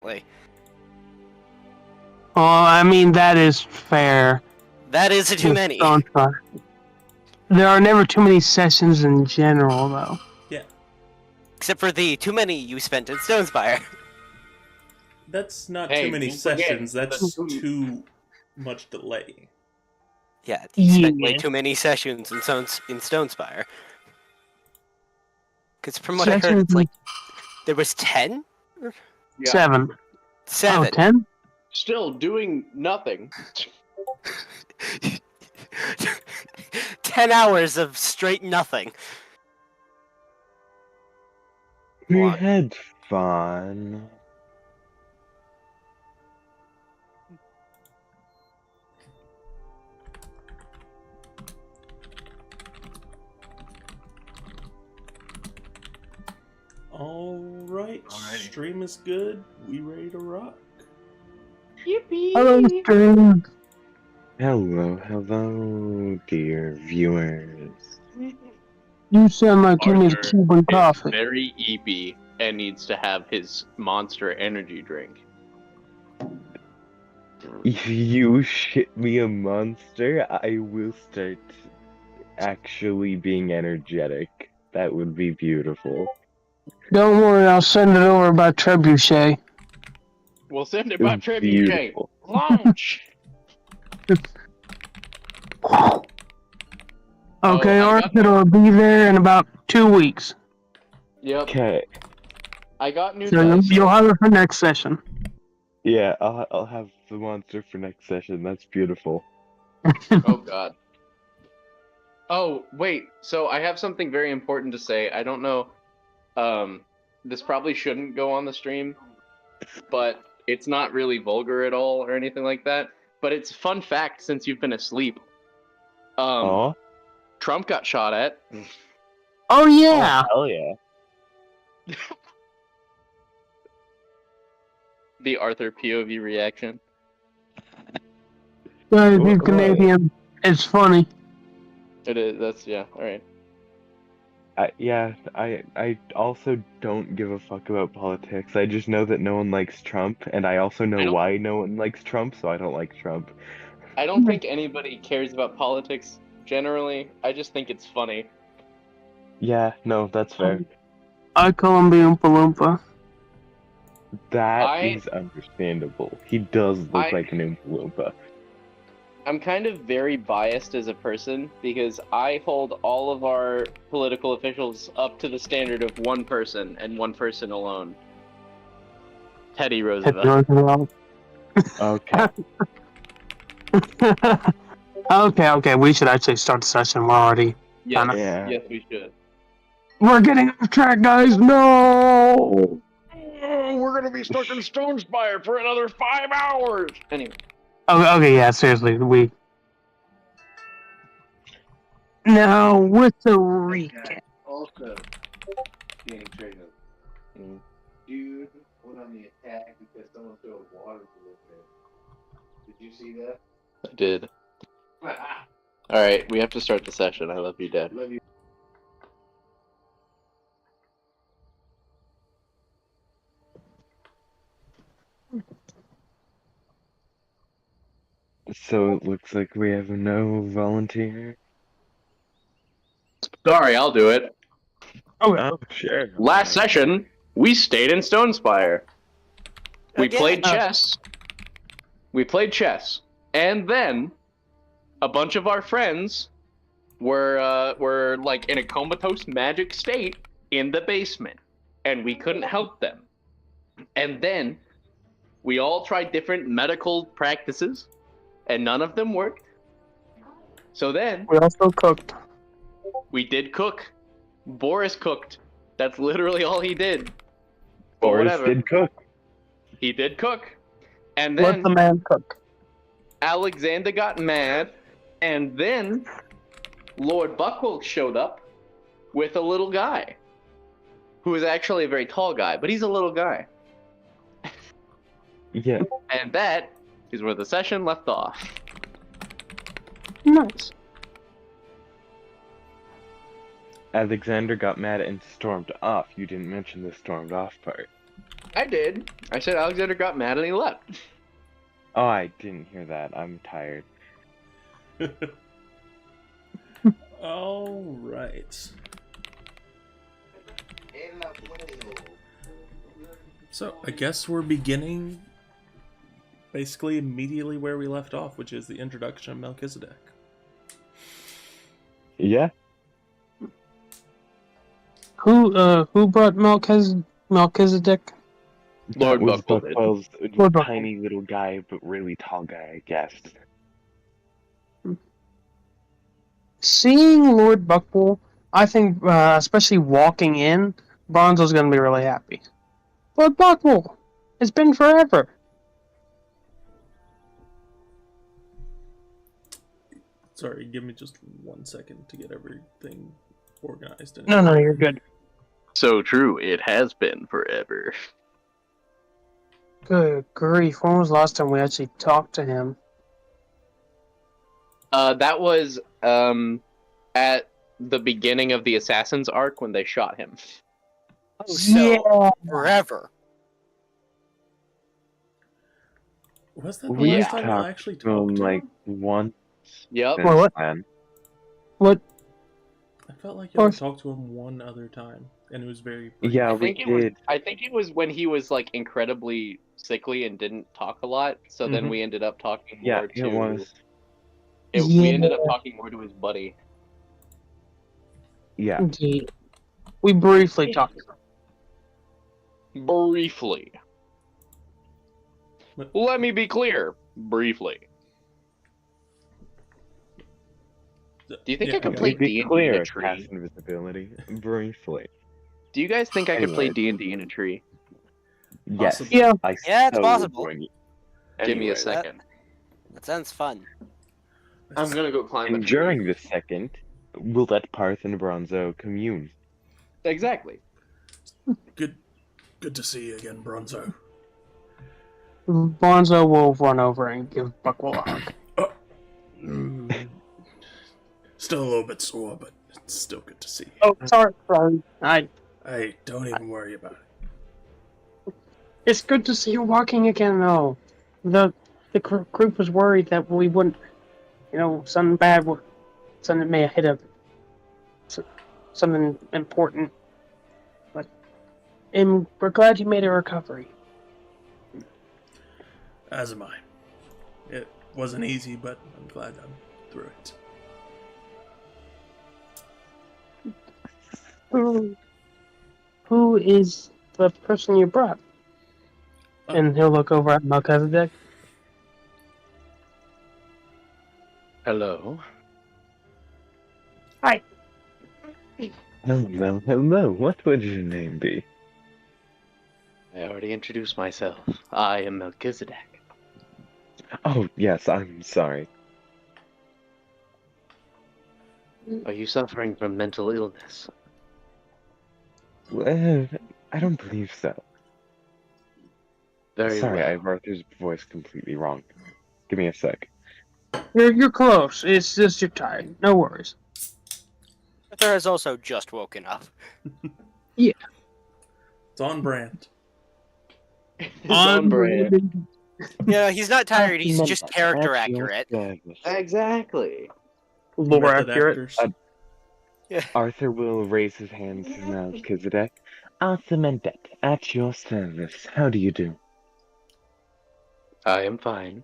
Well, I mean, that is fair. That is too many. There are never too many sessions in general, though. Yeah. Except for the too many you spent in Stonespire. That's not Hey, too many don't forget, sessions. That's too much delay. Yeah, you spent way Yeah. too many sessions in Stonespire. Because from what I heard, Sessions it's like there was 10? Yeah. 7. 7. Oh, 10? Still doing nothing. 10 hours of straight nothing. We What? had fun. Alright, Alrighty. stream is good. We ready to rock? Yippee! Hello, stream. Hello, dear viewers. You sound like you need a Arthur Cuban is coffee. very eepy and needs to have his Monster Energy drink. If you shit me a monster, I will start actually being energetic. That would be beautiful. Don't worry, I'll send it over by trebuchet. We'll send it by Trebuchet. Beautiful. Launch! Okay, I got Arthur will be there in about 2 weeks. Yep. Okay. I got new So dice. you'll have it for next session. Yeah, I'll have the monster for next session. That's beautiful. Oh god. Oh, wait. So I have something very important to say. I don't know. This probably shouldn't go on the stream, but it's not really vulgar at all or anything like that. But it's a fun fact since you've been asleep. Aw. Trump got shot at. Oh, yeah. Oh, hell yeah. The Arthur POV reaction. Guys, he's What? Canadian. It's funny. It is. That's yeah. All right. I also don't give a fuck about politics. I just know that no one likes Trump, and I also I know don't- why no one likes Trump, so I don't like Trump. I don't think anybody cares about politics generally. I just think it's funny. Yeah, no, that's fair. I call him the Oompa Loompa. That is understandable. He does look I- like an Oompa Loompa. I'm kind of very biased as a person because I hold all of our political officials up to the standard of one person and one person alone. Teddy Roosevelt. Okay. Okay, we should actually start the session. We're already... Yes, Yeah. yes, we should. We're getting off track, guys! No! Oh, we're gonna be stuck in Stonespire for another 5 hours! Anyway. Okay, yeah, seriously, we... Now, with the recap. Also, Danny Trejo, dude went on the attack because someone threw a water balloon in. Did you see that? I did. Alright, we have to start the session. I love you, Dad. Love you. So it looks like we have no volunteer. Sorry, I'll do it. Oh, sure. Last session, we stayed in Stonespire. We Again? played chess. We played chess. And then a bunch of our friends were like in a comatose magic state in the basement, and we couldn't help them. And then we all tried different medical practices, and none of them worked. So then We also cooked. we did cook. Boris cooked. That's literally all he did. But Boris whatever. did cook. He did cook. And Let then the man cook. Alexander got mad, and then Lord Buckwolf showed up with a little guy. Who is actually a very tall guy, but he's a little guy. Yeah. And that is where the session left off. Nice. Alexander got mad and stormed off. You didn't mention the stormed off part. I did. I said Alexander got mad and he left. Oh, I didn't hear that. I'm tired. All right. So I guess we're beginning basically immediately where we left off, which is the introduction of Melchizedek. Yeah. Who brought Melchizedek? Lord That was Buckle did. Buckle's Lord Buckle. tiny little guy, but really tall guy, I guess. Seeing Lord Buckle, I think, especially walking in, Bronzo's gonna be really happy. Lord Buckle, it's been forever. Sorry, give me just 1 second to get everything organized. And No, you're good. So true, it has been forever. Good grief! When was the last time we actually talked to him? That was at the beginning of the Assassin's arc when they shot him. Oh, so Yeah. forever. Was that the We last time I actually talked to like him? once. Yep. since what? then. What? I felt like I talked to him one other time, and it was very brief. Yeah, I we think it was. did. I think it was when he was like incredibly sickly and didn't talk a lot. So then Mhm. we ended up talking Yeah, more it to. was. We ended up talking more to his buddy. Yeah. Indeed. We briefly talked. Briefly. But- Let me be clear. Briefly. Do you think I could To play be D&D in clear, a tree? past invisibility. Briefly. Do you guys think I could play Anyway. D&D in a tree? Yes. Possibly. Yeah. I Yeah, it's so possible. would. Give me a Anyways, second. That sounds fun. I'm gonna go climb a And tree. during this second, we'll let Parth and Bronzo commune. Exactly. Good to see you again, Bronzo. Bonzo will run over and give Buckle a hug. Still a little bit sore, but it's still good to see you. Oh, sorry. Hey, don't even worry about it. It's good to see you walking again, though. The group was worried that we wouldn't, something bad, something may have hit us, something important. And we're glad you made a recovery. As am I. It wasn't easy, but I'm glad I'm through it. Who is the person you brought? Oh. And he'll look over at Melchizedek. Hello. Hi. Hello. What would your name be? I already introduced myself. I am Melchizedek. Oh, yes, I'm sorry. Are you suffering from mental illness? Well, I don't believe so. Very Sorry, I well. have Arthur's voice completely wrong. Give me a sec. You're close. It's just you're tired. No worries. Arthur has also just woken up. It's on brand. It's on brand. Yeah, he's not tired, he's just character At your accurate. service. Exactly. Lore Method accurate. actors. Arthur will raise his hand to Melchizedek. Arthur at your service. How do you do? I am fine.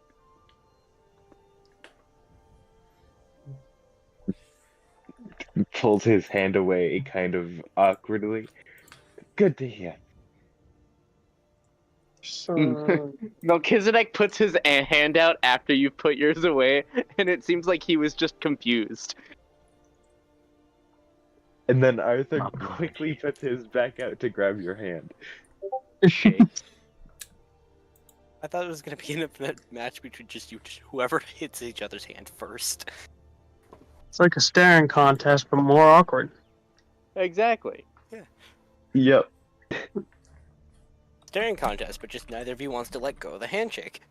Pulls his hand away kind of awkwardly. Good to hear. So, Melchizedek puts his hand out after you put yours away, and it seems like he was just confused. And then Arthur quickly puts his back out to grab your hand. Shakes. I thought it was gonna be an infinite match between just you, whoever hits each other's hand first. it's like a staring contest, but more awkward. Exactly. Yep. Staring contest, but just neither of you wants to let go of the handshake.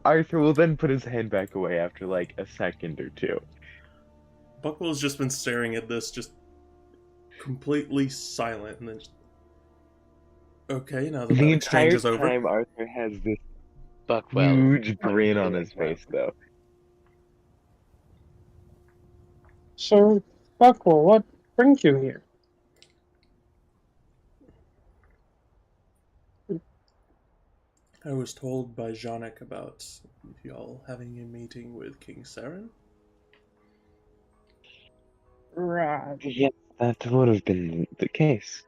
Arthur will then put his hand back away after like a second or two. Buckle has just been staring at this, just completely silent, and then just... Okay, now that The that exchange entire is over. time, Arthur has this Buckwell. huge grin on his face, though. So, Buckwell, what brings you here? I was told by Janek about y'all having a meeting with King Saren. Right. Yes, that would have been the case.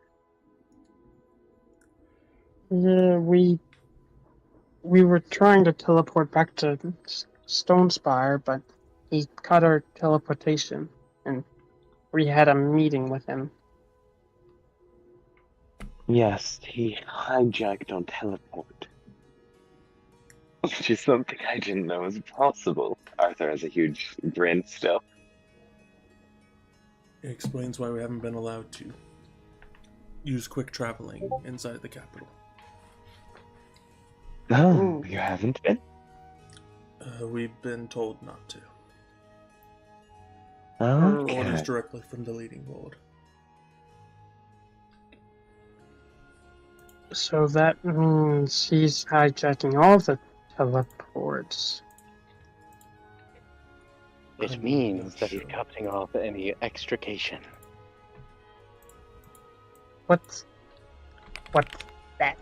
Yeah, we were trying to teleport back to Stonespire, but he cut our teleportation, and we had a meeting with him. Yes, he hijacked on teleport. Which is something I didn't know was possible. Arthur has a huge grin still. It explains why we haven't been allowed to use quick traveling inside the capital. Oh, Ooh. you haven't been? We've been told not to. Okay. Orders directly from the leading lord. So that means he's hijacking all the teleports. It I'm means not that he's sure. cutting off any extrication. What's that?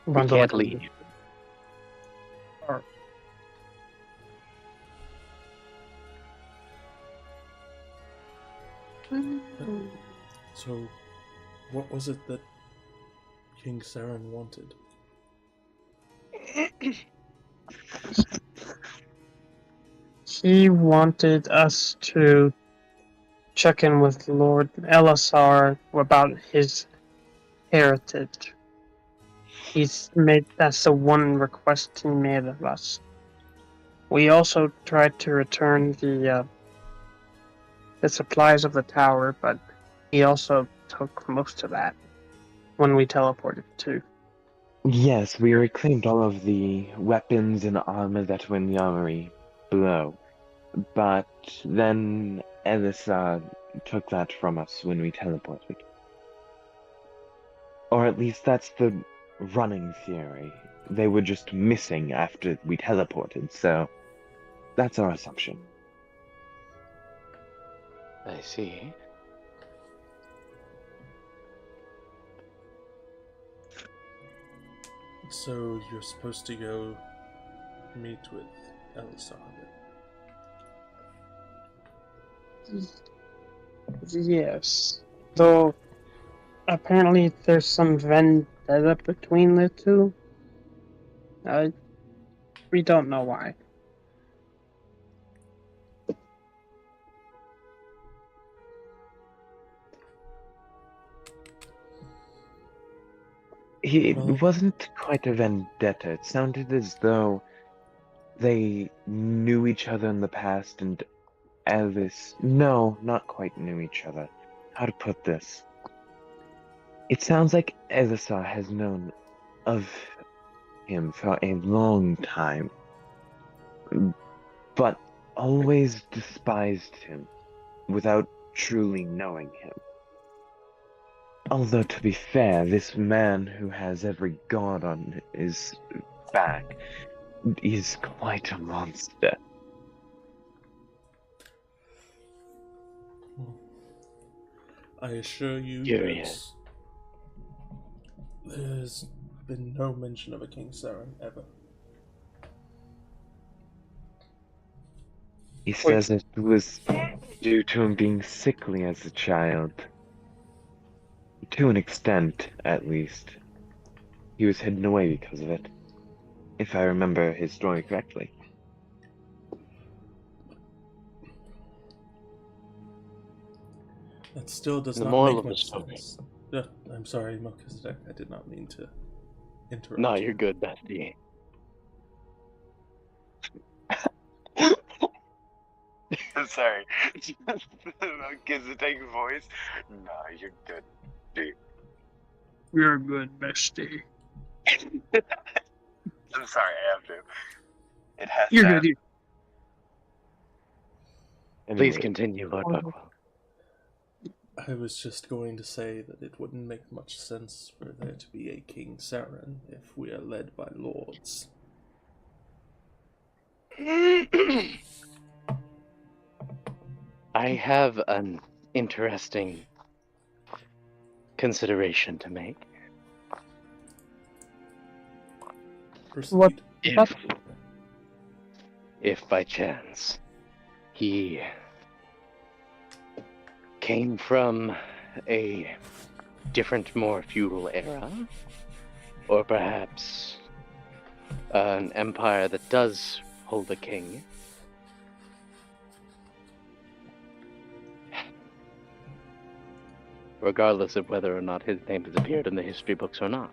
We Bundle can't of- leave. So, what was it that King Saren wanted? He wanted us to check in with Lord Elisar about his heritage. That's the one request he made of us. We also tried to return the supplies of the tower, but he also took most of that when we teleported too. Yes, we reclaimed all of the weapons and armor that were in the armory below. But then Elisa took that from us when we teleported. Or at least that's the running theory. They were just missing after we teleported, so that's our assumption. I see. So, you're supposed to go meet with Elisar. Yes. Though apparently there's some vendetta between the two. We don't know why. It Well- wasn't quite a vendetta. It sounded as though they knew each other in the past and Elvis. No, not quite knew each other. How to put this? It sounds like Elisa has known of him for a long time, but always despised him without truly knowing him. Although, to be fair, this man who has every god on his back is quite a monster. I assure you Curious. that there's been no mention of a King Saren ever. He says it was due to him being sickly as a child. To an extent, at least. He was hidden away because of it. If I remember his story correctly. That still does The not moral make of the much story. sense. I'm sorry, Melchizedek. I did not mean to interrupt. No, you. you're good, bestie. I'm sorry. Melchizedek voice. No, you're good, dude. You're good, bestie. I'm sorry, I have to. It has You're to good. happen. Please Anyway, continue, Lord Buckwell. I was just going to say that it wouldn't make much sense for there to be a King Saren if we are led by lords. I have an interesting consideration to make. Proceed. What? If by chance he came from a different, more feudal era, or perhaps an empire that does hold a king, regardless of whether or not his name has appeared in the history books or not.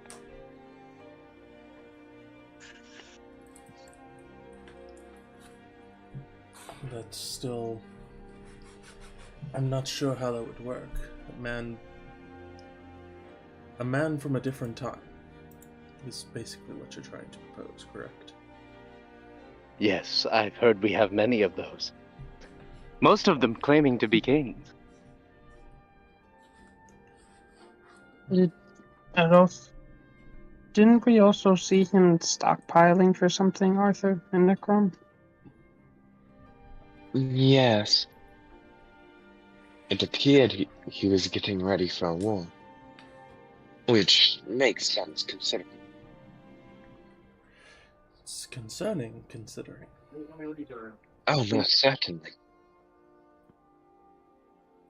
That's still... I'm not sure how that would work. A man from a different time is basically what you're trying to propose, correct? Yes, I've heard we have many of those. Most of them claiming to be kings. Didn't we also see him stockpiling for something, Arthur, in Necron? Yes. It appeared he was getting ready for a war. Which makes sense, considering. It's concerning, considering. Oh, most certainly.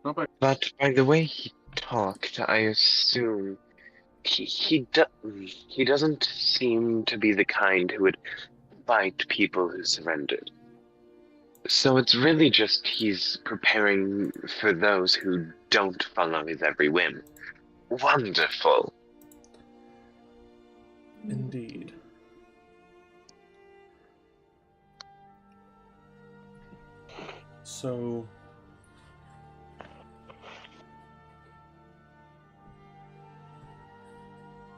No, but But by the way he talked, I assume he doesn't seem to be the kind who would fight people who surrendered. So it's really just he's preparing for those who don't follow his every whim. Wonderful. Indeed. So...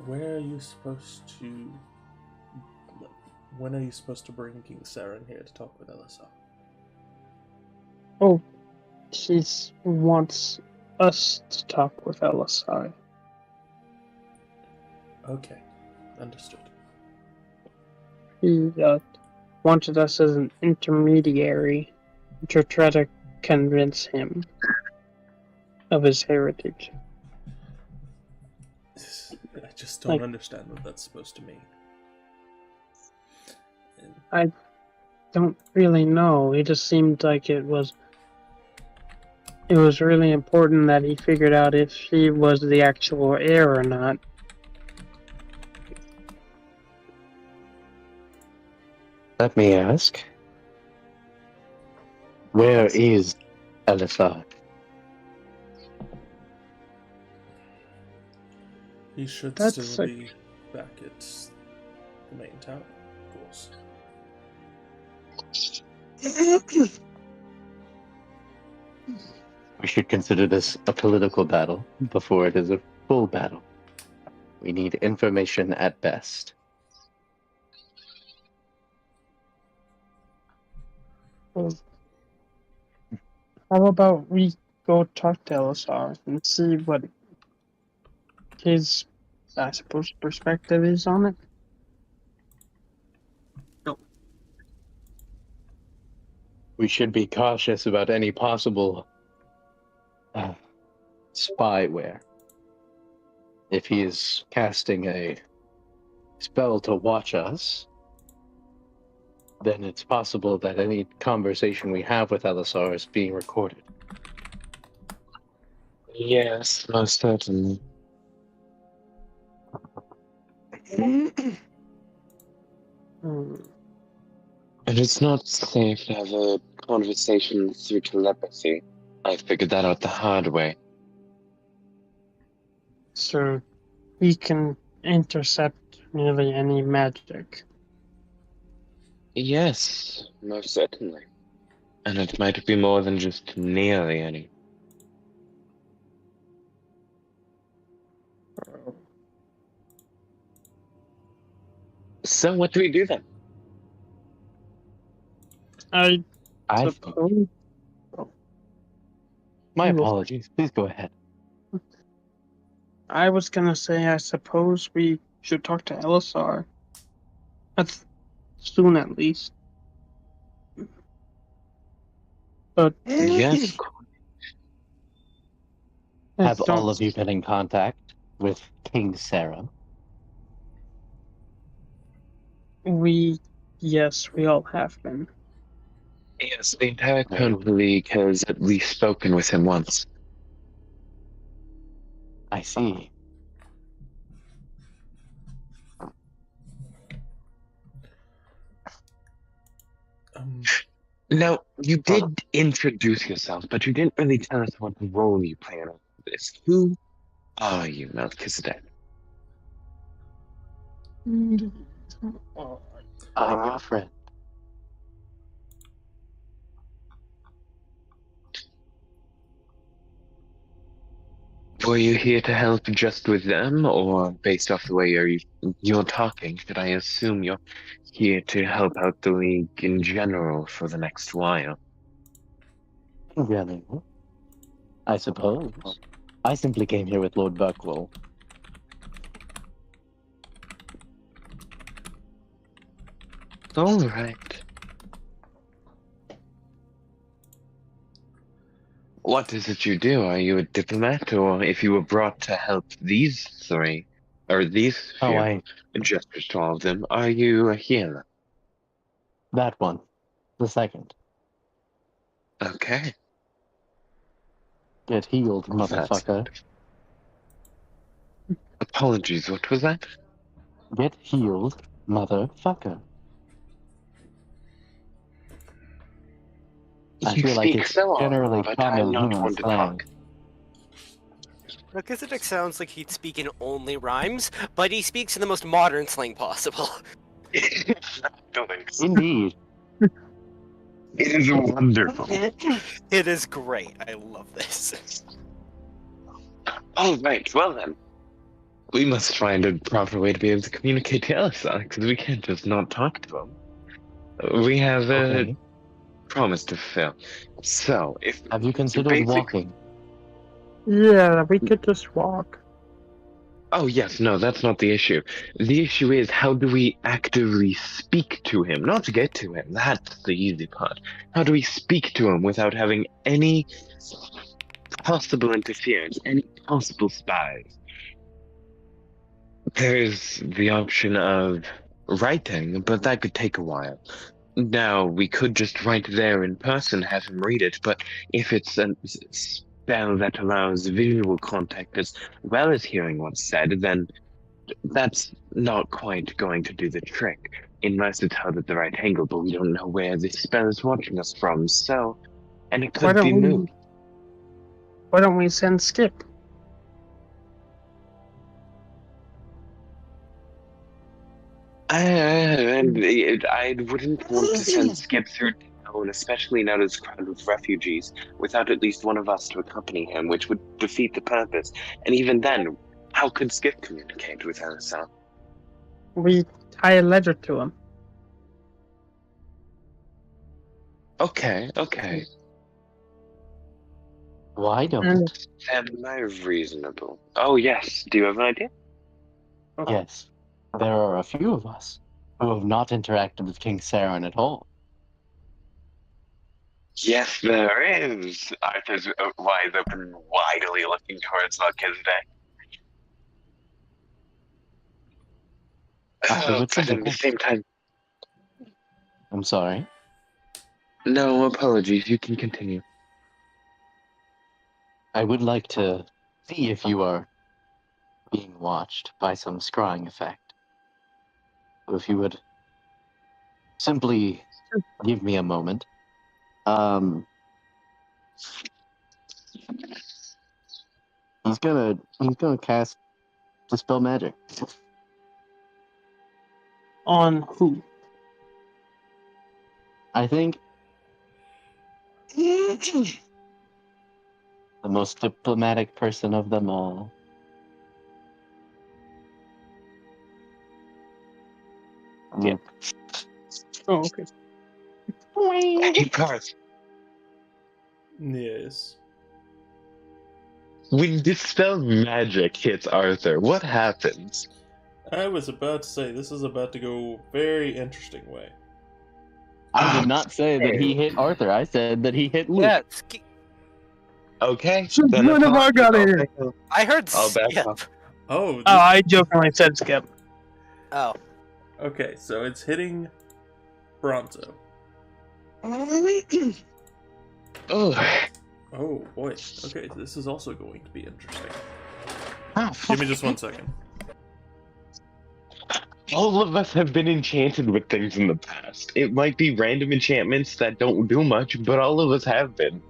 where are you supposed to... when are you supposed to bring King Saren here to talk with Elisar? Oh, he wants us to talk with Elisar. Okay, understood. He wanted us as an intermediary to try to convince him of his heritage. I just don't understand what that's supposed to mean. Don't really know. It just seemed like it was really important that he figured out if he was the actual heir or not. Let me ask, where is Elisar? He should That's still be back at the main town, of course. We should consider this a political battle before it is a full battle. We need information at best. Well, how about we go talk to Elisar and see what his, I suppose, perspective is on it? We should be cautious about any possible spyware. If he is casting a spell to watch us, then it's possible that any conversation we have with Elisar is being recorded. Yes, most certainly. Hmm. And it's not safe to have a conversation through telepathy. I figured that out the hard way. So he can intercept nearly any magic. Yes, most certainly. And it might be more than just nearly any. So what do we do then? I I suppose. My apologies. Please go ahead. I was gonna say, I suppose we should talk to Elisar. That's soon, at least. But Yes, Have all don't of you been in contact with King Sarah? we? Yes, we all have been. yes, the entire Country League has at least spoken with him once. I see. Um, Now, you did introduce yourself, but you didn't really tell us what role you play in all of this. Who are you, Melchizedek? I'm your friend. Were you here to help just with them, or based off the way you're talking, should I assume you're here to help out the League in general for the next while? Really? I suppose. I simply came here with Lord Buckwell. All right. What is it you do? Are you a diplomat, or if you were brought to help these three, or these Oh, few, just to all of them, are you a healer? that one. The second. Okay. Get healed, Well, that's motherfucker. Apologies, what was that? Get healed, motherfucker. I You feel like speak it's so generally often, but I'm common not human one to slang. talk. Melchizedek sounds like he'd speak in only rhymes, but he speaks in the most modern slang possible. Indeed. It is wonderful. It is great. I love this. All right, well then. We must find a proper way to be able to communicate to Elsa, because we can't just not talk to him. We have a Okay. promise to fulfill. So, if Have you considered basic- walking? Yeah, we could just walk. Oh yes, no, that's not the issue. The issue is how do we actively speak to him? Not to get to him, that's the easy part. How do we speak to him without having any possible interference, any possible spies? There's the option of writing, but that could take a while. Now, we could just write there in person, have him read it, but if it's a spell that allows visual contact as well as hearing what's said, then that's not quite going to do the trick, unless it's held at the right angle, but we don't know where this spell is watching us from, so... And it Why could be don't we? moved. Why don't we send Skip? I wouldn't want to send Skip through town, especially now that it's crowded with refugees, without at least one of us to accompany him, which would defeat the purpose. And even then, how could Skip communicate with Elsa? We tie a letter to him. Okay. Why don't? And Am I reasonable? Oh, yes. Do you have an idea? Yes. There are a few of us who have not interacted with King Saren at all. Yes, there is. Arthur's eyes open widely, looking towards Melchizedek. Afterwards, But at the same time, I'm sorry. no apologies. You can continue. I would like to see if you are being watched by some scrying effect. So if you would simply give me a moment. He's gonna cast Dispel Magic. on who? I think the most diplomatic person of them all. Yeah. Oh, okay. Hey, Garth. yes. When Dispel Magic hits Arthur, what happens? I was about to say, this is about to go very interesting way. I did not say that he hit Arthur. I said that he hit Luke. Yeah, Okay. Since then when have I got I'll here? back off. I heard I'll back skip. off. Oh, Oh, I jokingly said skip. Oh, okay, so it's hitting Bronzo. Oh. Oh boy. Okay, this is also going to be interesting. Ah, Give me just 1 second. All of us have been enchanted with things in the past. It might be random enchantments that don't do much, but all of us have been.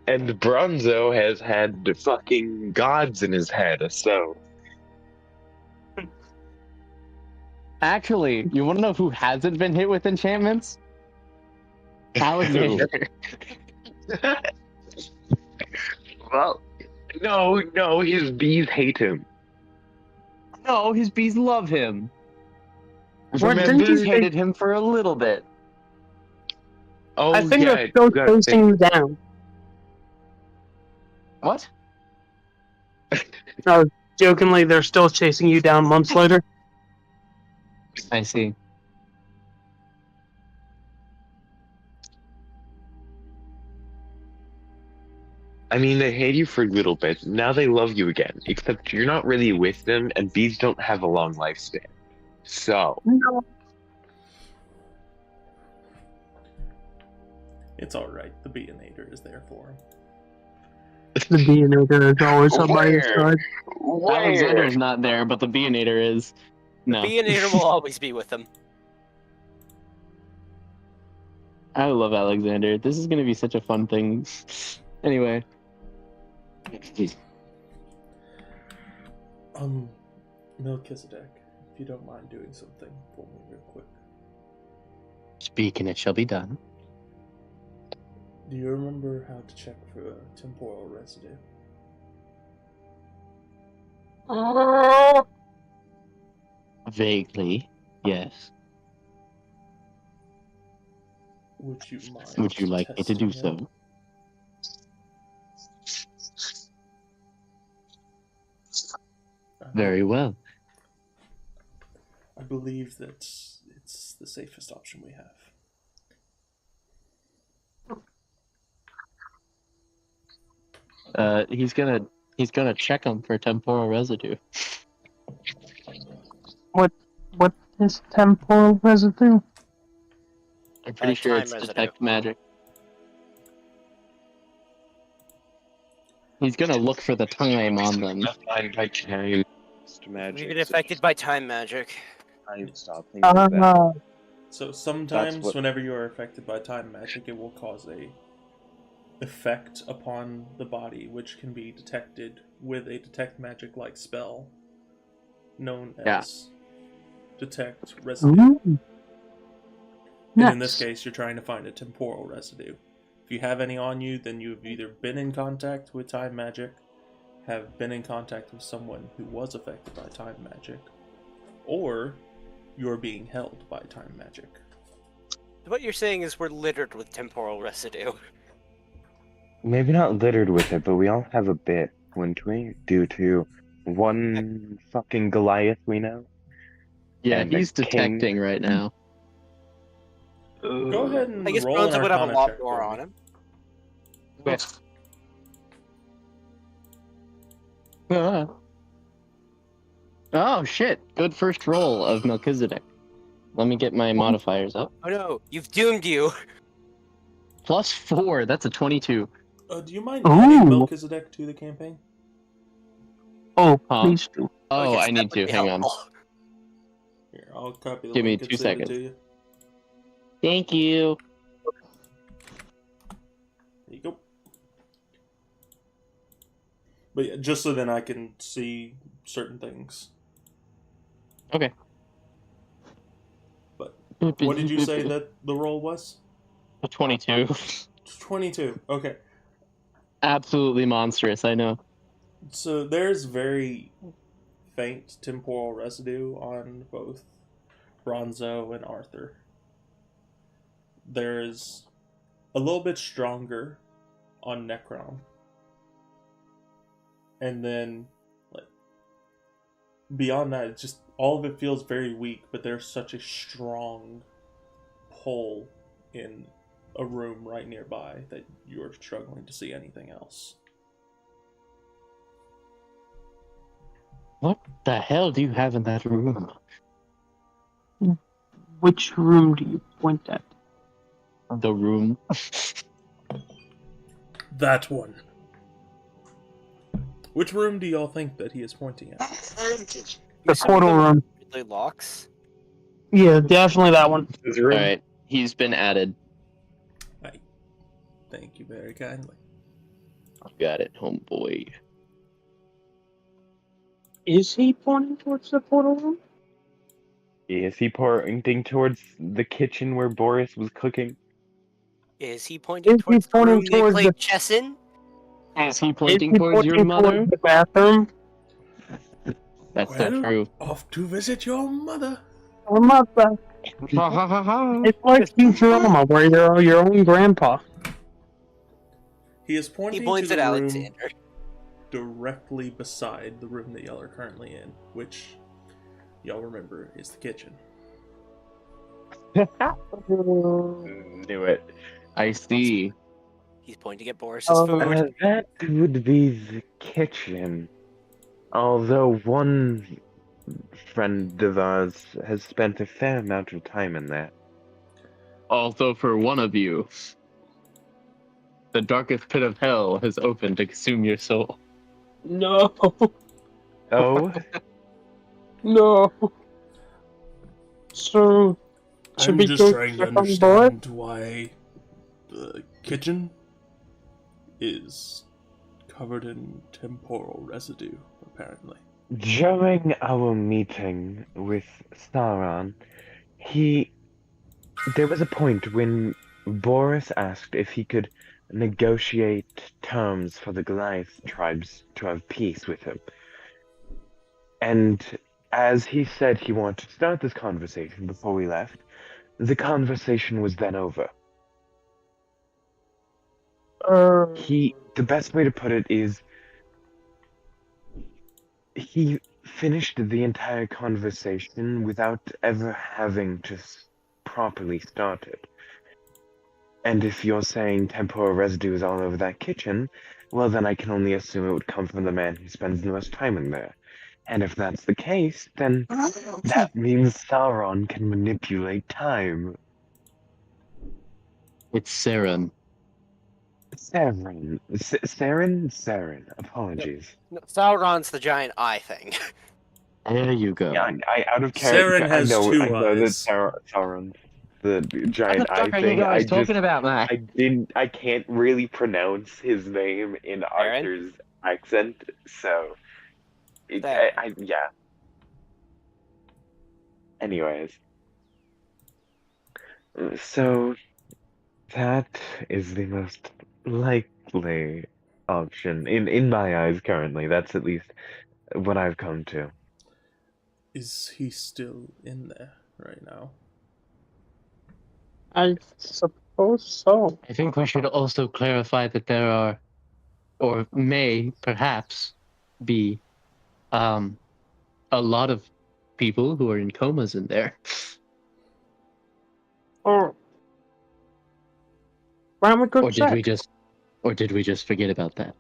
And Bronzo has had the fucking gods in his head, so. Actually, you want to know who hasn't been hit with enchantments? Alexander. Well, no, his bees hate him. No, his bees love him. What, didn't Remember, you bees say- hated him for a little bit. Oh, I think yeah, they're still good. chasing you down. What? Jokingly, they're still chasing you down months later. I see. I mean, they hate you for a little bit. Now they love you again. Except you're not really with them, and bees don't have a long lifespan. So, No. It's alright, the Beanator is there for him. The Beanator is always on my Where? side. Alexander's not there, but the Beanator is. No. Beanator will always be with him. I love Alexander. This is gonna be such a fun thing. Anyway. Melchizedek, if you don't mind doing something for me real quick. Speak and it shall be done. Do you remember how to check for temporal residue? Vaguely, yes. Would you mind? Would you like me to do testing it? so? Very well. I believe that it's the safest option we have. He's gonna check him for temporal residue. What is temporal residue? I'm pretty sure time it's residue. detect magic. He's gonna look for the time on them. Defined by time. Magic. We've been affected by time magic. Time stop. Think of that. So sometimes what- whenever you are affected by time magic, it will cause a effect upon the body which can be detected with a detect magic like spell known as detect residue. Ooh. And in this Nice. case, you're trying to find a temporal residue. If you have any on you, then you've either been in contact with time magic, have been in contact with someone who was affected by time magic, or you're being held by time magic. What you're saying is we're littered with temporal residue. Maybe not littered with it, but we all have a bit, wouldn't we? Due to one fucking Goliath we know. Yeah, And the he's king- detecting right now. Go ahead and I guess roll Bronze an would have a Arcana lot check more for on me. him. Oh shit! Good first roll of Melchizedek. Let me get my modifiers up. Oh no, you've doomed you. +4. That's a 22. Do you mind adding Ooh. Melchizedek to the campaign? Oh, Huh? please do. Oh, yes, I that need would to. be Hang on. helpful. Here, I'll copy the Give me link and 2 send it seconds. to you. Thank you. There you go. But yeah, just so then I can see certain things. Okay. But what did you say that the roll was? 22. 22. Okay. Absolutely monstrous. I know. So there's very faint temporal residue on both Bronzo and Arthur. There's a little bit stronger on Necron. and then like beyond that, it's just all of it feels very weak. But there's such a strong pull in a room right nearby that you're struggling to see anything else. What the hell do you have in that room? Which room do you point at? The room. That one. Which room do y'all think that he is pointing at? The portal room. Really locks. Yeah, definitely that one. This room. Alright, he's been added. Thank you very kindly. Got it, homeboy. Is he pointing towards the portal room? Is he pointing towards the kitchen where Boris was cooking? Is he pointing Is he towards the pointing room they towards played the- chess in? Is he Is pointing he towards your pointing mother? towards the bathroom? That's Well, not true. Off to visit your mother. Or mother? It's like Futurama, where you're your own grandpa. He is pointing He points to at the room Alexander. directly beside the room that y'all are currently in, which y'all remember is the kitchen. Knew it. I see. He's pointing at Boris's food. That would be the kitchen. Although one friend of ours has spent a fair amount of time in there. Also, for one of you, the darkest pit of hell has opened to consume your soul. No, Oh? no. So, should I'm we just go trying to check on Boris? understand why the kitchen is covered in temporal residue, apparently. During our meeting with Sauron, there was a point when Boris asked if he could negotiate terms for the Goliath tribes to have peace with him. And as he said he wanted to start this conversation before we left, the conversation was then over. The best way to put it is he finished the entire conversation without ever having to properly start it. And if you're saying temporal residue is all over that kitchen, well then I can only assume it would come from the man who spends the most time in there. And if that's the case, then that means Sauron can manipulate time. It's Saren. Saren. Saren. Apologies. No, Sauron's the giant eye thing. There you go. Yeah, I out of character. Saren has I know two that eyes. Sauron, the What giant the eye fuck are you thing. guys talking about, man? I can't really pronounce his name in Arthur's accent, so There. yeah. Anyways, so that is the most likely option in my eyes currently. That's at least what I've come to. Is he still in there right now? I suppose so. I think we should also clarify that there are, or may perhaps be, a lot of people who are in comas in there. Or why don't we go Or check? did we just forget about that?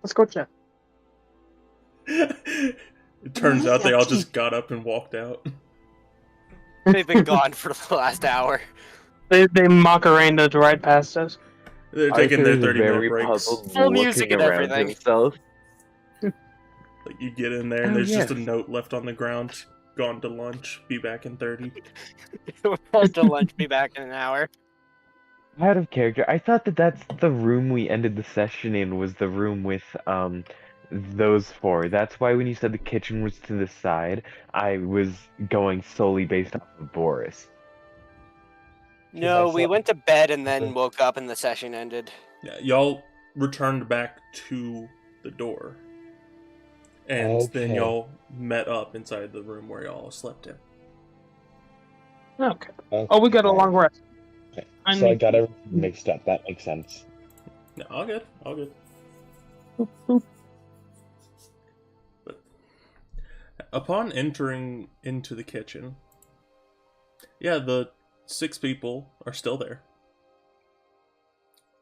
Let's go check. It turns out they all just got up and walked out. They've been gone for the last hour. They Macarena'd right past us. They're taking their Arthur is 30-minute very breaks. puzzled, Full music looking and around everything. himself. Like you get in there and Oh, there's just a yes. note left on the ground. Gone to lunch. Be back in 30. We're going to lunch. Be back in an hour. Out of character, I thought that's the room we ended the session in was the room with those four. That's why when you said the kitchen was to the side, I was going solely based off of Boris. No, I we saw- went to bed and then woke up and the session ended. Yeah, y'all returned back to the door. And then Okay. y'all met up inside the room where y'all slept in. Okay. Oh, we got a long rest. Okay. I So I need- got everything mixed up. That makes sense. No, all good. All good. But upon entering into the kitchen, yeah, the 6 people are still there.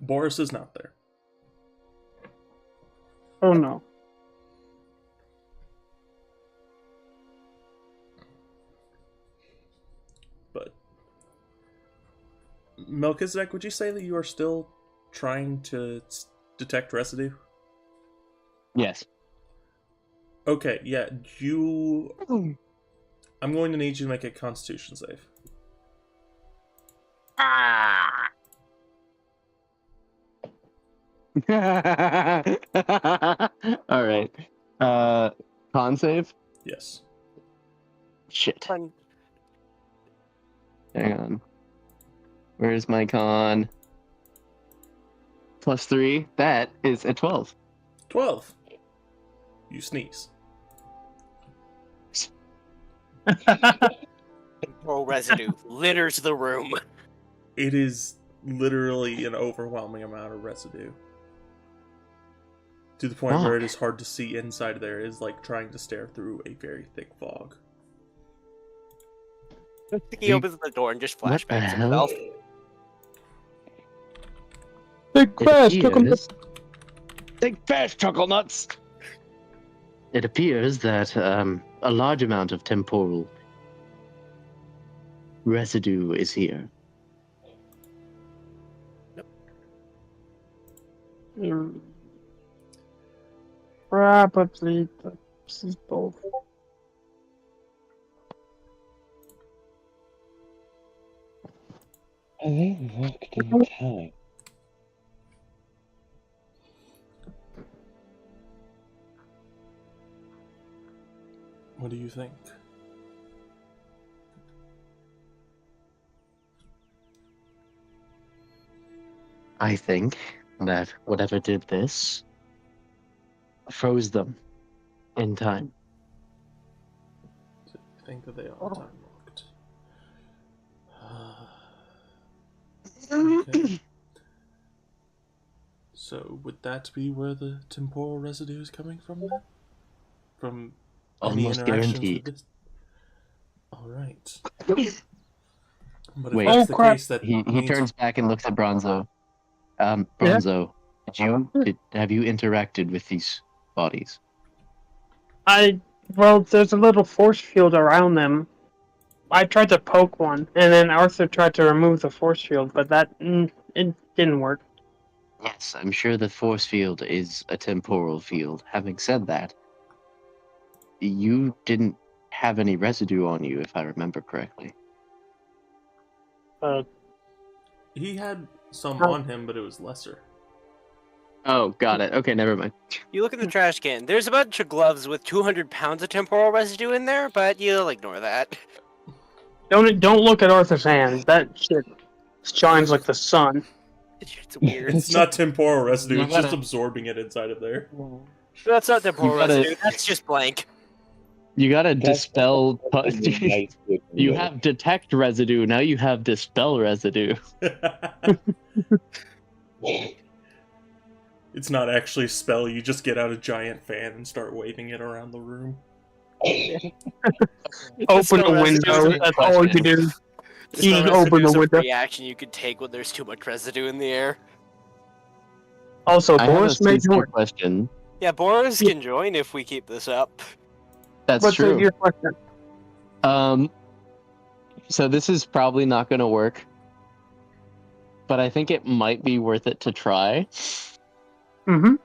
Boris is not there. Oh no. But Melchizedek, would you say that you are still trying to detect residue? Yes. Okay, yeah, I'm going to need you to make a Constitution save. All right. Con save? Yes. Shit. Fun. Hang on. Where's my con? +3. That is a 12. 12. You sneeze. Temporal residue litters the room. It is literally an overwhelming amount of residue. To the point where it is hard to see inside there. It is like trying to stare through a very thick fog. He opens the door and just What the flashbacks hell? himself. Big It crash, took him. appears- Big fast chuckle nuts. It appears that a large amount of temporal residue is here. Probably the people. Are they locked in time? What do you think? I think that whatever did this froze them in time. So you think that they are time locked? Okay. So would that be where the temporal residue is coming from then? From any Almost interactions guaranteed. with this? Alright. But Wait. if that's the Oh, crap. case, that He means turns back and looks at Bronzo. Bronzo, have you interacted with these bodies? Well, there's a little force field around them. I tried to poke one, and then Arthur tried to remove the force field, but it didn't work. Yes, I'm sure the force field is a temporal field. Having said that, you didn't have any residue on you, if I remember correctly. he had some Oh. on him, but it was lesser. Oh, got it. Okay, never mind. You look in the trash can. There's a bunch of gloves with 200 pounds of temporal residue in there, but you'll ignore that. Don't look at Arthur's hand. That shit shines like the sun. It's weird. It's not temporal residue, You it's just gotta- absorbing it inside of there. That's not temporal You gotta- residue. That's just blank. You gotta That's dispel. Nice with You me. have detect residue. Now you have dispel residue. It's not actually a spell, you just get out a giant fan and start waving it around the room. Open the window. That's all you do. Dispel You residue open the is a window. reaction you could take when there's too much residue in the air. Also, I have a Boris made sincere noise. question. Yeah, Boris can join if we keep this up. That's What's true. your question? So this is probably not going to work, but I think it might be worth it to try. Mm-hmm.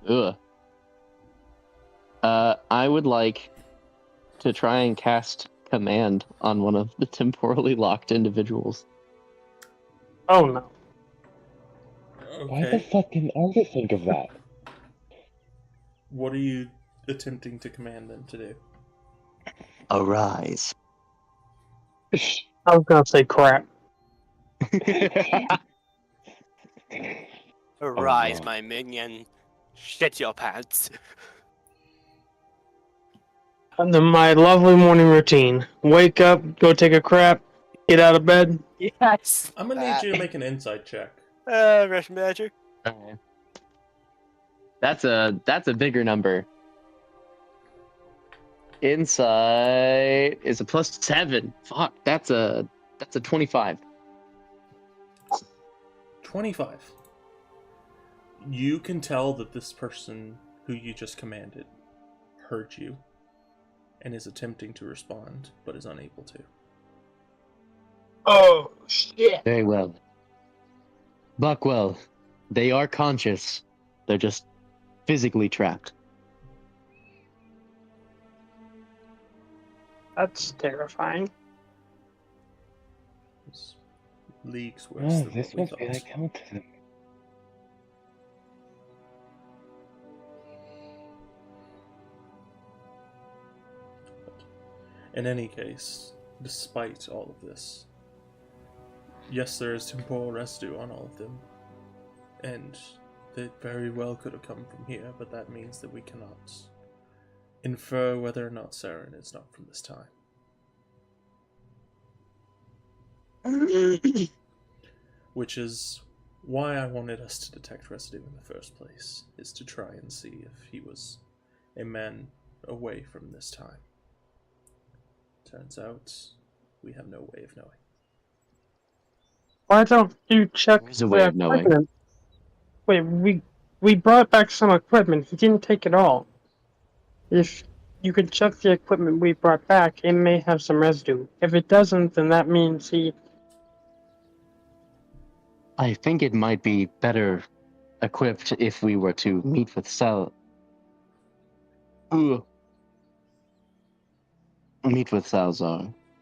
Ugh. I would like to try and cast command on one of the temporally locked individuals. Oh no. Why the Okay. fuck can Arthur think of that? What are you attempting to command them to do? Arise. I was gonna say crap. Arise, no. my minion. Shit your pants. My lovely morning routine. Wake up, go take a crap, Get out of bed. Yes. I'm gonna need you to make an insight check. Russian magic. Alright. That's a bigger number. Insight is a +7. Fuck, that's a 25. 25. You can tell that this person who you just commanded heard you and is attempting to respond, but is unable to. Oh, shit. Very well. Buckwell, they are conscious. They're just physically trapped. That's terrifying. It's leagues worse Oh, than this what we must be thought. like autism. In any case, despite all of this, yes, there is temporal residue on all of them, and they very well could have come from here, but that means that we cannot infer whether or not Saren is not from this time. Which is why I wanted us to detect residue in the first place, is to try and see if he was a man away from this time. Turns out, we have no way of knowing. Why don't you check There's a way the of knowing. equipment? Wait, we brought back some equipment. He didn't take it all. If you could check the equipment we brought back, it may have some residue. If it doesn't, then that means he... I think it might be better equipped if we were to meet with Salzar,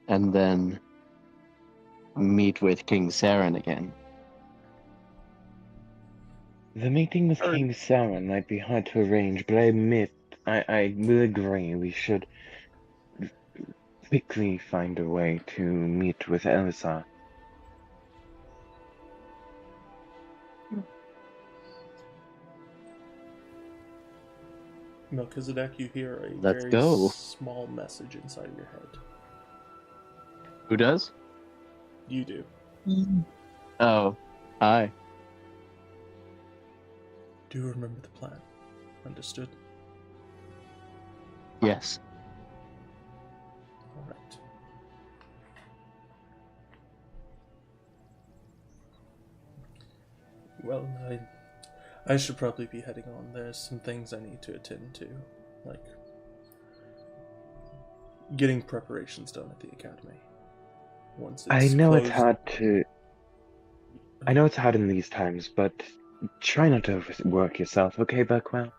and then meet with King Saren again. The meeting with King Sauron might be hard to arrange, but I admit, I will agree we should quickly find a way to meet with Elsa. Melchizedek, you hear a Let's very go. small message inside of your head. Who does? You do. Oh, hi. Do you remember the plan? Understood? Yes. Alright. Well, I should probably be heading on. There's some things I need to attend to, like getting preparations done at the academy. Once I it's know closed, it's hard to... I know it's hard in these times, but try not to overwork yourself, okay, Buckwell?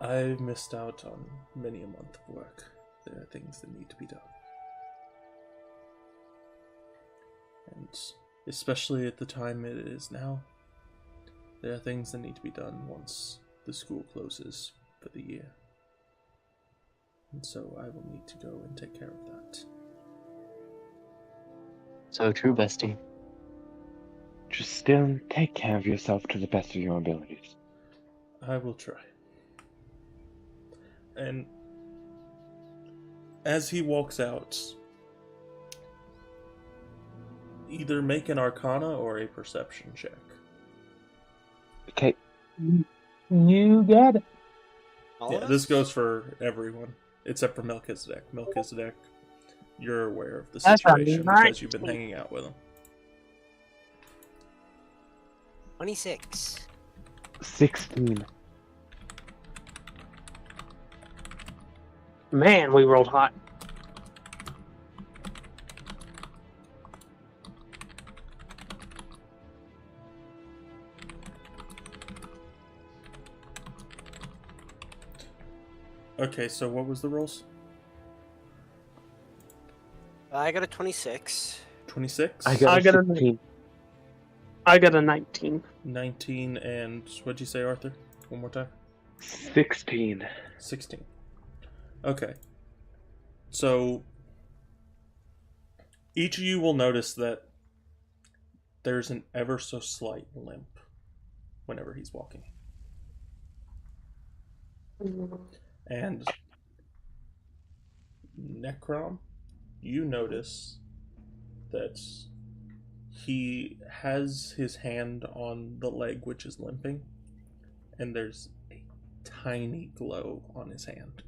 I've missed out on many a month of work. There are things that need to be done. And especially at the time it is now, there are things that need to be done once the school closes for the year. And so I will need to go and take care of that. So true, bestie. Just still take care of yourself to the best of your abilities. I will try. And as he walks out, either make an Arcana or a Perception check. Okay, You got it. All Yeah, of this us? goes for everyone except for Melchizedek. Melchizedek, you're aware of the That's right, situation right. because you've been hanging out with him. 26. 16. Man, we rolled hot. Okay, so what was the rolls? I got a 26. 26? I got I a got a- 16. I got a 19. 19 and what'd you say, Arthur? One more time? 16. 16. Okay. So each of you will notice that there's an ever so slight limp whenever he's walking. And Necrom, you notice that he has his hand on the leg which is limping, and there's a tiny glow on his hand.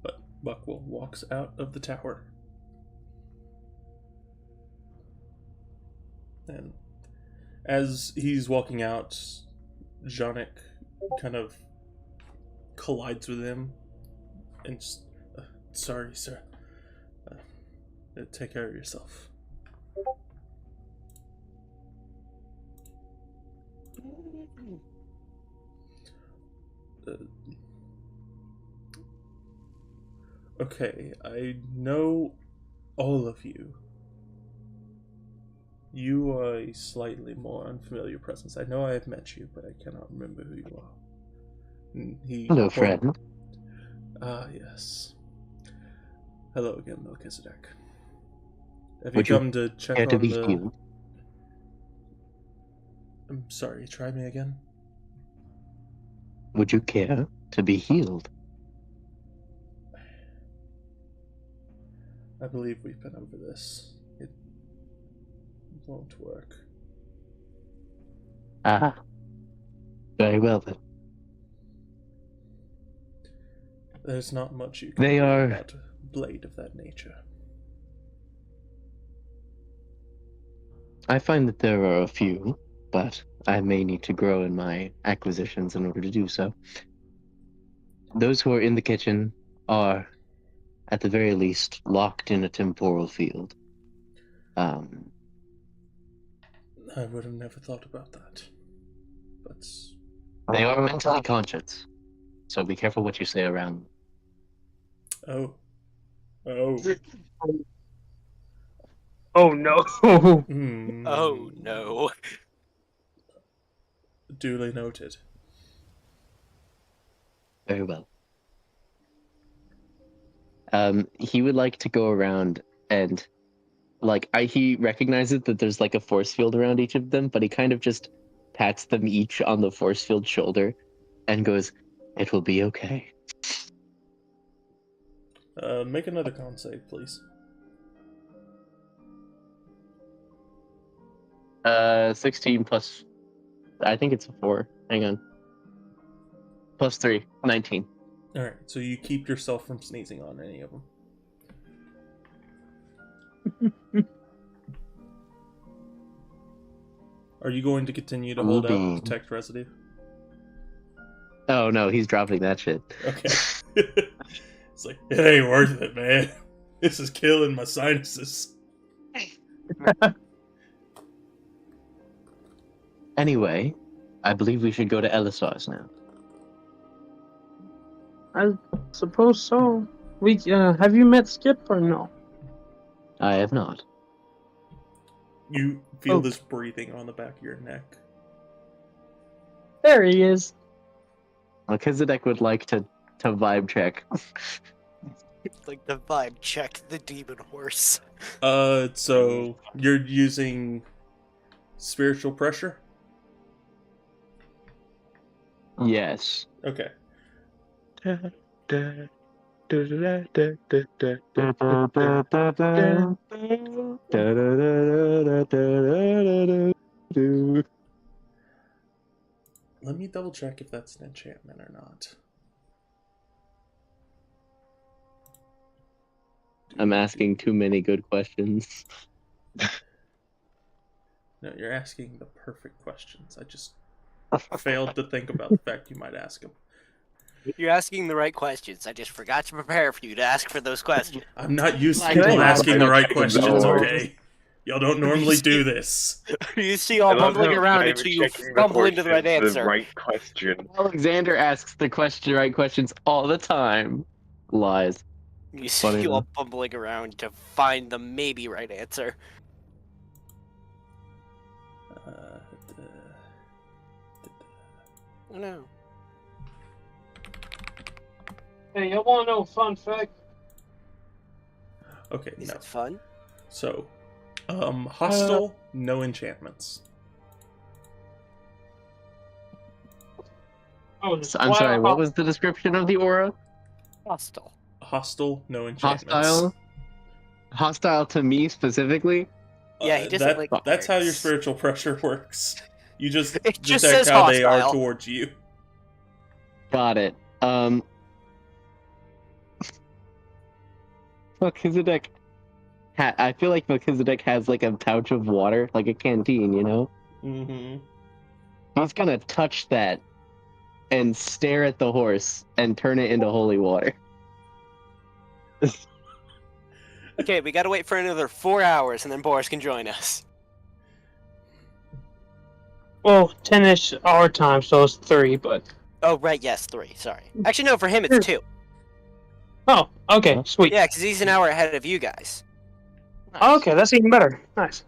But Buckwell walks out of the tower. And as he's walking out, Janik kind of collides with him and just, sorry, sir. Take care of yourself. Okay, I know all of you. You are a slightly more unfamiliar presence. I know I have met you, but I cannot remember who you are. And Hello, friend. Ah, yes. Hello again, Melchizedek. Have Would you you come to check care on to be the... healed? I'm sorry, try me again? Would you care to be healed? I believe we've been over this. It won't work. Ah. Very well then. There's not much you can They do are- about a blade of that nature. I find that there are a few, but I may need to grow in my acquisitions in order to do so. Those who are in the kitchen are, at the very least, locked in a temporal field. I would have never thought about that. But They are mentally conscious, so be careful what you say around them. oh. Oh no! Hmm. Oh no. Duly noted. Very well. He would like to go around and, he recognizes that there's like a force field around each of them, but he kind of just pats them each on the force field shoulder and goes, "It will be okay." Make another con save, please. 16 plus, I think it's a 4. Hang on. Plus 3, 19. Alright, so you keep yourself from sneezing on any of them. Are you going to continue to hold Maybe. out detect residue? Oh no, he's dropping that shit. Okay. It's like, it ain't worth it, man. This is killing my sinuses. Anyway, I believe we should go to Elisar's now. I suppose so. We have you met Skip or no? I have not. You feel Oh. this breathing on the back of your neck. There he is. Melchizedek would like to vibe check. Like the vibe check the demon horse. So you're using spiritual pressure? Yes. Okay. Let me double check if that's an enchantment or not. I'm asking too many good questions. No, you're asking the perfect questions. I just failed to think about the fact you might ask them. You're asking the right questions. I just forgot to prepare for you to ask for those questions. I'm not used to My people God. asking the right I questions, know. okay? Y'all don't normally do this. You see all bumbling around until you stumble into the right answer. Right question. Alexander asks the right questions all the time. Lies. You Funny see you all though. bumbling around to find the maybe right answer. Oh no. Hey, y'all want to know a fun fact? Okay, Is no. it fun? So, hostile, no enchantments. Oh, I'm sorry, what was the description of the aura? Hostile. Hostile, no enchantments. Hostile? Hostile to me specifically? Yeah, he doesn't like That's how your cards. spiritual pressure works. You just It just detect says how they are hostile. towards you. Got it. Melchizedek. I feel like Melchizedek has like a pouch of water, like a canteen, you know? Mm-hmm. He's gonna touch that and stare at the horse and turn it into holy water. Okay, we gotta wait for another 4 hours and then Boris can join us. Well, 10-ish our time, so it's 3, but... Oh, right, yes, 3, sorry. Actually, no, for him it's 2. Oh, okay, Huh? sweet. Yeah, because he's an hour ahead of you guys. Okay, that's even better. Nice.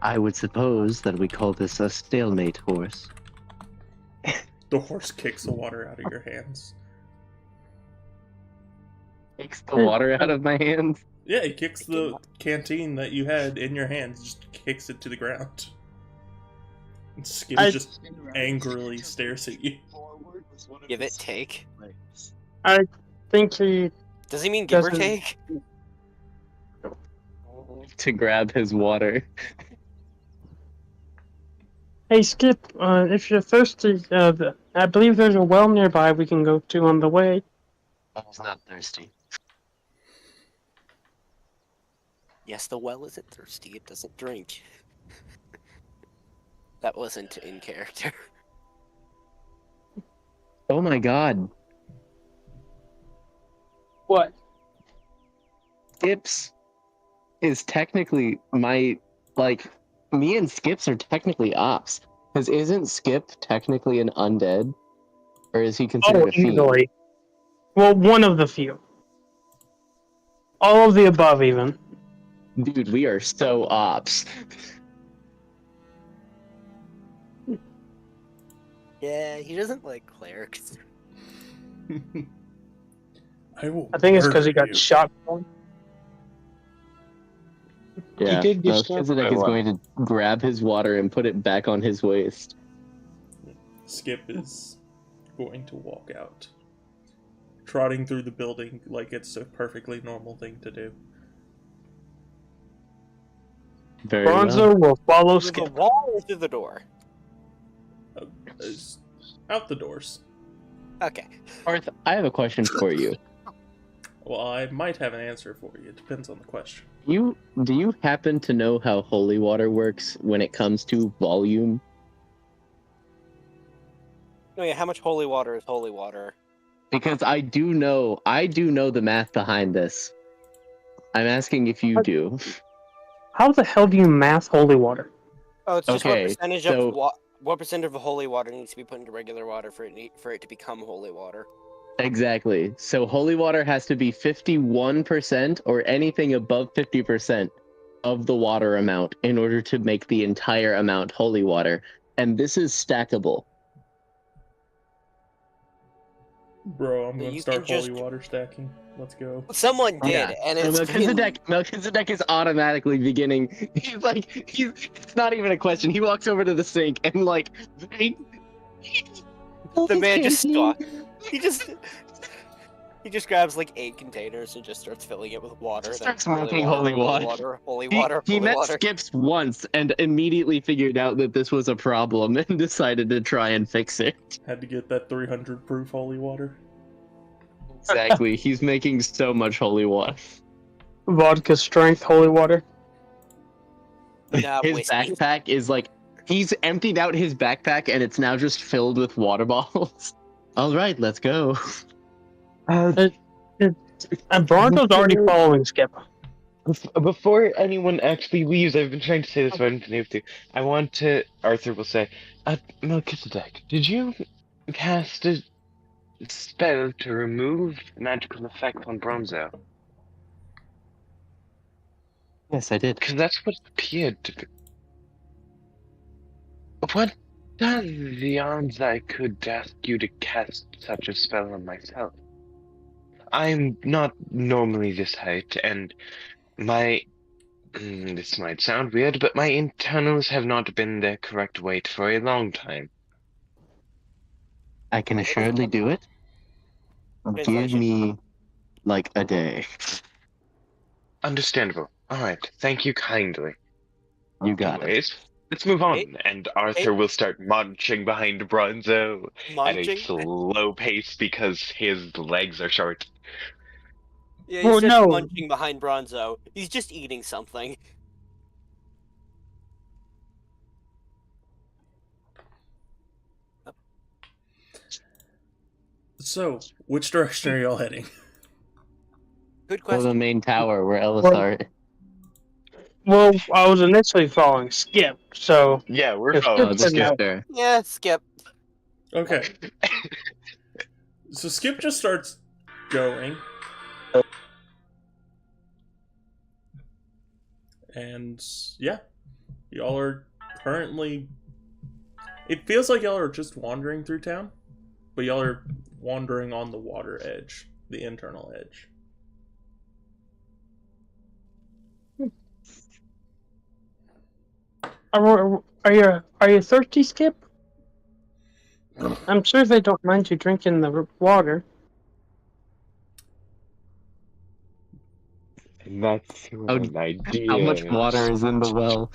I would suppose that we call this a stalemate horse. The horse kicks the water out of your hands. Takes the water out of my hands. Yeah, he kicks the canteen that you had in your hands, just kicks it to the ground. And Skip just angrily stares at you. Give it, take. I think he... Does he mean give or Doesn't- take? To grab his water. Hey, Skip, if you're thirsty, I believe there's a well nearby we can go to on the way. I was not thirsty. Yes, the well isn't thirsty, it doesn't drink. That wasn't in character. Oh my god. What? Skips is technically me and Skips are technically ops. Because isn't Skip technically an undead? Or is he considered Oh, a fiend? easily. Well, one of the few. All of the above, even. Dude, we are so ops. Yeah, he doesn't like clerics. I will. I think it's because he murder got you. shot. Yeah, did get stabbed Melchizedek by is one. going to grab his water and put it back on his waist. Skip is going to walk out, trotting through the building like it's a perfectly normal thing to do. Very well. Bronzo will follow Through the Skip. wall or through the door? Is out the doors. Okay. Arth, I have a question for you. Well, I might have an answer for you. It depends on the question. Do you happen to know how holy water works when it comes to volume? Oh yeah, how much holy water is holy water? Because I do know the math behind this. I'm asking if you do. How the hell do you math holy water? Oh, it's just Okay, what percentage so- of what percent of holy water needs to be put into regular water for it to become holy water. Exactly. So holy water has to be 51% or anything above 50% of the water amount in order to make the entire amount holy water. And this is stackable. Bro, I'm gonna You start can just- holy water stacking. Let's go. Someone did, Yeah. and So it's been... Melchizedek is automatically beginning. It's not even a question. He walks over to the sink and The man just he just grabs like 8 containers and just starts filling it with water. Just then starts making holy water. holy He water. met water. Skips once and immediately figured out that this was a problem and decided to try and fix it. Had to get that 300 proof holy water. Exactly. He's making so much holy water. Vodka strength holy water. Nah, His whiskey. backpack is he's emptied out his backpack and it's now just filled with water bottles. All right, let's go. And Bronco's already following Skip. Before anyone actually leaves, I've been trying to say this, but I haven't been able to. I want to. Arthur will say, Melchizedek, did you cast a spell to remove magical effect on Bronzo? Yes, I did. Because that's what it appeared to be. What? That is the odds I could ask you to cast such a spell on myself. I'm not normally this height, and my. This might sound weird, but my internals have not been their correct weight for a long time. I can assuredly do it. Give Translation. me like a day. Understandable. Alright, thank you kindly. You got it. Anyways, let's move on, Hey. and Arthur will start munching behind Bronzo at a Munching? slow pace because his legs are short. Yeah, Well, he's just no. munching behind Bronzo. He's just eating something. So, which direction are y'all heading? Good For the question. main tower where Well- Elisar. Well, I was initially following Skip, so Yeah, we're If Oh, following Skip this said is no. fair. Yeah, skip. Okay. So Skip just starts going. And yeah, y'all are currently. It feels like y'all are just wandering through town, but y'all are wandering on the water edge, the internal edge. are you thirsty, Skip? I'm sure they don't mind you drinking the water. That's How- an idea. How much water is in the well?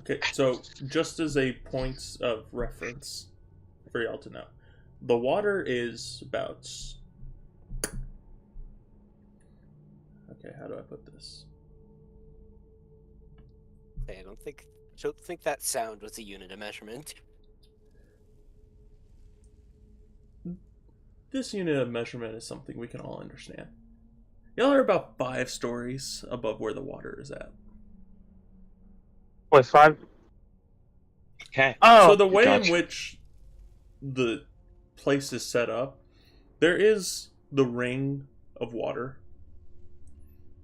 Okay, so just as a point of reference for y'all to know, the water is about. Okay, how do I put this? I don't think that sound was a unit of measurement. This unit of measurement is something we can all understand. Y'all are about 5 stories above where the water is at. What, 5? Okay. Oh, So the way in gotcha. which the place is set up, there is the ring of water,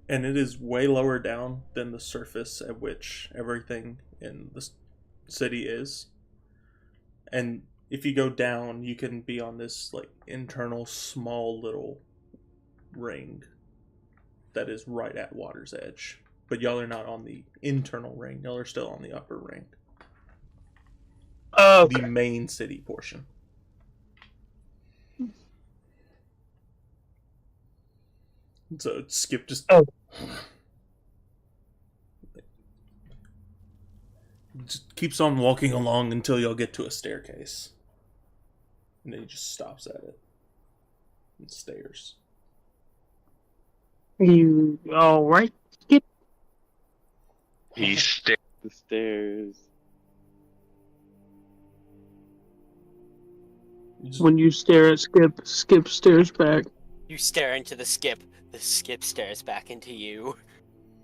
and it is way lower down than the surface at which everything in the city is. And if you go down, you can be on this like internal small little ring that is right at water's edge. But y'all are not on the internal ring. Y'all are still on the upper ring. okay. The main city portion. So Skip just Oh. just keeps on walking along until y'all get to a staircase. And then he just stops at it. And stares. You all right, Skip? He stares the stairs. He just- When you stare at Skip, Skip stares back. You stare into the skip. The skip stares back into you.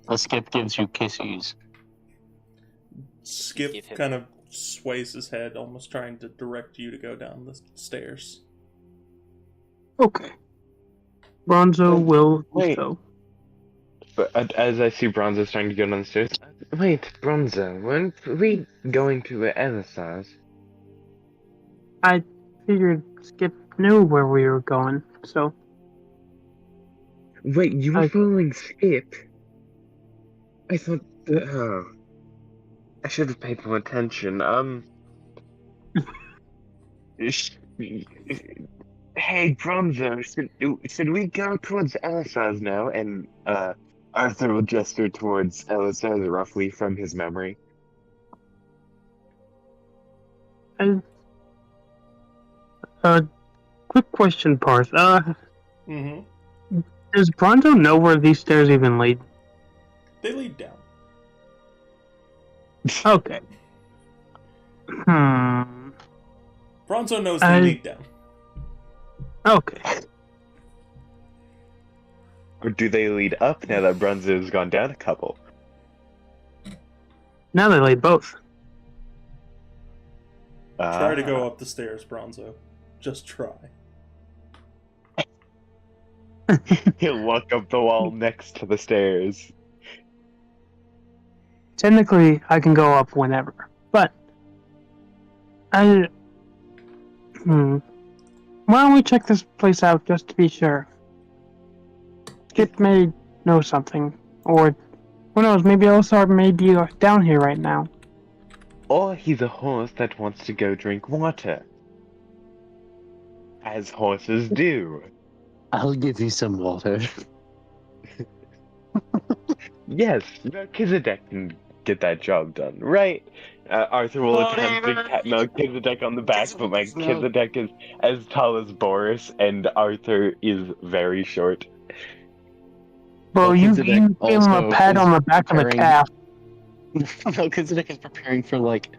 The skip gives you kisses. Skip Give him- kind of sways his head, almost trying to direct you to go down the stairs. Okay. Bronzo will Wait. so. But as I see Bronzo starting to go down the stairs, wait, Bronzo, weren't we going to Elisar's? I figured Skip knew where we were going, so Wait, you were I- following Skip? I thought. Oh. I should have paid more attention. Hey, Bronzo, should we go towards Elisar's now? And Arthur will gesture towards Elisar's roughly from his memory. quick question, Parth. Mm-hmm. Does Bronzo know where these stairs even lead? They lead down. Okay. Bronzo knows they I- lead down. Okay. Or do they lead up now that Bronzo's gone down a couple? Now they lead both. Try to go up the stairs, Bronzo. Just try. He'll walk up the wall next to the stairs. Technically, I can go up whenever, but I. Why don't we check this place out just to be sure? Skip may know something, or who knows? Maybe Elsa may be down here right now. Or he's a horse that wants to go drink water. As horses do. I'll give you some water. Yes, Melchizedek can get that job done, right? Arthur will attempt to pat Melchizedek on the back, but Melchizedek is as tall as Boris, and Arthur is very short. Bro, you Melchizedek give him a also pat is on the back of the preparing- calf. Melchizedek is preparing for like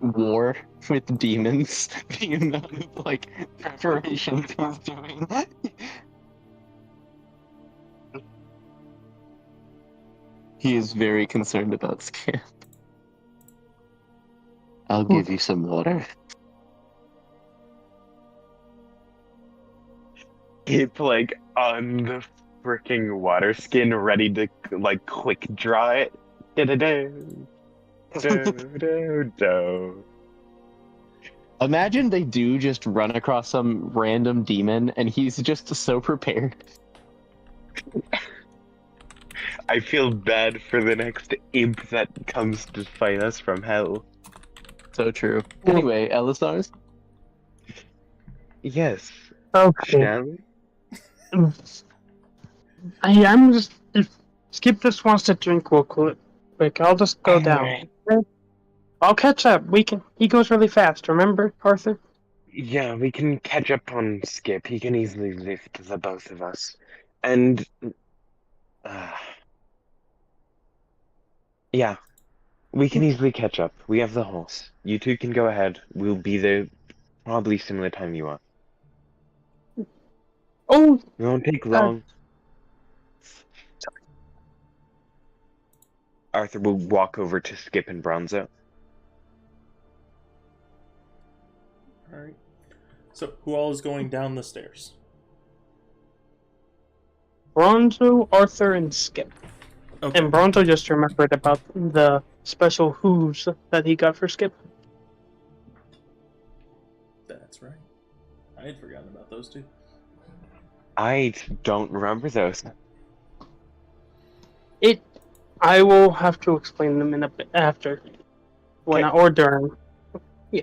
war with demons. The amount of like preparations he's doing. He is very concerned about Skip. I'll give you some water. Skip, like, on the freaking water skin, ready to, like, quick draw it. Da-da-do. Do-do-do. Imagine they do just run across some random demon and he's just so prepared. I feel bad for the next imp that comes to fight us from hell. So true. Anyway, Elisars? Yes. Okay. Shall we? I'm just. If Skip just wants to drink real quick, I'll just go down. Alright. I'll catch up. We can. He goes really fast. Remember, Arthur? Yeah, we can catch up on Skip. He can easily lift the both of us. And. Yeah. We can easily catch up. We have the horse. You two can go ahead. We'll be there probably similar time you are. Oh, It won't take long. Arthur will walk over to Skip and Bronzo. Alright. So, who all is going down the stairs? Bronzo, Arthur, and Skip. Okay. And Bronzo just remembered about the special hooves that he got for Skip. That's right. I had forgotten about those two. I don't remember those. I will have to explain them in a bit after, when Okay. or during. Yeah.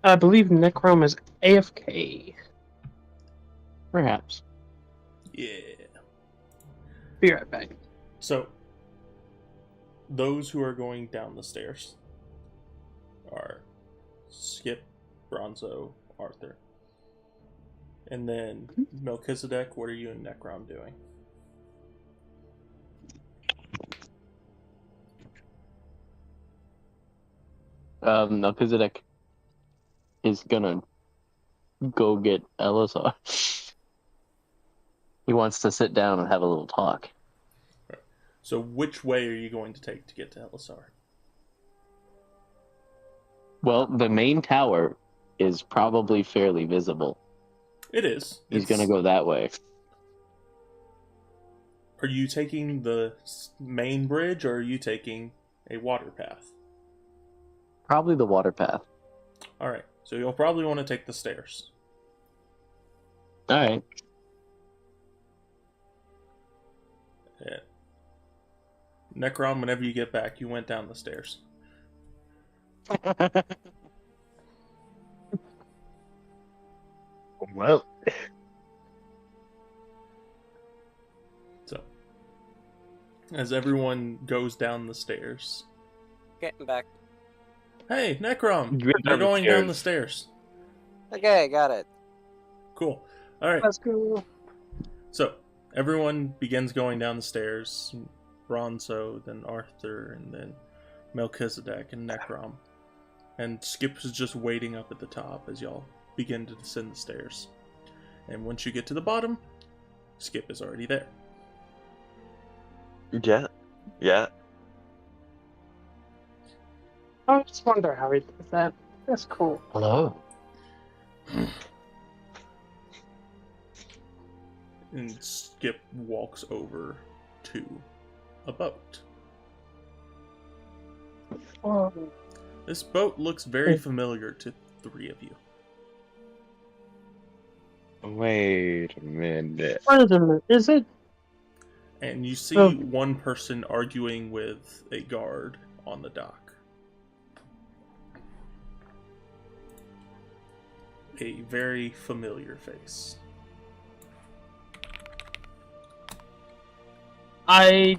I believe Necrom is AFK. Perhaps. Yeah. Be right back. So, those who are going down the stairs are Skip, Bronzo, Arthur. And then Melchizedek, what are you and Necrom doing? Melchizedek is gonna go get Elisar. He wants to sit down and have a little talk. So, which way are you going to take to get to Elisar? Well, the main tower is probably fairly visible. It is. He's gonna go that way. Are you taking the main bridge, or are you taking a water path? Probably the water path. Alright, so you'll probably want to take the stairs. Alright. Yeah. Necrom, whenever you get back, you went down the stairs. Well, So, as everyone goes down the stairs, Getting back. hey, Necrom, Good you're job, going stairs. down the stairs. Okay, got it. Cool. Alright, Let's go. so everyone begins going down the stairs. Bronzo, then Arthur, and then Melchizedek and Necrom. And Skip is just waiting up at the top as y'all begin to descend the stairs. And once you get to the bottom, Skip is already there. yeah. Yeah. I just wonder how he did that. That's cool. Hello. And Skip walks over to a boat. Oh, This boat looks very familiar to 3 of you. Wait a minute. wait a minute. Is it? And you see Oh. one person arguing with a guard on the dock. A very familiar face. I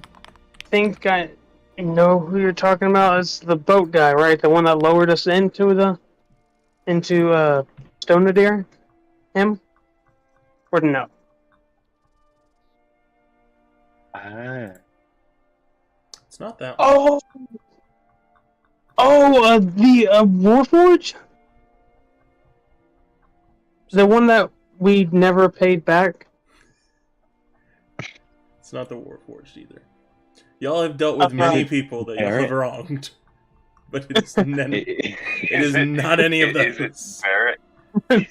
think I know who you're talking about. It's the boat guy, right? The one that lowered us into Stone Nadir? Him? Or no? Ah. It's not that one. Oh! Oh, the Warforge? The one that we never paid back? It's not the Warforged either. Y'all have dealt with many people that y'all have Barrett? wronged. But it is, it is not any of Is it those. Barrett?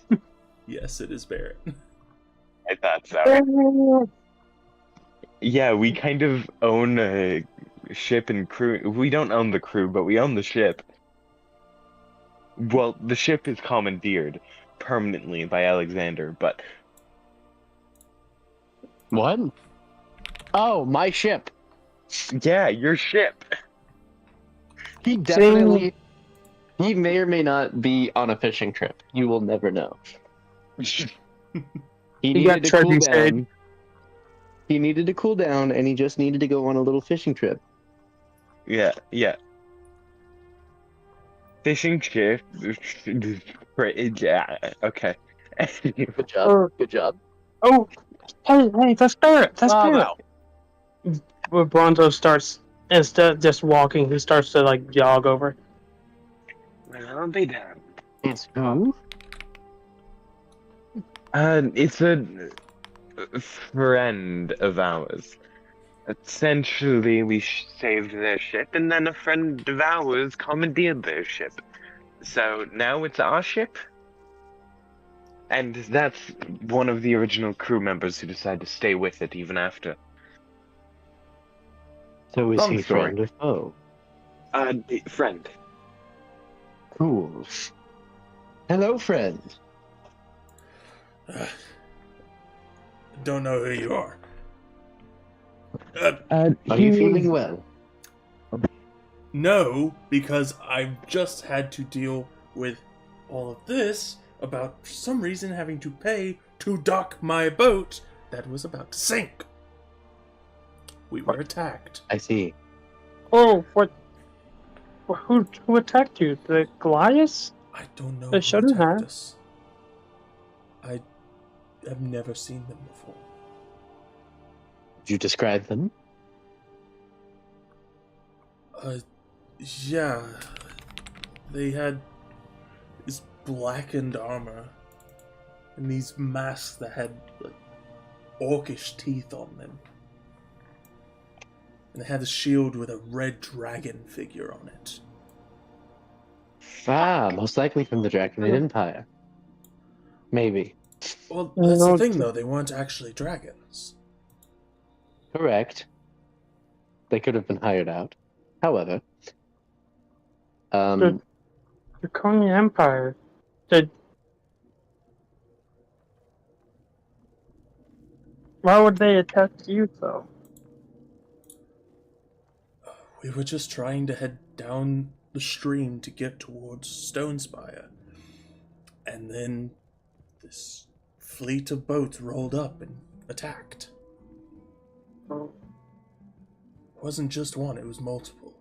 Yes, it is Barrett. I thought so. Yeah, we kind of own a ship and crew. We don't own the crew, but we own the ship. Well, the ship is commandeered permanently by Alexander, but What? Oh, my ship. yeah, your ship. He definitely. He may or may not be on a fishing trip. You will never know. He got needed to cool treasure saved. down. He needed to cool down, and he just needed to go on a little fishing trip. Yeah, yeah. Fishing ship. Yeah, okay. Good job. Good job. Oh, hey, that's Barrett. That's Wow, Barrett. wow. When Bronzo starts, instead of just walking, he starts to like jog over. I'll be down. It's who? It's a friend of ours. Essentially, we saved their ship, and then a friend of ours commandeered their ship. So now it's our ship? And that's one of the original crew members who decided to stay with it even after. So is Long he story. friend or foe? Friend. Cool. Hello, friend. Don't know who you are. Are you feeling well? No, because I've just had to deal with all of this about, for some reason, having to pay to dock my boat that was about to sink. We were attacked. I see. Oh, what? Who attacked you? The Goliath? I don't know They who shouldn't attacked have. us. I have never seen them before. Did you describe them? Yeah. They had this blackened armor and these masks that had like orcish teeth on them. And they had a shield with a red dragon figure on it. Ah, most likely from the Draconid Empire. Maybe. Well, that's the No, thing though, they weren't actually dragons. Correct. They could have been hired out. However, The Draconian Empire. Why would they attack you though? We were just trying to head down the stream to get towards Stonespire. And then this fleet of boats rolled up and attacked. Oh. It wasn't just one, it was multiple.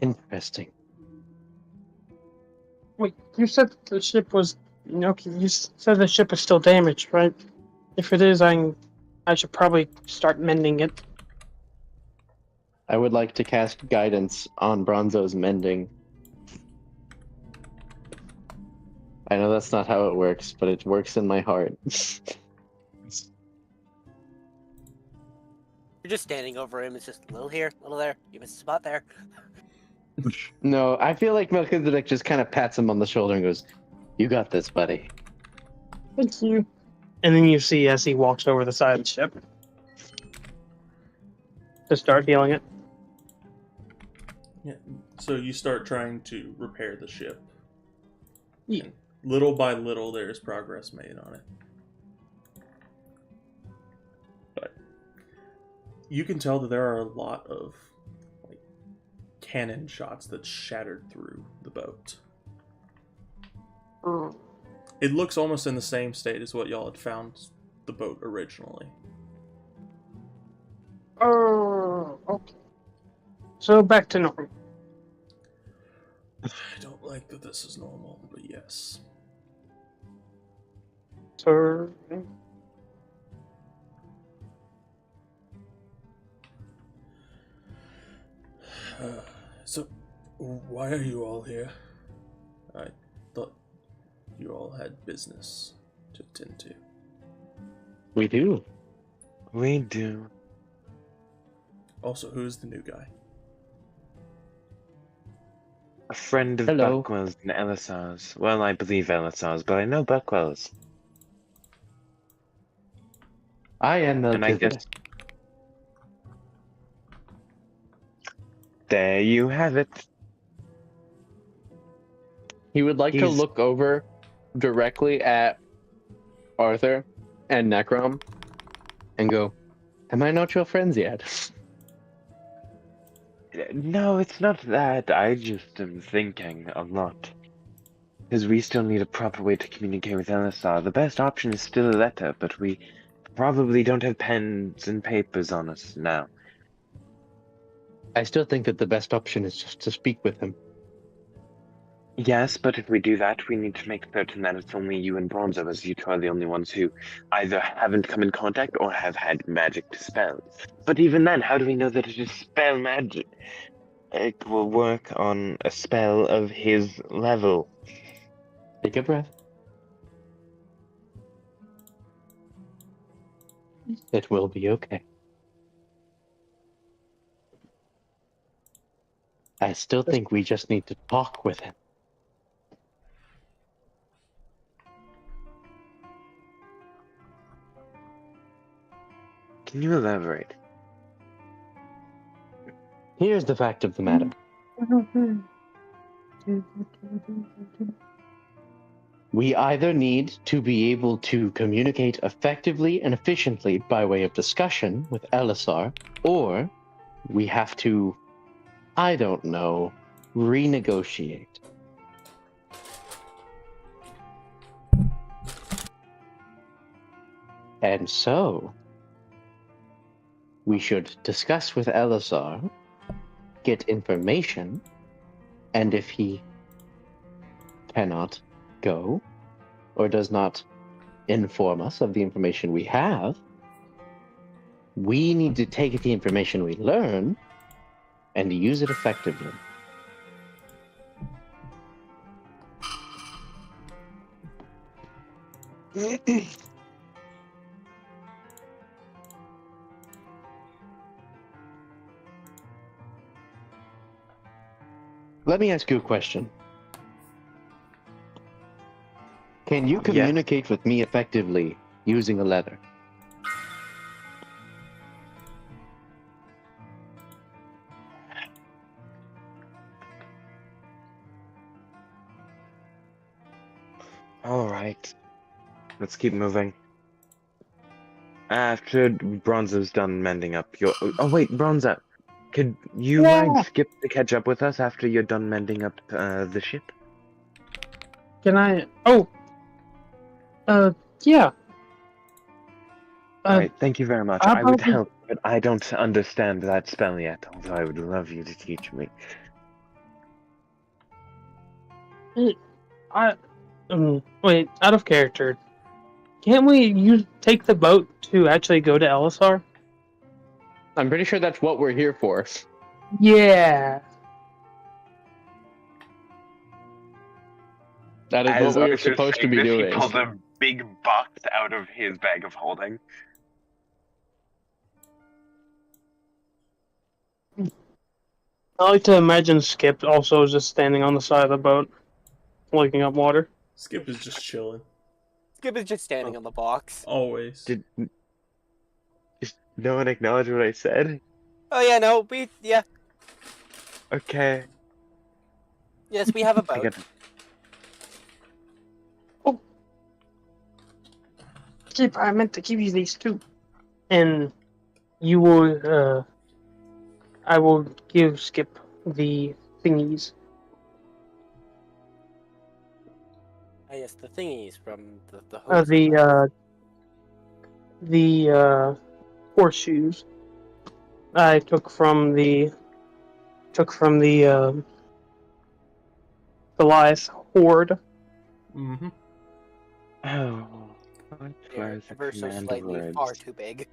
interesting. Wait, you said the ship was okay. You said the ship is still damaged, right? If it is, I should probably start mending it. I would like to cast guidance on Bronzo's mending. I know that's not how it works, but it works in my heart. You're just standing over him. It's just a little here, a little there. You missed a spot there. No, I feel like Melchizedek just kind of pats him on the shoulder and goes, "You got this, buddy." Thank you. And then you see as he walks over the side of the ship to start healing it. Yeah. So you start trying to repair the ship. Yeah. And little by little, there's progress made on it. But you can tell that there are a lot of like cannon shots that shattered through the boat. Oh. It looks almost in the same state as what y'all had found the boat originally. Oh, okay. So back to normal. I don't like that this is normal, but yes. So, So, why are you all here? I thought you all had business to attend to. We do. We do. Also, who's the new guy? A friend of Hello. Buckwell's and Elisar's. Well, I believe Elisar's, but I know Buckwell's. I am And I Melchizedek. guess there you have it. He would like to He's- look over directly at Arthur and Necrom and go, "Am I not your friends yet?" No, it's not that. I just am thinking a lot. Because we still need a proper way to communicate with Elisar. The best option is still a letter, but we probably don't have pens and papers on us now. I still think that the best option is just to speak with him. Yes, but if we do that, we need to make certain that it's only you and Bronzo, as you two are the only ones who either haven't come in contact or have had magic dispelled. But even then, how do we know that it is spell magic? It will work on a spell of his level. Take a breath. It will be okay. I still think we just need to talk with him. Can you elaborate? Here's the fact of the matter. We either need to be able to communicate effectively and efficiently by way of discussion with Elisar, or we have to, I don't know, renegotiate. And so, we should discuss with Elisar, get information, and if he cannot go or does not inform us of the information we have, we need to take the information we learn and use it effectively. Let me ask you a question. Can you communicate with me effectively using a letter? All right. Let's keep moving. After Bronzo's done mending up your... Oh, wait, Bronzo. Could you skip to catch up with us after you're done mending up the ship? can I? Oh, yeah. Alright, thank you very much. I'll I would probably- help, but I don't understand that spell yet, although I would love you to teach me. Wait, out of character. Can't we take the boat to actually go to Elisar? I'm pretty sure that's what we're here for. Yeah. That is what we are supposed to be doing. He pulls a big box out of his bag of holding. I like to imagine Skip also just standing on the side of the boat, looking up water. Skip is just chilling. Skip is just standing on the box. Always. Did no one acknowledge what I said? Oh yeah, no, yeah. Okay. Yes, we have a I boat. got Skip, I meant to give you these too. And you will, I will give Skip the thingies. Ah, yes, the thingies from the Uh, host. the, uh, the horseshoes I took from the Goliath horde. Mm-hmm. Oh, what They're was the ever so command slightly words? far too big.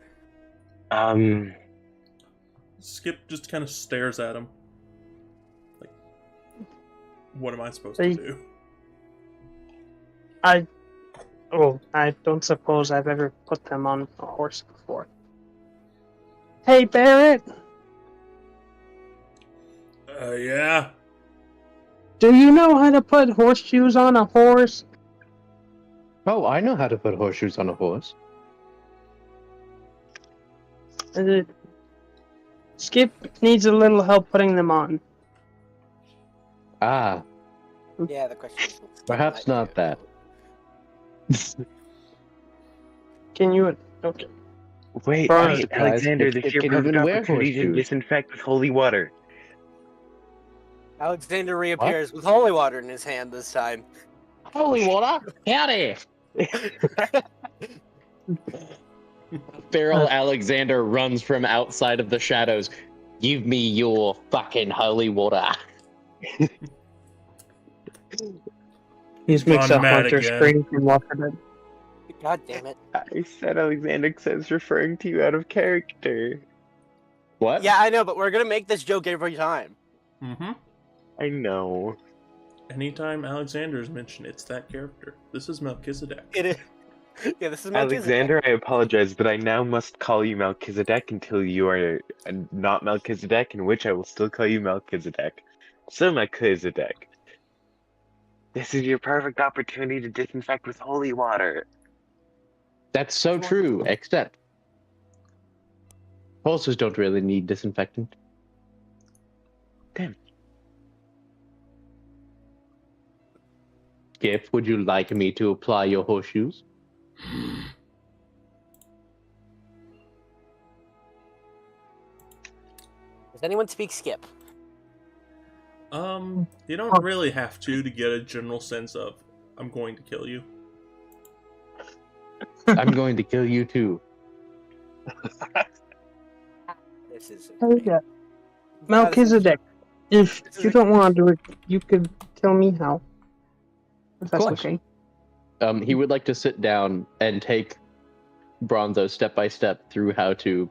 Skip just kind of stares at him. Like, what am I supposed They- to do? I don't suppose I've ever put them on a horse before. Hey, Barrett, Yeah. do you know how to put horseshoes on a horse? Oh, I know how to put horseshoes on a horse. Uh, Skip needs a little help putting them on. Ah, Yeah, the question is, will Skip Perhaps let not you? that. Can you? Okay. Wait, I'm wait, surprised Alexander, if this it is your can perfect even wear opportunity to horseshoes. disinfect with holy water. Alexander reappears with holy water in his hand this time. Holy water! Howdy! Feral Alexander runs from outside of the shadows. Give me your fucking holy water. He's makes gone a mad hunter again. scream from Walker Dead. God damn it. I said Alexander says referring to you out of character. What? Yeah, I know, but we're gonna make this joke every time. Mm-hmm. I know. Anytime Alexander is mentioned, it's that character. This is Melchizedek. It is. Yeah, this is Melchizedek. Alexander, I apologize, but I now must call you Melchizedek until you are not Melchizedek, in which I will still call you Melchizedek. So, Melchizedek, this is your perfect opportunity to disinfect with holy water. That's so true, except horses don't really need disinfectant. Damn. Skip, would you like me to apply your horseshoes? Does anyone speak Skip? You don't really have to get a general sense of, I'm going to kill you. I'm going to kill you too. This is. Oh, yeah. Melchizedek, if This is you a- don't want to do it, you could tell me how. If that's course. okay. He would like to sit down and take Bronzo step by step through how to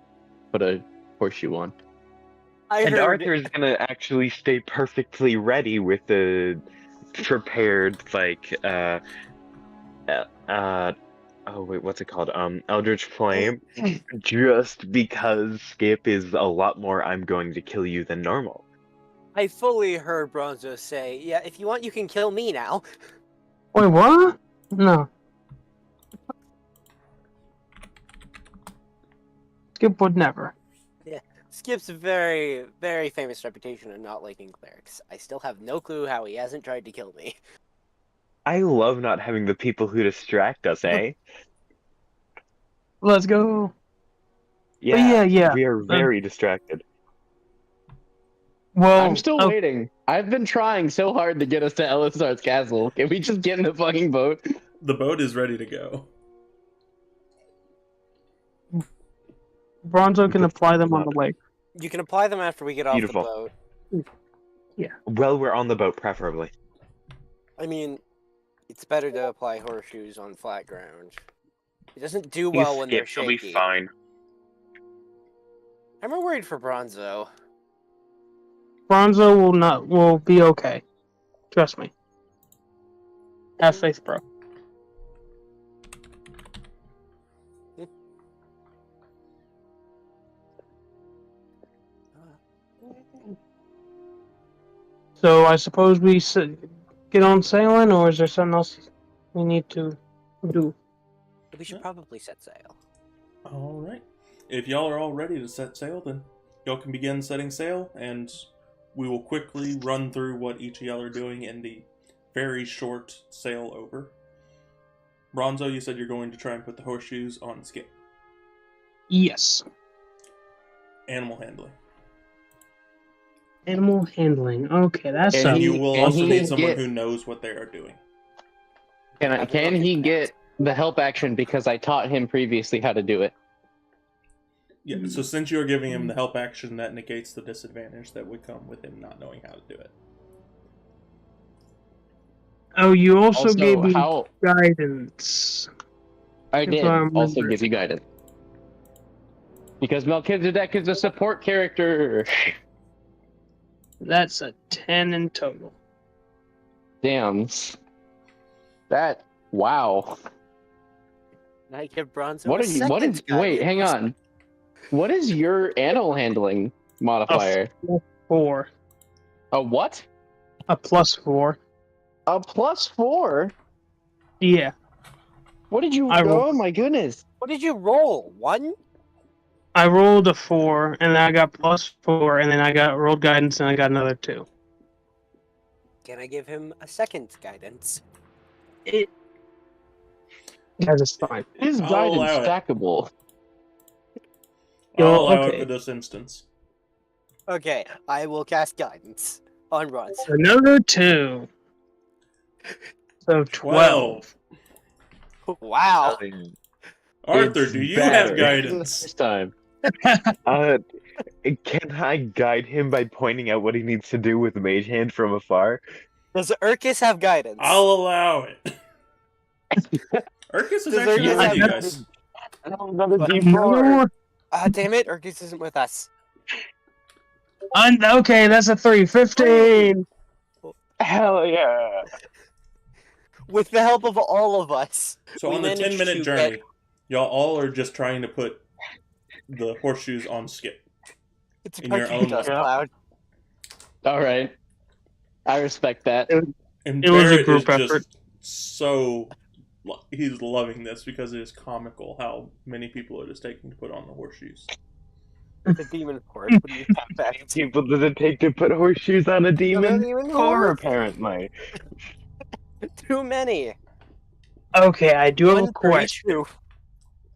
put a horseshoe on. I And heard. Arthur's gonna actually stay perfectly ready with the prepared, like, oh wait, what's it called? Eldritch Flame, just because Skip is a lot more I'm going to kill you than normal. I fully heard Bronzo say, "Yeah, if you want, you can kill me now." Wait, what? No. Skip would never. Skip's a very, very famous reputation of not liking clerics. I still have no clue how he hasn't tried to kill me. I love not having the people who distract us, eh? Let's go. Yeah, yeah. we are very distracted. Well, I'm still waiting. I've been trying so hard to get us to Elisar's castle. Can we just get in the fucking boat? The boat is ready to go. Bronzo can apply them on the way. You can apply them after we get off Beautiful. the boat. Well, we're on the boat, preferably. I mean, it's better to apply horseshoes on flat ground. It doesn't do well when they're Skip, you'll shaky. be fine. I'm more worried for Bronzo. Bronzo will be okay. Trust me. Have faith, bro. So I suppose we get on sailing, or is there something else we need to do? We should probably set sail. Alright. If y'all are all ready to set sail, then y'all can begin setting sail, and we will quickly run through what each of y'all are doing in the very short sail over. Bronzo, you said you're going to try and put the horseshoes on Skip. Yes. Animal handling. Animal handling. Okay, that's And And a... you will can also he need someone get- who knows what they are doing. Can he get the help action because I taught him previously how to do it? Yeah, so since you are giving him the help action, that negates the disadvantage that would come with him not knowing how to do it. Oh, you also, Also, gave me how guidance. I If did I also remember. give you guidance. Because Melchizedek is a support character. That's a 10 in total. Damn. That, wow. And I give Bronzo What a are you, what is, second wait, hang guidance. on. What is your animal handling modifier? 4. A what? A +4. A +4? Yeah. What did you, I rolled- oh my goodness. What did you roll? 1? I rolled a 4, and then I got +4, and then I got rolled guidance, and I got another 2. Can I give him a second guidance? That is fine. Is I'll guidance allow it. stackable? Yo, I'll allow okay. it for this instance. Okay, I will cast guidance on Bronzo. Another 2. So 12. Wow. Arthur, It's do you better have guidance? This time. Can I guide him by pointing out what he needs to do with Mage Hand from afar? Does Urkus have guidance? I'll allow it. Urkus is Does actually Urkus with have you guidance? guys. Another But- D4. Ah, damn it, Urkus isn't with us. Okay, that's a 3. 15. Hell yeah. With the help of all of us. So We on the managed 10-minute to journey, get- y'all all are just trying to put the horseshoes on Skip. It's In your a own dust way. cloud. All right. I respect that. And It was a Barrett group is effort. just so... He's loving this because it is comical how many people it is taking to put on the horseshoes. The demon horse. What do you have back to? People does it take to put horseshoes on a demon? demon 4, horse? apparently. Too many. Okay, I do have a One for each question. two.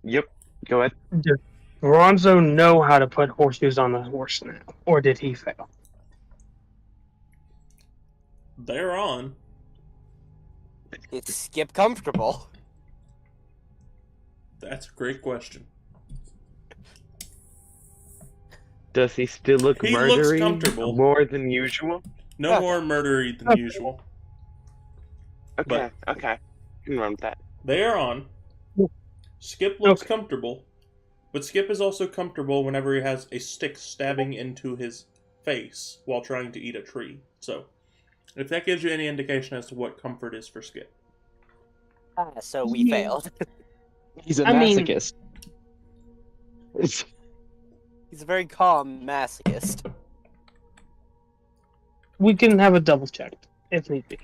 Yep. Go ahead. Does Bronzo know how to put horseshoes on the horse now? Or did he fail? They're on. It's skip comfortable. That's a great question. Does he still look He looks murdery comfortable. more than usual? No Okay. more murdery than usual. Okay, okay. Can run with that. They are on. Yeah. Skip looks Okay. comfortable. But Skip is also comfortable whenever he has a stick stabbing into his face while trying to eat a tree. So, if that gives you any indication as to what comfort is for Skip. So we Yeah. failed. He's a I mean- masochist. He's a very calm masochist. We can have a double check if need be.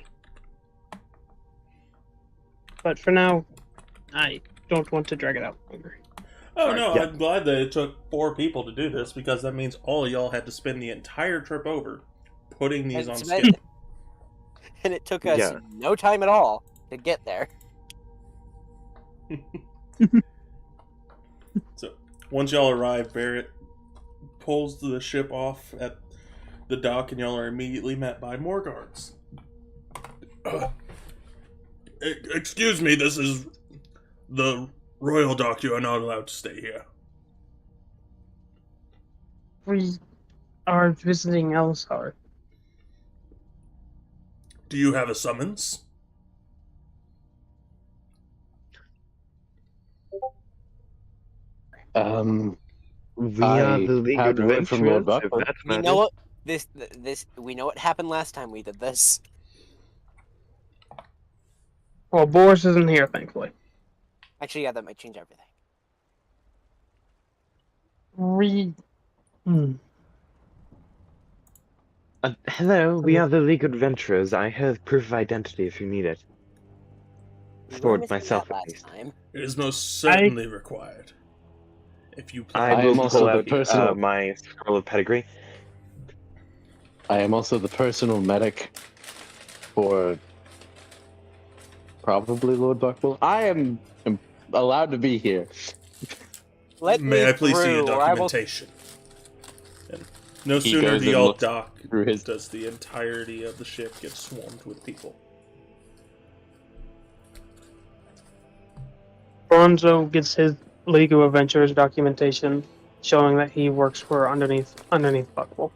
But for now, I don't want to drag it out longer. Oh no, yeah. I'm glad that it took 4 people to do this because that means all of y'all had to spend the entire trip over putting these on And Skip. and it took us Yeah. no time at all to get there. So, once y'all arrive, Barrett pulls the ship off at the dock, and y'all are immediately met by more guards. Excuse me, this is the royal dock. You are not allowed to stay here. We are visiting Elisar. Do you have a summons? We are I the League had of word from Lord Adventurers, if Buckler. that's We not know it. what we know what happened last time we did this. Well, Boris isn't here, thankfully. Actually, yeah, that might change everything. Hello, we are the League of Adventurers. I have proof of identity if you need it. We For were missing myself, that at last least. time. It is most certainly required. If you I please. will am also pull the out personal- my scroll of pedigree. I am also the personal medic for probably Lord Buckwell. I am allowed to be here. Let May me I please see your through, or I will. documentation? And no He sooner goes do and y'all looks dock through his- does the entirety of the ship get swarmed with people. Bronzo gets his League of Adventures documentation showing that he works for underneath Buckwell.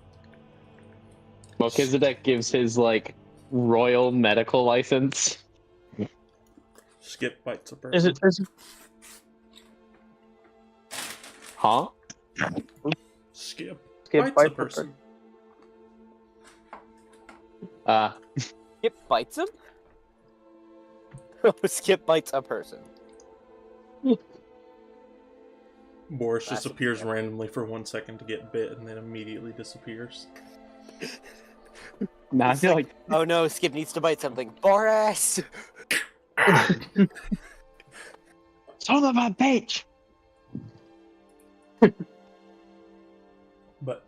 Melchizedek gives his like royal medical license. Skip bites a person. Is it Huh? Skip Skip bites a bites a person. Skip bites him? Skip bites a person. Boris just Classic appears Skip. randomly for 1 second to get bit and then immediately disappears. Nah, I It's feel like, like oh no, Skip needs to bite something. Boris! son of a bitch. But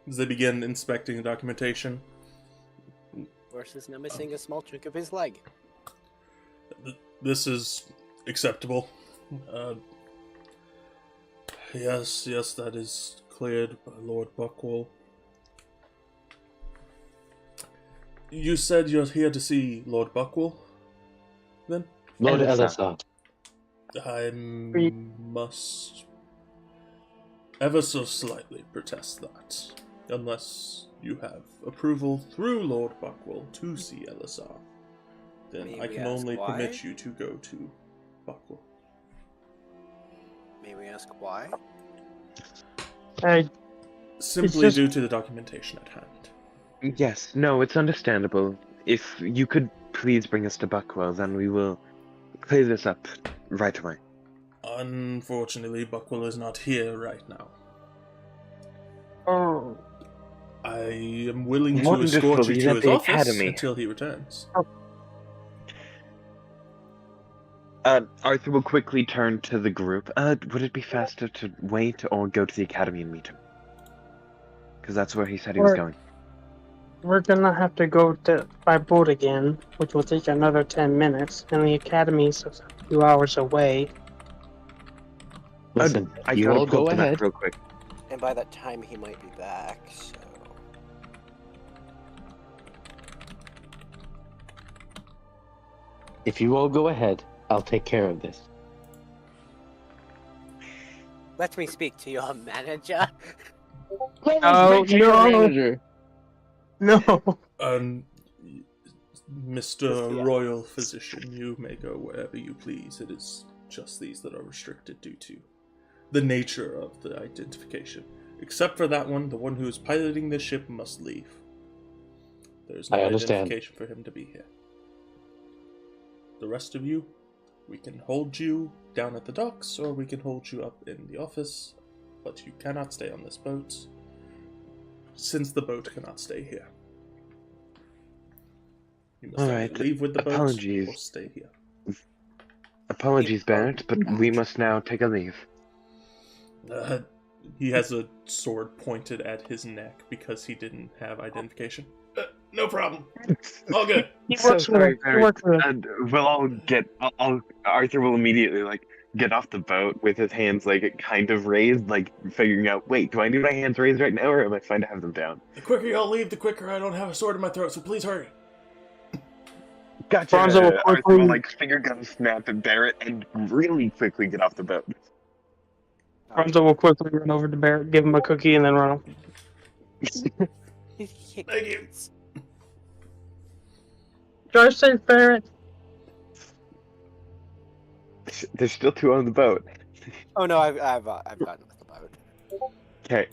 as they begin inspecting the documentation, Boris is now missing a small chunk of his leg. this is acceptable. Yes, that is cleared by Lord Buckwell. You said you're here to see Lord Buckwell, then? Lord Elisa. Elisa. I must ever so slightly protest that. Unless you have approval through Lord Buckwell to see Elisar, then May I we can ask only why? permit you to go to Buckwell. May we ask why? Simply just- due to the documentation at hand. Yes, no, it's understandable. If you could please bring us to Buckwell, then we will clear this up right away. Unfortunately, Buckwell is not here right now. Oh, I am willing to Wonderful, escort you he's to at his the office academy. until he returns. Arthur will quickly turn to the group. Would it be faster to wait or go to the academy and meet him? Because that's where he said he was Or- going. we're gonna have to go by boat again, which will take another 10 minutes, and the academy's a few hours away. Listen, I you gotta all pull go up the map ahead. real quick. And by that time, he might be back, so. If you all go ahead, I'll take care of this. Let me speak to your manager. Oh, no. Manager. No. Mr. Just the- Royal Physician, you may go wherever you please. It is just these that are restricted due to the nature of the identification. Except for that one, the one who is piloting the ship must leave. There's no I understand. identification for him to be here. The rest of you, we can hold you down at the docks, or we can hold you up in the office, but you cannot stay on this boat, since the boat cannot stay here. You must either Alright, leave with the boat apologies. or stay here. Apologies, Barrett, but we must now take a leave. He has a sword pointed at his neck because he didn't have identification. No problem. All good. He So works for sorry, the, he Barrett. works for the, And we'll all get. Arthur will immediately get off the boat with his hands kind of raised, figuring out. Wait, do I need my hands raised right now, or am I fine to have them down? The quicker y'all leave, the quicker I don't have a sword in my throat. So please hurry. Gotcha. Bronzo will Arthur quickly- will finger gun snap at Barrett and really quickly get off the boat. Bronzo will quickly run over to Barrett, give him a cookie, and then run off. Thank you. Drive safe, Barrett. There's still two on the boat. Oh no, I've gotten with the boat. Okay.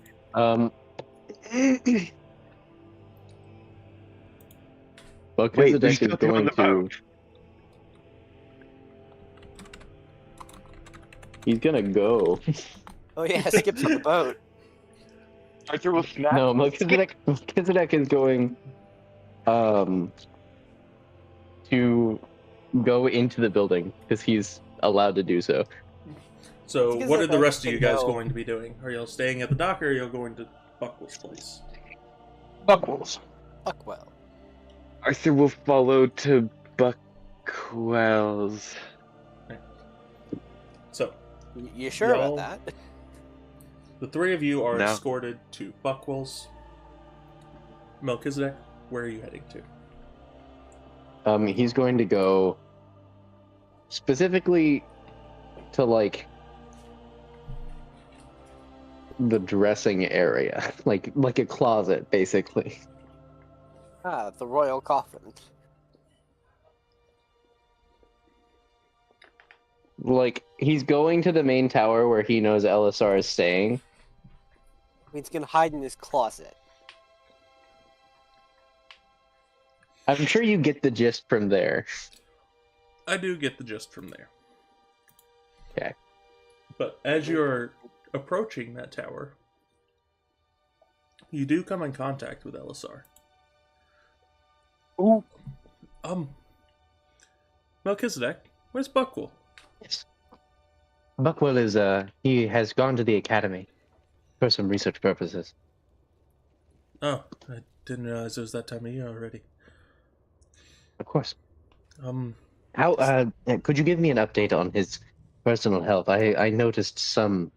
Wait, there's Melchizedek still is two on going the to. boat. He's gonna go. Oh yeah, Skip's on the boat. Arthur will snap. No, Melchizedek is going to go into the building because he's allowed to do so. So, Because what are if the I rest of you guys know- going to be doing? Are y'all staying at the dock, or are y'all going to Buckwell's place? Buckwolves. Buckwell. Arthur will follow to Buckwell's. So, You sure Y'all- about that? the three of you are No. escorted to Buckwell's. Melchizedek, where are you heading to? He's going to go specifically to like the dressing area, like a closet, basically. Ah, the royal coffin. Like he's going to the main tower where he knows Elisar is staying. He's gonna hide in his closet. I'm sure you get the gist from there. I do get the gist from there. Okay. But as you're approaching that tower, you do come in contact with Elisar. Ooh, Melchizedek, where's Buckwell? Yes. Buckwell is he has gone to the academy for some research purposes. Oh, I didn't realize it was that time of year already. Of course. How How could you give me an update on his personal health? I noticed some.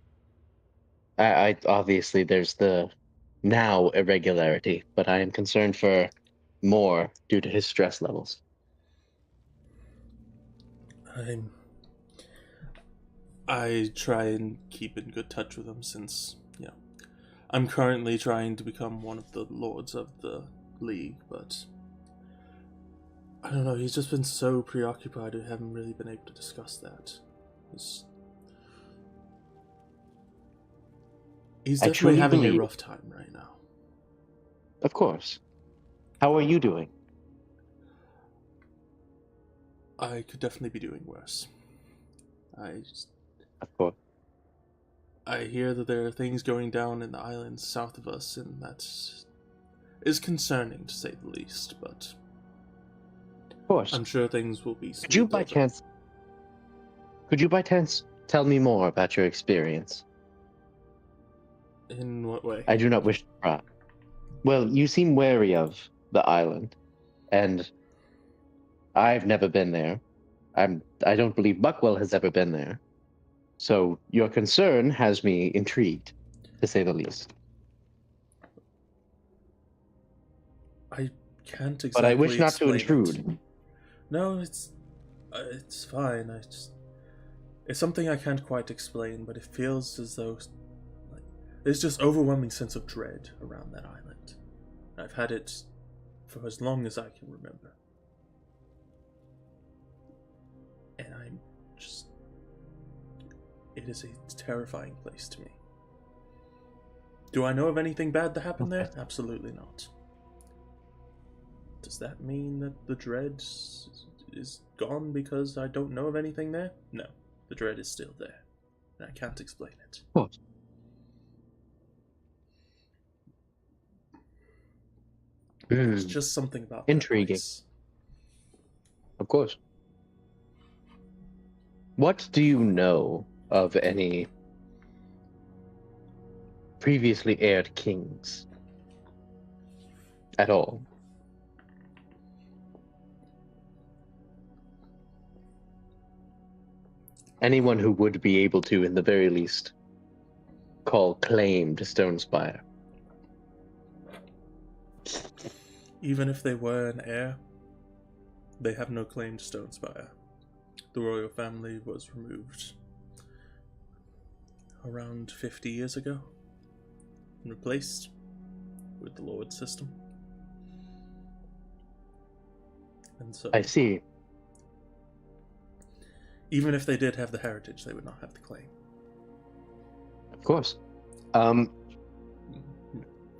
I obviously there's the now irregularity, but I am concerned for more due to his stress levels. I try and keep in good touch with him since, I'm currently trying to become one of the lords of the league, but I don't know, he's just been so preoccupied we haven't really been able to discuss that. He's I definitely truly having a believe- rough time right now. Of course. How are you doing? I could definitely be doing worse. Of course. I hear that there are things going down in the islands south of us, and that is concerning to say the least, but Of course. I'm sure things will be Could you by chance tell me more about your experience? In what way? I do not wish to pry. Well, you seem wary of the island, and I've never been there. I don't believe Buckwell has ever been there. So your concern has me intrigued, to say the least. I can't exactly But I wish not to explain it. intrude. No, it's fine. It's something I can't quite explain, but it feels as though there's just overwhelming sense of dread around that island. I've had it for as long as I can remember. And it is a terrifying place to me. Do I know of anything bad that happened there? Absolutely not. Does that mean that the dread is gone because I don't know of anything there? No, the dread is still there, and I can't explain it. What? It's just something about that Intriguing. place. Of course. What do you know of any previously aired kings? At all? Anyone who would be able to, in the very least, call claim to Stonespire. Even if they were an heir, they have no claim to Stonespire. The royal family was removed around 50 years ago and replaced with the Lord system. And so, I see. even if they did have the heritage, they would not have the claim. Of course.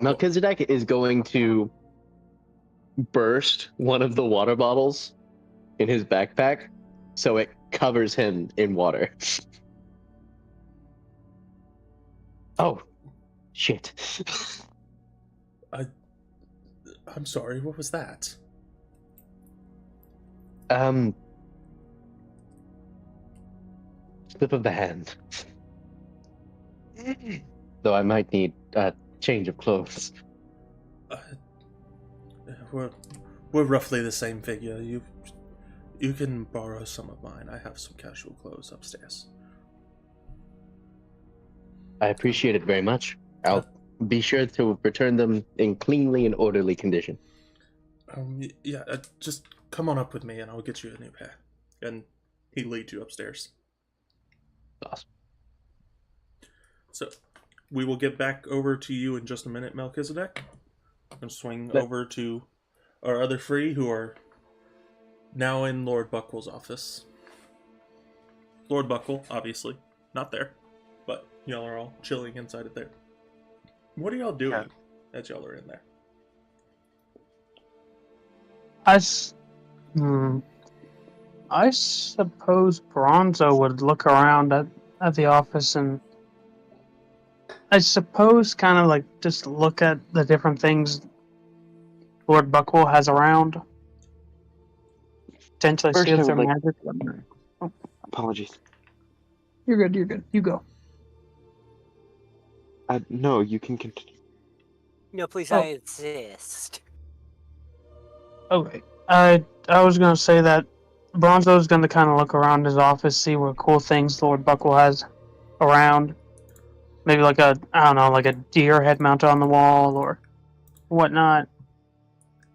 Melchizedek is going to burst one of the water bottles in his backpack so it covers him in water. Oh, shit. I'm sorry, what was that? Slip of the hand. Though I might need a change of clothes. we're roughly the same figure. You can borrow some of mine. I have some casual clothes upstairs. I appreciate it very much. I'll be sure to return them in cleanly and orderly condition. Yeah, just come on up with me and I'll get you a new pair. And he leads you upstairs. Awesome. So, we will get back over to you in just a minute, Melchizedek. And swing over to our other three who are now in Lord Buckle's office. Lord Buckle, obviously, not there. But y'all are all chilling inside of there. What are y'all doing as y'all are in there? I suppose Bronzo would look around at the office and I suppose kind of like just look at the different things Lord Buckle has around. Potentially First, see if I they're would like- magic. Apologies. You're good. You go. No, you can continue. No, please, Oh. I insist. Okay. I was gonna say that Bronzo's gonna kind of look around his office, see what cool things Lord Buckle has around. Maybe like a deer head mounted on the wall or whatnot.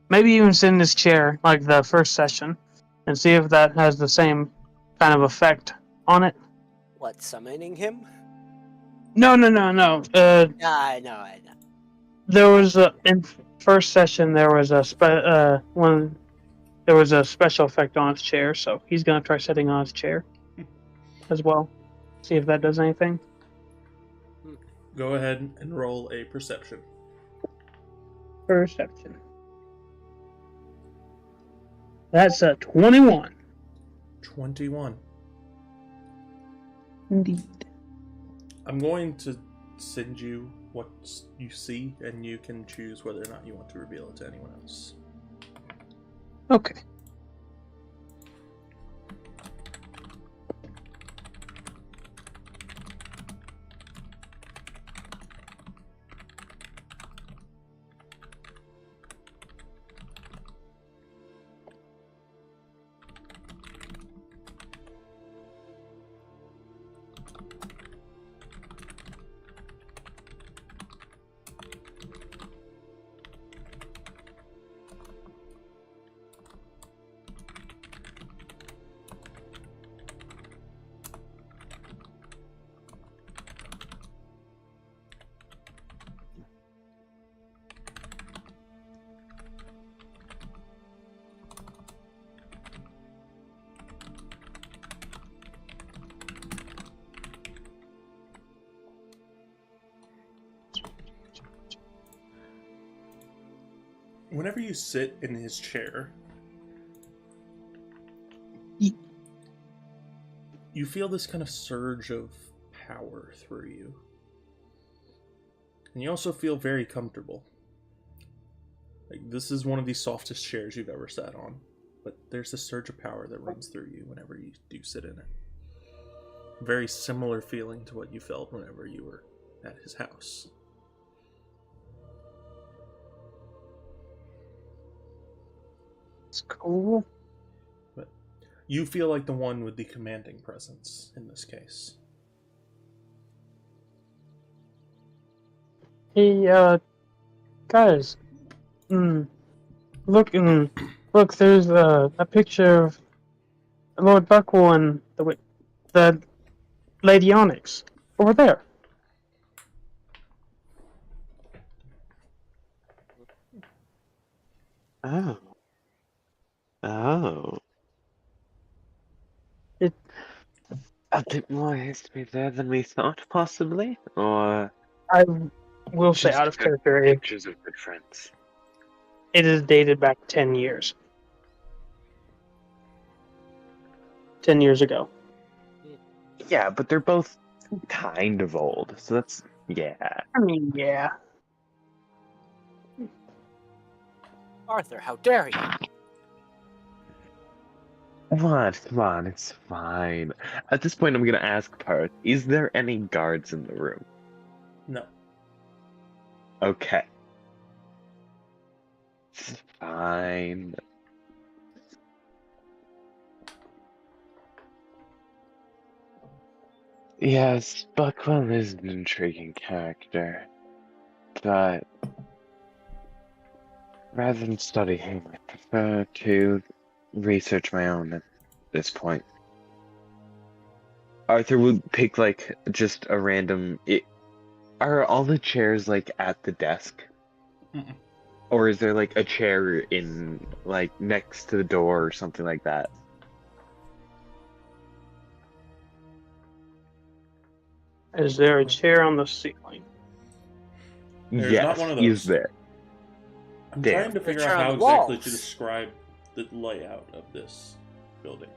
Maybe even sit in his chair like the first session, and see if that has the same kind of effect on it. What, summoning him? No. I know. There was in first session there was a there was a special effect on his chair, so he's gonna try sitting on his chair as well. See if that does anything. Go ahead and roll a perception. Perception. That's a 21. 21. Indeed. I'm going to send you what you see, and you can choose whether or not you want to reveal it to anyone else. Okay. Whenever you sit in his chair, you feel this kind of surge of power through you. And you also feel very comfortable. Like, this is one of the softest chairs you've ever sat on. But there's a surge of power that runs through you whenever you do sit in it. Very similar feeling to what you felt whenever you were at his house. It's cool. But you feel like the one with the commanding presence in this case. Hey, guys. Look, there's a picture of Lord Buckle and the Lady Onyx over there. Oh. It- A bit more history there than we thought, possibly? Or I will say, just out of good character, pictures of good friends? it is dated back 10 years. 10 years ago. Yeah, but they're both kind of old, so that's... yeah. I mean, yeah. Arthur, how dare you? What? Come on, it's fine. At this point, I'm gonna ask Parth, is there any guards in the room? No. Okay. It's fine. Yes, Buckwell is an intriguing character, but rather than study him, I prefer to research my own at this point. Arthur would pick like just a random. Are all the chairs like at the desk? Mm-mm. Or is there like a chair in like next to the door or something like that? Is there a chair on the ceiling? There's Yes, not one of he's those. there. I'm Damn. trying to figure Picture out on how the exactly to walls. describe the layout of this building.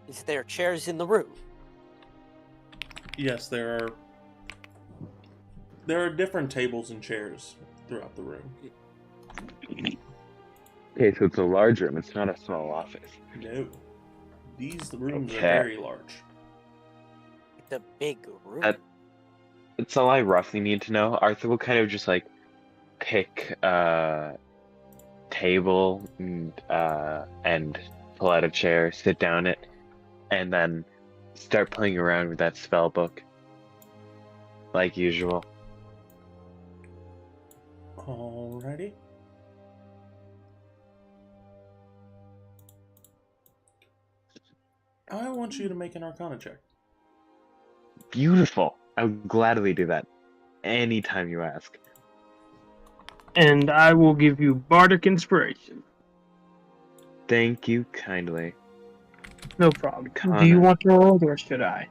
Is there chairs in the room? Yes, there are different tables and chairs throughout the room. Okay, so it's a large room. It's not a small office. No. These rooms are Okay. very large. It's a big room. That's all I roughly need to know. Arthur will kind of just like pick a table and pull out a chair, sit down it, and then start playing around with that spell book. Like usual. Alrighty. I want you to make an Arcana check. Beautiful. I would gladly do that anytime you ask. And I will give you Bardic Inspiration. Thank you kindly. No problem. Connor. Do you want to roll it or should I?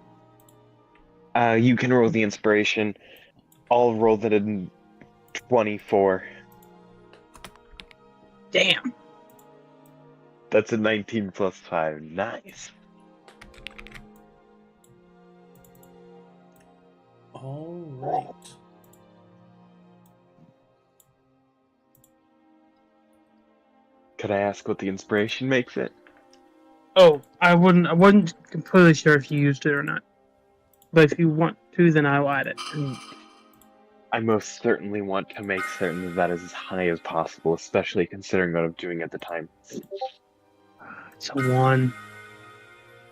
You can roll the inspiration. I'll roll that in 24. Damn. That's a 19 plus 5. Nice. Alright. Could I ask what the inspiration makes it? Oh, I wasn't completely sure if you used it or not. But if you want to, then I'll add it. And I most certainly want to make certain that that is as high as possible, especially considering what I'm doing at the time. it's a 1.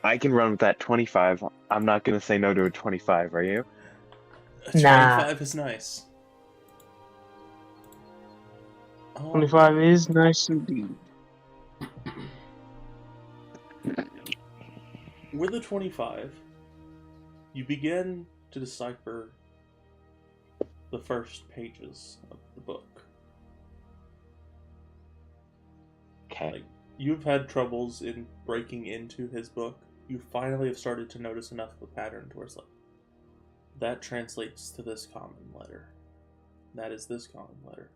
I can run with that 25. I'm not going to say no to a 25, are you? A Nah. 25 is nice. 25 is nice indeed. With a 25, you begin to decipher the first pages of the book. Okay. Like, you've had troubles in breaking into his book. You finally have started to notice enough of a pattern to where it's like, that translates to this common letter. That is this common letter.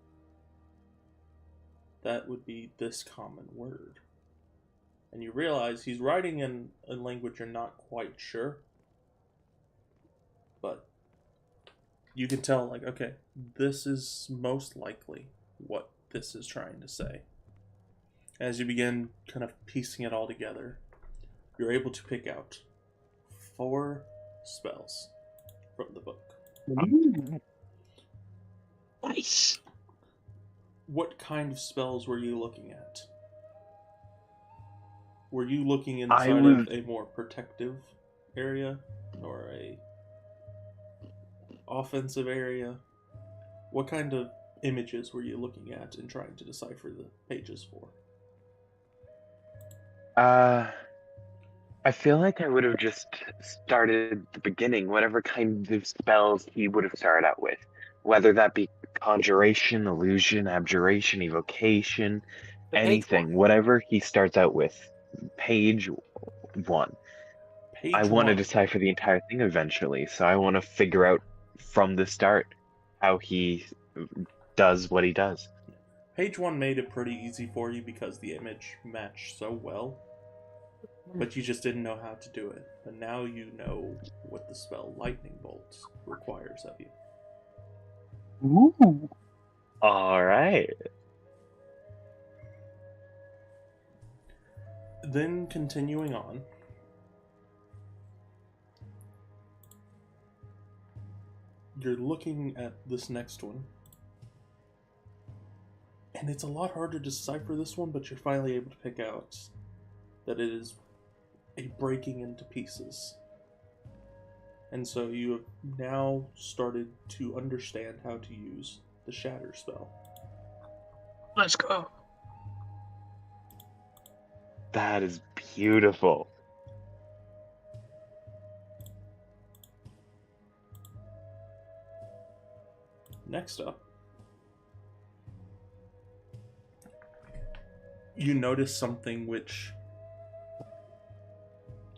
That would be this common word. And you realize he's writing in a language you're not quite sure. But you can tell, like, okay, this is most likely what this is trying to say. As you begin kind of piecing it all together, you're able to pick out 4 spells from the book. Nice. What kind of spells were you looking at? Were you looking I inside was- of a more protective area or a offensive area? What kind of images were you looking at and trying to decipher the pages for? I feel like I would have just started at the beginning, whatever kind of spells he would have started out with. Whether that be conjuration, illusion, abjuration, evocation, The page anything, whatever he starts out with. Page 1. Page I want to 1. decipher the entire thing eventually, so I want to figure out from the start how he does what he does. Page 1 made it pretty easy for you because the image matched so well. But you just didn't know how to do it. But now you know what the spell Lightning Bolt requires of you. Ooh. All right. Then continuing on, you're looking at this next one, And it's a lot harder to decipher this one, but you're finally able to pick out that it is a breaking into pieces. And so you have now started to understand how to use the Shatter spell. Let's go. That is beautiful. Next up, you notice something which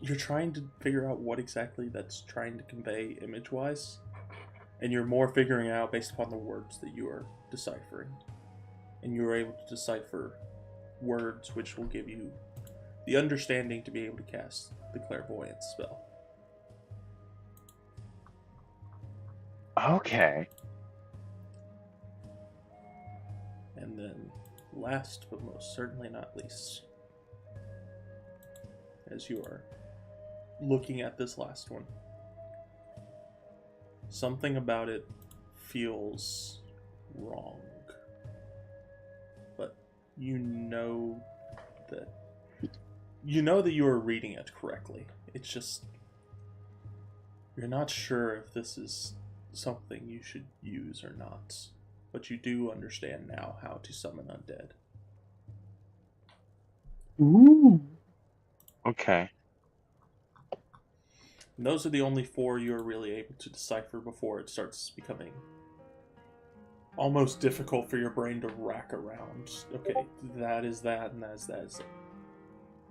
you're trying to figure out what exactly that's trying to convey image-wise, and you're more figuring out based upon the words that you are deciphering. And you are able to decipher words which will give you the understanding to be able to cast the clairvoyance spell. Okay. And then, last but most certainly not least, as you are looking at this last one, something about it feels wrong. But you know that you are reading it correctly. It's just you're not sure if this is something you should use or not. But you do understand now how to summon undead. Ooh. Okay. And those are the only 4 you are really able to decipher before it starts becoming almost difficult for your brain to rack around. Okay, that is that, and that is that.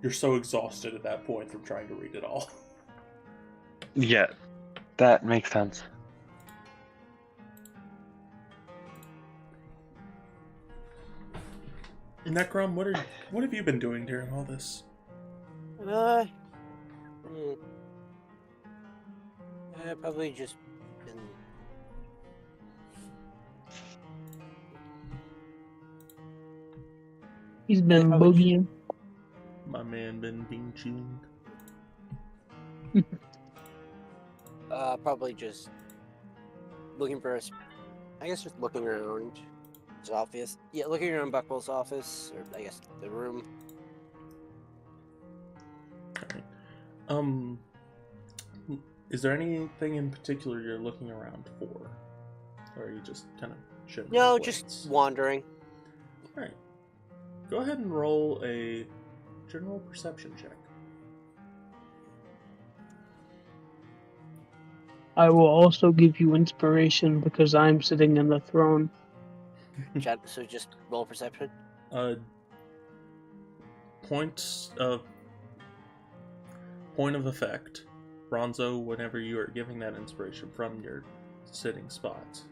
You're so exhausted at that point from trying to read it all. Yeah, that makes sense. Necrom, what have you been doing during all this? Probably just been. He's been Probably boogieing. My man been being tuned. Probably just looking for I guess just looking around his office. Yeah, looking around Buckball's office, or I guess the room. Alright. Is there anything in particular you're looking around for? Or are you just kind of shooting? No, just wandering. Alright. Go ahead and roll a general perception check. I will also give you inspiration because I'm sitting in the throne. So just roll perception. Point of effect. Bronzo, whenever you are giving that inspiration from your sitting spot,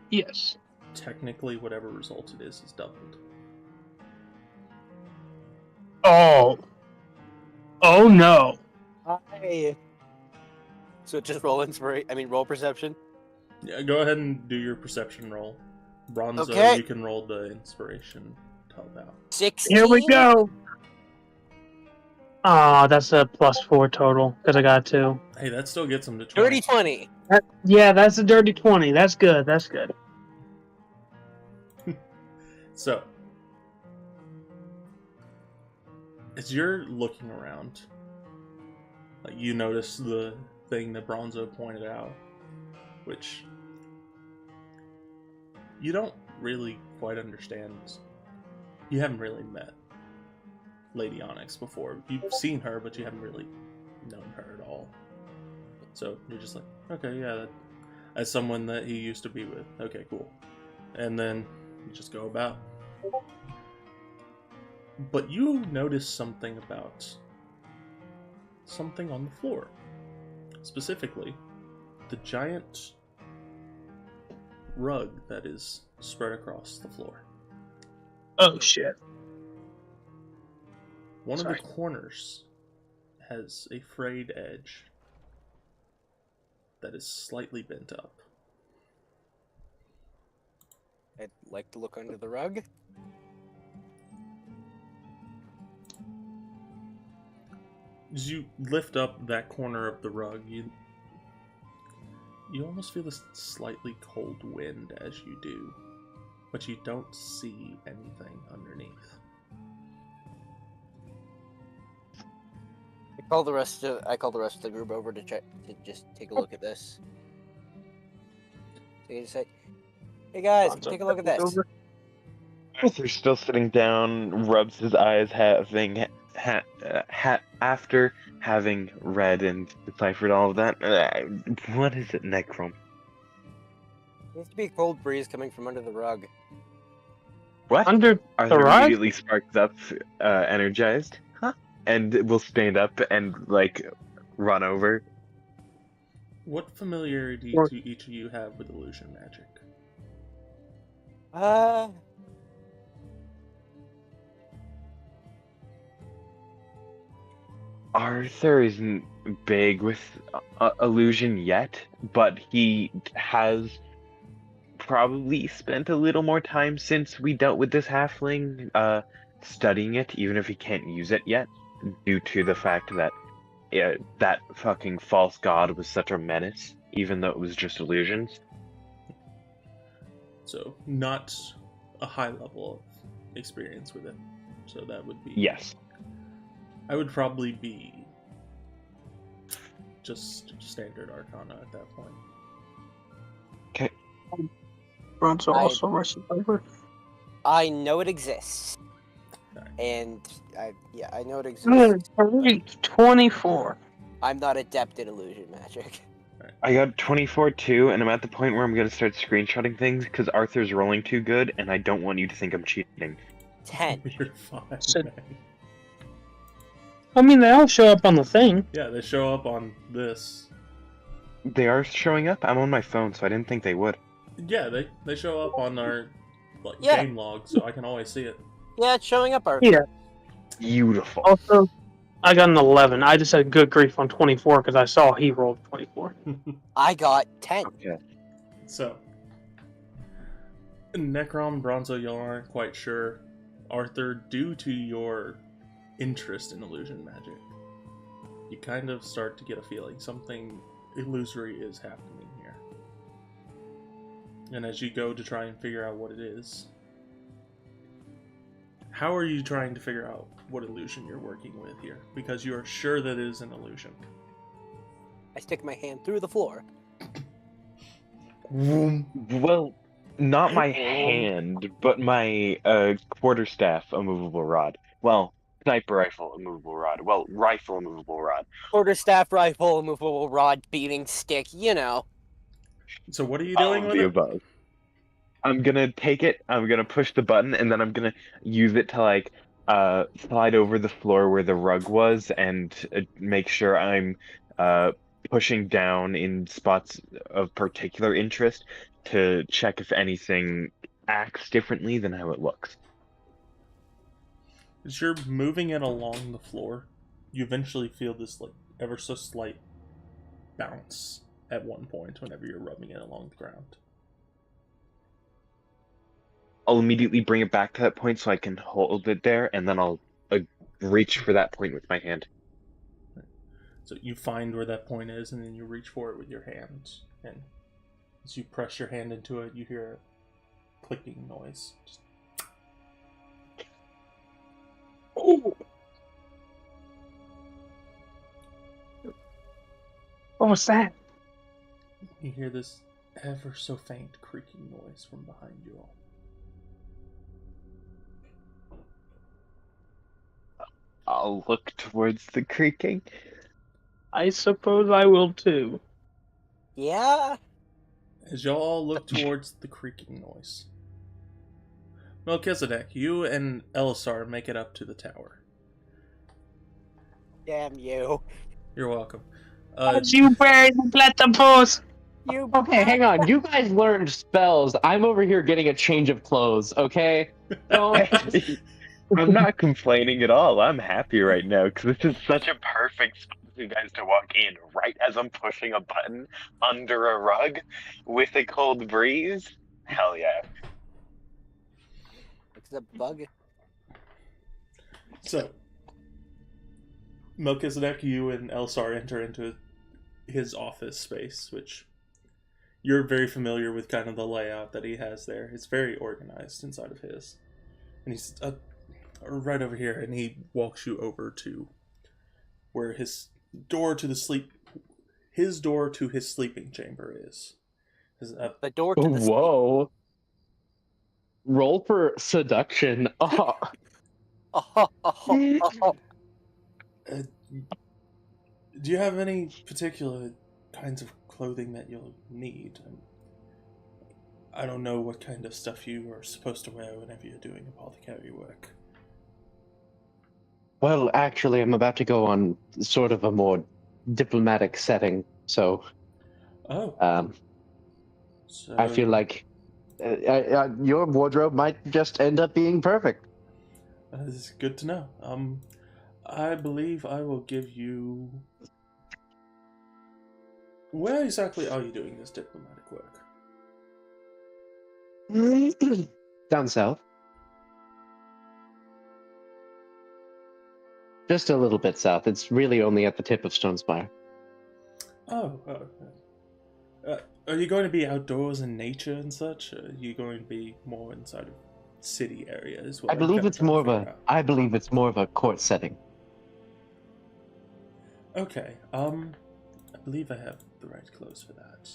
Yes. technically whatever result it is doubled. Oh. Oh no. Hi. So just roll roll perception. Yeah, go ahead and do your perception roll. Bronzo, Okay. you can roll the inspiration to help out. 16. Here we go. Ah, that's a +4 total because I got 2. Hey, that still gets him to 20. Dirty 20. Yeah, that's a dirty 20. That's good. That's good. So, as you're looking around, like you notice the thing that Bronzo pointed out, which you don't really quite understand. You haven't really met Lady Onyx before. You've seen her, but you haven't really known her at all. So you're just like, okay, yeah, that, as someone that he used to be with, okay, cool. And then you just go about. But you notice something about something on the floor. Specifically, the giant rug that is spread across the floor. Oh shit. One Sorry. of the corners has a frayed edge that is slightly bent up. I'd like to look under the rug. As you lift up that corner of the rug, you almost feel this slightly cold wind as you do. but you don't see anything underneath. I call the rest of the group over to check to just take a look at this. So you just say, "Hey guys, take a look at this." Arthur's still sitting down, rubs his eyes, after having read and deciphered all of that. What is it, Necrom? There used to be a cold breeze coming from under the rug. What? Under the Arthur rug? immediately sparks up, energized, and will stand up and run over. What familiarity Or- do each of you have with illusion magic? Arthur isn't big with illusion yet, but he has probably spent a little more time since we dealt with this halfling studying it, even if he can't use it yet, due to the fact that that fucking false god was such a menace, even though it was just illusions. So, not a high level of experience with it. So that would be... Yes. I would probably be just standard Arcana at that point. Okay. Bronzo I- also rushes over. I know it exists, Alright. and I know it exists. 24. I'm not adept at illusion magic. I got 24 too, and I'm at the point where I'm gonna start screenshotting things because Arthur's rolling too good, and I don't want you to think I'm cheating. 10. You're fine, So- man. I mean, they all show up on the thing. Yeah, they show up on this. They are showing up. I'm on my phone, so I didn't think they would. Yeah, they show up on our Yeah. game log, so I can always see it. Yeah, it's showing up, Arthur. Yeah. Beautiful. Also, I got an 11. I just had good grief on 24 because I saw he rolled 24. I got 10. Okay. So, Necrom, Bronzo, you aren't quite sure. Arthur, due to your interest in illusion magic, you kind of start to get a feeling something illusory is happening here. And as you go to try and figure out what it is, how are you trying to figure out what illusion you're working with here? Because you are sure that it is an illusion. I stick my hand through the floor. Well, not my hand, but my quarterstaff immovable rod. Well, sniper rifle immovable rod. Well, rifle immovable rod. Quarterstaff rifle, movable rod, beating stick, you know. So what are you All doing of with the it? above. I'm gonna take it, I'm gonna push the button, and then I'm gonna use it to slide over the floor where the rug was and make sure I'm pushing down in spots of particular interest to check if anything acts differently than how it looks. As you're moving it along the floor, you eventually feel this ever so slight bounce at one point whenever you're rubbing it along the ground. I'll immediately bring it back to that point so I can hold it there, and then I'll reach for that point with my hand. So you find where that point is, and then you reach for it with your hand. And as you press your hand into it, you hear a clicking noise. Just Oh. What was that? you hear this ever so faint creaking noise from behind you all. I'll look towards the creaking. I suppose I will too. Yeah? As y'all all look towards the creaking noise, Melchizedek, you and Elisar make it up to the tower. Damn you. You're welcome. You buried the platypus! You Okay, hang on. You guys learned spells. I'm over here getting a change of clothes, okay? I'm not complaining at all. I'm happy right now because this is such a perfect spot for you guys to walk in right as I'm pushing a button under a rug with a cold breeze. Hell yeah. It's a bug. So, Melchizedek, you and Elisar enter into his office space, which you're very familiar with kind of the layout that he has there. It's very organized inside of his. And he's right over here, and he walks you over to where his door to his sleeping chamber is. The door to the Whoa. Roll for seduction. Oh. Do you have any particular kinds of clothing that you'll need? I don't know what kind of stuff you are supposed to wear whenever you're doing apothecary work. Well, actually, I'm about to go on sort of a more diplomatic setting, so Oh. So, I feel like your wardrobe might just end up being perfect. this is good to know. I believe I will give you... Where exactly are you doing this diplomatic work? Down south. Just a little bit south. It's really only at the tip of Stonespire. Oh, are you going to be outdoors in nature and such? Or are you going to be more inside of city areas? I believe it's more of a court setting. Okay, I believe I have the right clothes for that.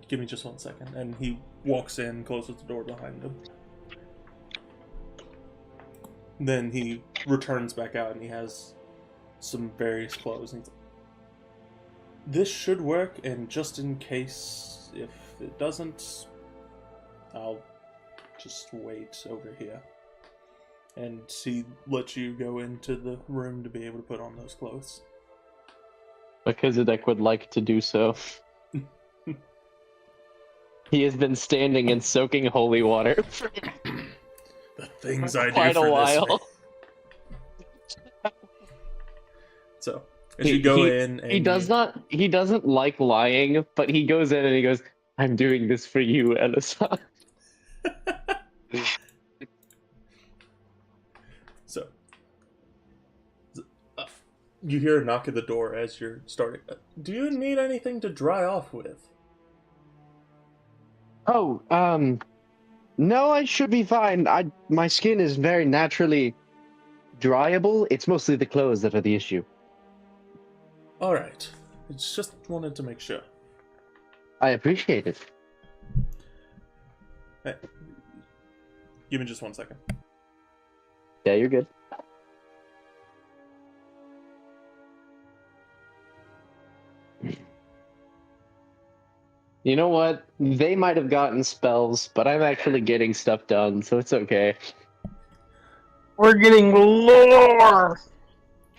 Give me just 1 second. And he walks in, closes the door behind him. Then he returns back out and he has some various clothes. And this should work, and just in case if it doesn't, I'll just wait over here. And he lets you go into the room to be able to put on those clothes. Melchizedek would like to do so. He has been standing and soaking holy water for The things I do quite for a while. This. So, as you go in, and He doesn't like lying, but he goes in and he goes, "I'm doing this for you, Elisa." So, you hear a knock at the door as you're starting. Do you need anything to dry off with? Oh, no, I should be fine. My skin is very naturally dryable. It's mostly the clothes that are the issue. Alright. I just wanted to make sure. I appreciate it. Hey, give me just 1 second. Yeah, you're good. You know what? They might have gotten spells, but I'm actually getting stuff done, so it's okay. We're getting lore!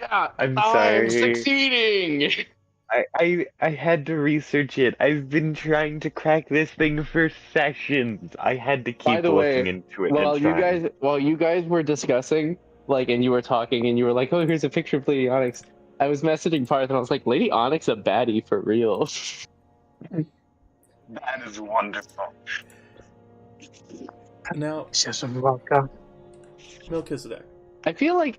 Yeah, I'm I'm sorry. succeeding! I had to research it. I've been trying to crack this thing for sessions. I had to By keep the way, looking into it. While and you guys were discussing, and you were talking, and you were like, "Oh, here's a picture of Lady Onyx," I was messaging Parth, and I was like, "Lady Onyx a baddie for real." That is wonderful. Now, It's just a vodka. Melchizedek. I feel like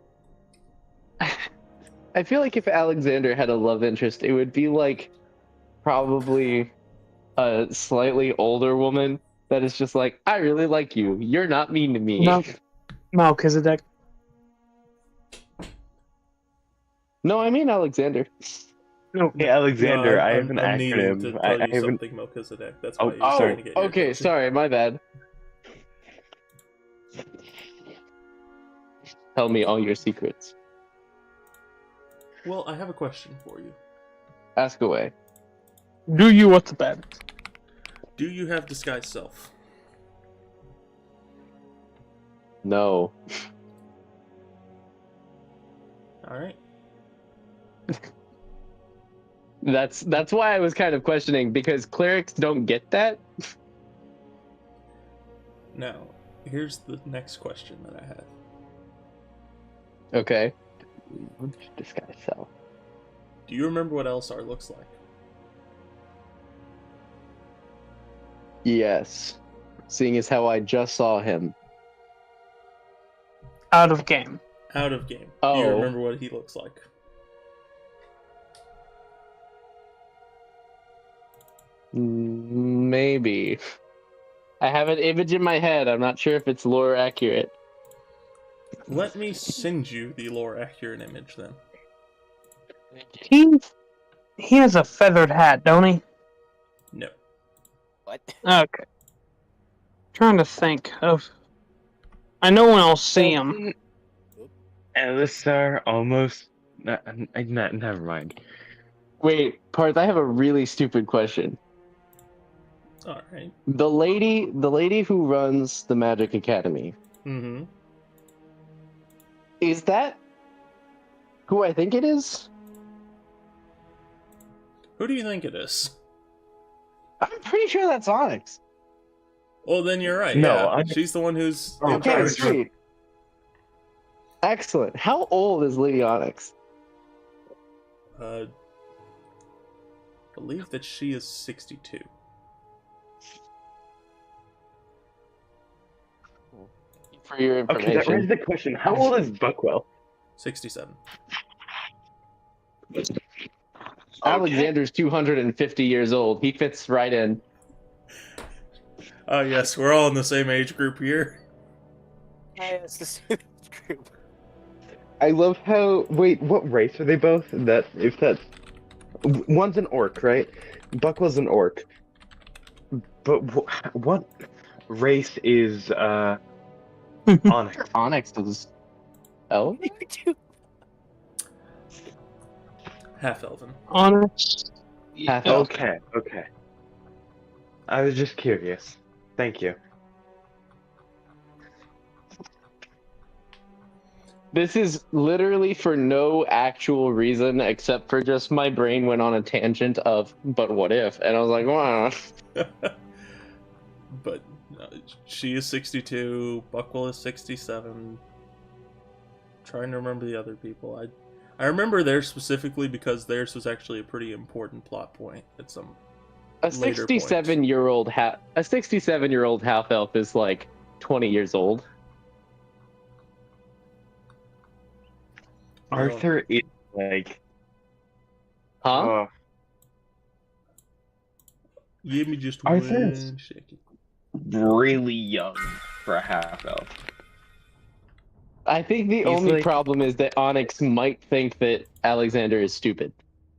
if Alexander had a love interest, it would be like probably a slightly older woman that is just like, "I really like you. You're not mean to me." Melchizedek. No, I mean Alexander. No, Hey, Alexander, No, I have an I'm needing acronym. to I tell you haven't. something, Melchizedek. That's Oh, why you're Oh, starting to get your okay, attention. sorry, my bad. Tell me all your secrets. Well, I have a question for you. Ask away. do you what's bad? Do you have disguise self? No. Alright. That's why I was kind of questioning, because clerics don't get that. Now, here's the next question that I had. Okay. Disguise self. Do you remember what Elsar looks like? Yes. Seeing as how I just saw him. Out of game. Out of game. Do you Oh. remember what he looks like? Maybe. I have an image in my head. I'm not sure if it's lore accurate. Let me send you the lore accurate image then. He has a feathered hat, don't he? No. What? Okay. Trying to think of. I know when I'll see him. Elisar almost. Never mind. Wait, Parth, I have a really stupid question. Alright. The lady who runs the Magic Academy, Mm-hmm. is that who I think it is? Who do you think it is? I'm pretty sure that's Onyx. Well, then you're right. No, yeah. She's the one who's in Okay, charge. sweet. Excellent. How old is Lady Onyx? Believe that she is 62. For your Okay, information. that raises the question. How old is Buckwell? 67. Alexander's 250 years old. He fits right in. Oh, yes, we're all in the same age group here. Hey, it's the same group. I love how. Wait, what race are they both? One's an orc, right? Buckwell's an orc. But what race is Onyx? Onyx is. Oh? Half elven. Honest. Half elf. Okay. I was just curious. Thank you. This is literally for no actual reason except for just my brain went on a tangent of, but what if? And I was like, wow. But she is 62. Buckwell is 67. Trying to remember the other people. I remember theirs specifically because theirs was actually a pretty important plot point at some A later 67-year-old half elf is like 20 years old. Arthur is like. Huh? Give me just Arthur's- one second. Really young for a half elf. I think the He's only like- problem is that Onyx might think that Alexander is stupid.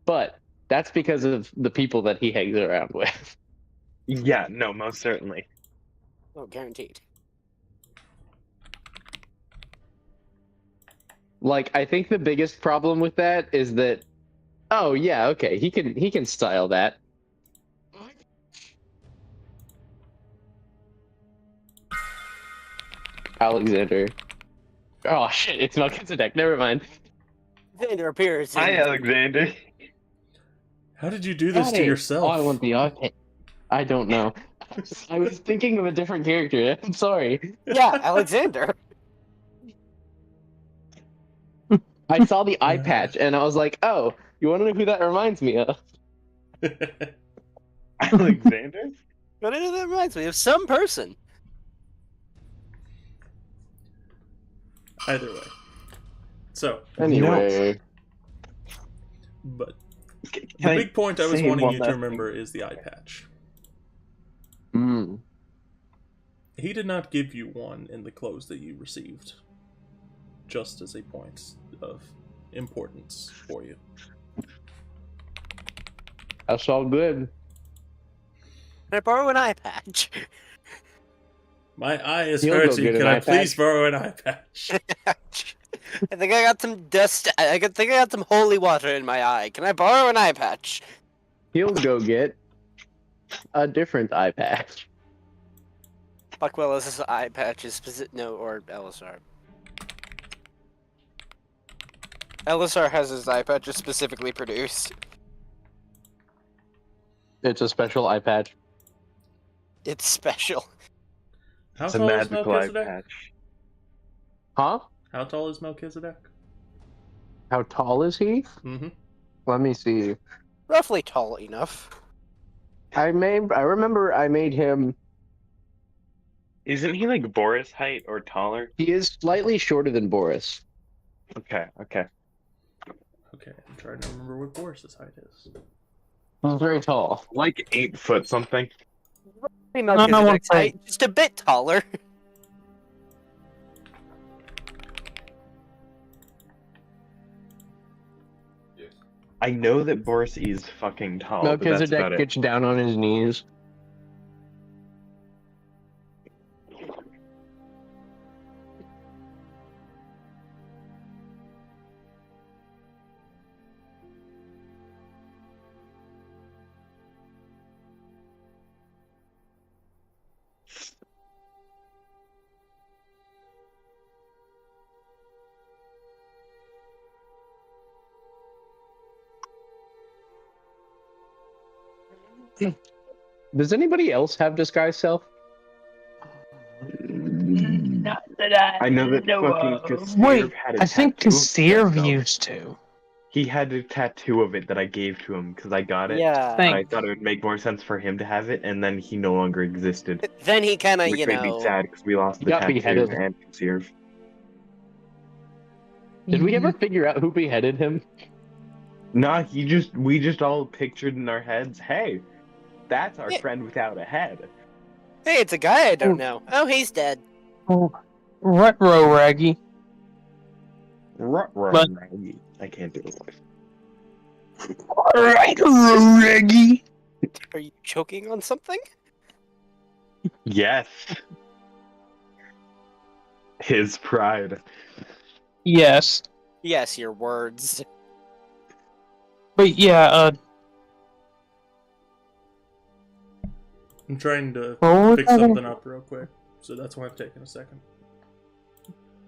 But that's because of the people that he hangs around with. Yeah, no, most certainly. Oh, guaranteed. Like, I think the biggest problem with that is that, oh yeah, okay, he can style that. Alexander. Oh shit, it's Melchizedek. Never mind. Xander appears. Hi, Alexander. How did you do this to Howdy. yourself? Oh, I want the iPad. I don't know. I was thinking of a different character. I'm sorry. Yeah, Alexander. I saw the eye patch and I was like, oh, you want to know who that reminds me of? Alexander? But that reminds me of some person. Either way. So, Anyway. but the Can I big point I was say wanting one you to last remember is the eye patch. Hmm. He did not give you one in the clothes that you received, just as a point of importance for you. That's all good. Can I borrow an eye patch? My eye is He'll go hurting. get an Can I eye please patch. borrow an eye patch? I think I got some dust. I think I got some holy water in my eye. Can I borrow an eye patch? He'll go get a different eye patch. Buckwell has his eye patch is or Elisar. Elisar has his eye patches specifically produced. It's a special eye patch. It's special. How It's a tall is magical eye Melchizedek? patch. Huh? How tall is Melchizedek? How tall is he? Mm-hmm. Let me see. Roughly tall enough. I remember I made him. Isn't he like Boris height or taller? He is slightly shorter than Boris. Okay. Okay, I'm trying to remember what Boris's height is. He's very tall. Like 8 foot something. Pretty No, Melchizedek's I'm height, just a bit taller. I know that Boris is fucking tall, but that's Melchizedek about it. gets down on his knees. Does anybody else have disguise self? Not that I know that fucking Kasirv Wait, had a I think tattoo of Kasirv himself. used to. He had a tattoo of it that I gave to him because I got it. Yeah. Thank- I thought it would make more sense for him to have it, and then he no longer existed. Then he kind of, Which you made me know. sad because we lost He the got tattoo beheaded. and Kasirv. Did we ever figure out who beheaded him? Nah, we just all pictured in our heads, hey, that's our Yeah. friend without a head. Hey, it's a guy I don't Oh. know. Oh, he's dead. Retro Raggy. But- I can't do it. Retro Raggy. Are you choking on something? Yes. His pride. Yes. Yes, your words. But yeah, I'm trying to what was fix that? something up real quick, so that's why I'm taking a second.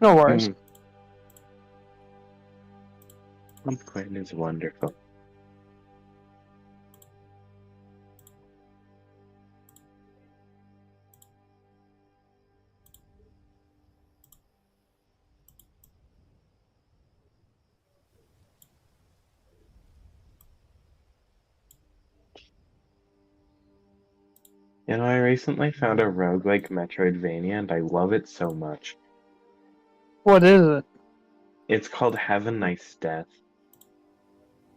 No worries. Quinn is wonderful. You know, I recently found a roguelike Metroidvania and I love it so much. What is it? It's called Have a Nice Death.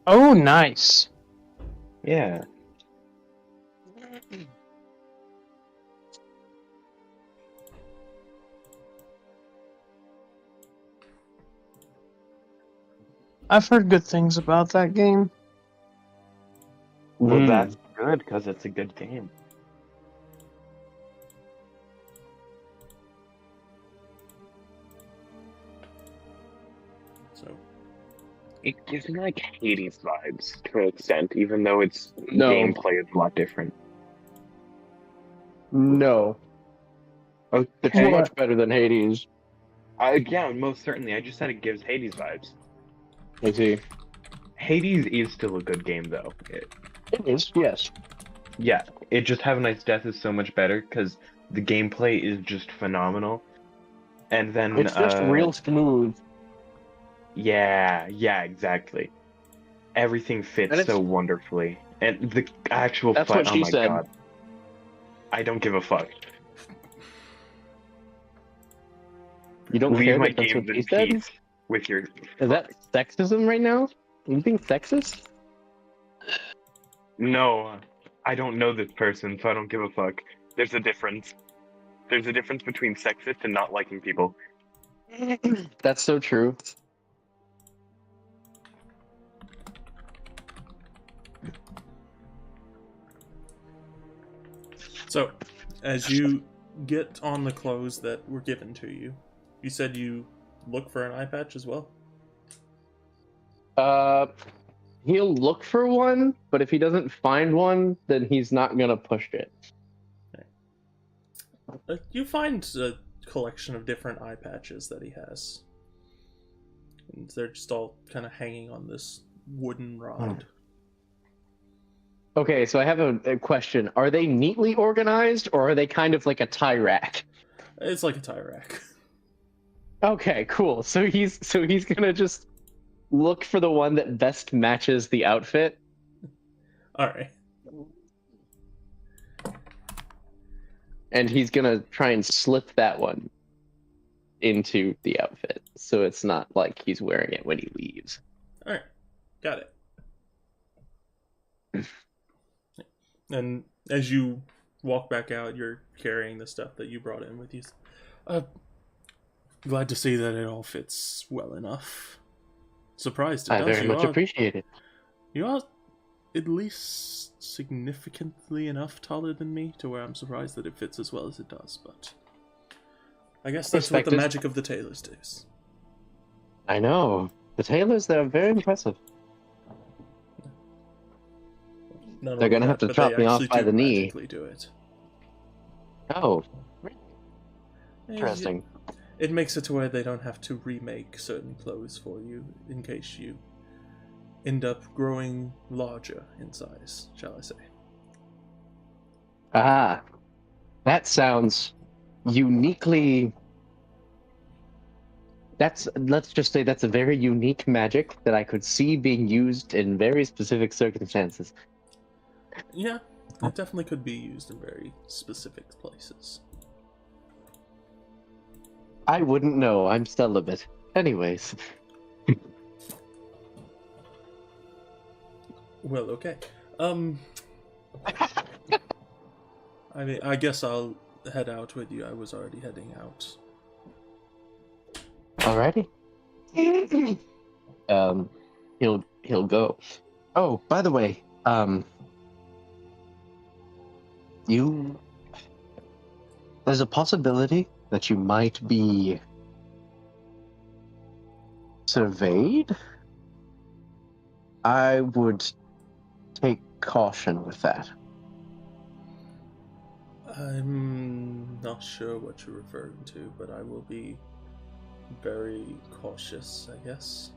Oh, nice. Yeah. I've heard good things about that game. Well, Hmm. that's good because it's a good game. So, It gives me like Hades vibes to an extent, even though its No. gameplay is a lot different. No. It's Okay. much better than Hades. Yeah, most certainly. I just said it gives Hades vibes. I see. Hades is still a good game, though. It is, yes. Yeah, it just Have a Nice Death is so much better because the gameplay is just phenomenal. And then It's just real smooth. Yeah, exactly. Everything fits And it's- so wonderfully, and the actual That's fight. what she oh my said. god! I don't give a fuck. You don't Leave care my that that's games what in she said? peace with your. Is that sexism right now? Are you being sexist? No, I don't know this person, so I don't give a fuck. There's a difference. There's a difference between sexist and not liking people. That's so true. so as you get on the clothes that were given to you, you said you look for an eye patch as well? He'll look for one, but if he doesn't find one, then he's not gonna push it. You find a collection of different eye patches that he has. And they're just all kind of hanging on this wooden rod. Okay, so I have a question. Are they neatly organized, or are they kind of like a tie rack? It's like a tie rack. Okay, cool. So he's gonna just look for the one that best matches the outfit. Alright. And he's gonna try and slip that one into the outfit, so it's not like he's wearing it when he leaves. Alright. Got it. And as you walk back out, you're carrying the stuff that you brought in with you. Glad to see that it all fits well enough. Surprised it I does. very much appreciate it. You are at least significantly enough taller than me to where I'm surprised that it fits as well as it does, but I guess that's what the Respected. magic of the tailors does. I know. The tailors, they're very impressive. Not They're only gonna have that, to but chop they me off actually by do the knee. magically do it. Oh, Yeah, interesting. It makes it to where they don't have to remake certain clothes for you in case you end up growing larger in size, shall I say. Ah, that sounds uniquely. Let's just say that's a very unique magic that I could see being used in very specific circumstances. Yeah, it definitely could be used in very specific places. I wouldn't know. I'm celibate. Anyways, Well, okay. I mean, I guess I'll head out with you. I was already heading out. alrighty. He'll go. Oh, by the way, there's a possibility that you might be surveyed. I would take caution with that. I'm not sure what you're referring to, but I will be very cautious, I guess.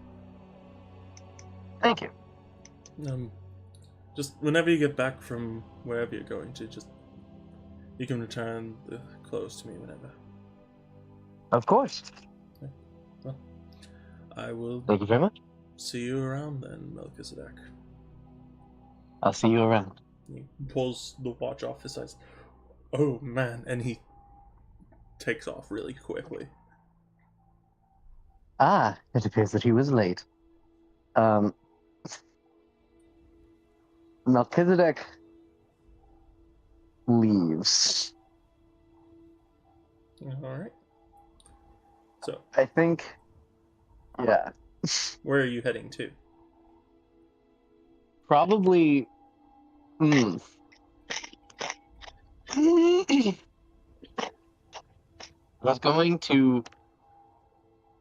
Thank you. Just whenever you get back from wherever you're going to, you can return the clothes to me whenever. Of course. Well, I will Thank you very much. see you around then, Melchizedek. I'll see you around. He pulls the watch off his eyes. Oh man, and he takes off really quickly. Ah, it appears that he was late. Melchizedek leaves. Alright. So, I think, yeah, where are you heading to? probably. I was going to.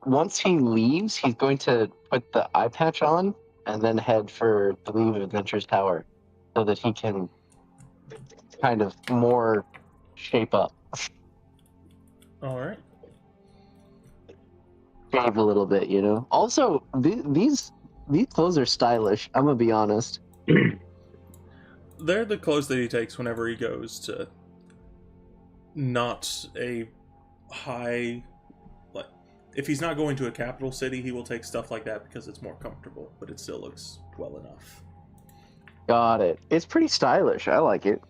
Once he leaves, he's going to put the eye patch on and then head for the League of Adventures Tower so that he can kind of more shape up, Alright. shave a little bit, you know? Also, these clothes are stylish, I'm gonna be honest. They're the clothes that he takes whenever he goes to not a high, like, if he's not going to a capital city, he will take stuff like that because it's more comfortable, but it still looks well enough. Got it. It's pretty stylish. I like it.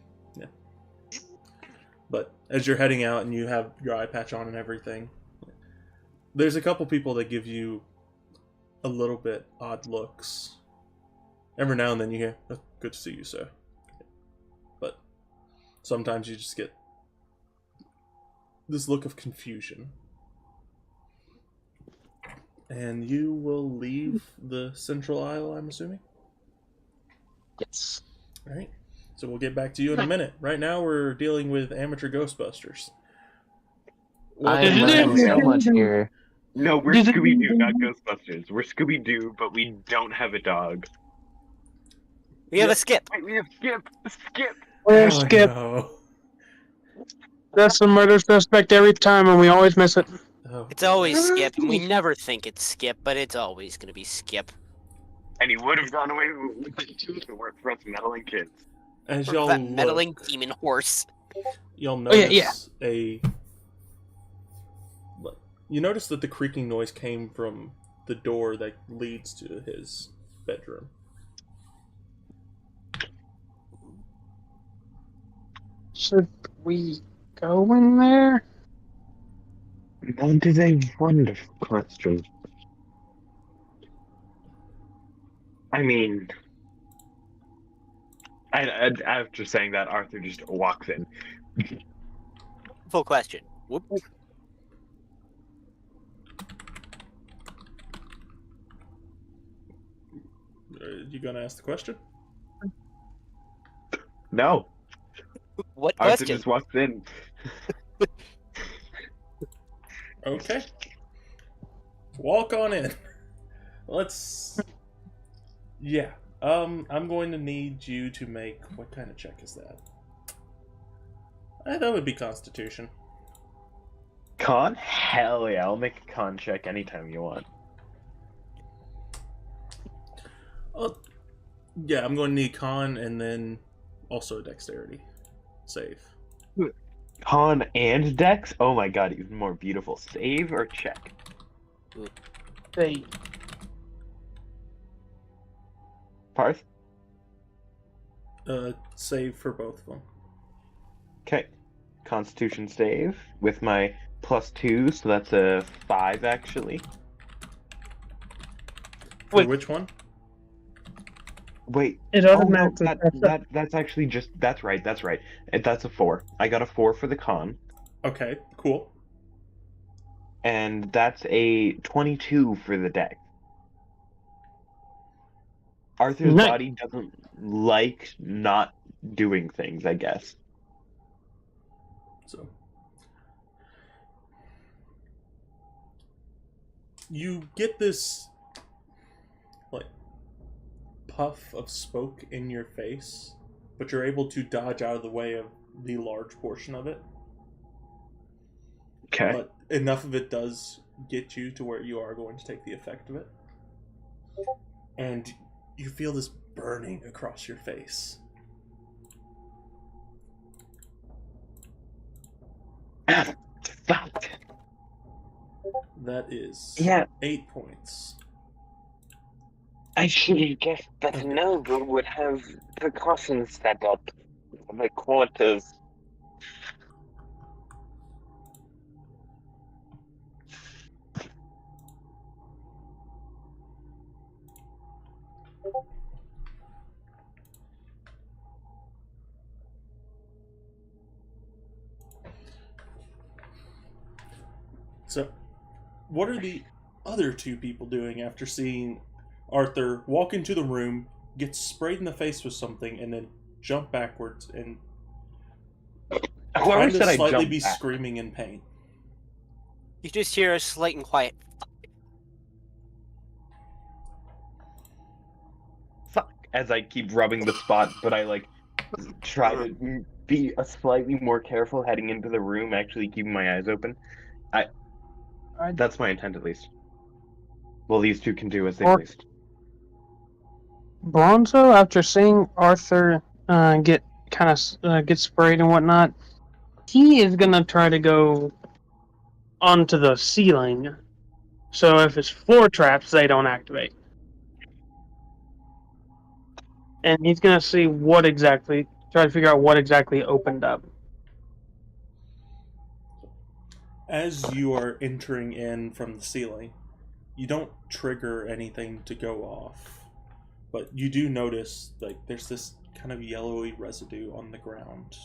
But as you're heading out and you have your eye patch on and everything, there's a couple people that give you a little bit odd looks. Every now and then you hear, "Oh, good to see you, sir." But sometimes you just get this look of confusion. And you will leave the central aisle, I'm assuming? Yes. Alright. So we'll get back to you in a minute. Right now we're dealing with amateur Ghostbusters. I am learning so much here. No, we're Scooby-Doo, not Ghostbusters. We're Scooby-Doo, but we don't have a dog. We have a skip. Wait, we have Skip! Skip! Where's Oh, Skip? no. That's a murder suspect every time, and we always miss it. Oh. It's always Skip, and we never think it's Skip, but it's always gonna be Skip. And he would have gone away with the two if it weren't for us meddling kids. As Or y'all that meddling look, demon horse. you'll Oh, yeah, notice yeah. you notice that the creaking noise came from the door that leads to his bedroom. Should we go in there? That is a wonderful question. I mean, After saying that, Arthur just walks in. Full question. Whoop. You gonna ask the question? No, What Arthur question? just walks in. Okay. Walk on in. Let's. Yeah. I'm going to need you to make. What kind of check is that? That would be Constitution. Con? Hell yeah, I'll make a con check anytime you want. Oh, yeah, I'm going to need Con and then also Dexterity save. Con and Dex? Oh my god, even more beautiful. Save or check? They Parth? Save for both of them. Okay. Constitution save with my +2, so that's a 5 actually. For Wait. which one? Wait. it Oh, no, automatically that's actually just that's right. That's a 4. I got a 4 for the con, Okay, cool. and that's a 22 for the dex. Arthur's Nice. body doesn't like not doing things, I guess. So you get this like puff of smoke in your face, but you're able to dodge out of the way of the large portion of it. Okay. But enough of it does get you to where you are going to take the effect of it. And you feel this burning across your face. Fuck. That is Yeah. 8 points. I should have guessed that Noble would have precautions set up for the quarters. So, what are the other two people doing after seeing Arthur walk into the room, get sprayed in the face with something, and then jump backwards and Whoever kind of said I slightly jumped be back. screaming in pain? You just hear a slight and quiet. Fuck. As I keep rubbing the spot, but I like try to be a slightly more careful heading into the room, actually keeping my eyes open. That's my intent, at least. Well, these two can do as they Or- please. Bronzo, after seeing Arthur get get sprayed and whatnot, he is gonna try to go onto the ceiling. So if it's floor traps, they don't activate. And he's gonna see try to figure out what exactly opened up. As you are entering in from the ceiling, you don't trigger anything to go off, but you do notice like there's this kind of yellowy residue on the ground,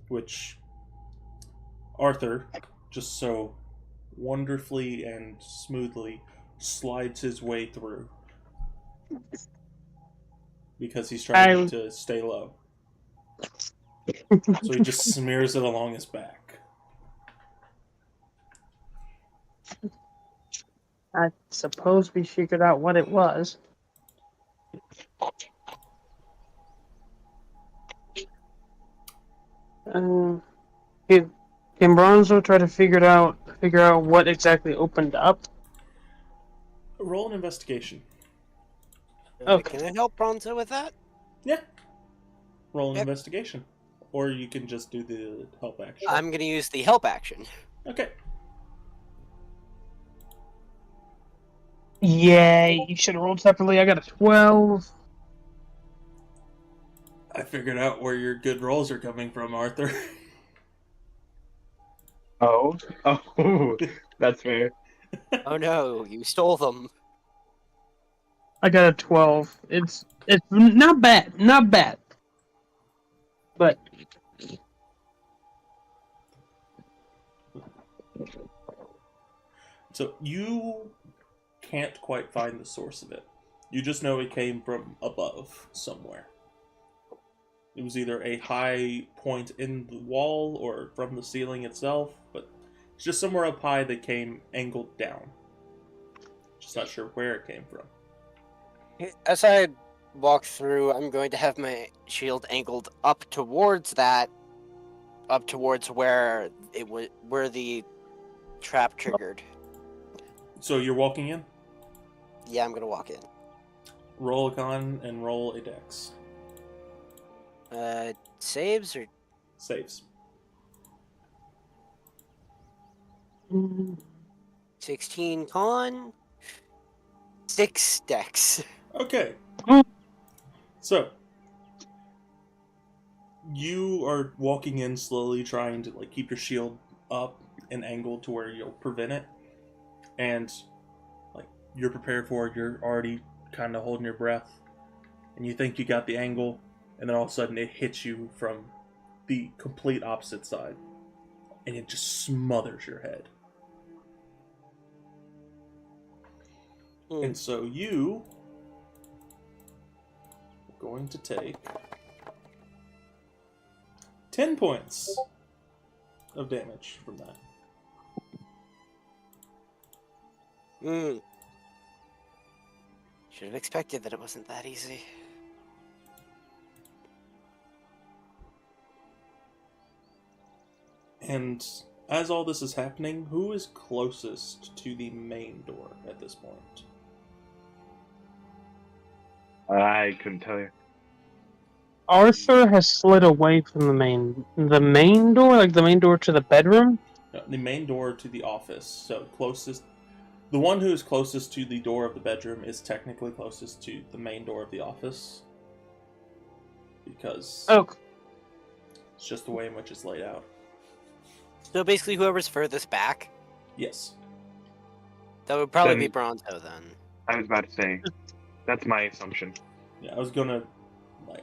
which Arthur just so wonderfully and smoothly slides his way through because he's trying to stay low. So he just smears it along his back. I suppose we figured out what it was. Can Bronzo try to figure out what exactly opened up? Roll an investigation. Okay. Can I help Bronzo with that? Yeah. Roll an Yep. investigation. Or you can just do the help action. I'm gonna use the help action. Okay. Yay, you should have rolled separately. I got a 12. I figured out where your good rolls are coming from, Arthur. Oh, that's fair. Oh no, you stole them. I got a 12. It's It's not bad, not bad. But So you can't quite find the source of it. You just know it came from above somewhere. It was either a high point in the wall or from the ceiling itself, but it's just somewhere up high that came angled down. Just not sure where it came from. As I walk through, I'm going to have my shield angled up towards that, up towards where it was, where the trap triggered. So you're walking in? Yeah, I'm gonna walk in. Roll a con and roll a dex. Saves or Saves. 16 con, 6 dex. Okay. So you are walking in slowly, trying to like keep your shield up and angled to where you'll prevent it, and like you're prepared for it. You're already kind of holding your breath, and you think you got the angle, and then all of a sudden it hits you from the complete opposite side, and it just smothers your head. And so you are going to take 10 points of damage from that. Should have expected that it wasn't that easy. And as all this is happening, who is closest to the main door at this point? I couldn't tell you. Arthur has slid away from the main door, like the main door to the bedroom. No, the main door to the office. So closest, the one who is closest to the door of the bedroom is technically closest to the main door of the office, because it's just the way in which it's laid out. So basically, whoever's furthest back, Yes. that would probably Then- be Bronzo then. I was about to say, that's my assumption. Yeah, I was gonna.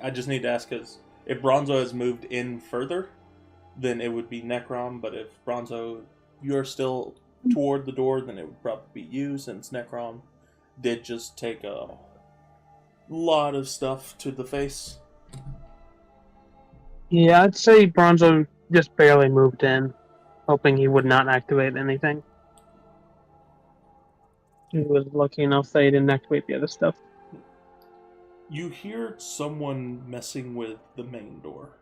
I just need to ask, because if Bronzo has moved in further, then it would be Necrom. But if Bronzo, you're still toward the door, then it would probably be you, since Necrom did just take a lot of stuff to the face. Yeah, I'd say Bronzo just barely moved in, hoping he would not activate anything. He was lucky enough that he didn't activate the other stuff. You hear someone messing with the main door.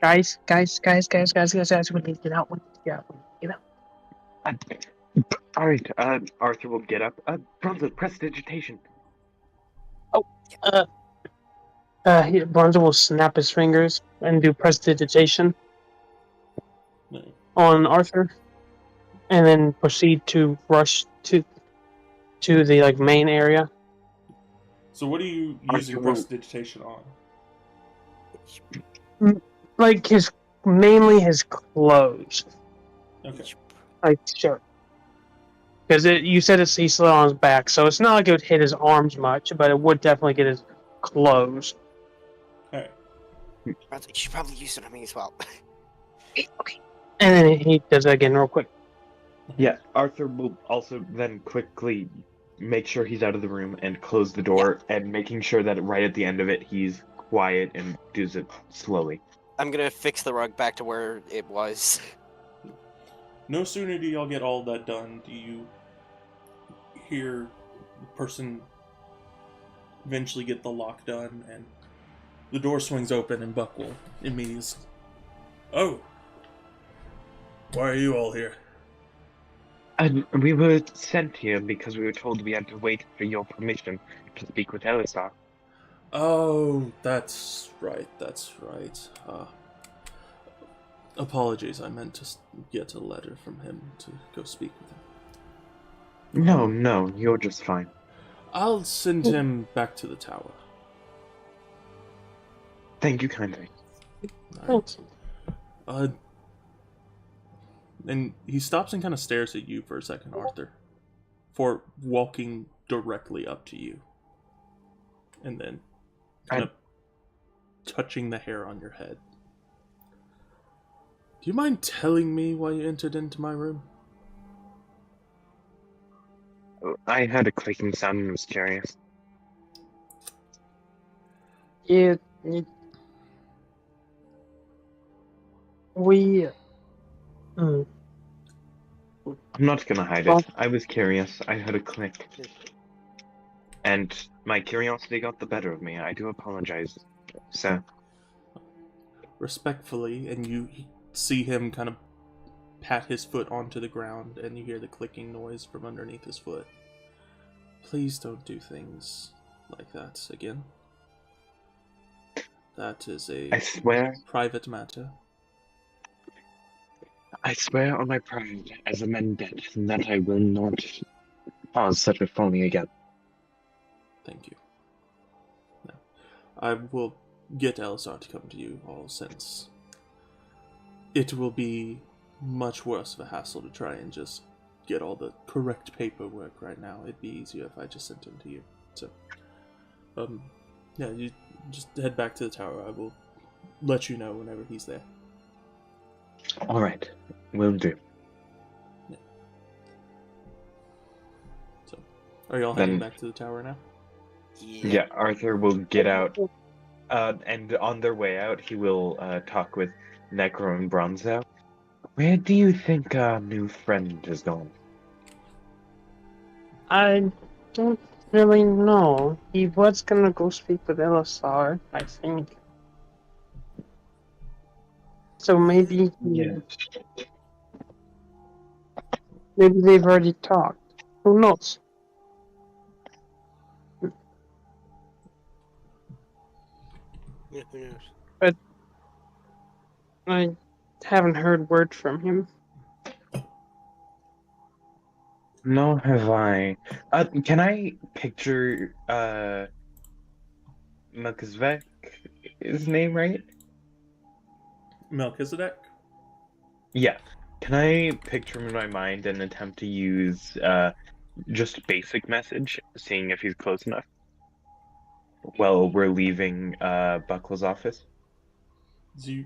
Guys, we need to get out. We need to get out. We need to get out. Alright, Arthur will get up. Bronzo, press digitation. Bronzo will snap his fingers and do prestidigitation No. on Arthur, and then proceed to rush to the like main area. So what are you using Arthur- prestidigitation on? Like mainly his clothes, Okay. like shirt. Because you said he slid on his back, so it's not like it would hit his arms much, but it would definitely get his clothes. Alright. Bronzo, you should probably use it on me as well. Okay. And then he does it again real quick. Yeah, Arthur will also then quickly make sure he's out of the room and close the door, and making sure that right at the end of it he's quiet and does it slowly. I'm gonna fix the rug back to where it was. No sooner do y'all get all that done, do you hear the person eventually get the lock done, and the door swings open, and Buck will immediately... Oh! Why are you all here? And we were sent here because we were told we had to wait for your permission to speak with Elisar. Oh, that's right, apologies, I meant to get a letter from him to go speak with him. No, you're just fine. I'll send him back to the tower. Thank you kindly. Thanks. And he stops and kind of stares at you for a second, Arthur, for walking directly up to you. and then kind of touching the hair on your head. Do you mind telling me why you entered into my room? I heard a clicking sound and was curious. Yeah, we. Mm, I'm not gonna hide Well- it. I was curious. I heard a click. And my curiosity got the better of me. I do apologize, sir. Respectfully, and you see him kind of pat his foot onto the ground, and you hear the clicking noise from underneath his foot. Please don't do things like that again. That is a I swear, private matter. I swear on my pride as a Mendet that I will not cause such a folly again. Thank you. No. I will get Elisar to come to you all, since it will be much worse of a hassle to try and just get all the correct paperwork right now. It'd be easier if I just sent him to you. So, yeah, you just head back to the tower. I will let you know whenever he's there. Alright, will do. So, are you all heading Then- back to the tower now? Yeah, Arthur will get out. And on their way out, he will talk with Necro and Bronzo. Where do you think our new friend has gone? I don't really know. He was gonna go speak with Elisar, I think. So maybe maybe they've already talked. Who knows? Yeah, who knows? I haven't heard word from him. No, have I. Can I picture Melchizedek? His name, right? Melchizedek? Yeah. Can I picture him in my mind and attempt to use just basic message, seeing if he's close enough? Well, we're leaving Buckle's office. As you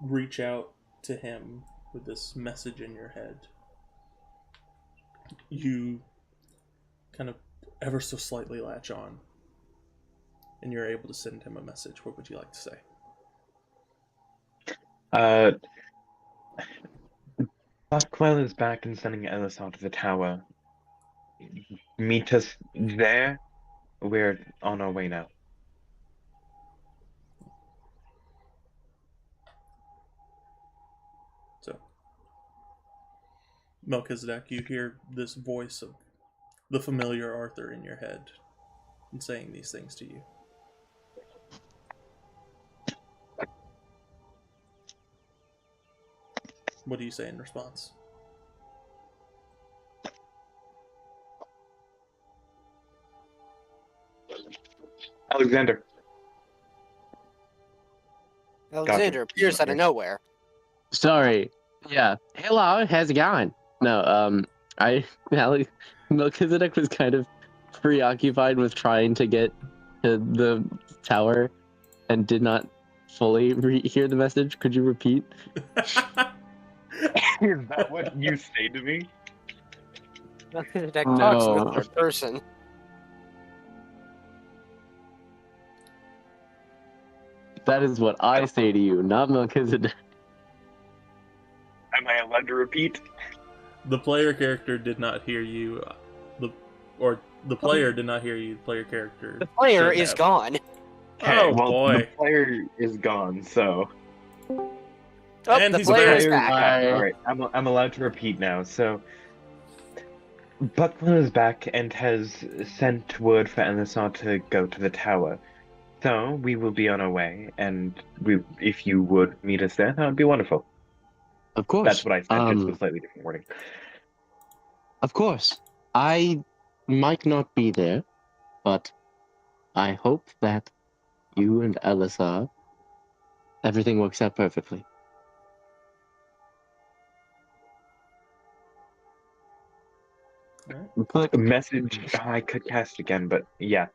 reach out to him with this message in your head, you kind of ever so slightly latch on, and you're able to send him a message. What would you like to say? Buckwell is back and sending Ellis out to the tower. Meet us there. We're on our way now. So, Melchizedek, you hear this voice of the familiar Arthur in your head and saying these things to you. What do you say in response? Alexander. Alexander appears out of nowhere. Sorry. Yeah. Hello, how's it going? No, Melchizedek was kind of preoccupied with trying to get to the tower and did not fully hear the message. Could you repeat? Is that what you say to me? Melchizedek No. talks with third person. That is what I say to you, not Melchizedek. Am I allowed to repeat? The player character did not hear you. The player did not hear you. The player character. The player should is have. gone. Oh, well, boy. the player is gone, so. Oh, And the he's player is back. back. Bye. All right, I'm allowed to repeat now. So, Buckland is back and has sent word for Elisar to go to the tower. So we will be on our way, and if you would meet us there, that would be wonderful. Of course. That's what I said, just with slightly different wording. Of course. I might not be there, but I hope that you and Elisar, everything works out perfectly. A message I could cast again, but yeah.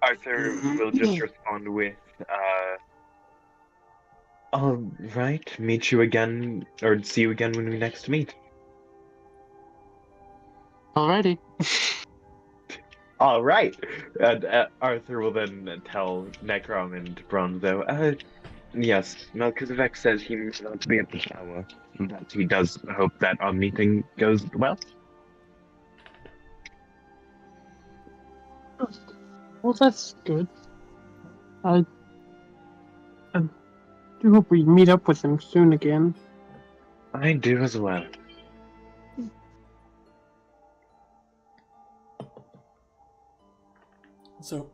Arthur will just respond with, all right, meet you again, or see you again when we next meet. Alrighty. All right. And Arthur will then tell Necrom and Bronzo, yes, Melchizedek says he needs to be at the shower. That he does hope that our meeting goes well. Well, that's good. I do hope we meet up with him soon again. I do as well. So,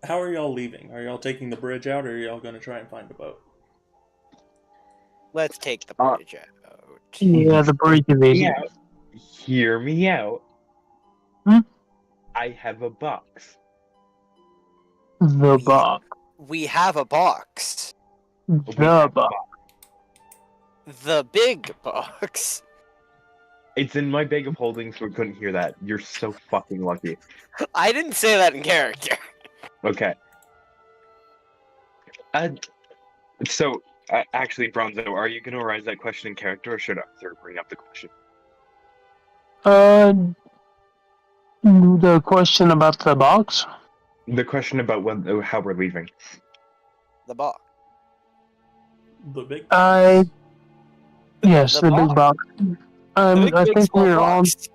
how are y'all leaving? Are y'all taking the bridge out, or are y'all going to try and find a boat? Let's take the Uh, bridge out. Yeah, the bridge is easy. Yeah. Hear me out. Hmm? I have a box. The box. We have a box. We The have a box. The big box. It's in my bag of holding, so we couldn't hear that. You're so fucking lucky. I didn't say that in character. Okay. So, actually, Bronzo, are you going to arise that question in character, or should Arthur bring up the question? The question about the box? The question about how we're leaving. The box. The big Yes, The the big box. I think small we're all. box.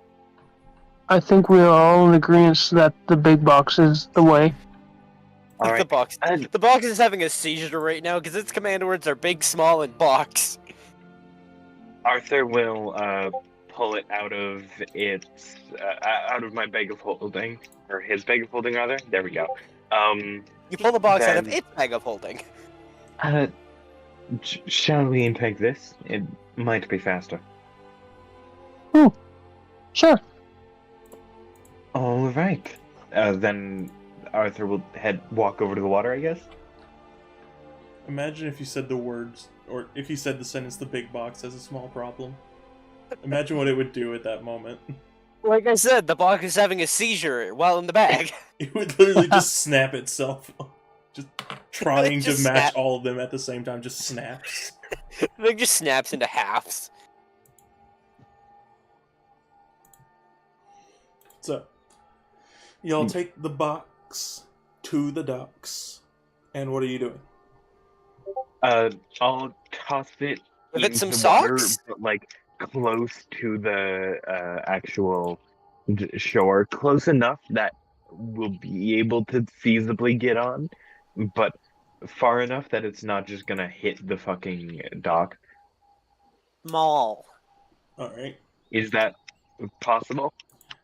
I think we're all in agreement that the big box is the way. All The right. box. The box is having a seizure right now because its command words are big, small, and box. Arthur will pull it out of out of my bag of holding, or his bag of holding rather. There we go. You pull the box out of Then- its bag of holding. Shall we impeg this? It might be faster. Sure. All right. Then Arthur will walk over to the water, I guess. Imagine if you said the words, or if you said the sentence, "The big box has a small problem." Imagine what it would do at that moment. Like I said, the box is having a seizure while in the bag. It would literally just snap itself. Just trying Just to match snap. all of them at the same time, just snaps. It just snaps into halves. So, y'all take the box to the docks, and what are you doing? I'll toss it Give it some into water, socks? but like close to the actual shore, close enough that we'll be able to feasibly get on, but far enough that it's not just gonna hit the fucking dock. Mall. Alright, Is that possible?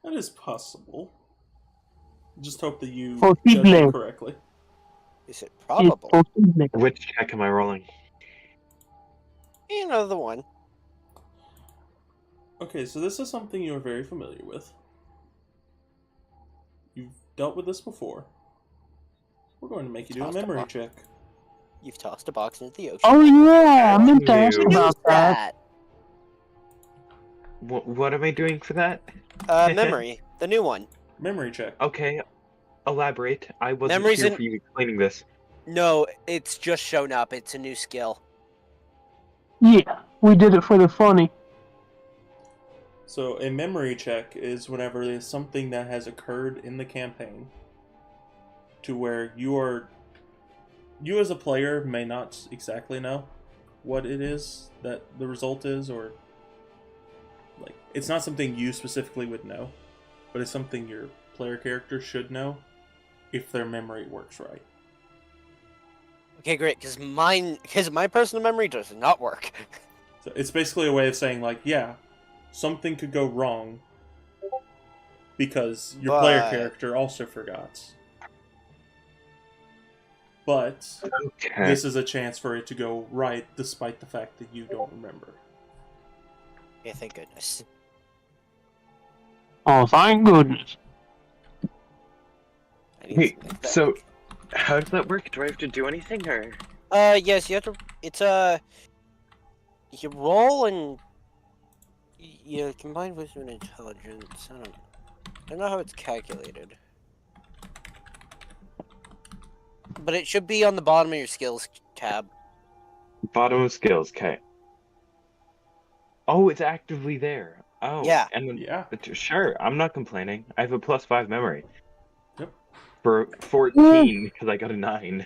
that is possible. Just hope that you Possible. judge it correctly. Is it probable? Which check am I rolling? You know the one. Okay, so this is something you are very familiar with. You've dealt with this before. We're going to make you do a Tossed a memory box. check. You've tossed a box into the ocean. Oh yeah, I meant to ask Use about that. What am I doing for that? Memory. The new one. Memory check. Okay, elaborate. I wasn't Memories here in- for you explaining this. No, it's just shown up. It's a new skill. Yeah, we did it for the funny. So a memory check is whenever there's something that has occurred in the campaign to where you as a player may not exactly know what it is that the result is, or like it's not something you specifically would know, but it's something your player character should know if their memory works right. Okay, great. Because my personal memory does not work. So it's basically a way of saying like, yeah, something could go wrong because your player But- character also forgot. But Okay. this is a chance for it to go right despite the fact that you don't remember. Yeah, thank goodness. Oh, thank goodness. I need Wait, something like that. so how does that work? Do I have to do anything, or? Yes, you have to. It's you roll and you combine wisdom and intelligence. I don't know how it's calculated. But it should be on the bottom of your skills tab. Bottom of skills, okay. Oh, it's actively there. Oh, Yeah. and then, Yeah. sure, I'm not complaining. I have a +5 memory. Yep. For 14, because I got a 9.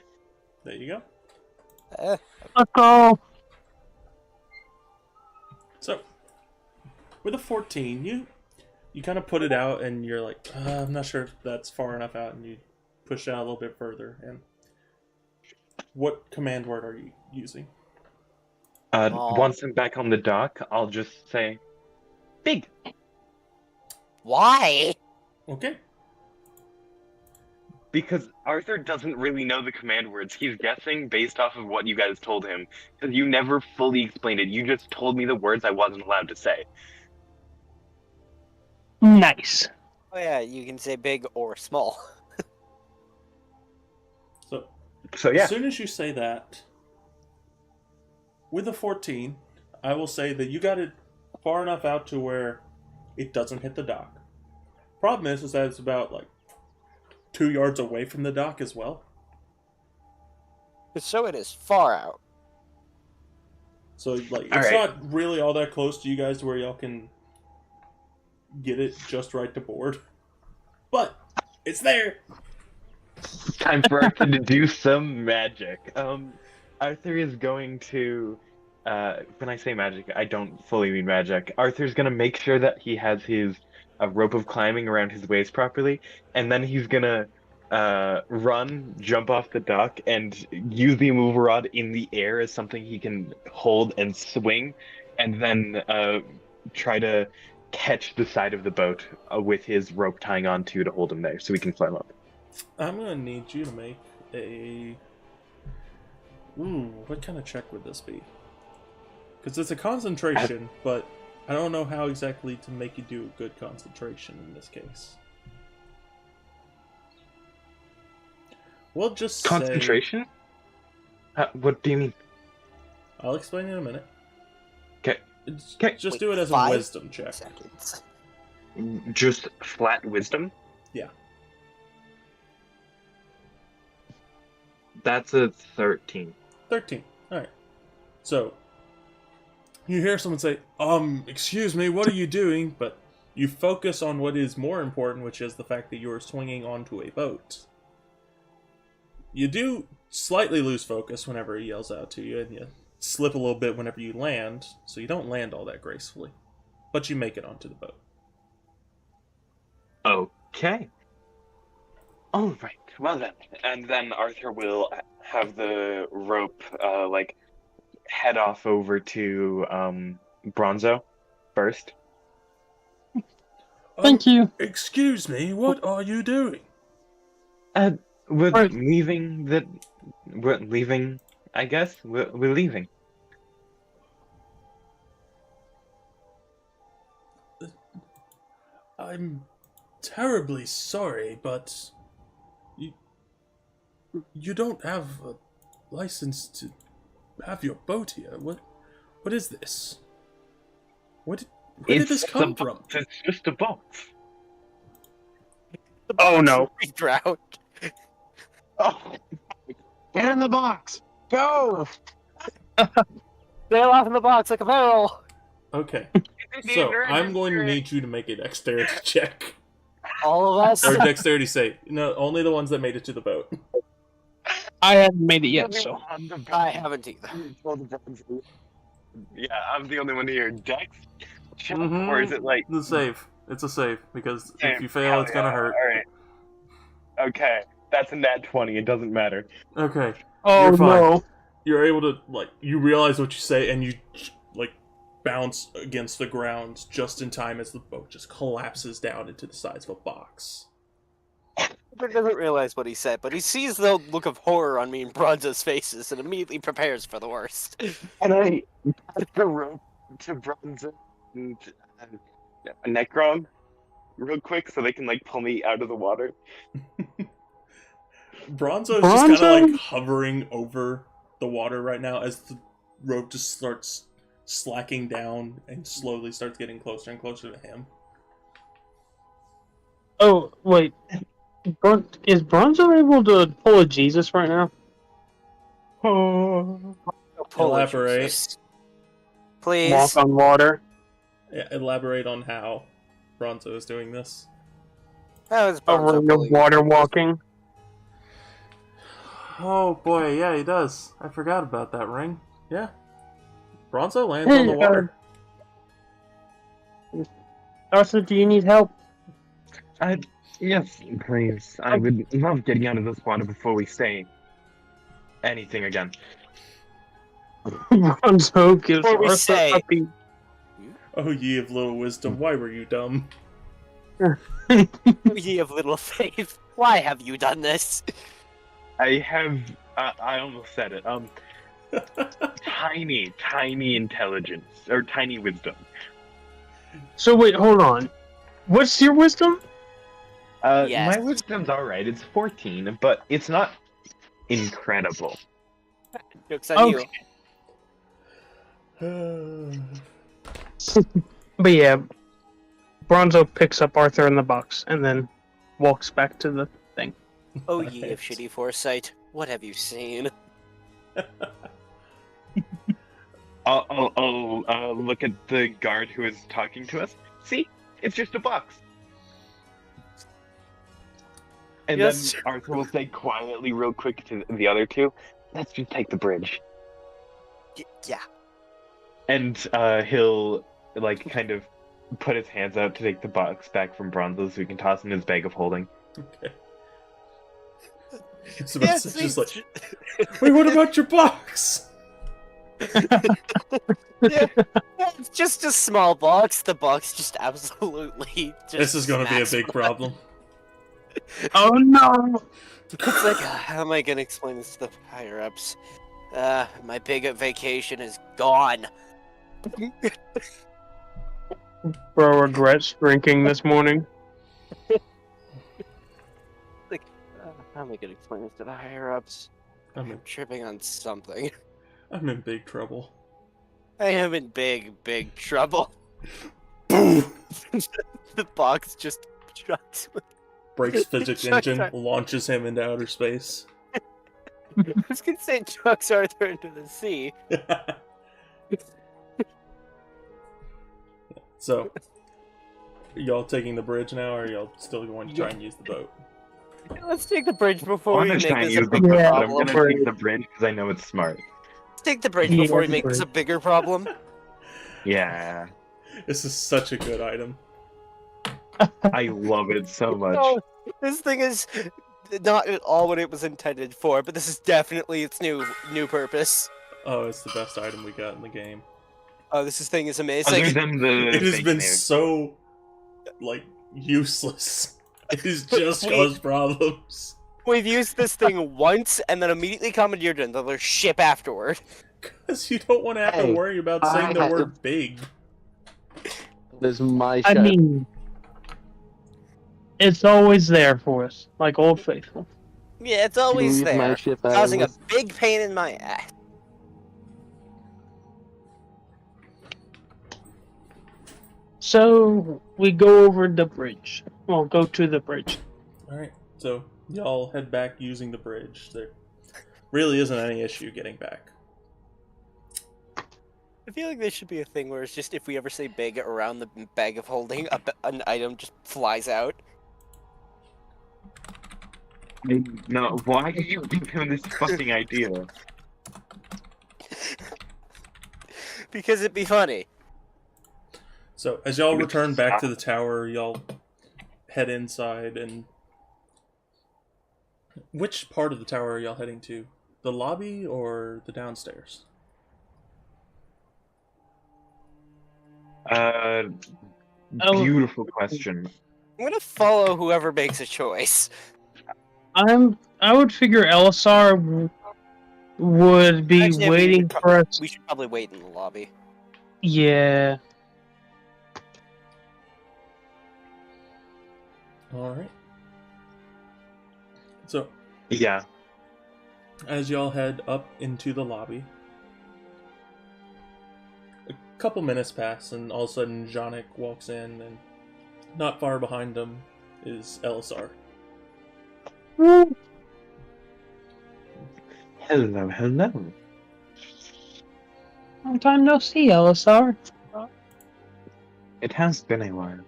There you go. Let's go. So, with a 14, you kind of put it out, and you're like, I'm not sure if that's far enough out, and you push it out a little bit further. And what command word are you using? Once I'm back on the dock, I'll just say, big. Why? Okay. Because Arthur doesn't really know the command words. He's guessing based off of what you guys told him. Because you never fully explained it. You just told me the words I wasn't allowed to say. Nice. Oh yeah, you can say big or small. So yeah. as soon as you say that, with a 14, I will say that you got it far enough out to where it doesn't hit the dock. Problem is that it's about like 2 yards away from the dock as well. So it is far out. So like All it's right. not really all that close to you guys to where y'all can get it just right to board. But it's there. Time for Arthur to do some magic. Arthur is going to, when I say magic, I don't fully mean magic. Arthur's gonna make sure that he has his rope of climbing around his waist properly, and then he's gonna run, jump off the dock, and use the immovable rod in the air as something he can hold and swing, and then try to catch the side of the boat with his rope tying onto to hold him there so we can climb up. I'm gonna need you to make a. Ooh, what kind of check would this be? Because it's a concentration, but I don't know how exactly to make you do a good concentration in this case. We'll just say... Concentration? What do you mean? I'll explain in a minute. Okay. Just Wait, do it as a 5 wisdom check. seconds. Just flat wisdom? Yeah. That's a 13. 13. Alright. So, you hear someone say, excuse me, what are you doing? But you focus on what is more important, which is the fact that you're swinging onto a boat. You do slightly lose focus whenever he yells out to you, and you slip a little bit whenever you land, so you don't land all that gracefully. But you make it onto the boat. Okay. All right. Well then, and then Arthur will have the rope, head off over to Bronzo first. Thank you. Excuse me, what are you doing? We're Right. leaving the. We're leaving. I guess we're leaving. I'm terribly sorry, but you don't have a license to have your boat here. What is this? Where did this come from? It's just a box. Oh no. Drowned. Oh. Get in the box. Go. Sail off in the box like a barrel. Okay, so I'm going to need you to make a dexterity check. All of us. Or dexterity save. No, only the ones that made it to the boat. I haven't made it yet, so. I haven't either. Yeah, I'm the only one here. Dex? Mhm. Or is it like. The save. It's a save, because if Save. you fail, Hell it's gonna yeah. hurt. Alright. Okay. That's a nat 20. It doesn't matter. Okay. Oh You're fine. no. You're able to, you realize what you say, and you, bounce against the ground just in time as the boat just collapses down into the size of a box. He doesn't realize what he said, but he sees the look of horror on me and Bronzo's faces and immediately prepares for the worst. And I put the rope to Bronzo and Necron real quick so they can, pull me out of the water. Bronzo is just kind Bronzo? of, hovering over the water right now as the rope just starts slacking down and slowly starts getting closer and closer to him. Oh, wait. Is Bronzo able to pull a Jesus right now? Pull Elaborate. Jesus. Please. Walk on water. Yeah, elaborate on how Bronzo is doing this. That was A Bronzo ring of pulling water Jesus. walking. Oh boy, yeah, he does. I forgot about that ring. Yeah. Bronzo lands on the water. Arthur, do you need help? Yes, please. I would love getting out of this water before we say anything again. Bronzo gives Before we Arthur say- a beat. Oh, ye of little wisdom, why were you dumb? Ye of little faith, why have you done this? I have. I almost said it. Tiny intelligence or tiny wisdom. So wait, hold on. What's your wisdom? Yes. My wisdom's alright. It's 14, but it's not incredible. Joke's on you. Okay. But yeah, Bronzo picks up Arthur in the box and then walks back to the thing. Oh, ye of shitty foresight, what have you seen? I'll look at the guard who is talking to us. See, it's just a box. And Yes. then Arthur will say quietly, real quick to the other two, "Let's just take the bridge." Yeah. And he'll like kind of put his hands out to take the box back from Bronzo so he can toss in his bag of holding. Okay. Sebastian's just like, wait, what about your box? Yeah, it's just a small box. The box just absolutely just This is going to be a smacks big my- problem. Oh no! It's like, how am I gonna explain this to the higher ups? My big vacation is gone. Bro regrets drinking this morning. How am I gonna explain this to the higher ups? I'm tripping on something. I'm in big trouble. I am in big trouble. Boom! The box just trucks. Breaks physics Chucks engine, Ar- launches him into outer space. I was gonna say trucks Arthur into the sea. So, y'all taking the bridge now, or y'all still going to try and use the boat? Let's take the bridge before I'm we gonna try make and this a use the bigger boat, Yeah, but I'm problem. gonna take the bridge because I know it's smart. Let's take the bridge Yeah, before we the make this a bridge. bigger problem. Yeah, This is such a good item. I love it so much. No, this thing is not at all what it was intended for, but this is definitely its new purpose. Oh, it's the best item we got in the game. Oh, this thing is Other amazing. than the It has fake been news. so, like, useless. It has just Wait. caused problems. We've used this thing once and then immediately commandeered another ship afterward. Because you don't want to have to Hey, worry about saying the I- word big. This is my I ship. mean, it's always there for us, like Old Faithful. Yeah, it's always Leave my there, ship out of causing a this. big pain in my ass. So we go over the bridge. Well, go to the bridge. Alright, so y'all head back using the bridge. There really isn't any issue getting back. I feel like there should be a thing where it's just if we ever say big around the bag of holding, an item just flies out. No, why did you give him this fucking idea? Because it'd be funny. So, as y'all return back to the tower, y'all head inside, and... Which part of the tower are y'all heading to? The lobby or the downstairs? Beautiful question. I'm gonna follow whoever makes a choice. I would figure Elisar would be Actually, I mean, waiting for us. We should probably wait in the lobby. Yeah. Alright. So, Yeah. as y'all head up into the lobby, a couple minutes pass, and all of a sudden Janik walks in, and not far behind him is Elisar. Well, Hello, hello. long time no see, Elisar. It has been a while.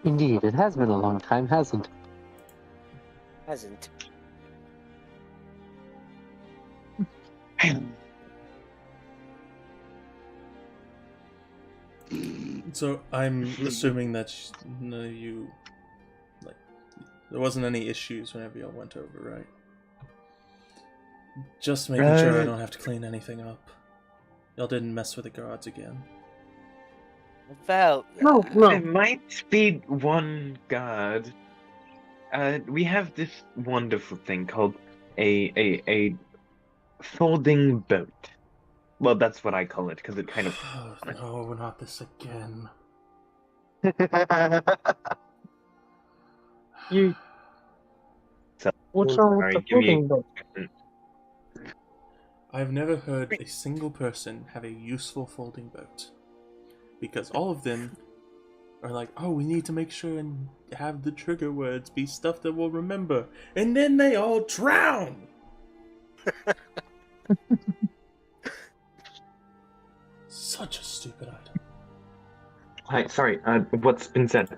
Indeed, it has been a long time, hasn't it? Hasn't. So I'm assuming that none of you, like, there wasn't any issues whenever y'all went over, right? Just making sure I don't have to clean anything up. Y'all didn't mess with the guards again. About No, that. no. It might be one guard. We have this wonderful thing called a folding boat. Well, that's what I call it because it kind of. Oh, no, not this again. You. So- What's wrong with Sorry, the give me- folding boat? I've never heard a single person have a useful folding boat. Because all of them are like, oh, we need to make sure and have the trigger words be stuff that we'll remember. And then they all drown! Such a stupid item. Hi, sorry. What's been said?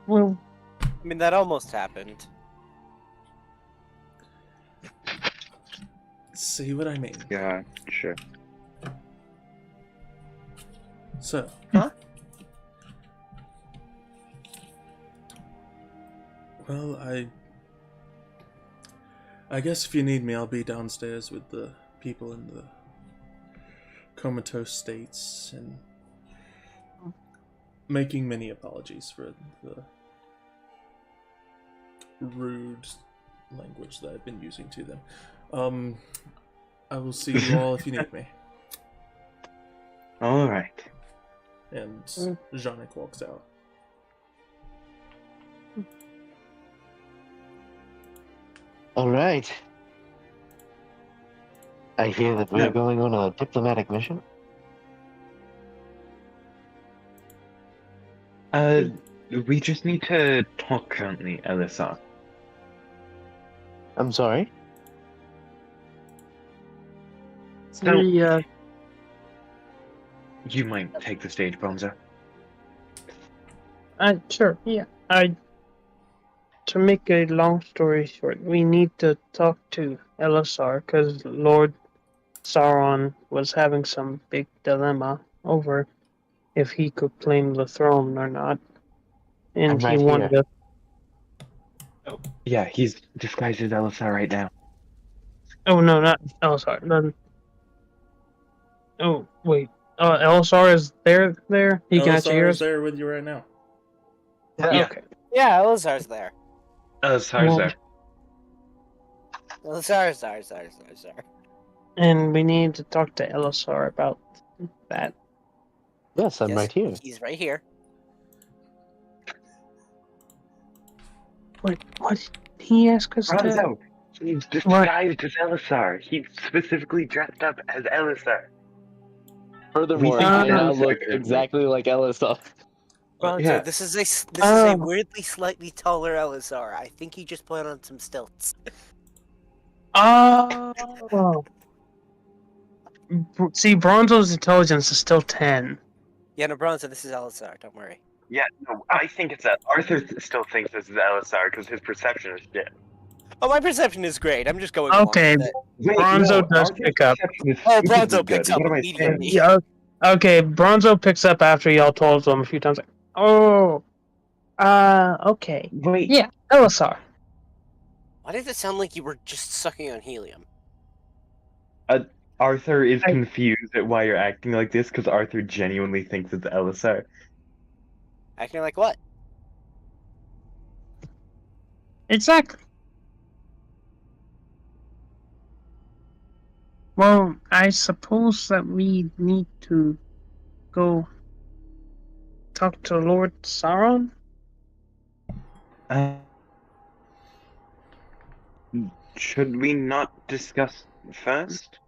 Well, I mean, that almost happened. See what I mean? Yeah, sure. So. Huh? Well, I guess if you need me, I'll be downstairs with the people in the comatose states and making many apologies for the rude language that I've been using to them. I will see you all if you need me. All right. And Janek walks out. All right. I hear that we're No. going on a diplomatic mission. We just need to talk currently, Elisar. I'm sorry. So, we, you might take the stage, Bonza. sure, yeah. To make a long story short, we need to talk to Elisar because Lord Sauron was having some big dilemma over if he could claim the throne or not. And I'm he right wanted here. to. Yeah, he's disguised as Elisar right now. Oh, no, not Elisar. Then. Oh, wait. Elisar is there? He can actually hear Elisar us? is there with you right now. Yeah. Okay. Yeah, Elazar's there. Elisar's Well- there. Elazar. And we need to talk to Elisar about that. Yes, I'm right here. He's right here. What did he ask us to? Bronzo, he's disguised as Elisar. He specifically dressed up as Elisar. Furthermore, We I think now Elisar look currently. exactly like Elisar. Bronzo, yeah. this is a Oh. weirdly slightly taller Elazar. I think he just put on some stilts. Oh. See, Bronzo's intelligence is still 10. Yeah, no, Bronzo, this is Elazar. Don't worry. Yeah, no, I think it's that. Arthur still thinks this is Elisar because his perception is shit. Oh, my perception is great. I'm just going Okay, along with it. Wait, Bronzo no, does Arthur's pick up. perception is Oh, stupidly Bronzo picks good. up What am I immediately. saying? Yeah, okay, Bronzo picks up after y'all told him a few times. Like, oh, okay. Wait, Yeah, Elisar. Why did it sound like you were just sucking on helium? Arthur is I- confused at why you're acting like this because Arthur genuinely thinks it's Elisar. Acting like what? Exactly. Well, I suppose that we need to go talk to Lord Sauron. Should we not discuss first?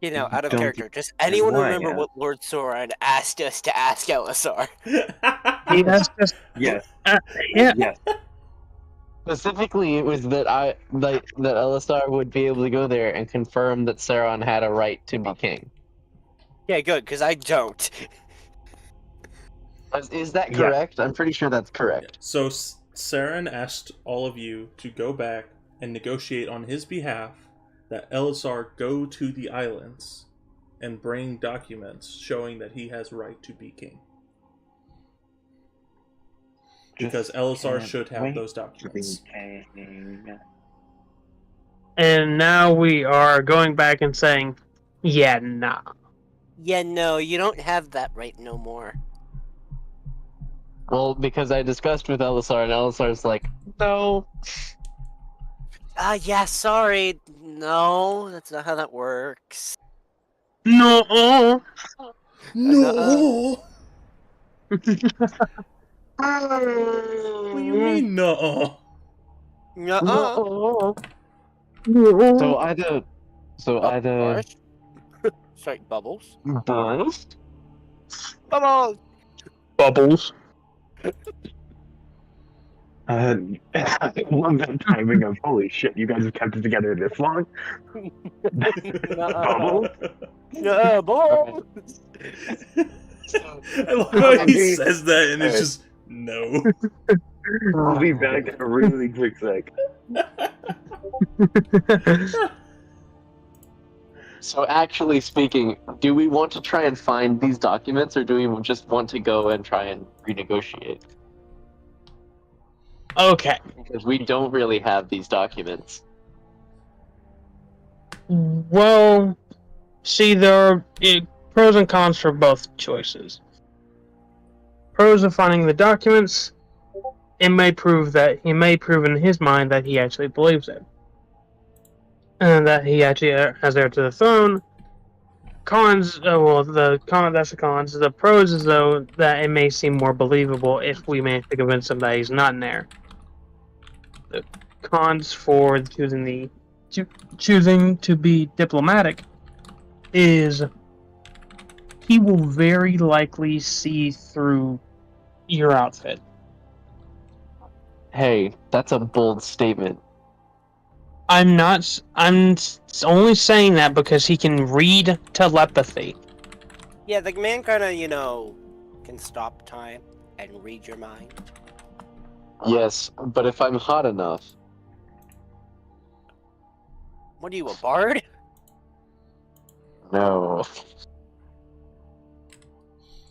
You know, out of Don't character. Just anyone why, remember what Lord Soren asked us to ask Elisar? He has just Yes. yeah. Yes. Specifically, it was that that Elisar would be able to go there and confirm that Sauron had a right to be king. Yeah, good, because I don't. Is that Yeah. correct? I'm pretty sure that's correct. So Saren asked all of you to go back and negotiate on his behalf that Elisar go to the islands and bring documents showing that he has right to be king. Because Just Elisar can't should have wait those to be documents. king. And now we are going back and saying, yeah, nah. Yeah, no, you don't have that right no more. Well, because I discussed with Elisar, and Elisar's like, no. Yeah, sorry. No, that's not how that works. No. No! What do you mean, no? Nuh-uh. So either, Bars? Sorry, bubbles. burst. Bubbles! Bubbles. I love that timing of holy shit, you guys have kept it together this long. Bubble? Yeah, bubbles! I love how he says that and it's just no. I'll be back in a really quick sec. So actually speaking, do we want to try and find these documents, or do we just want to go and try and renegotiate? Okay. Because we don't really have these documents. Well, see, there are pros and cons for both choices. Pros of finding the documents, it may prove in his mind that he actually believes it, and that he actually has heir to the throne. Cons, that's the cons. The pros is though that it may seem more believable if we manage to convince him that he's not an heir. The cons for choosing to be diplomatic is he will very likely see through your outfit. Hey, that's a bold statement. I'm only saying that because he can read telepathy. Yeah, the man kind of, can stop time and read your mind. Yes, but if I'm hot enough, What are you, a bard? no.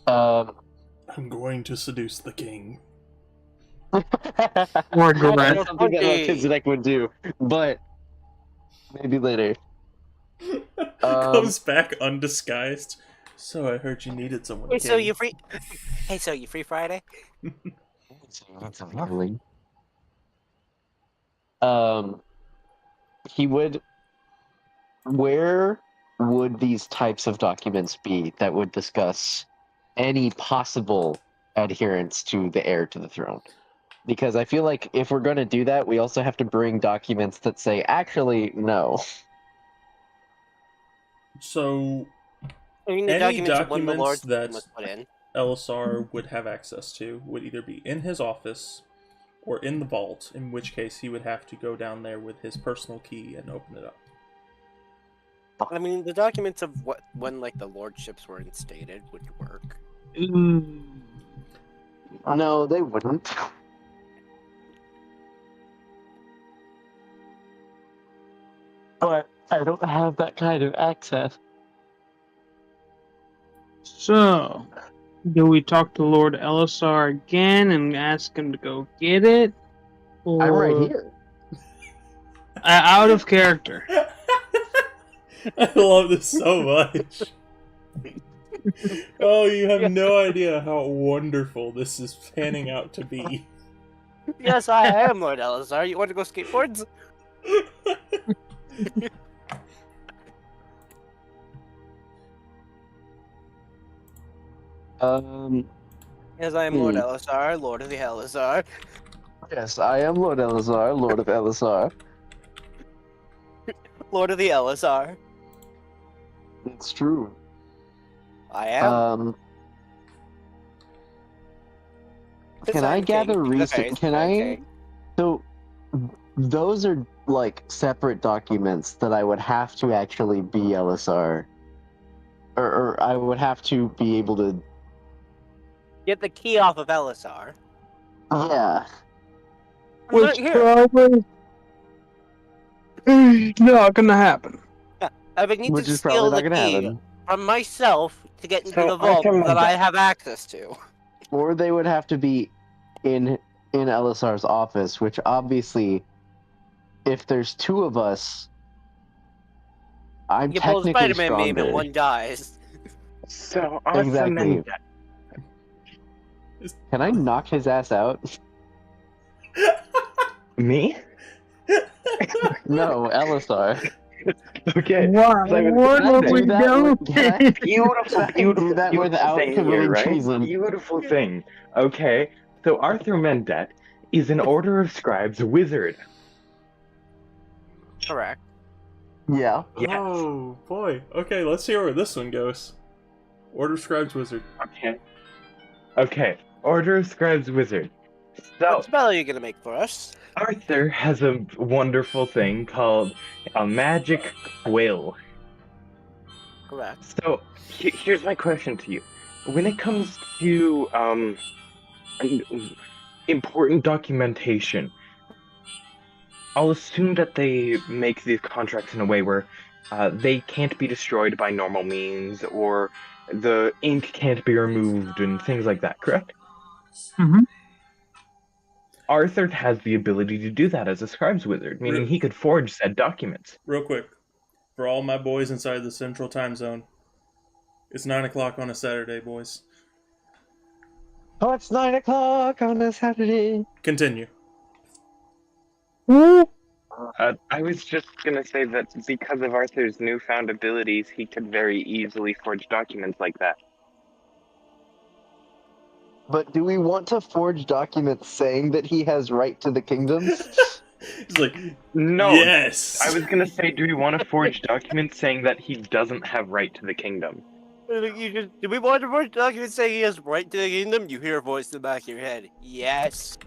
I'm going to seduce the king. Or That's Gareth. something that Melchizedek would do, but maybe later. Comes back undisguised. So I heard you needed someone. Hey, king. so you free? Hey, so you free Friday? That's lovely. He would. Where would these types of documents be that would discuss any possible adherence to the heir to the throne? Because I feel like if we're going to do that, we also have to bring documents that say, actually, no. So I mean, the Any documents of when the documents Lord's that- was put in. Elisar would have access to would either be in his office or in the vault, in which case he would have to go down there with his personal key and open it up. I mean, the documents of when the lordships were instated would work. No, they wouldn't. But I don't have that kind of access. So, do we talk to Lord Elisar again and ask him to go get it? Or, I'm right here. Out of character. I love this so much. Oh, you have no idea how wonderful this is panning out to be. Yes, I am Lord Elisar. You want to go skateboards? Yes, I am Lord Elisar, Lord of the Elisar. Yes, I am Lord Elisar, Lord of Elisar. Lord of the Elisar. It's true. I am. Can I gather Okay, okay. So, those are like separate documents that I would have to actually be LSR, or I would have to be able to. Get the key off of LSR. Yeah. I'm Which not here. probably not gonna happen. I would need Which to is probably steal not the gonna key happen. from myself to get into So, the vault Arthur that I Mendes. have access to. Or they would have to be in LSR's office, which obviously, if there's two of us, I'm You pull a technically Spider-Man meme stronger. and one dies. So Arthur Exactly. Mendes. Can I knock his ass out? Me? No, LSR. Okay. What? So I was What gonna are say- we Do that doing? with- can I- Beautiful, beautiful, do that beautiful without thing committing here, right? treason. Beautiful thing. Okay, so Arthur Mendet is an Order of Scribes wizard. Correct. Yeah. Yes. Oh boy. Okay, let's hear where this one goes. Order of Scribes Wizard. Okay. Okay, Order of Scribes wizard. So What spell are you gonna make for us? Arthur has a wonderful thing called a magic quill. Correct. So here's my question to you: when it comes to important documentation, I'll assume that they make these contracts in a way where they can't be destroyed by normal means, or the ink can't be removed, and things like that. Correct? Mhm. Arthur has the ability to do that as a scribes wizard, meaning he could forge said documents. Real quick, for all my boys inside the Central Time Zone, it's 9 o'clock on a Saturday, boys. Oh, it's 9 o'clock on a Saturday. Continue. I was just gonna say that because of Arthur's newfound abilities, he could very easily forge documents like that. But do we want to forge documents saying that he has right to the kingdom? He's like, No, yes. I was gonna say, do we want to forge documents saying that he doesn't have right to the kingdom? Do we want to forge documents saying he has right to the kingdom? You hear a voice in the back of your head. Yes.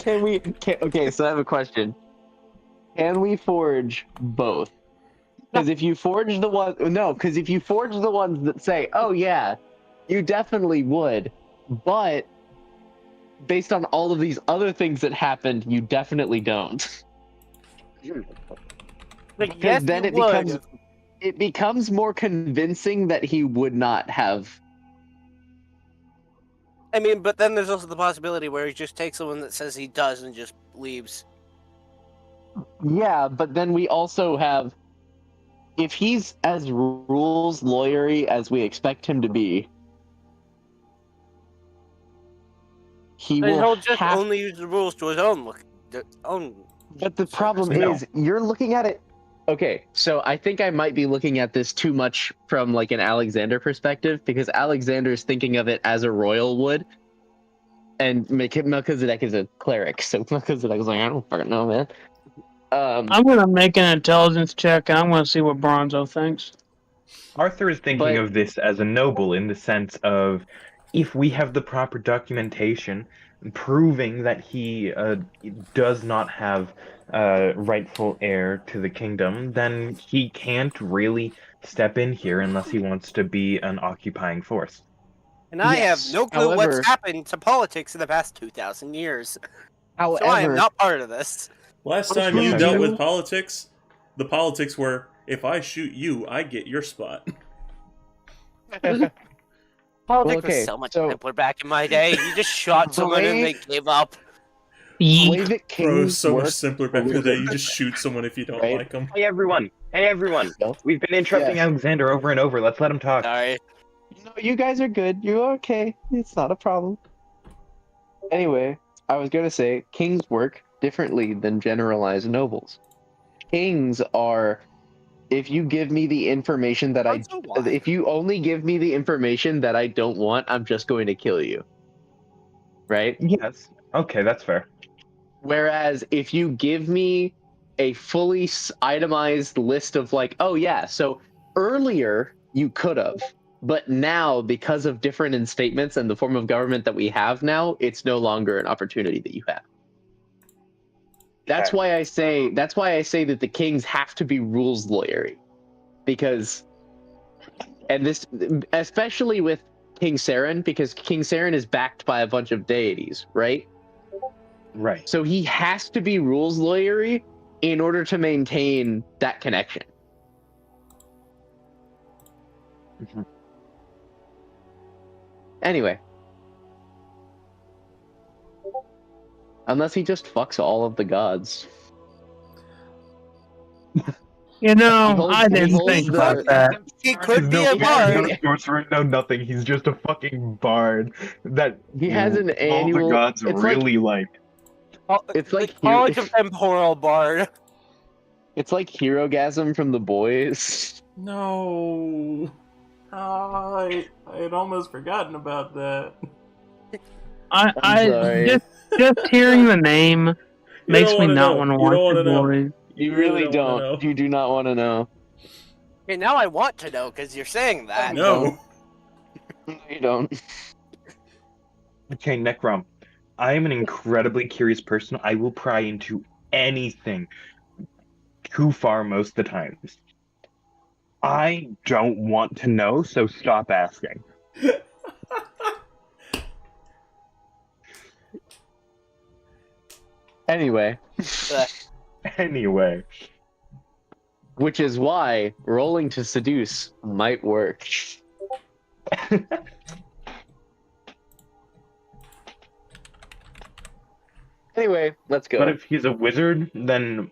Okay, so I have a question. Can we forge both? Because if you forge the ones that say, "Oh yeah, you definitely would," but based on all of these other things that happened, you definitely don't. Like, Because yes, then you it becomes more convincing that he would not have. I mean, but then there's also the possibility where he just takes someone that says he does and just leaves. Yeah, but then we also have, if he's as rules lawyery as we expect him to be, he And will he'll just have. only use the rules to his own own. But the problem No. is, you're looking at it. Okay, so I think I might be looking at this too much from like an Alexander perspective, because Alexander's thinking of it as a royal would, and Melchizedek is a cleric, so Melchizedek's like, I don't fucking know, man. I'm gonna make an intelligence check, and I'm gonna see what Bronzo thinks. Arthur is thinking But- of this as a noble in the sense of, if we have the proper documentation proving that he does not have rightful heir to the kingdom, then he can't really step in here unless he wants to be an occupying force. And I Yes, have no clue however- what's happened to politics in the past 2,000 years. However, So I am not part of this. Last What's time you wrong dealt with with politics, the politics were, if I shoot you, I get your spot. Politics okay, was so much so- simpler back in my day. You just shot The someone and way- they gave up. the way Yeet. that Bro, kings so work, much simpler back in the day. You just shoot someone if you don't Right. like them. Hey everyone! Hey everyone! No? We've been interrupting Yes. Alexander over and over. Let's let him talk. Sorry. No, you guys are good. You're okay. It's not a problem. Anyway, I was gonna say kings work differently than generalized nobles. Kings are, if you give me the information that if you only give me the information that I don't want, I'm just going to kill you. Right? Yes. Okay, that's fair. Whereas if you give me a fully itemized list of like, oh yeah, so earlier you could have, but now because of different instatements and the form of government that we have now, it's no longer an opportunity that you have. That's Okay. why I say that the kings have to be rules lawyery, because, and this especially with King Saren, because King Saren is backed by a bunch of deities, right? Right. So he has to be rules lawyery in order to maintain that connection. Mhm. Anyway. Unless he just fucks all of the gods. You know, He holds- I he didn't holds think the- about that. He could be a He's bard. no sorcerer, no nothing. He's just a fucking bard that He has an all annual. the gods it's like really like. it's like Call it a temporal bard. it's like Herogasm from The Boys. No. I had almost forgotten about that. I sorry. just hearing the name makes don't me wanna not know. want to You watch don't wanna the know. boys. You really don't wanna don't. know. You do not want to know. Okay, now I want to know because you're saying that. No. No, you don't. Okay, Necrom. I am an incredibly curious person. I will pry into anything too far most of the times. I don't want to know, so stop asking. Anyway, Anyway. which is why rolling to seduce might work. Anyway, let's go. But if he's a wizard, then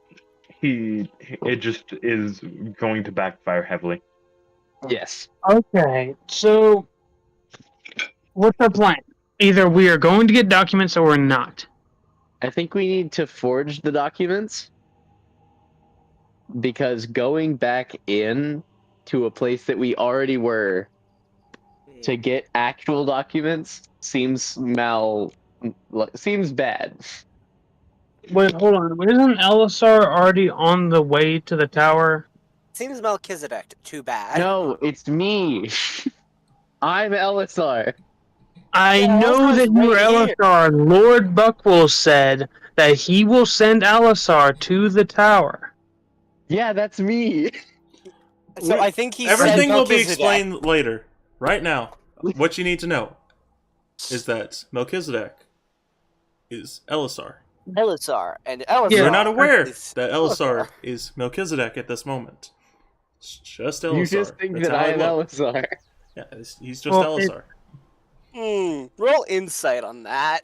it just is going to backfire heavily. Yes. Okay, so what's the plan? Either we are going to get documents or we're not. I think we need to forge the documents, because going back in to a place that we already were to get actual documents seems bad. Wait, hold on. Isn't Elisar already on the way to the tower? Seems Melchizedek too bad. No, it's me. I'm Elisar. I Yeah, know Elisar's that you right are here. Elisar. Lord Buckwell said that he will send Elisar to the tower. Yeah, that's me. So I think he Everything said will be Melchizedek. explained later. Right now, what you need to know is that Melchizedek is Elisar. Elisar, and Elisar. You're not aware is that Elisar is Melchizedek at this moment. It's just Elisar. You just think That's that how I it am looks. Elisar. Yeah, he's just Well, Elisar. Roll insight on that.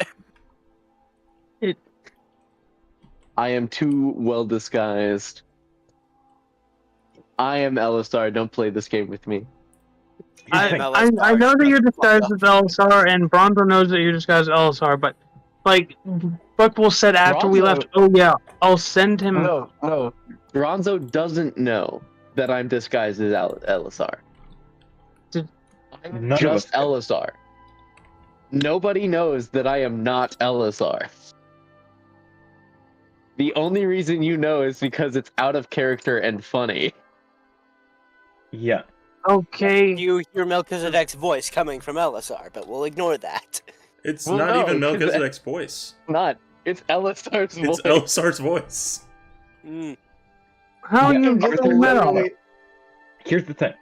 I am too well disguised. I am Elisar. Don't play this game with me. I Elisar, know that you're shut the fuck disguised up. as Elisar, and Bronzo knows that you're disguised as Elisar, but, like, Buckwell said after we Bronzo- left, oh yeah, I'll send him... No. Bronzo doesn't know that I'm disguised as Elisar. Did- I'm None of just us do. Elisar. Nobody knows that I am not Elisar. The only reason you know is because it's out of character and funny. Yeah. Okay, You hear Melchizedek's voice coming from Elisar, but we'll ignore that. It's Well, not no, even 'cause Melchizedek's voice. It's Elisar's It's voice. Elisar's voice. how Yeah, you Arthur getting that all? literally- Here's the thing.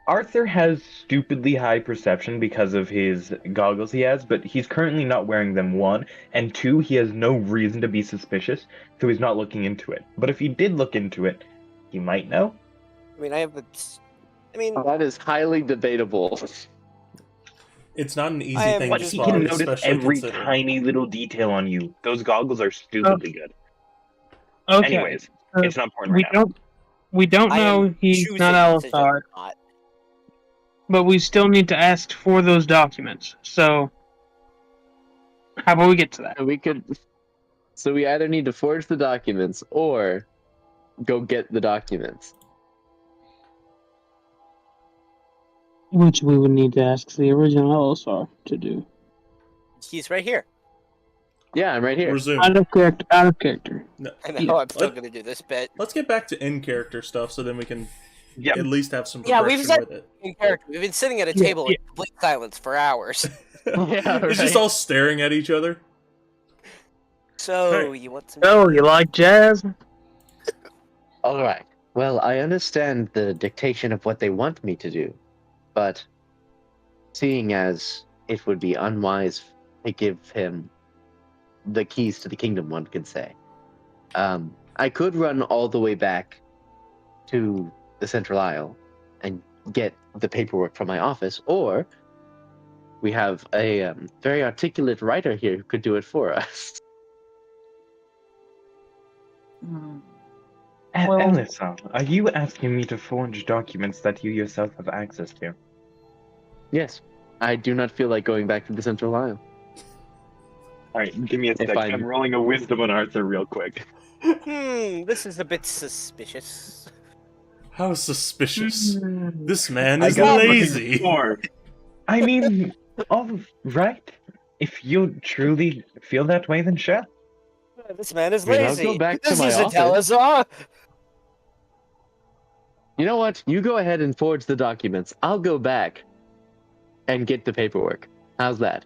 Arthur has stupidly high perception because of his goggles he has, but he's currently not wearing them, one, and two, he has no reason to be suspicious, so he's not looking into it. But if he did look into it, he might know. I mean, That is highly debatable. It's not an easy I am thing But to he spot, can notice especially every considering. tiny little detail on you. Those goggles are stupidly good. Okay, Anyways, uh, it's not important we right now. don't I know am he's choosing not to Elisar, just not. but we still need to ask for those documents, so... How about we get to that? So we either need to forge the documents or go get the documents. Which we would need to ask the original Elisar to do. He's right here. Yeah, I'm right here. Resume. Out of character. Out of character. No. I know I'm still Let- gonna do this bit. Let's get back to in-character stuff so then we can Yep. at least have some Yeah, progression we've said- with it. In character, we've been sitting at a Yeah, table in complete silence for hours. It's just right. all staring at each other. So Hey. you want some? Oh, you like jazz? All right. Well, I understand the dictation of what they want me to do, but seeing as it would be unwise to give him the keys to the kingdom, one could say, I could run all the way back to the Central Isle and get the paperwork from my office, or we have a very articulate writer here who could do it for us. Well- Elisa, are you asking me to forge documents that you yourself have access to? Yes, I do not feel like going back to the Central Isle. Alright, give me a If sec. I'm- I'm rolling a wisdom on Arthur real quick. This is a bit suspicious. How suspicious. Hmm. This man I is got lazy. Four. I mean, all right. If you truly feel that way, then sure. This man is I mean, I'll lazy. go back to this my isn't office. Telazar. You know what? You go ahead and forge the documents. I'll go back and get the paperwork. How's that?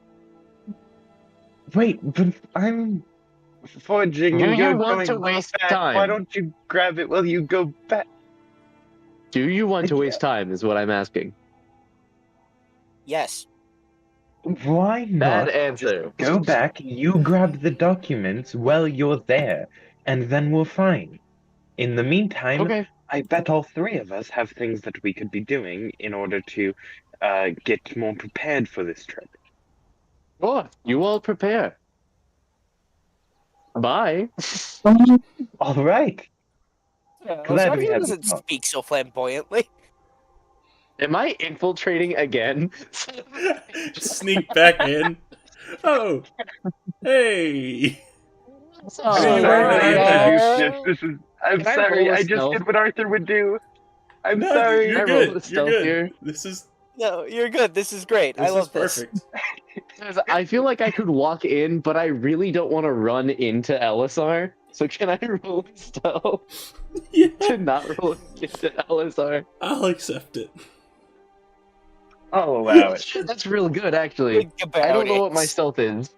Wait, but I'm. Forging Do and you you're want going to waste back. time? Why don't you grab it while you go back? Do you want to waste time? Is what I'm asking. Yes. Why not Bad answer. go back, you grab the documents while you're there, and then we're fine. In the meantime, Okay. I bet all three of us have things that we could be doing in order to get more prepared for this trip. Sure. You all prepare. Bye. All right. Glad we had doesn't this talk. speak so flamboyantly. Am I infiltrating again? Sneak back in. Oh. Hey. Oh, Hey, I'm where sorry did to I introduce this. This is. I'm Can I sorry. roll a I just stealth? did what Arthur would do. I'm No, sorry. You're I rolled good. a You're stealth good. here. This is No, you're good. This is great. I this is love this. perfect. Because I feel like I could walk in, but I really don't want to run into Elisar. So can I roll stealth Yeah, to not roll into Elisar? I'll accept it. I'll allow it. That's real good, actually. Think about I don't know what my it. stealth is.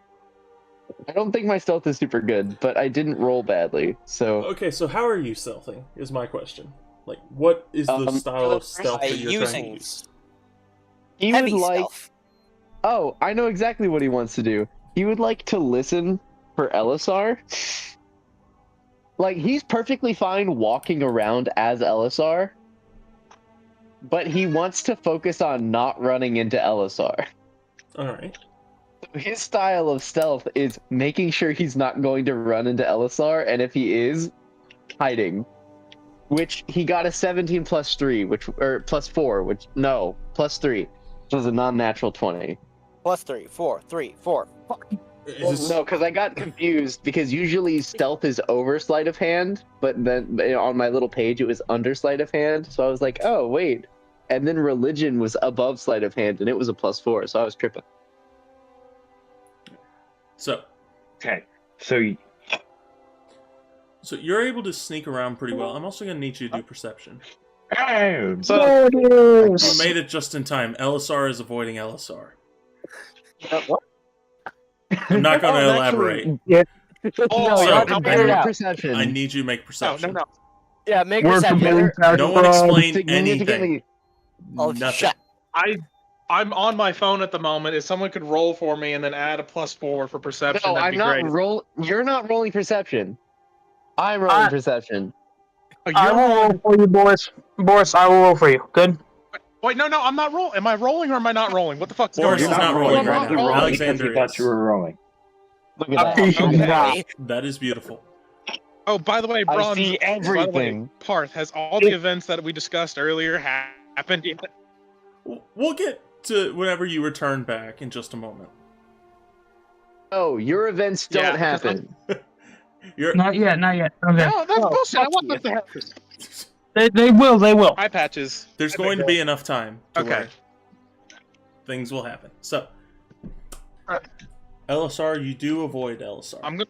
I don't think my stealth is super good, but I didn't roll badly, so Okay, so how are you stealthing? Is my question. Like, what is the style of stealth By that you're trying to using use? he would heavy like. stealth. Oh, I know exactly what he wants to do. He would like to listen for Elisar. Like, he's perfectly fine walking around as Elisar, but he wants to focus on not running into Elisar. All right. His style of stealth is making sure he's not going to run into Elisar, and if he is, hiding. Which he got a 17 plus 3, or plus 4, plus 3, which was a non-natural 20. Plus 3, 4, 3, 4. Fuck. Well, Is- no, because I got confused because usually stealth is over sleight of hand, but then on my little page it was under sleight of hand, so I was like, oh wait. And then religion was above sleight of hand, and it was a plus 4, so I was tripping. So, Okay. So you're able to sneak around pretty well. I'm also gonna need you to do perception. oh, There it You is. made it just in time. Elisar is avoiding Elisar. What? I'm not gonna Oh, elaborate. Oh, So- you have to Make figure it out. perception. I need you to make perception. No. Yeah, make We're perception. committing No one fraud. explain anything. Significantly. Oh, Nothing. shut. I'm on my phone at the moment. If someone could roll for me and then add a +4 for perception, No, that'd I'm be not great. You're not rolling perception. I'm rolling perception. Oh, I you're will roll rolling- for you, Boris. Boris, I will roll for you. Good? Wait, no, I'm not rolling. Am I rolling or am I not rolling? What the fuck's Boris going is on? not rolling You're right not now. rolling Alexander because he thought is. you were rolling. Look at that. Okay. That is beautiful. Oh, by the way, I Bronze. see By the way, everything. Parth, has all the events that we discussed earlier happened yet? We'll get to whenever you return back in just a moment. Oh, your events don't Yeah, because happen. You're Not yet, not yet. Okay. No, that's bullshit. I want them to happen. They will. Eye patches. There's going to be enough time to Okay. where things will happen. So, LSR, you do avoid LSR. I'm gonna.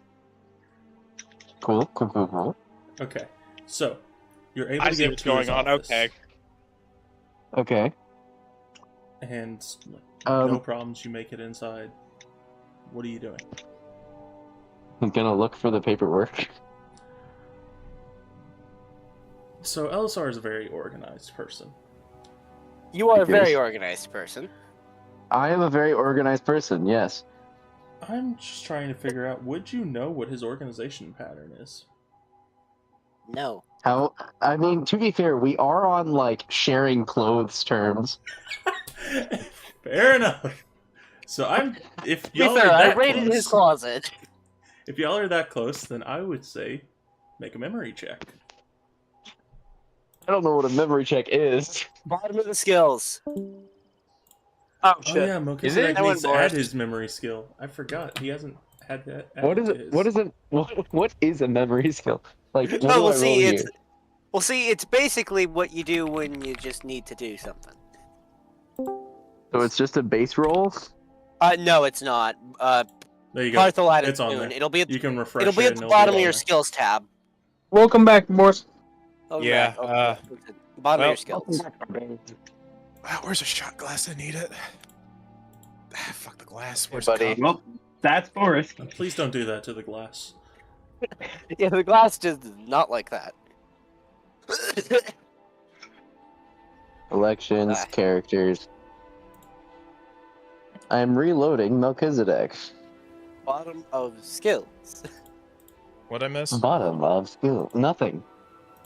Cool. Okay, so you're able I to see get what's to his going on. office, Okay. Okay. and Um, no problems. You make it inside. What are you doing? I'm gonna look for the paperwork. So LSR is a very organized person. You are a very Because- organized person. I am a very organized person, yes. I'm just trying to figure out, would you know what his organization pattern is? No. How, I mean, to be fair, we are on, like, sharing clothes terms. Fair enough. So if To be y'all fair, are I that raided his close, closet. if y'all are that close, then I would say make a memory check. I don't know what a memory check is. Bottom of the skills. Oh Oh shit! yeah, Is it? Melchizedek I went needs to add Boris. his memory skill. I forgot he hasn't had that. What is added it? to What his- is it? What is a memory skill? Like, what Oh, do I we'll roll see. here? It's basically what you do when you just need to do something. So it's just a base roll? No, it's not. There you go. Parthel added It's on soon. there. It'll be at, You can refresh it'll be it at and the it'll be bottom of on your there. skills tab. Welcome back, Morse. Oh, Yeah, right. Okay. Bottom well, of your skills. Where's a shot glass? I need it. Fuck the glass. Where's buddy. the cup? Well, that's Forrest. Please don't do that to the glass. Yeah, the glass just is not like that. Elections, Ah. characters. I'm reloading Melchizedek. Bottom of skills. What'd I miss? Bottom of skill. Nothing.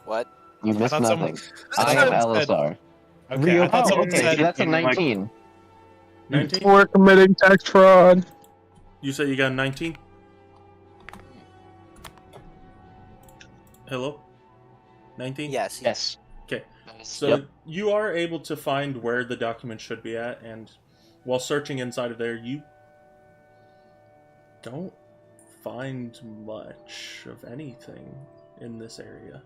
What? You missed thought someone- nothing. I I thought am someone said- LSR. Okay, I thought someone okay, said. so that's a in, like- 19. 19? We're committing tax fraud. You said you got a 19? Hello? 19? Yes. Yes. Okay. So Yep. you are able to find where the document should be at, and while searching inside of there, you don't find much of anything in this area.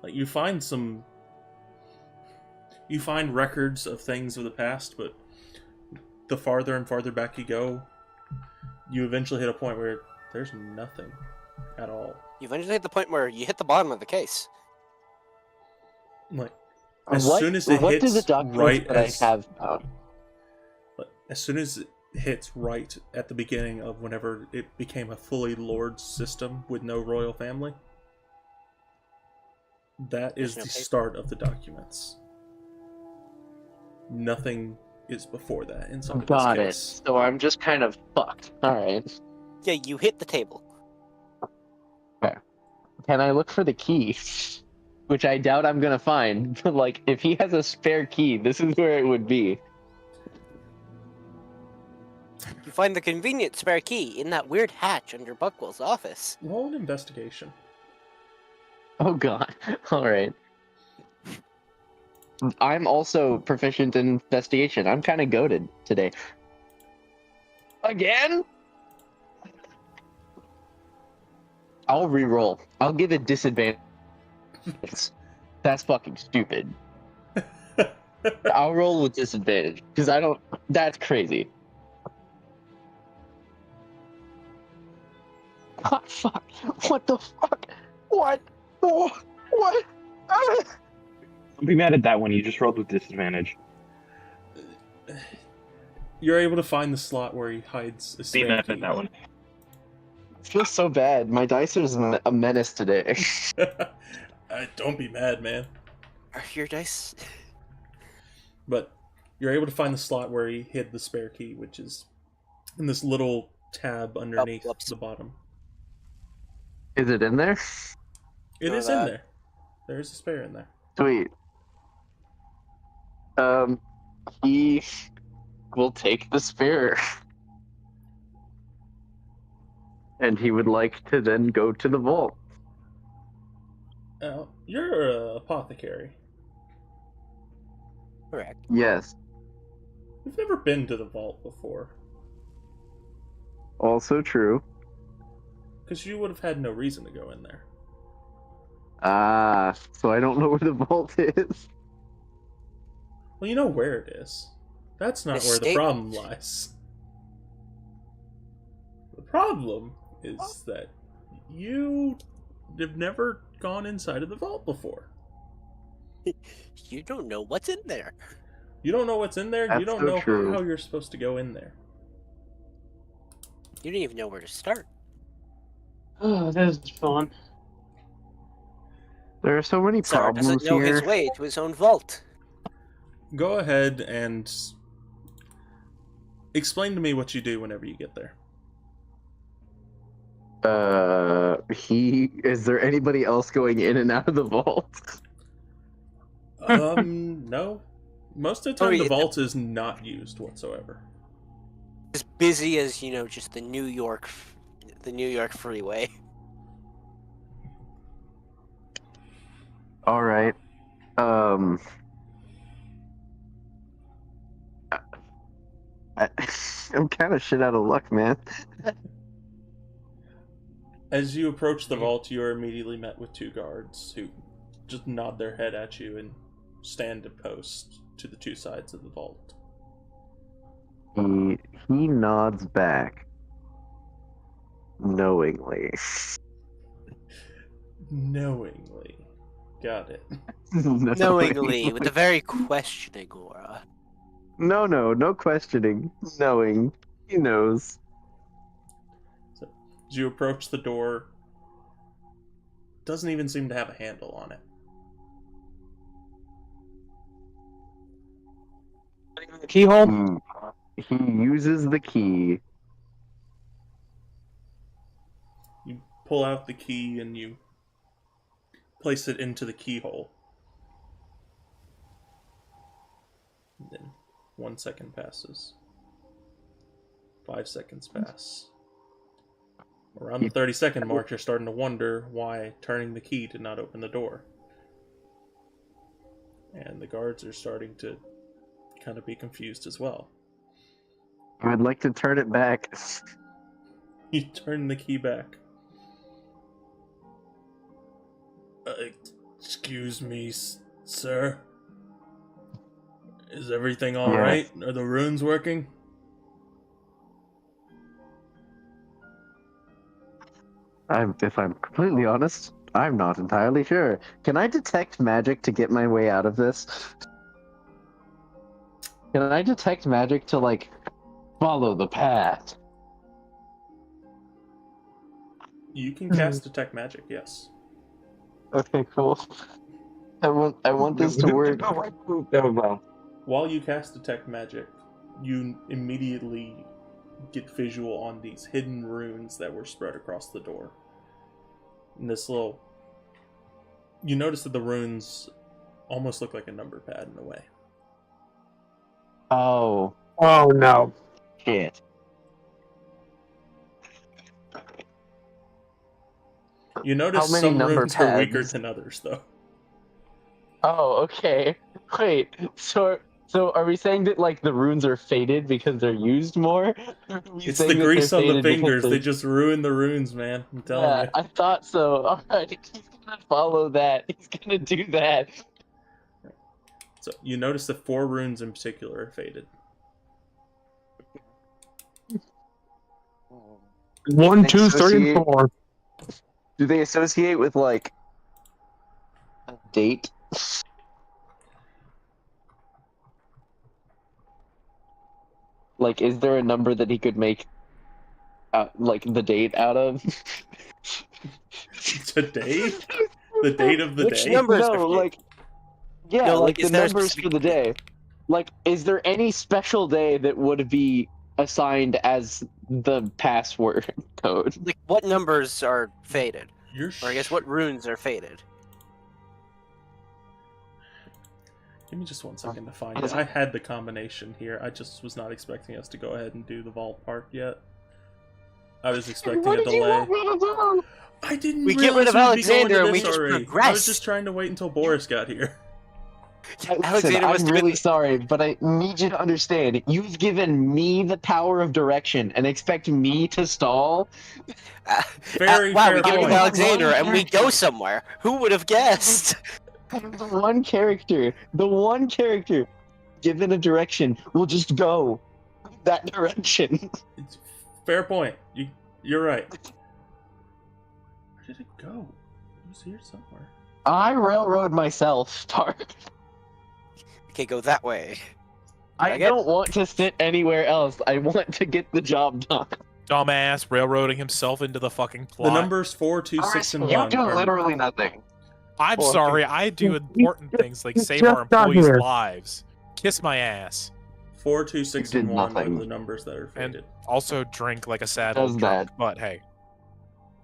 Like, you find records of things of the past, but the farther and farther back you go, you eventually hit a point where there's nothing at all. You eventually hit the point where you hit the bottom of the case. Like, as What, soon as it what do hits the documents right that as I have found? as soon as it hits right at the beginning of whenever it became a fully lord system with no royal family, that is the Okay. start of the documents. Nothing is before that inside of Got this it. case. So I'm just kind of fucked. Alright. Yeah, you hit the table. Can I look for the key? Which I doubt I'm gonna find. But, like, if he has a spare key, this is where it would be. You find the convenient spare key in that weird hatch under Buckwell's office. Roll an investigation. Oh god. Alright. I'm also proficient in investigation. I'm kind of goated today. Again? I'll re-roll. I'll give it disadvantage. That's fucking stupid. I'll roll with disadvantage because I don't. That's crazy. Oh, fuck! What the fuck? What? Oh, what? Ah! Don't be mad at that one. You just rolled with disadvantage. You're able to find the slot where he hides a Be spare mad key. at that one. I feel so bad. My dice is a menace today. Don't be mad, man. Are your dice? But you're able to find the slot where he hid the spare key, which is in this little tab underneath whoops. the bottom. Is it in there? It Or is in that. there. There is a spare in there. Sweet. He will take the spare. And he would like to then go to the vault. You're an apothecary. Correct. Yes. You've never been to the vault before, Also true. because you would have had no reason to go in there. Ah, so I don't know where the vault is. Well, you know where it is. That's not where the Escape. problem lies. problem is that you have never gone inside of the vault before. You don't know what's in there. You don't know what's in there. You That's don't so know true. how you're supposed to go in there. You don't even know where to start. Oh, this is fun. There are so many Tsar problems doesn't know here. his way to his own vault. Go ahead and explain to me what you do whenever you get there. Is there anybody else going in and out of the vault? No. Most of the time, Oh, the yeah. vault is not used whatsoever. As busy as, just the New York freeway. All right. I'm kind of shit out of luck, man. As you approach the vault, you are immediately met with 2 guards who just nod their head at you and stand at post to the 2 sides of the vault. He nods back knowingly. Knowingly. Got it. Knowingly, with a very questioning aura. No questioning. Knowing. He knows. So, as you approach the door, doesn't even seem to have a handle on it. The keyhole? He uses the key. You pull out the key and you place it into the keyhole. And then 1 second passes. 5 seconds pass. Around the 30-second mark, you're starting to wonder why turning the key did not open the door. And the guards are starting to kind of be confused as well. I would like to turn it back. You turn the key back. Excuse me, sir. Is everything all Yes. right? Are the runes working? If I'm completely honest, I'm not entirely sure. Can I detect magic to get my way out of this? Can I detect magic to, follow the path? You can cast Detect Magic, yes. Okay, cool. I want this to work. While you cast Detect Magic, you immediately get visual on these hidden runes that were spread across the door. And you notice that the runes almost look like a number pad in a way. Oh, Oh no. shit. You notice How many some number runes are weaker pads? than others, though. Oh, okay. Wait, so are we saying that the runes are faded because they're used more? Or are we It's saying the that they're grease on the faded because fingers. they're- They just ruin the runes, man. I'm telling Yeah, you. I thought so. Alright, he's gonna follow that. He's gonna do that. So you notice that 4 runes in particular are faded. 1, 2, 3, and Associate- 4. Do they associate with a date? Is there a number that he could make the date out of? Today? The date of the Which day? number? Numbers No, are faded. the is there a numbers for specific the day. Is there any special day that would be assigned as the password code? What numbers are faded? You're Or I guess what runes are faded? Give me just 1 second to find it. I had the combination here. I just was not expecting us to go ahead and do the vault part yet. I was expecting a delay. I didn't We get rid realize of we'd be going Alexander to and we this just already. I was progress. just trying to wait until Boris got here. Alexander I'm must have really been. sorry, but I need you to understand. You've given me the power of direction and expect me to stall? Very wow, fair we get rid of point. Alexander and we go somewhere. Who would have guessed? The one character given a direction will just go that direction. Fair point. You're right. Where did it go? It was here somewhere. I railroad myself, Tark. Okay, go that way. I don't want to sit anywhere else. I want to get the job done. Dumbass railroading himself into the fucking plot. The numbers 4, 2, 6, and You 1. do are- literally nothing. I'm Well, sorry, I do important things like save just our got employees' here. lives. Kiss my ass. 4, 2, 6, did and 1 nothing. are the numbers that are And faded. also drink like a sad Does old drunk. that. But hey.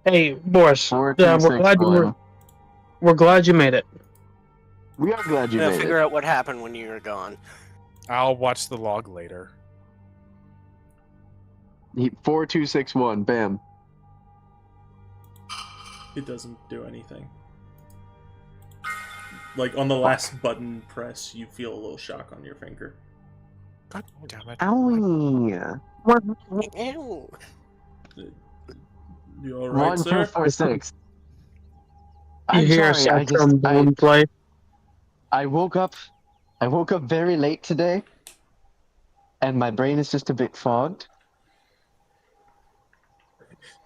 Hey, Boris. 4, 2, we're 6, glad you 1. we're glad you made it. We are glad you I'm gonna made figure it. out what happened when you were gone. I'll watch the log later. 4, 2, 6, 1. Bam. It doesn't do anything. Like, on the last button press, you feel a little shock on your finger. God damn it. Owie. Ew. You alright, 1, 2, sir? 4, 6. You I'm hear sorry, a trombone play? I woke up very late today, and my brain is just a bit fogged.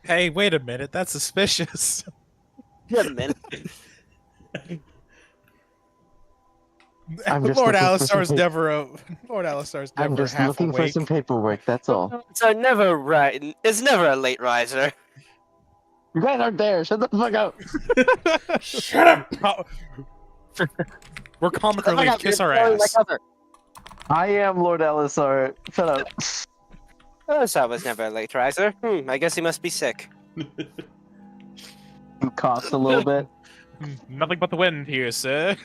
Hey, wait a minute. That's suspicious. Wait a minute. I'm just Lord looking for some Alistar's never Lord Alistar's never I'm just half looking awake. for some paperwork, that's all. So never right. It's never a late riser. You guys aren't there, shut the fuck up! Shut up! We're comic relief. Kiss our You're ass. I am Lord Alistar, shut up. Oh, so I was never a late riser. I guess he must be sick. He coughs a little bit. Nothing but the wind here, sir.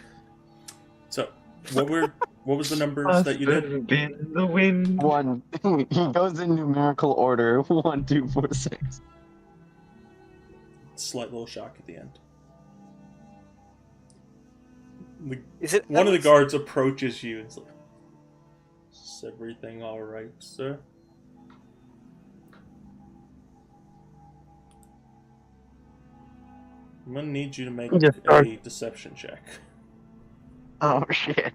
So, what was the numbers that you did? In the wind. 1, he goes in numerical order, 1, 2, 4, 6. Slight little shock at the end. Is it One of the guards approaches you and is like, "Is everything alright, sir?" I'm gonna need you to make Just a start- deception check. Oh shit.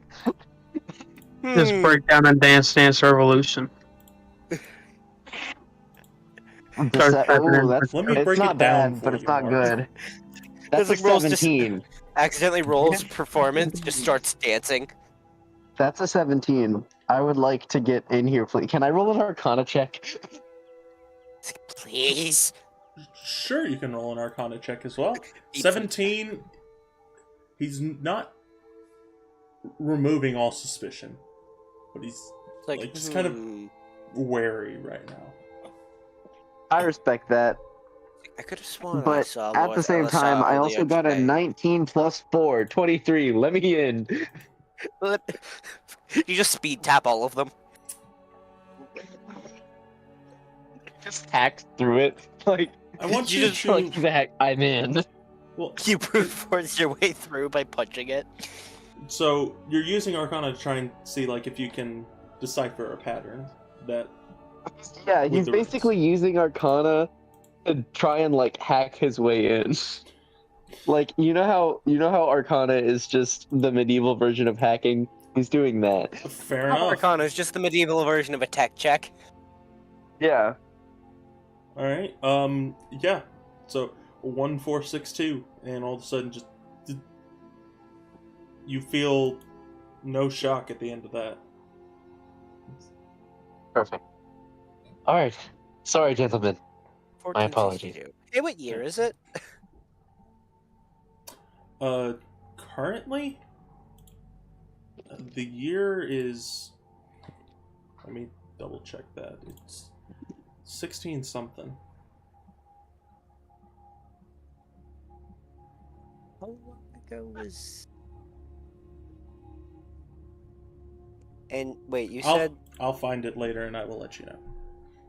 Just break down and Dance Dance Revolution. Ooh, that's, Let me it's break not it down bad, for but it's you, not Mark. good. That's a like rolls just- 17. accidentally rolls performance, just starts dancing. That's a 17. I would like to get in here, please. Can I roll an Arcana check? Please. Sure, you can roll an Arcana check as well. 17. He's not removing all suspicion, but he's like just kind of wary right now. I respect that, I could have sworn I but saw at Lord the same Alistar time, I earlier also got a today. 19 plus 4, 23. Let me in. You just speed tap all of them. Just hack through it. Like, I want You you just to. like that, I'm in. Well, You brute force your way through by punching it. so you're using Arcana to try and see like if you can decipher a pattern that. Yeah, With he's the basically using Arcana to try and like hack his way in. Like, you know how Arcana is just the medieval version of hacking? He's doing that. Fair enough. Arcana is just the medieval version of a tech check. Yeah. All right. Yeah. So 1, 4, 6, 2, and all of a sudden, just you feel no shock at the end of that. Perfect. Alright. Sorry, gentlemen. 1462. Hey, what year is it? Currently, the year is. Let me double check that. It's 16 something. How long ago was? And wait, you said I'll find it later, and I will let you know.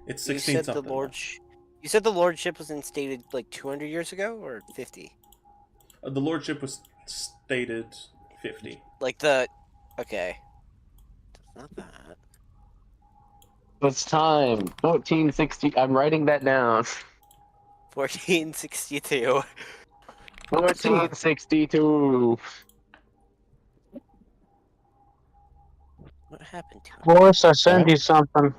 It's you 16 said something. the lord. You said the lordship was instated like 200 years ago, or 50? The lordship was stated 50. Like the. Okay. It's not that. It's time. 1460. I'm writing that down. 1462. 1462. What happened to him? Boris, I sent you something.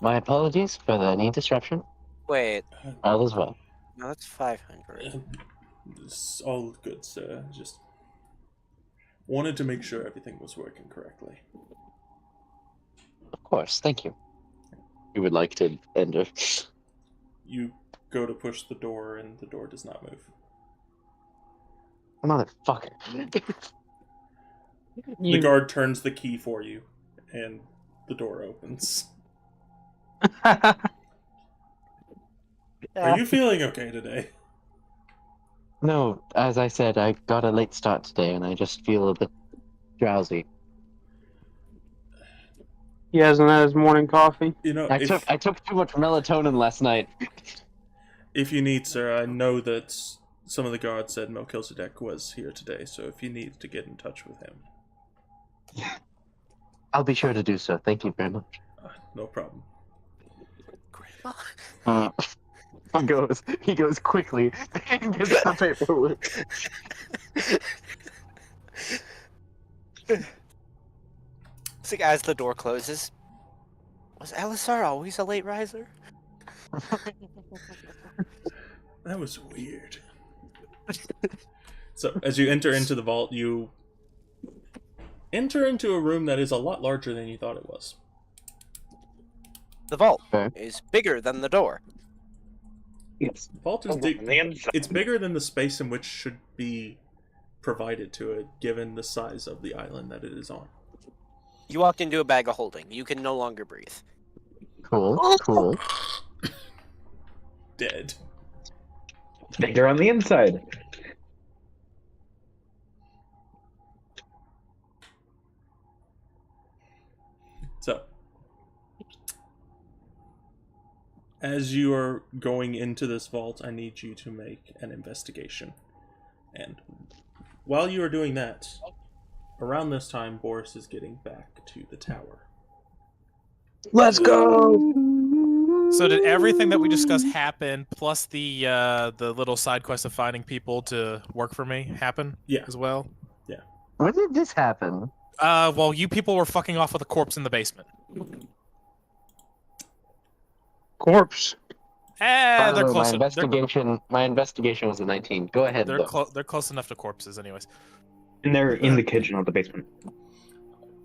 My apologies for any disruption. Wait, All is well. no, that's 500. It's all good, sir. Just wanted to make sure everything was working correctly. Of course, thank you. You would like to enter? You go to push the door, and the door does not move. Motherfucker. The guard turns the key for you, and the door opens. Are you feeling okay today? No, as I said, I got a late start today, and I just feel a bit drowsy. He hasn't had his morning coffee. You know, I took too much melatonin last night. if you need, sir, I know that some of the guards said Melchizedek was here today, so if you need to get in touch with him. I'll be sure to do so. Thank you very much. No problem. He goes quickly and gets the paperwork. It's like as the door closes. Was Alisar always a late riser? That was weird. So, as you enter into the vault, you enter into a room that is a lot larger than you thought it was. The vault Okay. is bigger than the door. Yes. The vault is it's bigger than the space in which should be provided to it, given the size of the island that it is on. You walked into a bag of holding. You can no longer breathe. Cool. Dead. Bigger on the inside. So, as you are going into this vault, I need you to make an investigation. And while you are doing that, around this time, Boris is getting back to the tower. Let's go! So did everything that we discussed happen, plus the little side quest of finding people to work for me happen? Yeah. As well. When did this happen? Well, you people were fucking off with a corpse in the basement. Corpse. By the They're way, close. my investigation was a 19. Go ahead, They're though. they're close enough to corpses, anyways. And they're in the kitchen or the basement.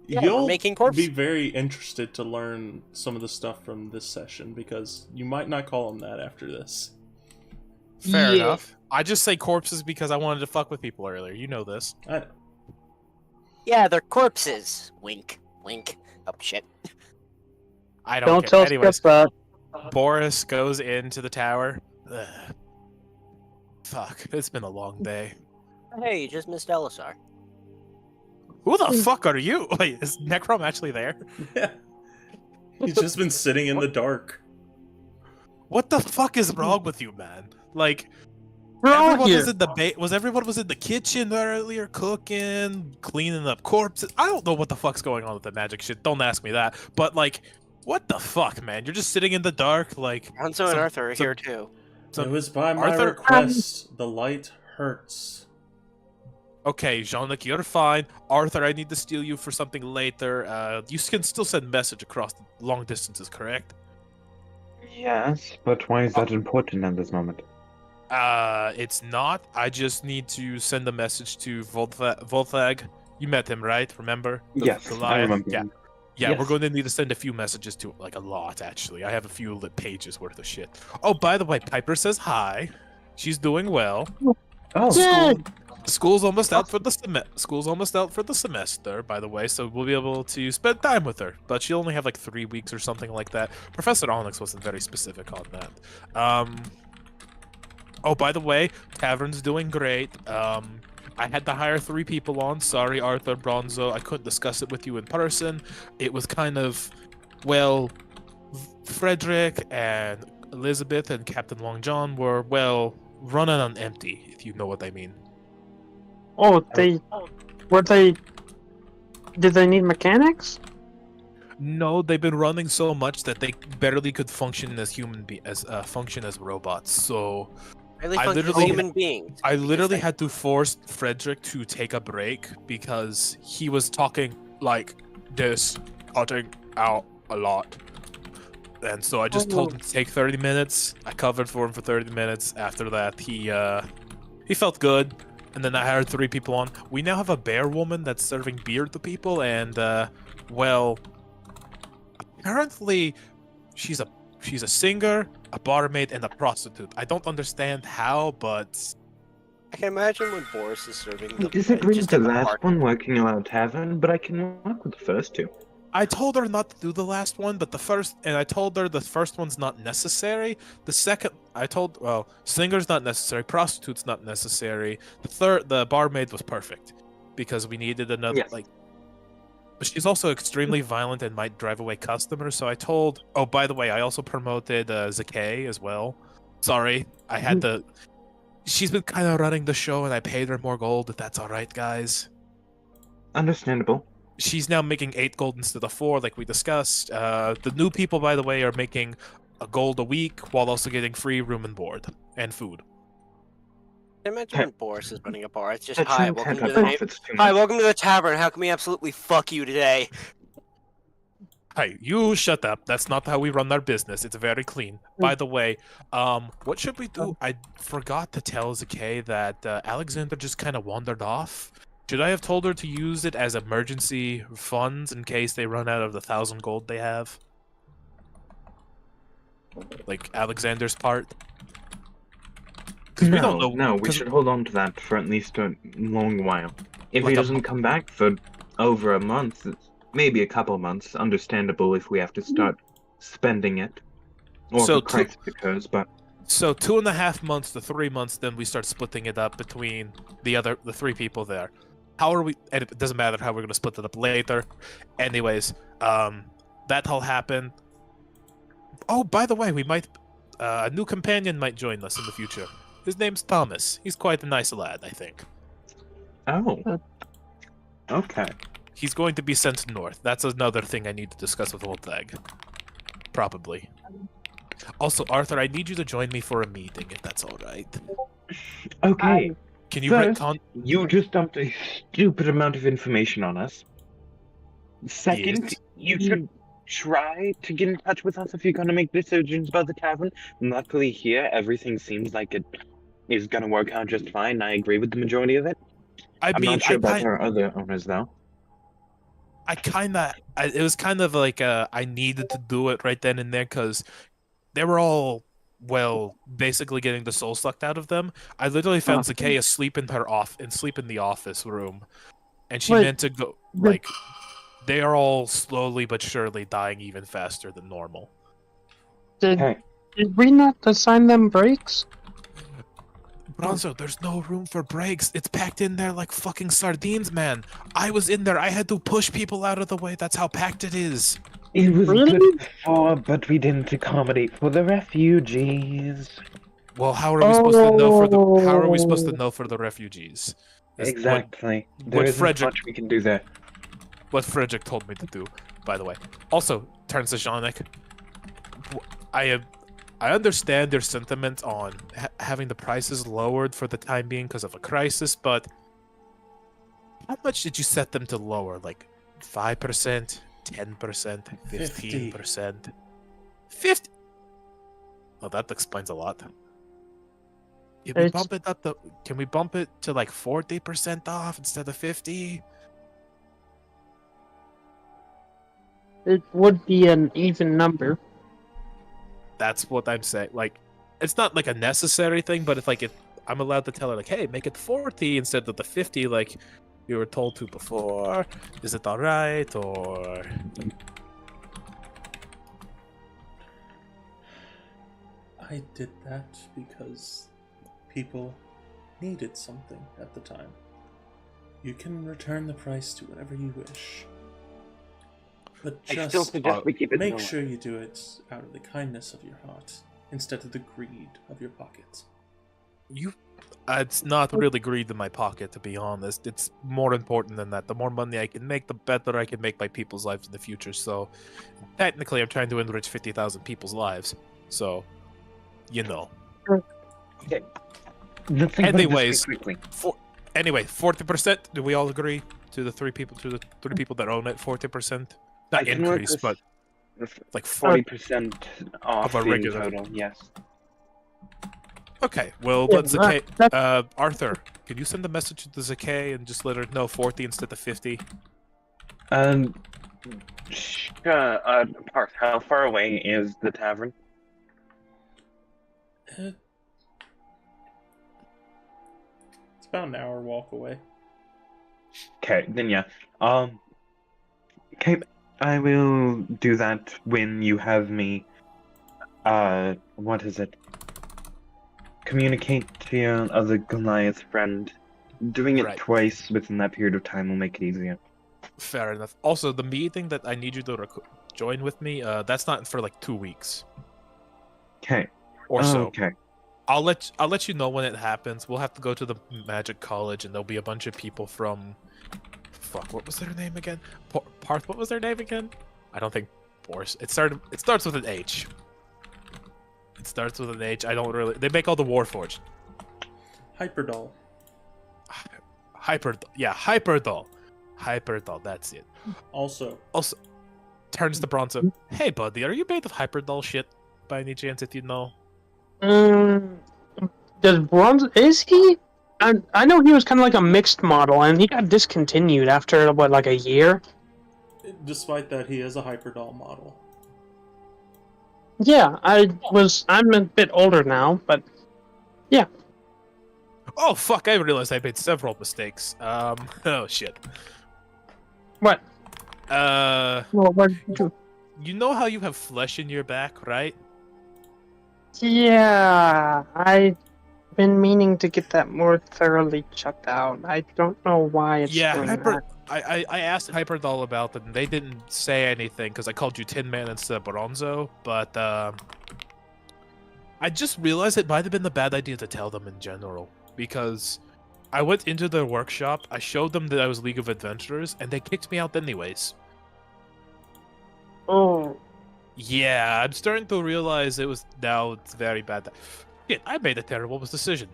Yeah, You'll we're making corpse. be very interested to learn some of the stuff from this session, because you might not call them that after this. Fair Yeah. enough. I just say corpses because I wanted to fuck with people earlier. You know this. I know. Yeah, they're corpses. Wink, wink. Oh shit. I Don't care. tell Anyways, Skip Boris goes into the tower. Ugh. Fuck, it's been a long day. Hey, you just missed Elisar. Who the fuck are you? Wait, is Necrom actually there? Yeah. He's just been sitting in the dark. What the fuck is wrong with you, man? Like, We're all everyone here. was in the everyone was in the kitchen earlier, cooking, cleaning up corpses. I don't know what the fuck's going on with the magic shit. Don't ask me that. But like, what the fuck, man? You're just sitting in the dark, like. Hanzo some- and Arthur are some- here too. some- It was by my Arthur- request. The light hurts. Okay, Jean-Luc, you're fine. Arthur, I need to steal you for something later. You can still send message across long distances, correct? Yes, but why is that important at this moment? It's not. I just need to send a message to Volthag. You met him, right? Remember? Yes, I Goliath? remember. Yeah. Yeah, Yes. we're going to need to send a few messages to like a lot, actually. I have a few pages worth of shit. Oh, by the way, Piper says hi. She's doing well. Oh, School's almost out for the semester, by the way, so we'll be able to spend time with her. But she'll only have like 3 weeks or something like that. Professor Onyx wasn't very specific on that. Oh, by the way, Tavern's doing great. I had to hire 3 people on. Sorry, Arthur, Bronzo. I couldn't discuss it with you in person. It was kind of, well, Frederick and Elizabeth and Captain Long John were, well, running on empty, if you know what I mean. Oh, did they need mechanics? No, they've been running so much that they barely could function as function as robots. So Really I funky literally- human beings. I literally had to force Frederick to take a break because he was talking like this, cutting out a lot. And so I just told him to take 30 minutes. I covered for him for 30 minutes. After that, he felt good. And then I hired 3 people on. We now have a bear woman that's serving beer to people, and well, apparently she's a singer, a barmaid, and a prostitute. I don't understand how, but I can imagine when Boris is serving I the disagree with just the in the last park. one working around a tavern, but I can work with the first 2. I told her not to do the last one, but I told her the first one's not necessary. The second, singer's not necessary, prostitute's not necessary. The barmaid was perfect because we needed another, Yes. but she's also extremely violent and might drive away customers. So I told, oh, by the way, I also promoted Zakay as well. Sorry, I had to, she's been kind of running the show and I paid her more gold, if that's all right, guys. Understandable. She's now making 8 gold instead of 4, like we discussed. The new people, by the way, are making a gold a week while also getting free room and board and food. I imagine when Boris is running a bar, it's just, That hi, shouldn't welcome tempt to our the profits too hi, much. welcome to the tavern. How can we absolutely fuck you today? Hey, you shut up. That's not how we run our business. It's very clean. By the way, what should we do? I forgot to tell Zakay that Alexander just kind of wandered off. Should I have told her to use it as emergency funds in case they run out of the 1,000 gold they have? Like Alexander's part? 'Cause we don't know. No, we 'cause- should hold on to that for at least a long while. If Like he a doesn't come back for over a month, maybe a couple of months, understandable if we have to start spending it. Or So if a crisis occurs, but So 2.5 months to 3 months, then we start splitting it up between the 3 people there. How are we? And it doesn't matter how we're gonna split it up later. Anyways, that all happened. Oh, by the way, we might a new companion might join us in the future. His name's Thomas. He's quite a nice lad, I think. oh, okay. He's going to be sent north. That's another thing I need to discuss with Wolfag. Probably. Also, Arthur, I need you to join me for a meeting, if that's all right. Okay. Can you First, retcon? you just dumped a stupid amount of information on us. Second, Yes. you should try to get in touch with us if you're gonna make decisions about the tavern. Luckily here, everything seems like it is gonna work out just fine. I agree with the majority of it. I I'm mean, not sure about I our other owners though. it was kind of like I needed to do it right then and there because they were all, well, basically getting the soul sucked out of them. I literally found Oh. Zakay asleep in sleep in the office room, and she Wait, meant to go the- like. They are all slowly but surely dying even faster than normal. Did, Hey. did we not assign them breaks? Bronzo, there's no room for breaks. It's packed in there like fucking sardines, man. I was in there. I had to push people out of the way. That's how packed it is. It was Really? good before, but we didn't accommodate for the refugees. Well, how are we supposed to know for the? How are we supposed to know for the refugees? Is Exactly. what There isn't Frederick- much we can do there. What Frederick told me to do, by the way. Also, turns to Janek. I understand their sentiment on having the prices lowered for the time being because of a crisis, but how much did you set them to lower? Like 5%, 10%, 15%, 50? Well, that explains a lot. Can we It's- bump it up? Can we bump it to like 40% off instead of 50? It would be an even number. That's what I'm saying. Like, it's not like a necessary thing, but it's like if I'm allowed to tell her, like, hey, make it 40 instead of the 50, like you were told to before. Is it all right, or? I did that because people needed something at the time. You can return the price to whatever you wish. But I still just suggest we keep it make lower. sure you do it out of the kindness of your heart instead of the greed of your pockets. It's not really greed in my pocket, to be honest. It's more important than that. The more money I can make, the better I can make my people's lives in the future. So, technically, I'm trying to enrich 50,000 people's lives. So, you know. Okay. Let's think about this Anyways, quickly. Anyway, 40%. Do we all agree to the three people that own it? 40%. Not I can work increase, with- but Like 40. 40% off of a in regular. total. Yes. Okay, well, Yeah, let Zakay. that- Arthur, can you send a message to Zakay and just let her know 40 instead of 50? Parth, how far away is the tavern? It's about an hour walk away. Okay, then yeah. Okay, I will do that when you have me. What is it? Communicate to your other Goliath friend. Doing it Right. twice within that period of time will make it easier. Fair enough. Also, the meeting that I need you to join with me, that's not for like 2 weeks Okay. or so. Okay. I'll let you know when it happens. We'll have to go to the Magic College, and there'll be a bunch of people from. Fuck, what was their name again? Parth, what was their name again? I don't think Boris. It starts with an H. It starts with an H. I don't really. They make all the Warforged. Hyperdoll. Hyperdoll. Hyperdoll. That's it. Also, Turns to Bronzo. Hey, buddy, are you made of Hyperdoll shit by any chance? If you know. Does Bronze is he? I know he was kind of like a mixed model, and he got discontinued after what, like a year. despite that, he is a Hyperdoll model. Yeah, I'm a bit older now, but Oh fuck! I realized I made several mistakes. Oh shit. what? Uh, Well, what? you know how you have flesh in your back, right? Yeah, I've been meaning to get that more thoroughly checked out. I don't know why it's Yeah, doing Hyper. that. I asked Hyperdoll about it, and they didn't say anything because I called you Tin Man instead of Bronzo. But I just realized it might have been a bad idea to tell them in general because I went into their workshop, I showed them that I was League of Adventurers, and they kicked me out anyways. Oh, Yeah, I'm starting to realize it's very bad. Shit, I made a terrible decision.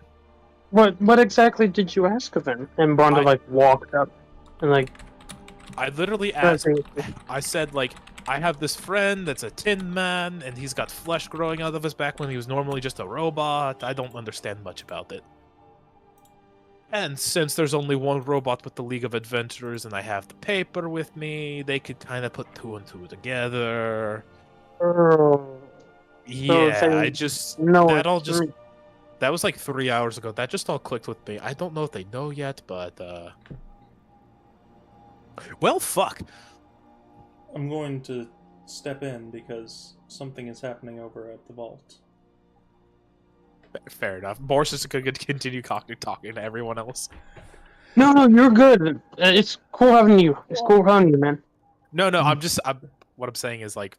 what exactly did you ask of him? And Bronda like walked up and like. I literally asked. I said like, I have this friend that's a Tin Man, and he's got flesh growing out of his back when he was normally just a robot. I don't understand much about it. And since there's only one robot with the League of Adventurers, and I have the paper with me, they could kind of put 2 and 2 together. Oh, Yeah, then I just no, that all just that was like 3 hours ago. That just all clicked with me. I don't know if they know yet, but well, fuck. I'm going to step in because something is happening over at the vault. Fair enough. Boris is going to continue talking to everyone else. No, you're good. It's cool having you. It's cool having you, man. No, what I'm saying is like,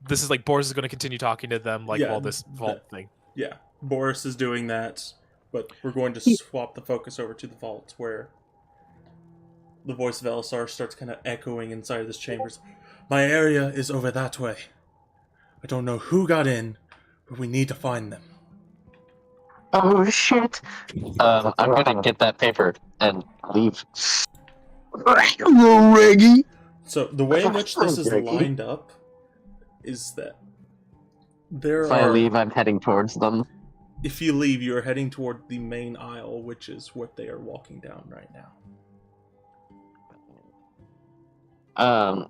this is like Boris is going to continue talking to them like Yeah, while this vault thing. Yeah, Boris is doing that, but we're going to swap the focus over to the vault where the voice of Elisar starts kind of echoing inside of this chamber. My area is over that way. I don't know who got in, but we need to find them. Oh shit! I'm gonna get that paper and leave. Reggie. So the way in which this is lined up is that there If I are... leave, I'm heading towards them. If you leave, you're heading toward the main aisle, which is what they are walking down right now.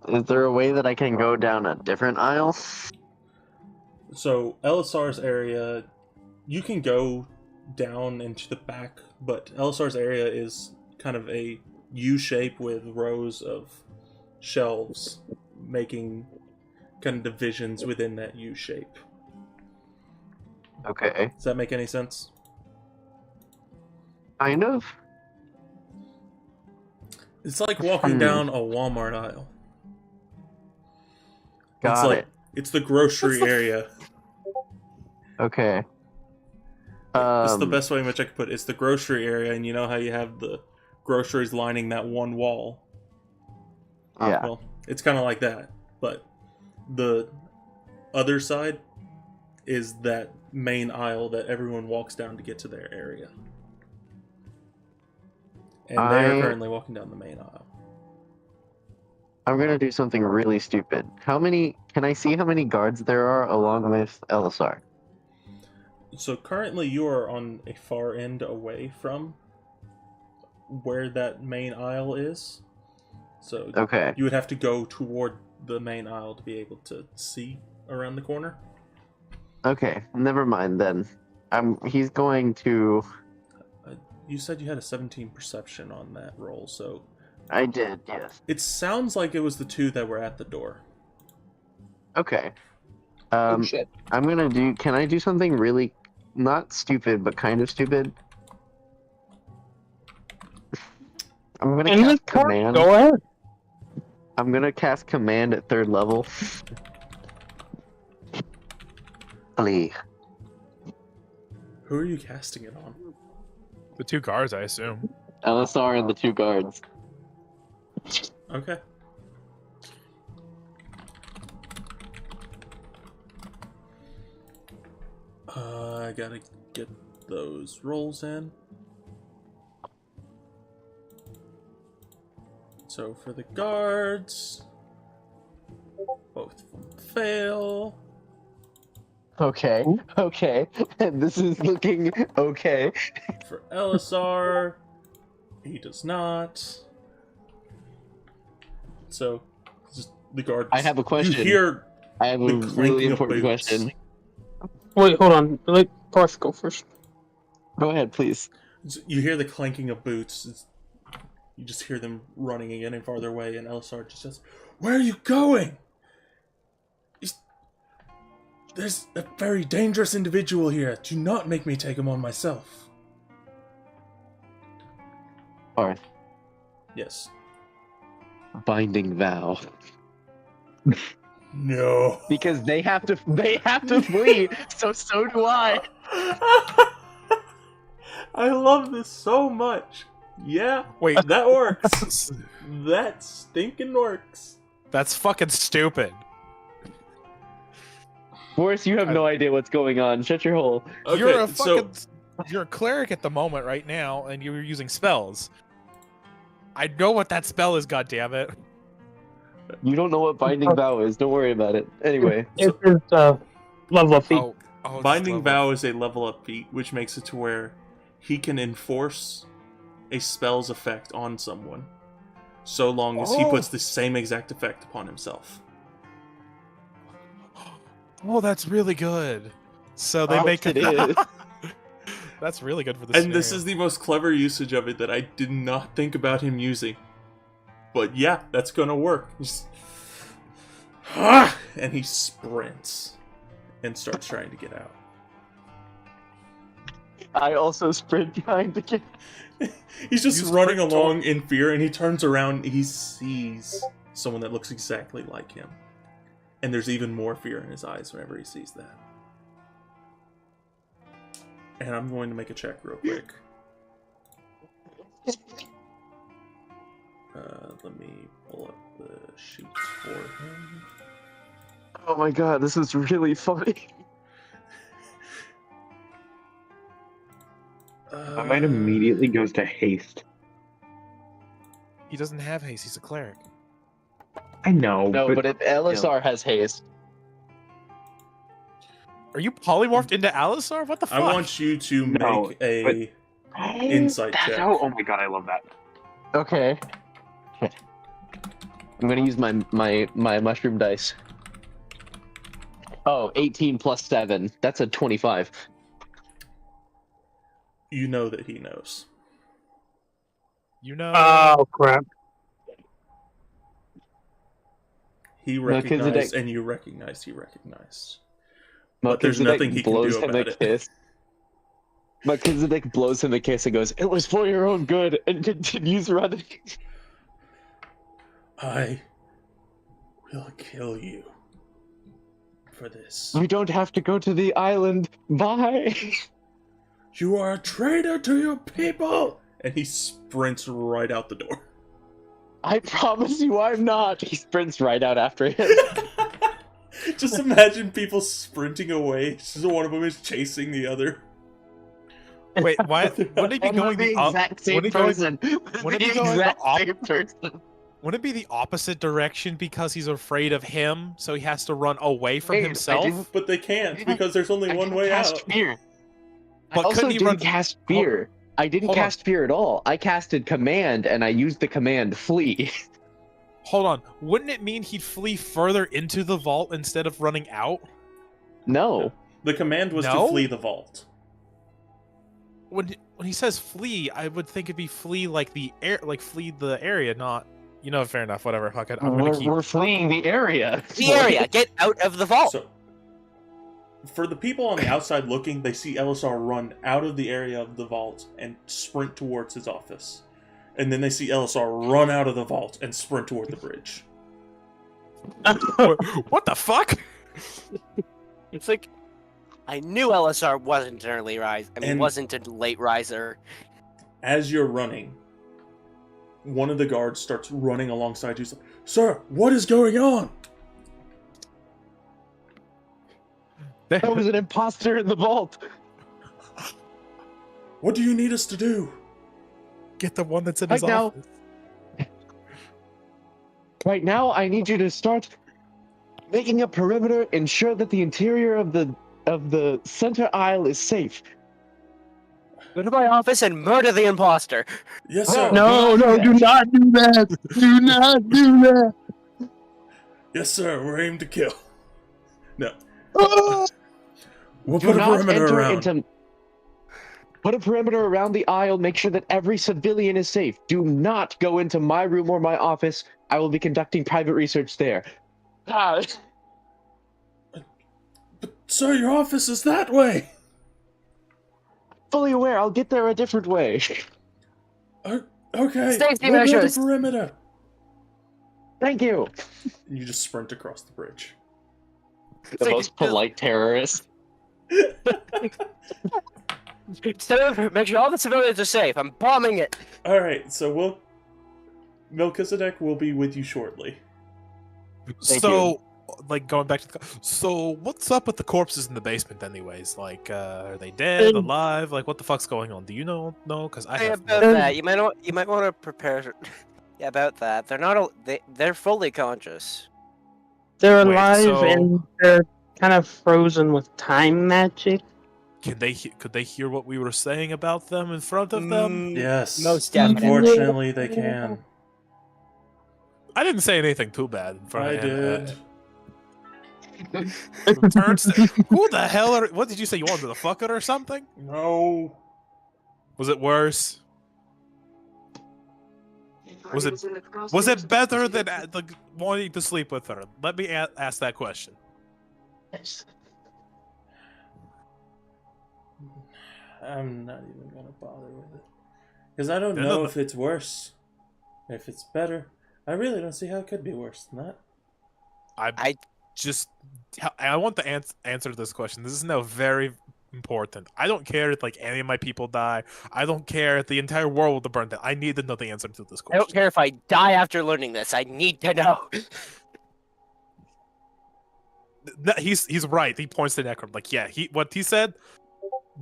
Is there a way that I can go down a different aisle? So Elisar's area, you can go down into the back, but Elisar's area is kind of a U shape with rows of shelves making kind of divisions within that U shape. Okay. Does that make any sense? Kind of. It's like walking down a Walmart aisle. Got it. It's the grocery area. Okay. It's the best way in which I could put it. It's the grocery area, and you know how you have the groceries lining that one wall? Yeah. Well, it's kind of like that, but the other side is that main aisle that everyone walks down to get to their area. And they are currently walking down the main aisle. I'm gonna do something really stupid. Can I see how many guards there are along with Elisar? So currently you are on a far end away from where that main aisle is. So Okay. you would have to go toward the main aisle to be able to see around the corner. Okay, never mind then. He's going to... You said you had a 17 perception on that roll, so... I did, yes. It sounds like it was the two that were at the door. Okay. Oh shit. I'm gonna do... Can I do something really... Not stupid, but kind of stupid? I'm gonna In this cast part, command. go ahead. I'm gonna cast command at 3rd level. Flee. Who are you casting it on? The 2 guards, I assume. Elisar and the 2 guards. Okay. I gotta get those rolls in. So for the guards, both of them fail. Okay, okay. This is looking okay. For Elisar, he does not. So, just the guards. I have a question. You hear I have a the really clanking of important boots. question. Wait, hold on. Let Parth go first. Go ahead, please. You hear the clanking of boots. You just hear them running and getting farther away, and Elisar just says, "Where are you going? There's a very dangerous individual here. Do not make me take him on myself." Parth, Yes. binding vow. No. Because they have to flee, so do I. I love this so much. Yeah, Wait, that works. That stinking works. that's fucking stupid. Boris, you have no idea what's going on. Shut your hole. Okay, You're a so fucking. You're a cleric at the moment, right now, and you're using spells. I know what that spell is. Goddammit. You don't know what binding vow is. Don't worry about it. Anyway, It is level of feet. Oh, it's Binding level. Vow is a level up feat, which makes it to where he can enforce a spell's effect on someone, so long as he puts the same exact effect upon himself. Oh, that's really good. So they make it is. That's really good for this. And this is the most clever usage of it that I did not think about him using. But yeah, that's gonna work. Just... And he sprints and starts trying to get out. I also sprint behind the kid. He's just You running sprint along in fear, and he turns around. He sees someone that looks exactly like him, and there's even more fear in his eyes whenever he sees that. And I'm going to make a check real quick. Let me pull up the sheets for him. Oh my god, this is really funny. My mind immediately goes to haste. He doesn't have haste. He's a cleric. I know, No, but if Elisar has haste, Are you polymorphed into Alisar? What the fuck? I want you to make No, a insight check. Oh my god, I love that. okay. I'm gonna use my mushroom dice. Oh, 18 plus 7. That's a 25. You know that he knows. You know. Oh crap! He recognized, Melchizedek- and you recognized he recognized. But there's nothing he can blows do him about a it. kiss. Melchizedek blows him a kiss and goes, "It was for your own good," and continues running. I will kill you for this. You don't have to go to the island. Bye. You are a traitor to your people! And he sprints right out the door. I promise you I'm not. He sprints right out after him. Just imagine people sprinting away. So one of them is chasing the other. Wait, why? Wouldn't he be going the exact same wouldn't he going- person. wouldn't The he go in the exact same person. Wouldn't it be the opposite direction because he's afraid of him, so he has to run away from Wait, I himself? didn't- But they can't because there's only one way cast out. fear. I But also couldn't he didn't run- cast fear. I didn't Hold on. cast fear at all. I casted command, and I used the command flee. Hold on. Wouldn't it mean he'd flee further into the vault instead of running out? No. The command was No? to flee the vault. When he says flee, I would think it'd be flee like the air, like flee the area, not. You know, fair enough. Whatever. Fuck it. I'm gonna keep. We're fleeing the area. The area. Get out of the vault. So, for the people on the outside looking, they see Elisar run out of the area of the vault and sprint towards his office. And then they see Elisar run out of the vault and sprint toward the bridge. What the fuck? It's like I knew LSR wasn't an early rise. I mean, And- wasn't a late riser. As you're running, one of the guards starts running alongside you. Sir, what is going on? That was an imposter in the vault. What do you need us to do? Get the one that's in Right his now. office. Right now, I need you to start making a perimeter, ensure that the interior of the center aisle is safe. Go to my office and murder the imposter. Yes, sir. No, do not do that. Do not do that. Yes, sir. We're aimed to kill. No. Oh! We'll Do put a not perimeter enter around. into. Put a perimeter around the aisle. Make sure that every civilian is safe. Do not go into my room or my office. I will be conducting private research there. Ah, But, sir, your office is that way. fully aware. I'll get there a different way. Okay. Safety we'll build measures. a perimeter. Thank you. And you just sprint across the bridge. The like- most polite terrorist. Make sure all the civilians are safe. I'm bombing it. All right. So Melchizedek will be with you shortly. Thank So, like going back to the. So, what's up with the corpses in the basement, anyways? Like, are they dead, alive? Like, what the fuck's going on? Do you know? No, because I Hey, have. about No. that, you might want to prepare. Yeah, about that. They're not. They're fully conscious. They're Wait, alive so- and they're kind of frozen with time magic. Can they? Could they hear what we were saying about them in front of them? Yes. Most definitely. Unfortunately, they can. I didn't say anything too bad in front I of him. did. Turns to, who the hell are? What did you say? You wanted to fuck it or something? No. Was it worse? Was it better than wanting to sleep with her? Let me ask that question. I'm not even gonna bother with it because I don't They're know not- if it's worse, if it's better. I really don't see how it could be worse than that. I want the answer to this question. This is now very important. I don't care if like any of my people die. I don't care if the entire world will burn down. I need to know the answer to this I question. don't care if I die after learning this. I need to know. No, he's right. He points to Necron. Like, yeah, what he said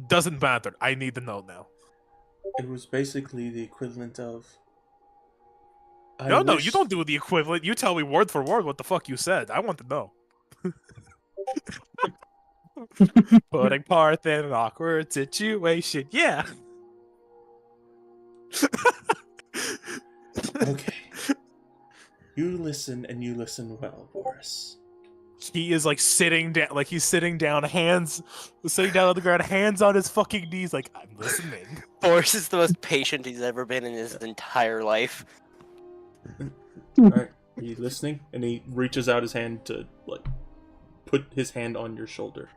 doesn't matter. I need to know now. It was basically the equivalent of. No, you don't do the equivalent. You tell me word for word what the fuck you said. I want to know. Putting Parth in an awkward situation. Yeah. Okay. You listen and you listen well, Boris. He is like sitting down, like he's sitting down on the ground, hands on his fucking knees, like I'm listening. Boris is the most patient he's ever been in his entire life. Alright, are you listening? And he reaches out his hand to, like, put his hand on your shoulder.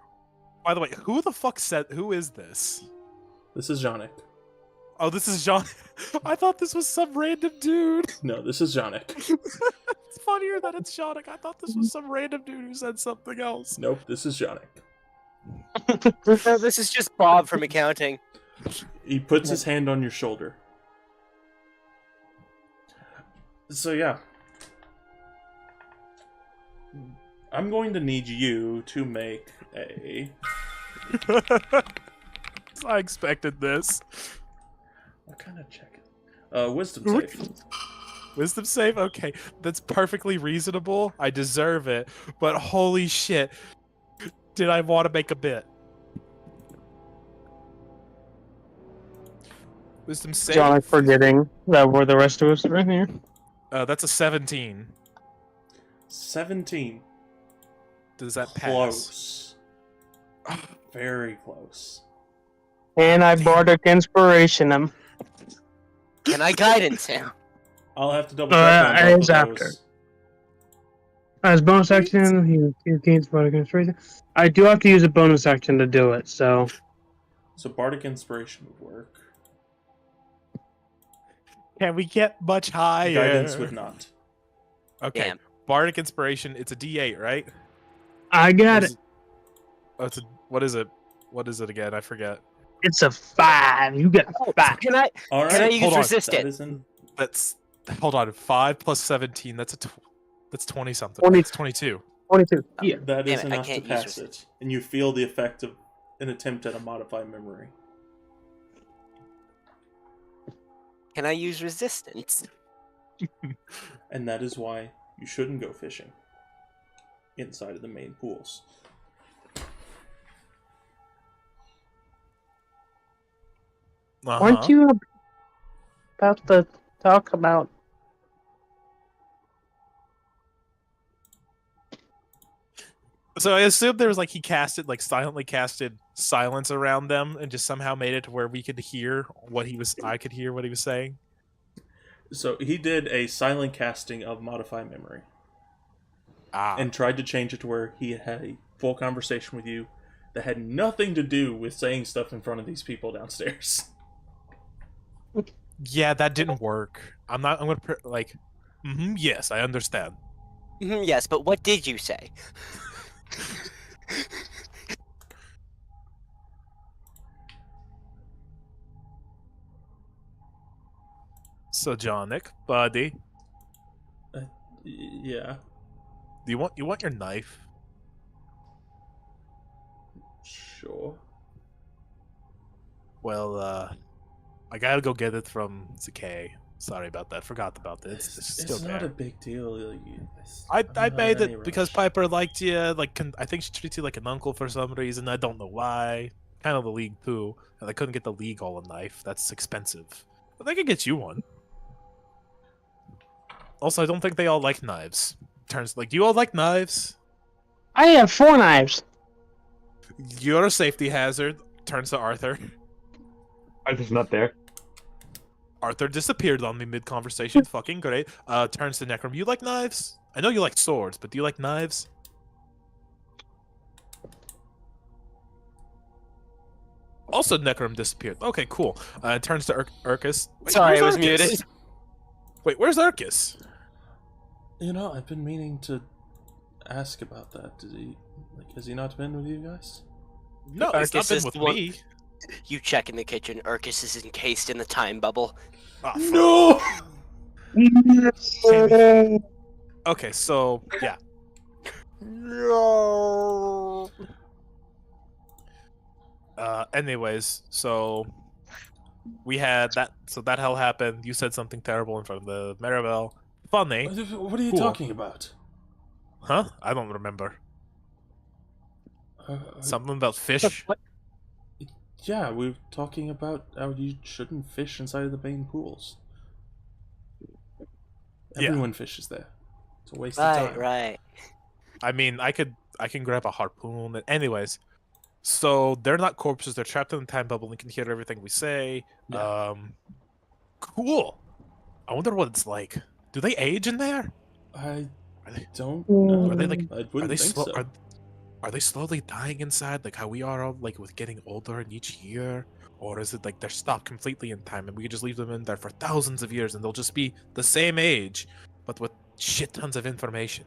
By the way, who the fuck said? Who is this? This is Janik. Oh, this is John. I thought this was some random dude. No, this is Janik. It's funnier that it's Shonik. I thought this was some random dude who said something else. Nope, this is Janik. No, this is just Bob from accounting. He puts his hand on your shoulder. So yeah. I'm going to need you to make a... I expected this. What kind of check? Wisdom save. Wisdom save? Okay, that's perfectly reasonable. I deserve it. But holy shit, did I want to make a bit? Wisdom save? John, I'm forgetting that we're the rest of us right here. That's a 17. 17. Does that pass? Close. Very close. And I bardic inspiration him. Can I guidance him? I'll have to double check on both it's of after. those. As bonus action, he gains bardic inspiration. I do have to use a bonus action to do it, so. So Bardic Inspiration would work. Can we get much higher? Guidance would not. Okay. Damn. Bardic inspiration, it's a D8, right? I got it. Oh, what is it? What is it again? I forget. It's a 5. You get a 5. Can I? All right. Can I use hold on. resistance? That's hold on. 5 plus 17. That's that's 20 something. 20. That's 22. 22. Yeah. That is Damn it, I enough to can't use pass resistance. it, and you feel the effect of an attempt at a modified memory. Can I use resistance? And that is why you shouldn't go fishing inside of the main pools. Weren't you about to talk about? So I assume there was like he silently casted silence around them and just somehow made it to where we could hear what he was. I could hear what he was saying. So he did a silent casting of modify memory and tried to change it to where he had a full conversation with you that had nothing to do with saying stuff in front of these people downstairs. Yeah, that didn't work. I'm gonna yes, I understand. Yes, but what did you say? So Jonic, buddy, Yeah, do you want your knife? sure. Well, I gotta go get it from Zakay. Sorry about that. Forgot about this. It's still It's there. not a big deal. I I'm not made in any it because rush. Piper liked you. I think she treats you like an uncle for some reason. I don't know why. Kind of the league too. And I couldn't get the league all a knife. That's expensive. But I could get you one. Also, I don't think they all like knives. Do you all like knives? I have 4 knives. You're a safety hazard. Turns to Arthur. Arthur's not there. Arthur disappeared on me mid-conversation. Fucking great. Turns to Necrom. You like knives? I know you like swords, but do you like knives? Also, Necrom disappeared. Okay, cool. Turns to Urkus. Wait, Sorry, I where's was Urkus? muted. Wait, where's Urkus? You know, I've been meaning to ask about that. Has he not been with you guys? No, he's not Urkus been is with the one- me. You check in the kitchen. Urkus is encased in the time bubble. Ah, fuck. No! Okay, so yeah. No. Anyways, so we had that. So that hell happened. You said something terrible in front of the Maribel. Funny, What are you Cool. talking about? huh? I don't remember. Something about fish. Yeah, we were talking about how you shouldn't fish inside of the main pools. Yeah. Everyone fishes there. It's a waste of Right, time. right. I mean, I can grab a harpoon. Anyways, so they're not corpses. They're trapped in the time bubble and can hear everything we say. Yeah. Cool. I wonder what it's like. Do they age in there? I Are they, don't know. are they like? I Are wouldn't they think slow? so. Are they slowly dying inside, like how we are, all, like with getting older in each year? Or is it like they're stopped completely in time and we could just leave them in there for thousands of years and they'll just be the same age, but with shit tons of information?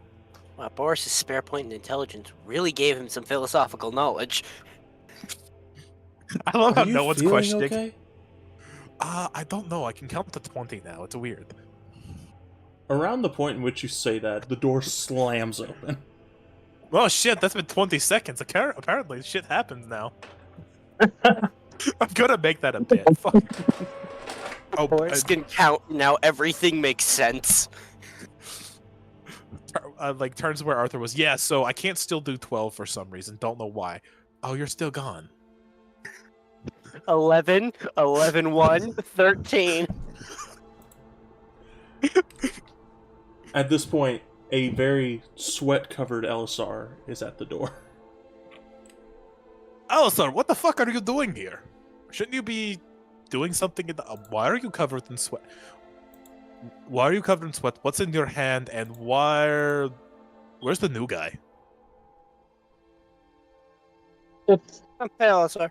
Wow, Boris's spare point in intelligence really gave him some philosophical knowledge. I love Are how you no one's feeling questioning. okay? I don't know. I can count to 20 now. It's weird. Around the point in which you say that, the door slams open. Oh shit, that's been 20 seconds. Apparently, shit happens now. I'm gonna make that a bit. Fuck. Oh, Boris can count now. Everything makes sense. like turns where Arthur was. Yeah, so I can't still do 12 for some reason. Don't know why. Oh, you're still gone. 11, 11, 1, 13. At this point, a very sweat-covered Elisar is at the door. Alistar, what the fuck are you doing here? Shouldn't you be doing something in the... why are you covered in sweat? Why are you covered in sweat? What's in your hand? And where's the new guy? It's Hey, Alisar.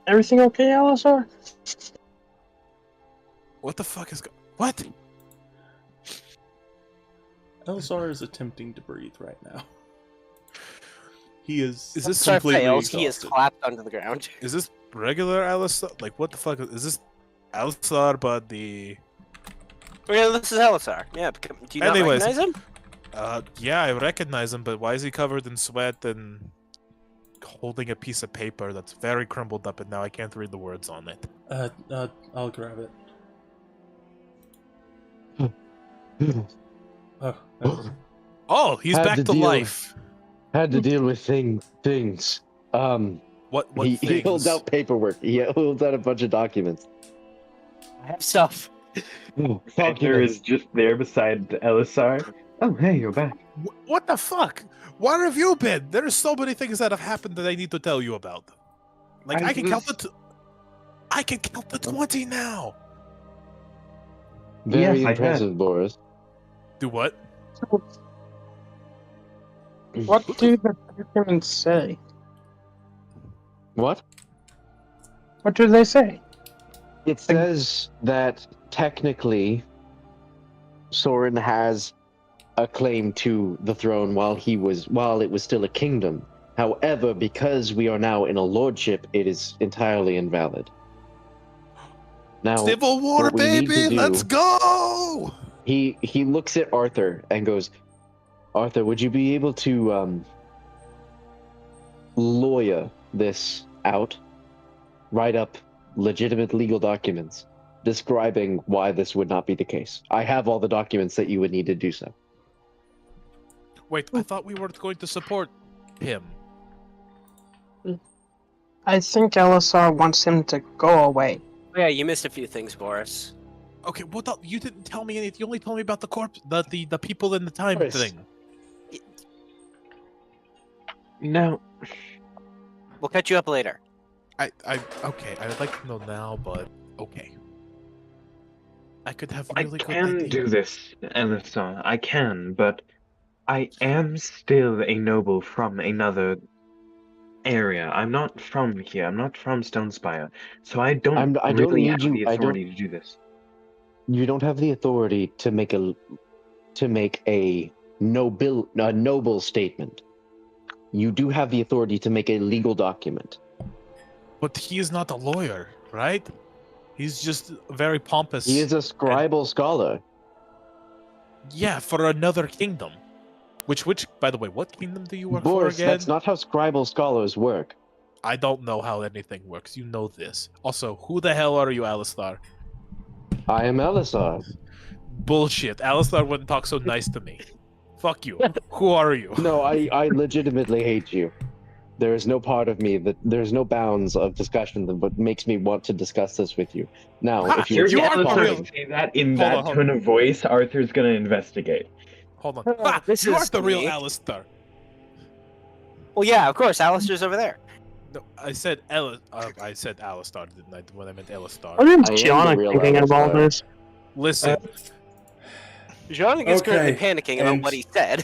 everything okay, Alisar? What the fuck is... what? Elisar is attempting to breathe right now. He is Is this Alisar completely fails. He is exhausted. clapped under the ground. Is this regular Alistar? Like, what the fuck? Is this Alistar, but the... Okay, this is Alisar. Yeah, do you not Anyways. recognize him? Yeah, I recognize him, but why is he covered in sweat and holding a piece of paper that's very crumbled up, and now I can't read the words on it? I'll grab it. Oh, Oh, he's Had back to to deal- life. Had to deal with things. What He things? holds out paperwork. He holds out a bunch of documents. I have stuff. Xander is just there beside Elisar. Oh, hey, you're back. What the fuck? Where have you been? There's so many things that have happened that I need to tell you about. Like, I can count I can count the 20 now. Very Yes, I impressive, Boris. Do what? What do the documents say? What? What do they say? It says that technically Soren has a claim to the throne while it was still a kingdom. However, because we are now in a lordship, it is entirely invalid. Now, Civil War, what we need to baby! do- Let's go! he looks at Arthur and goes, Arthur, would you be able to lawyer this out? Write up legitimate legal documents describing why this would not be the case. I have all the documents that you would need to do so. Wait, I thought we were going to support him. I think Elisar wants him to go away. Oh, yeah, you missed a few things, Boris. Okay, what the... you didn't tell me anything. You only told me about the corpse, the people in the time Boris. thing. No. We'll catch you up later. Okay, I would like to know now, but okay. I could have I really good can idea. do this, Elisar. I can, but I am still a noble from another area. I'm not from here. I'm not from Stonespire, so I don't I don't really need have you- the I don't- authority to do this. You don't have the authority to make a noble statement. You do have the authority to make a legal document. But he is not a lawyer, right? He's just very pompous. He is a scribal scholar. Yeah, for another kingdom. Which, by the way, what kingdom do you work Boris, for again? that's not how scribal scholars work. I don't know how anything works. You know this. Also, who the hell are you, Alistar? I am Elisar. Bullshit. Alistar wouldn't talk so nice to me. Fuck you. Who are you? No, I legitimately hate you. There is no part of me there's no bounds of discussion that makes me want to discuss this with you. Now, Ha, if you you are the real- say that in Hold that on, hold tone of voice, Arthur's gonna investigate. Hold on. Ah, This you are is the real me. Alistar. Well, yeah, of course. Alistair's over there. No, I said I said Alistar, didn't I? When I meant Elistar. What is I am the Gianna real thinking of all Elisar. this? Listen, Jean is currently Okay, panicking about and- what he said.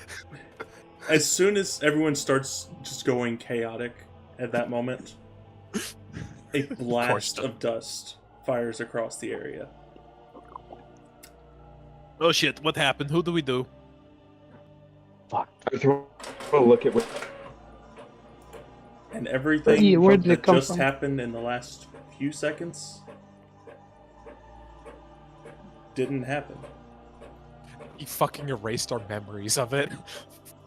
As soon as everyone starts just going chaotic at that moment, a blast of dust fires across the area. oh shit, what happened? Who do we do? Fuck. Arthur will look at what And everything Yeah, where did it that come just from? happened in the last few seconds didn't happen. He fucking erased our memories of it.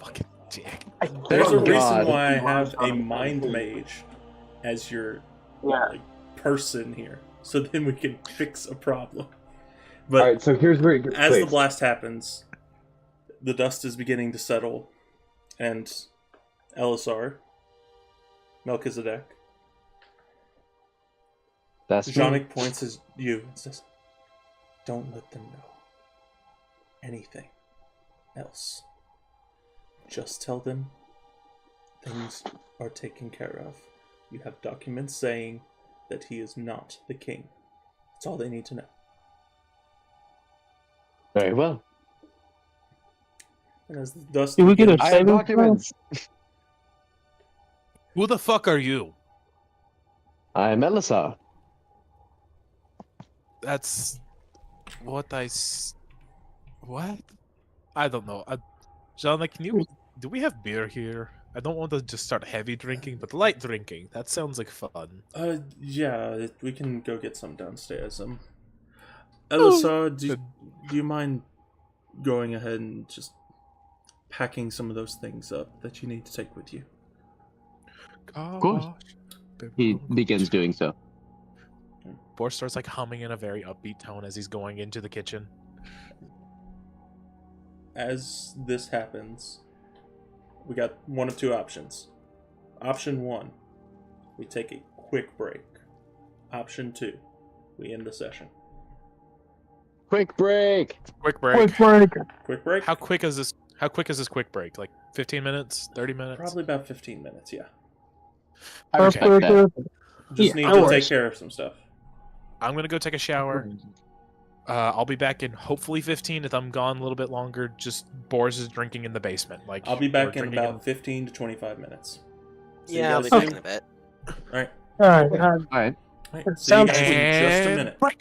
Fucking dick. There's a Thank reason God. why I have a mind mage as your Yeah. like, person here. so then we can fix a problem. But All right, so here's where it gets as the fixed. blast happens, the dust is beginning to settle, and Elisar, Melchizedek, That's me. Jonik points at you and says, "Don't let them know anything else. Just tell them things are taken care of. You have documents saying that he is not the king. That's all they need to know." Very well. And as the dust Do we get a begins- I have saving throw? documents. Who the fuck are you? I'm Elisar. That's what what? I don't know. John, like, do we have beer here? I don't want to just start heavy drinking, but light drinking. That sounds like fun. Yeah, we can go get some downstairs. Elisar, do you mind going ahead and just packing some of those things up that you need to take with you? Of course. He begins doing so. Boris starts like humming in a very upbeat tone as he's going into the kitchen. As this happens, we got one of two options. Option 1, we take a quick break. Option 2, we end the session. Quick break. Quick break. Quick break. Quick break? How quick is this? How quick is this quick break? Like 15 minutes? 30 minutes? Probably about 15 minutes, yeah. I respect that. Just Yeah, need no to worries. take care of some stuff. I'm gonna go take a shower. I'll be back in hopefully 15. If I'm gone a little bit longer, just Boris is drinking in the basement. Like I'll be we're back in drinking about 15 to 25 minutes. So you Yeah, I'll guys be see- back in a bit. Alright. Alright, All right. Alright. That See you sounds guys in just a And minute. break.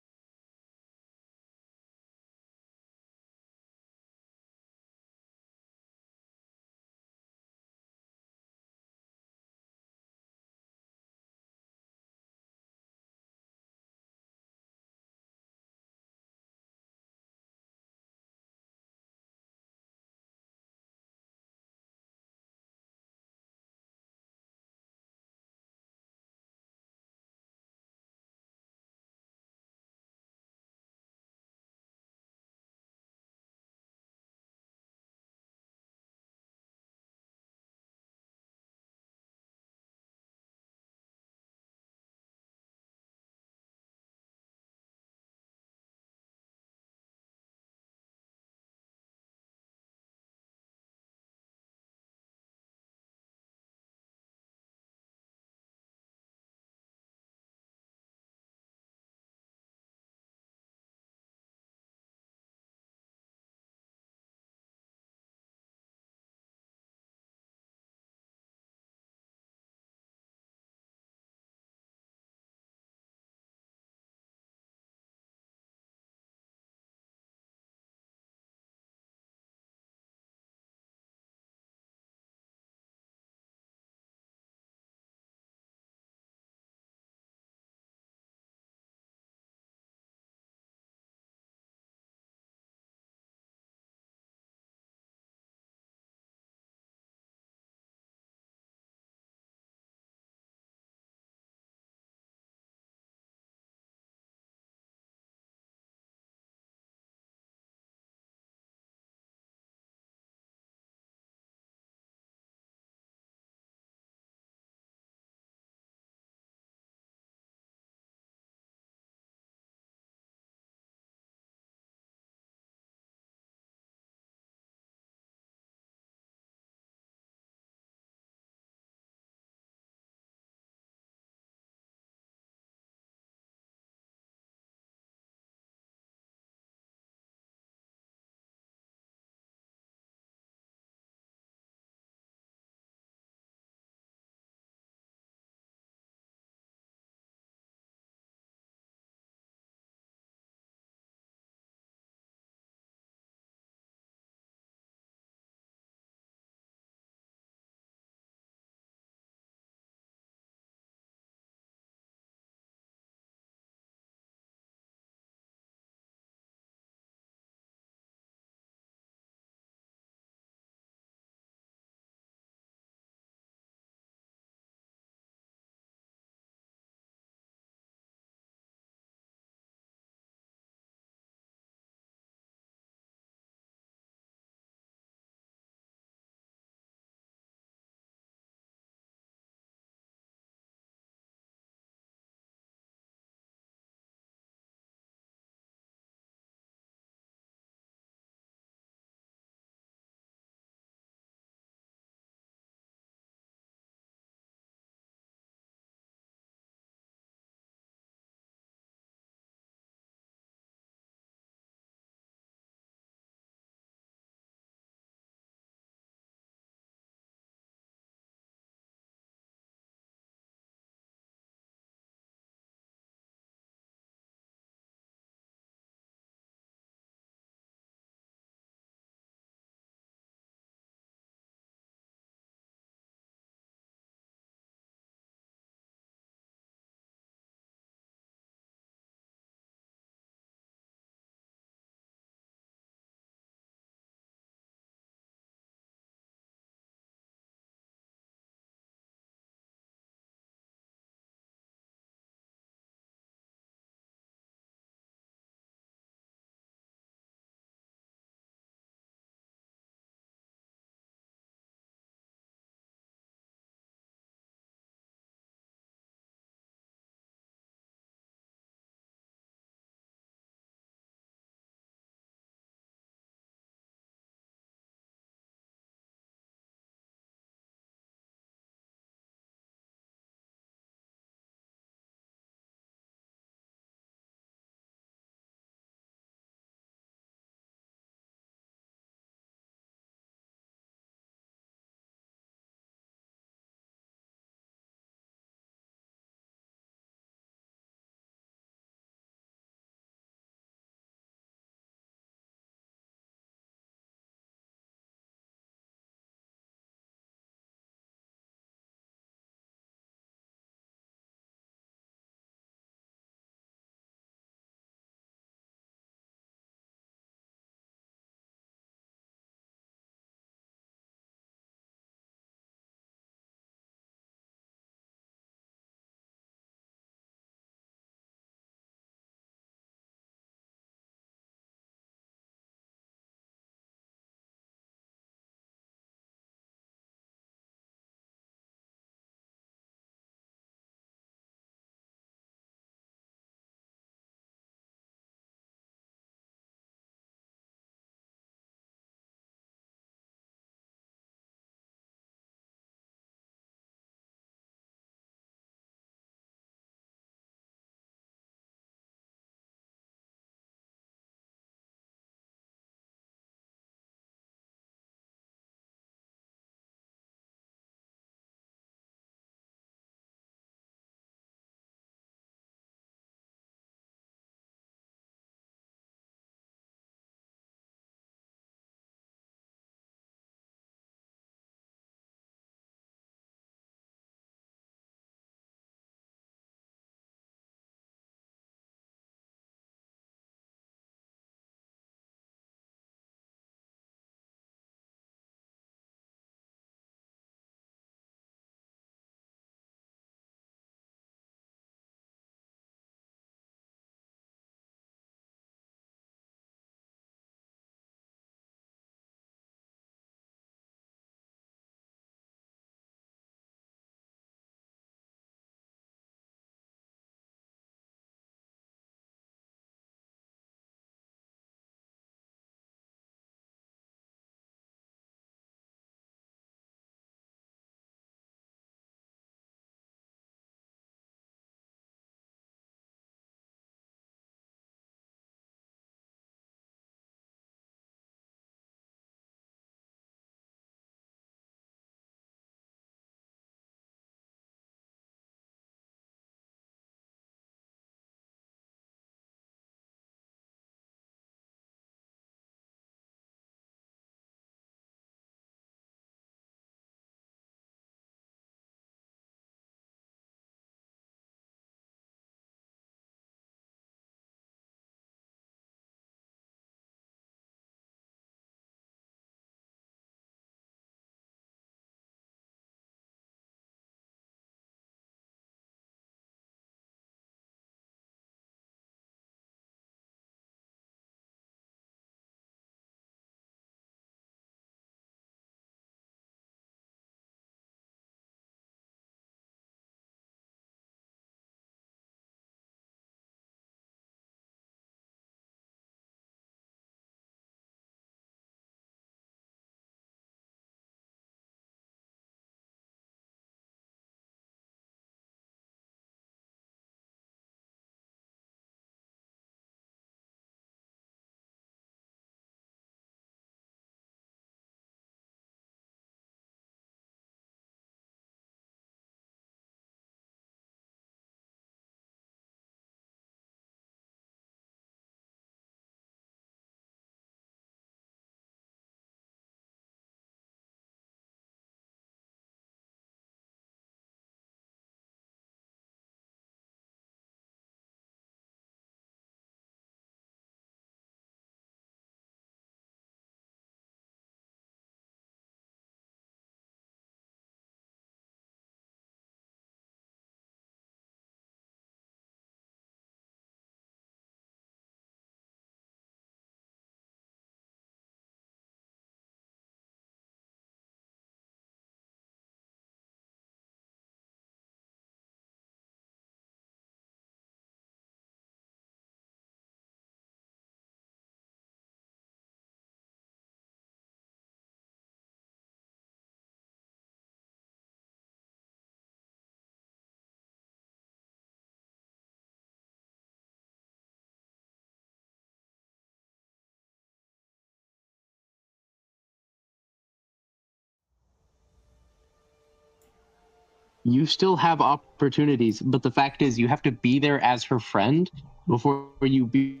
You still have opportunities, but the fact is, you have to be there as her friend before you be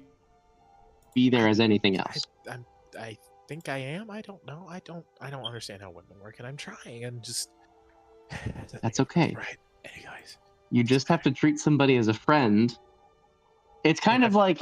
there as anything else. I think I am. I don't know. I don't understand how women work, and I'm trying. And just That's okay. right. Anyways, You just have to treat somebody as a friend. It's kind of like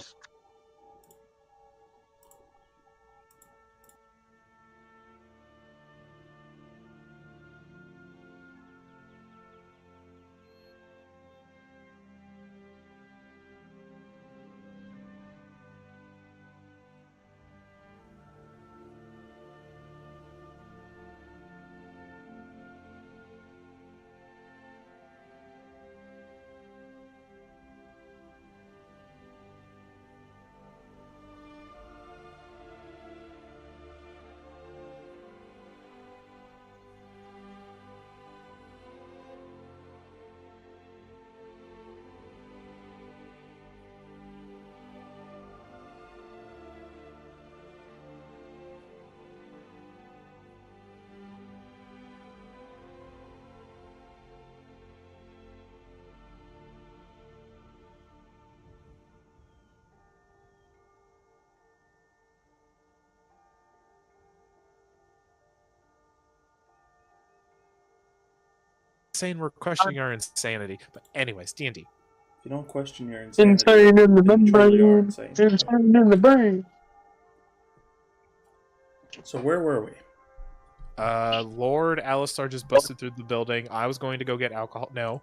saying we're questioning our insanity. But anyways, D&D. If you don't question your insanity, Insane in the then you truly are brain. insane. Insane in the brain. So where were we? Lord Alistar just busted through the building. I was going to go get alcohol. No,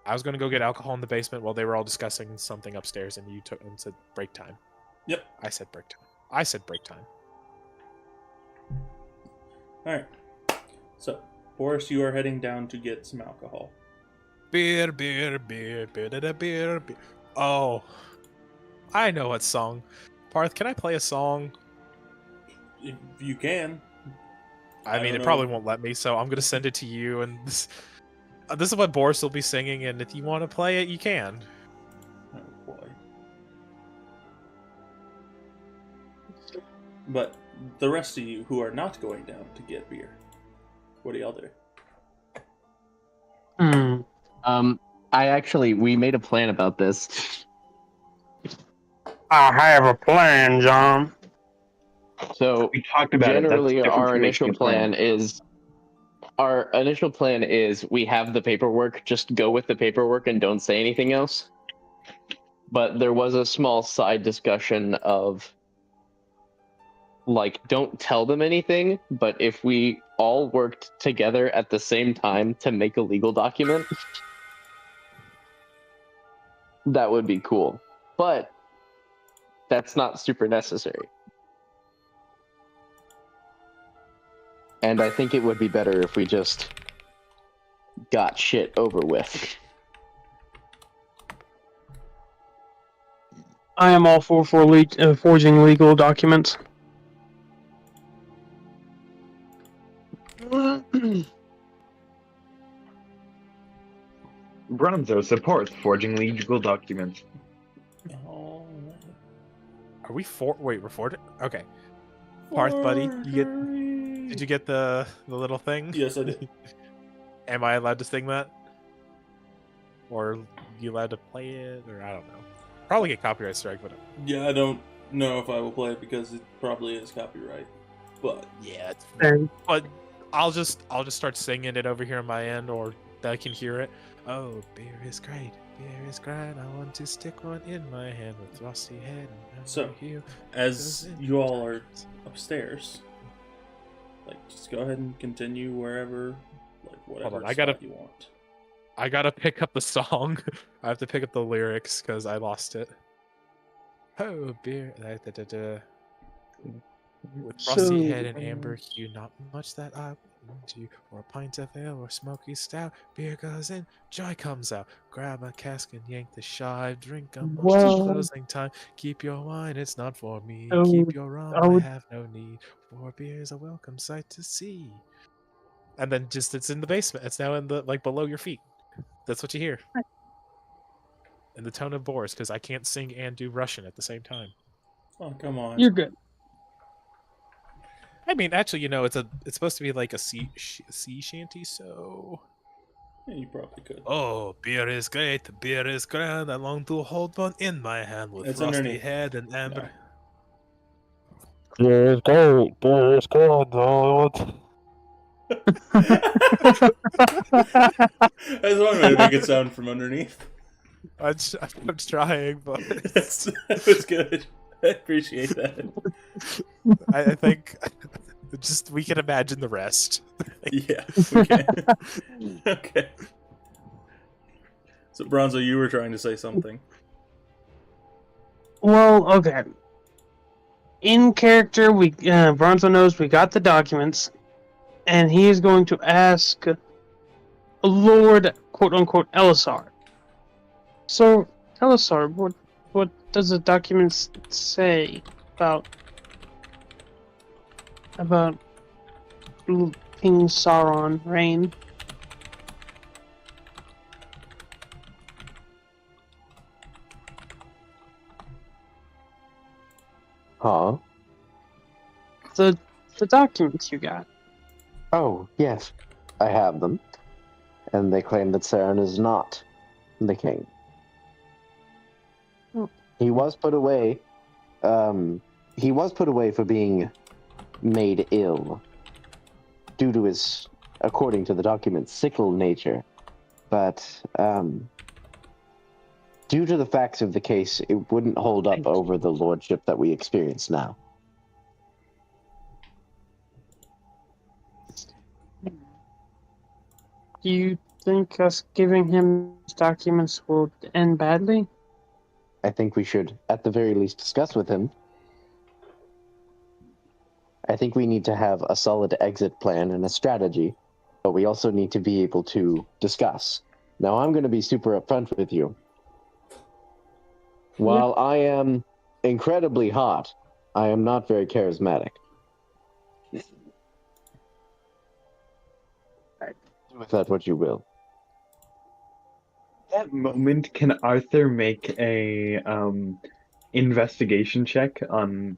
I was going to go get alcohol in the basement while they were all discussing something upstairs, and you took and said break time. Yep. I said break time. I said break time. All right. So, Boris, you are heading down to get some alcohol. Beer. Oh, I know what song. Parth, can I play a song? If you can. I mean, it probably won't let me, so I'm gonna send it to you. And this is what Boris will be singing. And if you want to play it, you can. Oh boy. But the rest of you who are not going down to get beer, what do y'all do? we made a plan about this. I have a plan, John. So We talked about generally, it. That's our initial plan is we have the paperwork. Just go with the paperwork and don't say anything else. But there was a small side discussion of like, don't tell them anything. But if we all worked together at the same time to make a legal document, that would be cool. But that's not super necessary. And I think it would be better if we just got shit over with. I am all for forging legal documents. Bronzo supports forging legal documents. Oh. Are we we're for it? Okay. Parth, buddy, did you get the little thing? Yes, I did. Am I allowed to sing that? Or you allowed to play it? Or I don't know. Probably get copyright strike, but Yeah, I don't know if I will play it because it probably is copyright. But yeah, it's And but I'll just start singing it over here on my end, or I can hear it. Oh, beer is great. Beer is great. I want to stick one in my hand with rusty head. And So, you as you all are upstairs, like, just go ahead and continue wherever, like, whatever on, I gotta- spot you want. I gotta pick up the song. I have to pick up the lyrics because I lost it. Oh, beer. With frosty head and amber hue, not much that I want to, or a pint of ale or smoky stout. Beer goes in, joy comes out. Grab a cask and yank the shive. Drink 'em till Well- closing time. Keep your wine, it's not for me. Oh, Keep your rum, I I would- have no need. For beer's a welcome sight to see. And then just it's in the basement. It's now in the like below your feet. That's what you hear. In the tone of Boris, because I can't sing and do Russian at the same time. Oh, come on. you're good. I mean, actually, it's supposed to be like a sea shanty, so Yeah, you probably could. Oh, beer is great, beer is grand. I long to hold one in my hand with It's frosty underneath. head and amber. No. Beer is great, beer is grand. Oh, That's one way to make it sound from underneath. I'm trying, but That's good. I appreciate that. I think just we can imagine the rest. Yeah. Okay. Okay. So Bronzo, you were trying to say something. Well, okay. In character, we Bronzo knows we got the documents, and he is going to ask Lord quote unquote Elisar. So, Elisar, what does the documents say about King Sauron reign? Huh? The documents you got. Oh, yes. I have them. And they claim that Saren is not the king. Oh. He was put away. He was put away for being made ill due to his, according to the documents, sickle nature. But due to the facts of the case, it wouldn't hold up over the lordship that we experience now. Do you think us giving him documents will end badly? I think we should, at the very least, discuss with him. I think we need to have a solid exit plan and a strategy, but we also need to be able to discuss. Now, I'm going to be super upfront with you. While I am incredibly hot, I am not very charismatic. Do with that what you will. At that moment, can Arthur make a investigation check on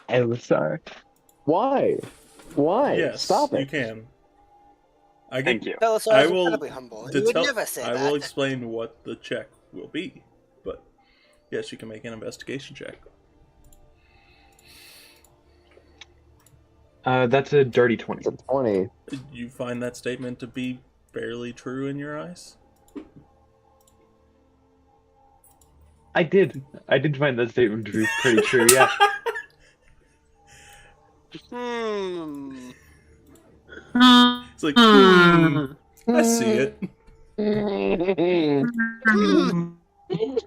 Elisar? Why? Why? Yes, Stop it. you can. Thank you. Elisar I is will. incredibly humble. He would never say I that. will explain what the check will be, but yes, you can make an investigation check. That's a dirty 20. It's a 20. Did you find that statement to be fairly true in your eyes? I did find that statement to be pretty true, yeah. It's like, I see it.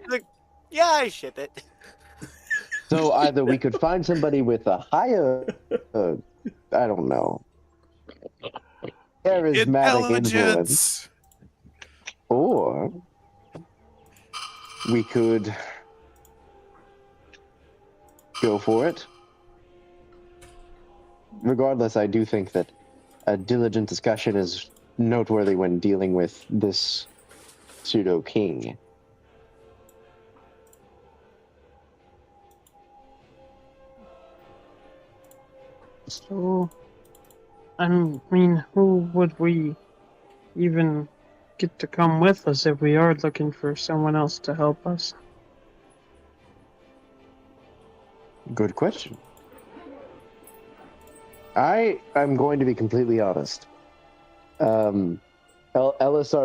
Like, yeah, I ship it. So either we could find somebody with a higher, I don't know, charismatic influence, Intelligence. or we could go for it. Regardless, I do think that a diligent discussion is noteworthy when dealing with this pseudo-king. So, I mean, who would we even get to come with us if we are looking for someone else to help us? Good question. I'm going to be completely honest. Elisar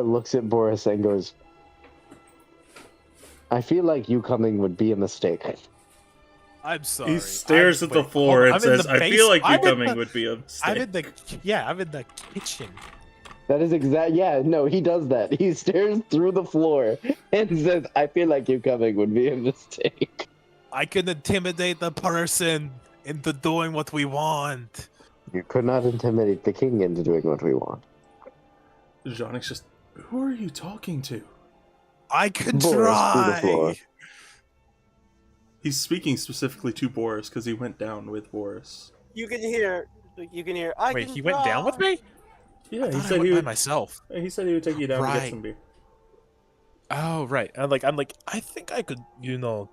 looks at Boris and goes, I feel like you coming would be a mistake. I'm sorry. He stares at the floor and says, I feel like you coming would be a mistake. I'm in the kitchen. That is yeah, no, he does that. He stares through the floor and says, I feel like you coming would be a mistake. I can intimidate the person into doing what we want. You could not intimidate the king into doing what we want. Johnny's just, who are you talking to? I can Boris through the floor. try. He's speaking specifically to Boris because he went down with Boris. You can hear. I Wait, can he went down with me? Yeah, I he thought I said went he by would. myself. He said he would take you down to get Right. some beer. Oh, right. I'm like, I think I could,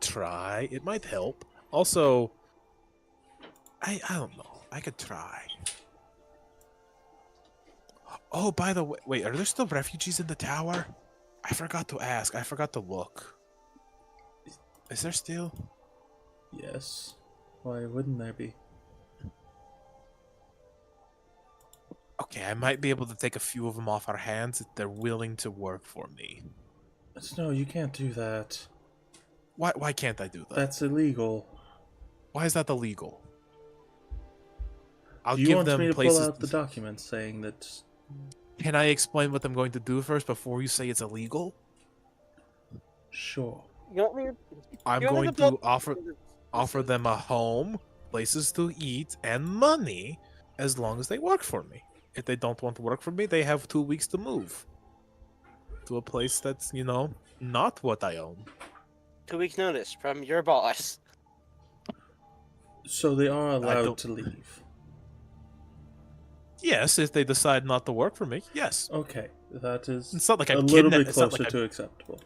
try. It might help. Also, I don't know. I could try. Oh, by the way, wait, are there still refugees in the tower? I forgot to ask. I forgot to look. Is there still? Yes. Why wouldn't there be? Okay, I might be able to take a few of them off our hands if they're willing to work for me. No, you can't do that. Why can't I do that? That's illegal. Why is that illegal? I'll Do you give want them me to places. pull out the documents saying that? Can I explain what I'm going to do first before you say it's illegal? Sure. You want me to- I'm you want me going build- to offer them a home, places to eat, and money as long as they work for me. If they don't want to work for me, they have 2 weeks to move to a place that's, not what I own. 2 weeks notice from your boss. So they are allowed don't- to leave. Yes, if they decide not to work for me, yes. Okay, that is It's not like a I'm little bit it's not closer like to acceptable.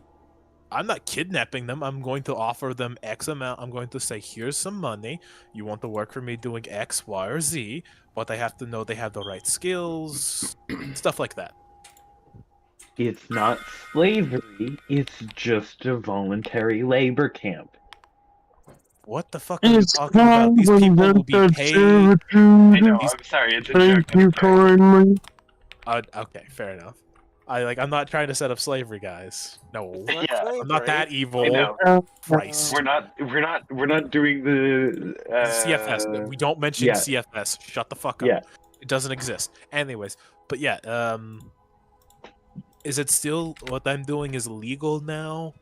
I'm not kidnapping them. I'm going to offer them X amount. I'm going to say, here's some money. You want to work for me doing X, Y, or Z, but they have to know they have the right skills, stuff like that. It's not slavery, it's just a voluntary labor camp. What the fuck are you talking about? These people will be paid. I know, These- I'm sorry, it's a Thank joke. I'm you sorry. kindly. Okay, fair enough. I'm not trying to set up slavery, guys. No, It's not Yeah, I'm not that evil. I know. Christ. We're not doing the CFS. We don't mention yeah. CFS. Shut the fuck up. Yeah. It doesn't exist. Anyways, but yeah, is it still what I'm doing is legal now?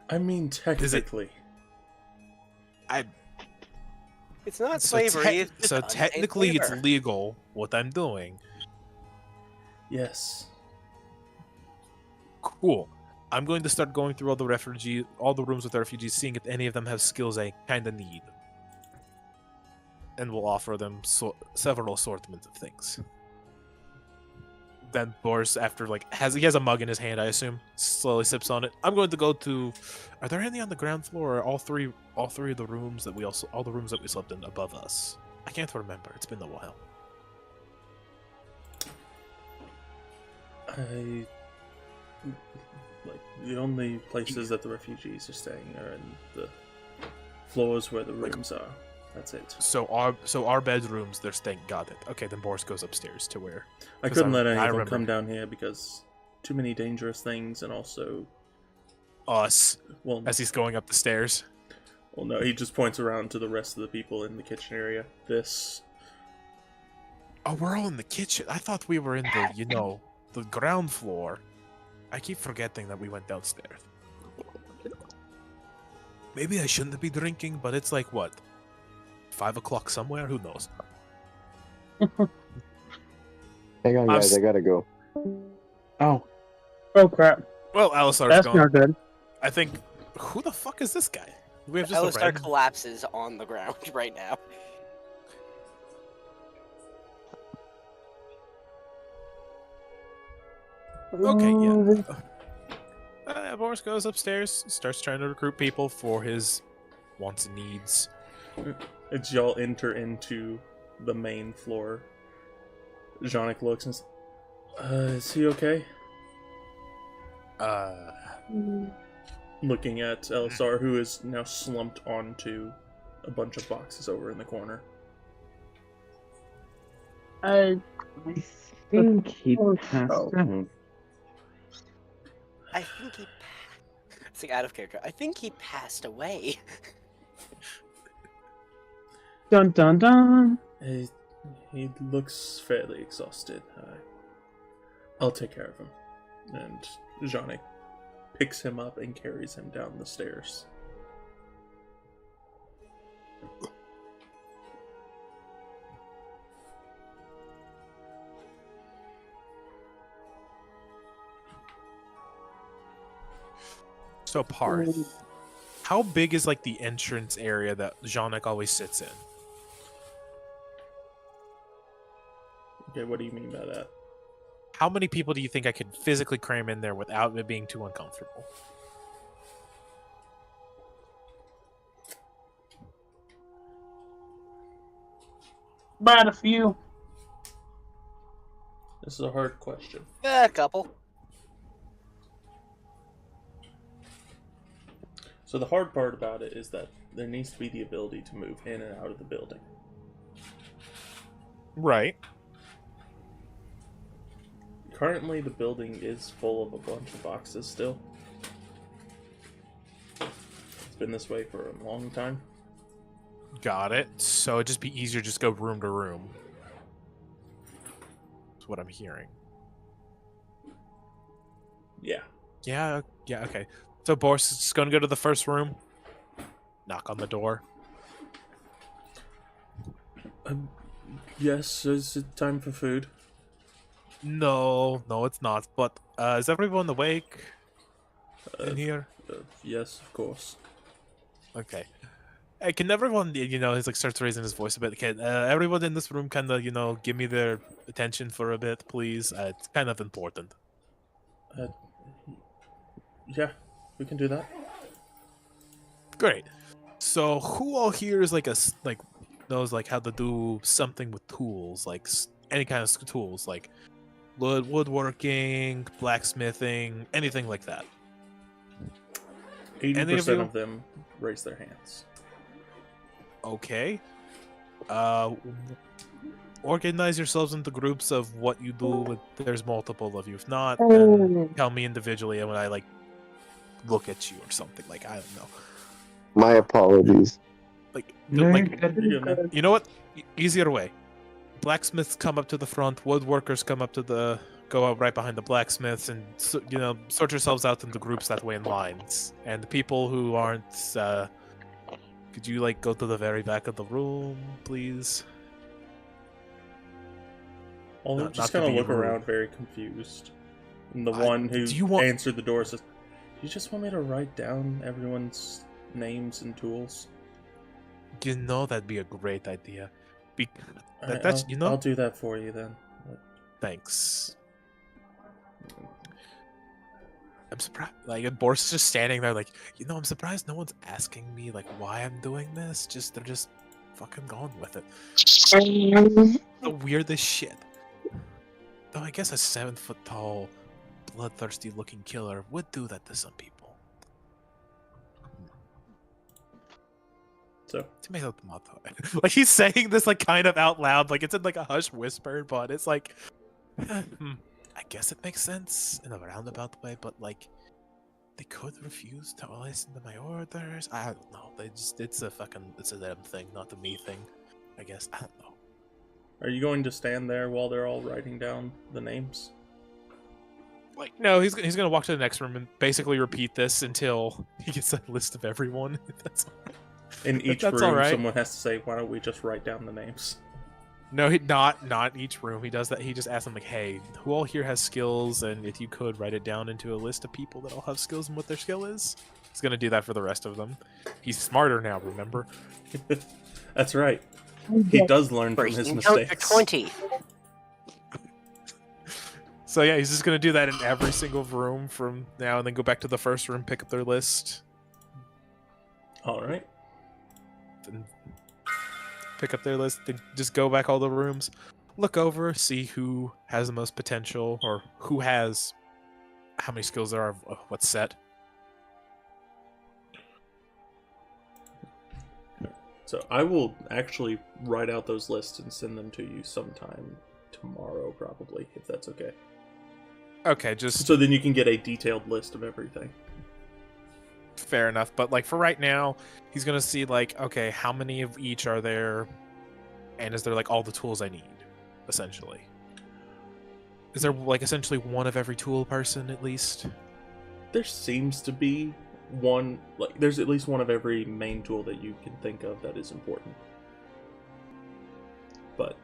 I mean, technically. It's not So, slavery. It's just unpaid technically it's labor. legal what I'm doing. Yes. Cool. I'm going to start going through all the rooms with refugees, seeing if any of them have skills I kind of need, and we'll offer them several assortments of things. Then Boris, after he has a mug in his hand, I assume, slowly sips on it. I'm going to go to. Are there any on the ground floor? Or all three of the rooms all the rooms that we slept in above us? I can't remember. It's been a while. The only places that the refugees are staying are in the floors where the rooms are. That's it. So our bedrooms, they're staying. Got it. Okay, then Boris goes upstairs to where. I 'Cause couldn't let any of them remember come down here because too many dangerous things, and also, us well, as he's going up the stairs. well, no, he just points around to the rest of the people in the kitchen area. Oh, we're all in the kitchen. I thought we were in the the ground floor. I keep forgetting that we went downstairs. Maybe I shouldn't be drinking, but it's like what? 5 o'clock somewhere? Who knows? Hang on, guys, I gotta go. Oh, Oh crap. Well, Alistar's That's gone. not good. I think. Who the fuck is this guy? We have just a Alistar random... collapses on the ground right now. Okay, yeah. Boris goes upstairs, starts trying to recruit people for his wants and needs. As y'all enter into the main floor, Janik looks and says, is he okay? Looking at Elisar, who is now slumped onto a bunch of boxes over in the corner. I think he Oh, passed oh. out. I think he. It's like out of character. I think he passed away. Dun dun dun. He looks fairly exhausted. I'll take care of him. And Janik picks him up and carries him down the stairs. So Parth, how big is the entrance area that Janik always sits in? Okay, what do you mean by that? How many people do you think I could physically cram in there without it being too uncomfortable? About a few. This is a hard question. A couple. So the hard part about it is that there needs to be the ability to move in and out of the building. Right. Currently, the building is full of a bunch of boxes still. It's been this way for a long time. Got it. So it'd just be easier to just go room to room. That's what I'm hearing. Yeah. Yeah, okay. So Boris is just gonna go to the first room. Knock on the door. Yes, is it time for food? No, it's not. But is everyone awake in here? Yes, of course. Okay. Hey, can everyone, he's like starts raising his voice a bit. Can everyone in this room kind of, give me their attention for a bit, please? It's kind of important. Yeah, we can do that. Great. So who all here is knows how to do something with tools, like any kind of tools, like woodworking, blacksmithing, anything like that? 80% of them raise their hands. Okay. Organize yourselves into groups of what you do. There's multiple of you. If not, then tell me individually, and when I look at you or something, I don't know. My apologies. You know what? Easier way. Blacksmiths come up to the front. Woodworkers go out right behind the blacksmiths, and sort yourselves out into groups that way in lines. And the people who aren't, could you go to the very back of the room, please? I'll just kind of look around very confused. And the one who answered the door says, "Do you just want me to write down everyone's names and tools?" That'd be a great idea. I'll do that for you then. Thanks. I'm surprised. Boris is just standing there, I'm surprised no one's asking me why I'm doing this. They're just fucking going with it. The weirdest shit. Though I guess a 7-foot-tall, bloodthirsty-looking killer would do that to some people. So tomato. He's saying this kind of out loud, it's in a hush whisper, but it's I guess it makes sense in a roundabout way, but they could refuse to listen to my orders. I don't know. It's a them thing, not a me thing. I guess I don't know. Are you going to stand there while they're all writing down the names? No, he's gonna walk to the next room and basically repeat this until he gets a list of everyone. That's all right. In each room, someone has to say, "Why don't we just write down the names?" No, not each room. He does that. He just asks them "Hey, who all here has skills? And if you could write it down into a list of people that all have skills and what their skill is." He's gonna do that for the rest of them. He's smarter now, remember? That's right. He does learn from his mistakes. 20. So yeah, he's just gonna do that in every single room from now, and then go back to the first room, pick up their list. All right. Then pick up their list. Then just go back all the rooms, look over, see who has the most potential, or who has how many skills there are of what's set. So I will actually write out those lists and send them to you sometime tomorrow, probably, if that's okay. Okay, just so then you can get a detailed list of everything. Fair enough, but for right now, he's gonna see okay, how many of each are there, and is there all the tools I need, essentially? Is there essentially one of every tool person at least? There seems to be one, there's at least one of every main tool that you can think of that is important. But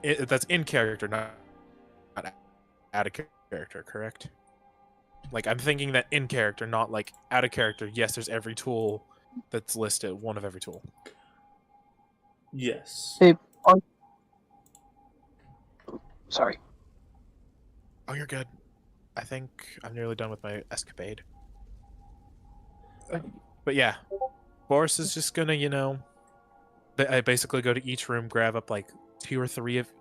that's in character, not out of character, correct? I'm thinking that in character, not out of character. Yes, there's every tool that's listed, one of every tool. Yes. Hey, sorry. Oh, you're good. I think I'm nearly done with my escapade. But yeah, Boris is just gonna, I basically go to each room, grab up like 2 or 3 of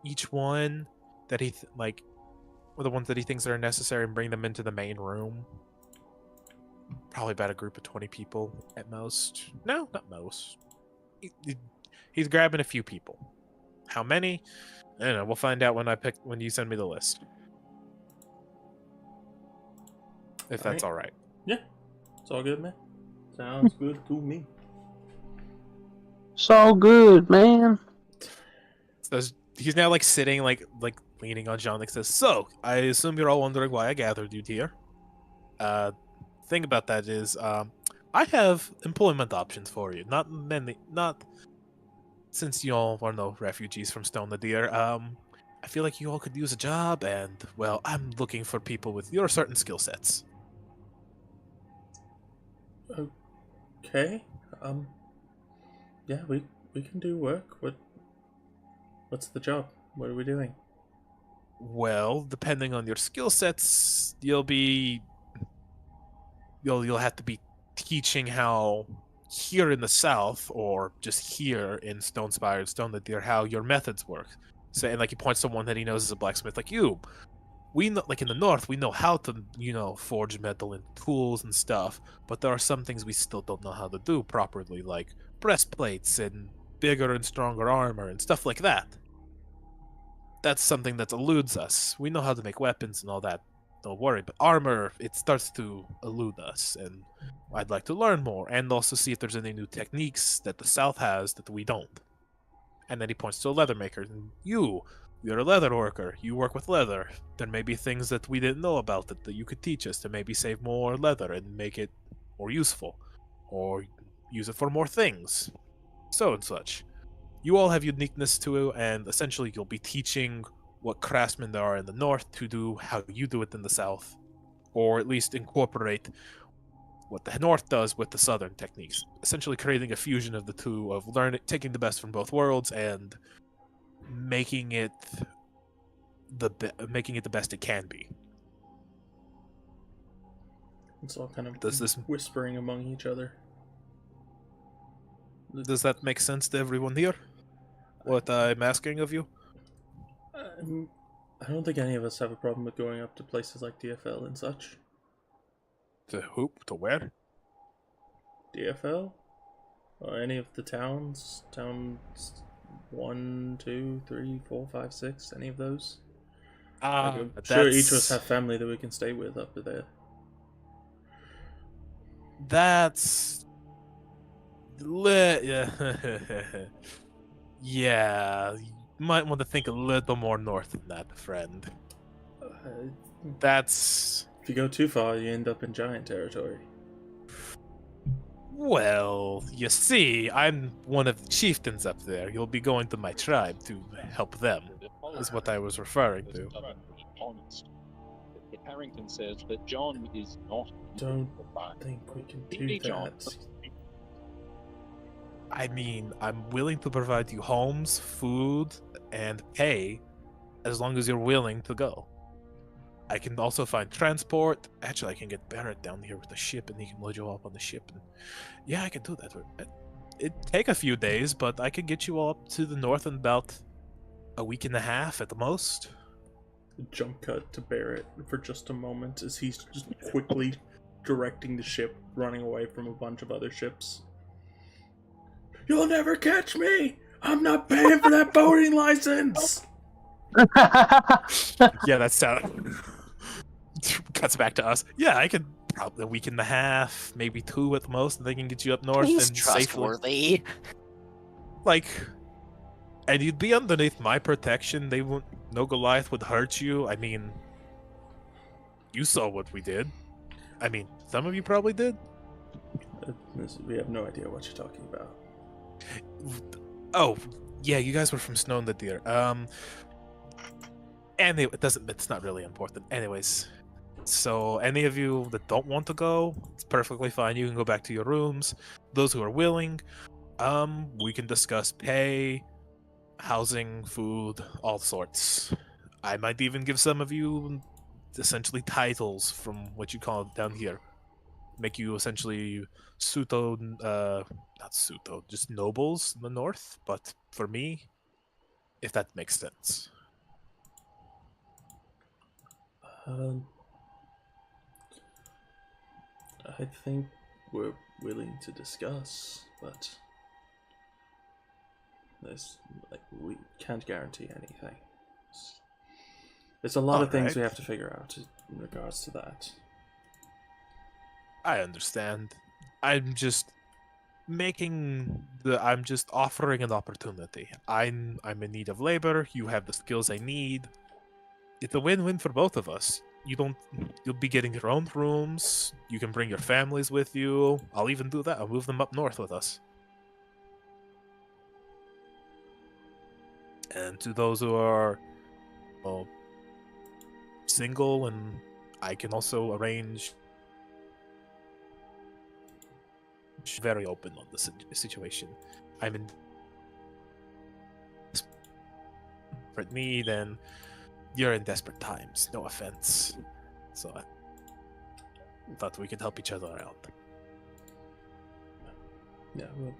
each one that he or the ones that he thinks are necessary, and bring them into the main room. Probably about a group of 20 people at most. No, not most. He's grabbing a few people. How many? I don't know. We'll find out when you send me the list. If that's all right. Yeah, it's all good, man. Sounds good to me. So good, man. So he's now like sitting, like leaning on John. Like says, "So I assume you're all wondering why I gathered you here. Thing about that is, I have employment options for you. Not since you all are no refugees from Stone the Deer. I feel like you all could use a job, and well, I'm looking for people with your certain skill sets." Okay. Yeah, we can do work. What's the job? What are we doing? Well, depending on your skill sets, you'll have to be teaching how here in the south, or just here in Stonespire and Stone the Deer, how your methods work. So, and like he points to one that he knows is a blacksmith, like you. We know, like in the north, we know how to, forge metal and tools and stuff, but there are some things we still don't know how to do properly, like breastplates and bigger and stronger armor and stuff like that. That's something that eludes us. We know how to make weapons and all that, don't worry, but armor, it starts to elude us, and I'd like to learn more, and also see if there's any new techniques that the south has that we don't. And then he points to a leather maker, and you're a leather worker, you work with leather. There may be things that we didn't know about it that you could teach us to maybe save more leather and make it more useful, or use it for more things, so and such. You all have uniqueness to it, and essentially you'll be teaching what craftsmen there are in the north to do how you do it in the south, or at least incorporate what the north does with the southern techniques, essentially creating a fusion of the two, of taking the best from both worlds and making it the best it can be. It's all kind of Does this whispering among each other. Does that make sense to everyone here? What I'm asking of you? I don't think any of us have a problem with going up to places like DFL and such. To who? To where? DFL? Or any of the towns? Towns 1, 2, 3, 4, 5, 6, any of those? I'm sure each of us have family that we can stay with up there. That's... Yeah, you might want to think a little more north than that, friend. That's... If you go too far, you end up in giant territory. Well, you see, I'm one of the chieftains up there. You'll be going to my tribe to help them, is what I was referring to. Harrington says that John is not... Don't think we can do that. I mean, I'm willing to provide you homes, food, and pay, as long as you're willing to go. I can also find transport. Actually, I can get Barrett down here with the ship, and he can load you up on the ship. And yeah, I can do that. It'd take a few days, but I can get you all up to the north in about a week and a half at the most. Jump cut to Barrett for just a moment as he's just quickly directing the ship, running away from a bunch of other ships. You'll never catch me! I'm not paying for that boating license! Yeah, that's cuts back to us. Yeah, I could probably a week and a half, maybe 2 at the most, and they can get you up north He's and trustworthy. safely. Like, and you'd be underneath my protection. They won't. No Goliath would hurt you. I mean, you saw what we did. I mean, some of you probably did. We have no idea what you're talking about. Oh, yeah, you guys were from Snow and the Deer. And it's not really important. Anyways, so any of you that don't want to go, it's perfectly fine. You can go back to your rooms. Those who are willing, we can discuss pay, housing, food, all sorts. I might even give some of you essentially titles from what you call it down here. make you essentially not pseudo, just nobles in the north. But for me, if that makes sense. I think we're willing to discuss, but we can't guarantee anything. There's a lot of things we have to figure out in regards to that. I understand. I'm just offering an opportunity. I'm in need of labor. You have the skills I need. It's a win-win for both of us. You'll be getting your own rooms. You can bring your families with you. I'll even do that. I'll move them up north with us. And to those who are single, and I can also arrange. Very open on the situation. I'm in desperate need, and you're in desperate times. No offense. So I thought we could help each other out. Yeah. Well,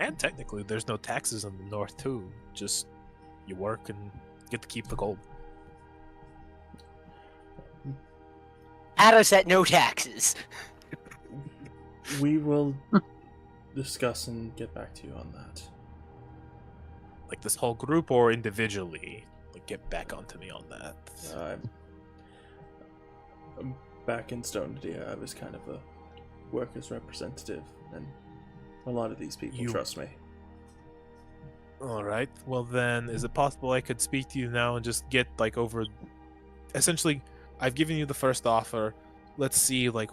and technically, there's no taxes in the north too. Just you work and get to keep the gold. How does that no taxes? We will discuss and get back to you on that. Like this whole group or individually? Like get back onto me on that. I'm back in Stonedia. I was kind of a workers' representative, and a lot of these people trust me. Alright, well then, is it possible I could speak to you now and just get, like, over... Essentially, I've given you the first offer. Let's see, like...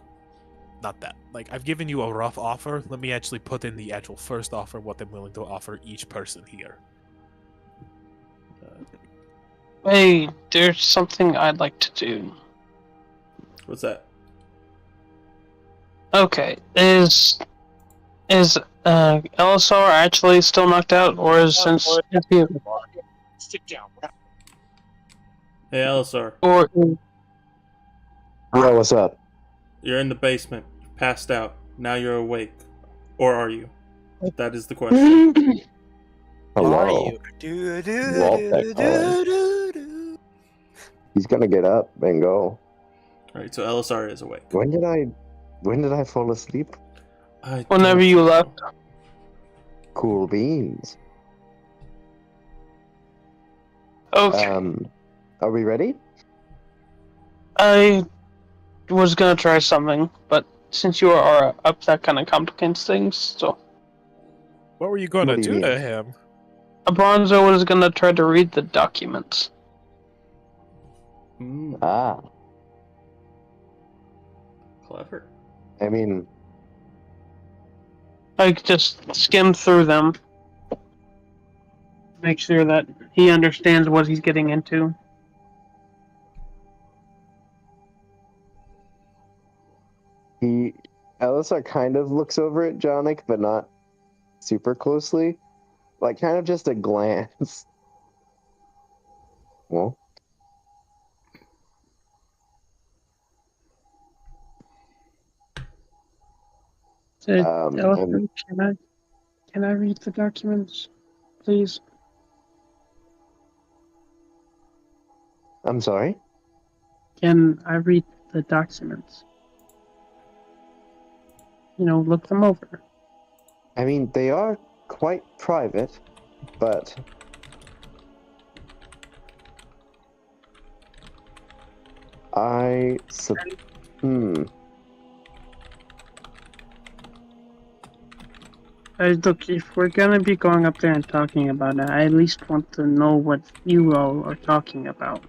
Not that. Like, I've given you a rough offer. Let me actually put in the actual first offer, what I'm willing to offer each person here. Hey, there's something I'd like to do. What's that? Okay, is LSR actually still knocked out, or is since Sit down. Hey, Alisar. or Yo, what's up? You're in the basement, passed out. Now you're awake. Or are you? That is the question. Hello. Are you? He's gonna get up and go. Alright, so Elisar is awake. When did I fall asleep? whenever you left. Cool beans. Okay, Are we ready? I was gonna try something, but since you are up, that kind of complicates things. So, What were you going to What do you do to mean? him? Bronzo was gonna try to read the documents. Ah, Clever. I mean, Like, just skim through them. Make sure that he understands what he's getting into. Elisa kind of looks over at Jonic, but not super closely. Like, kind of just a glance. Well, Elephant, can I read the documents, please? I'm sorry? Can I read the documents? Look them over. I mean, they are quite private, but Look, if we're gonna be going up there and talking about it, I at least want to know what you all are talking about.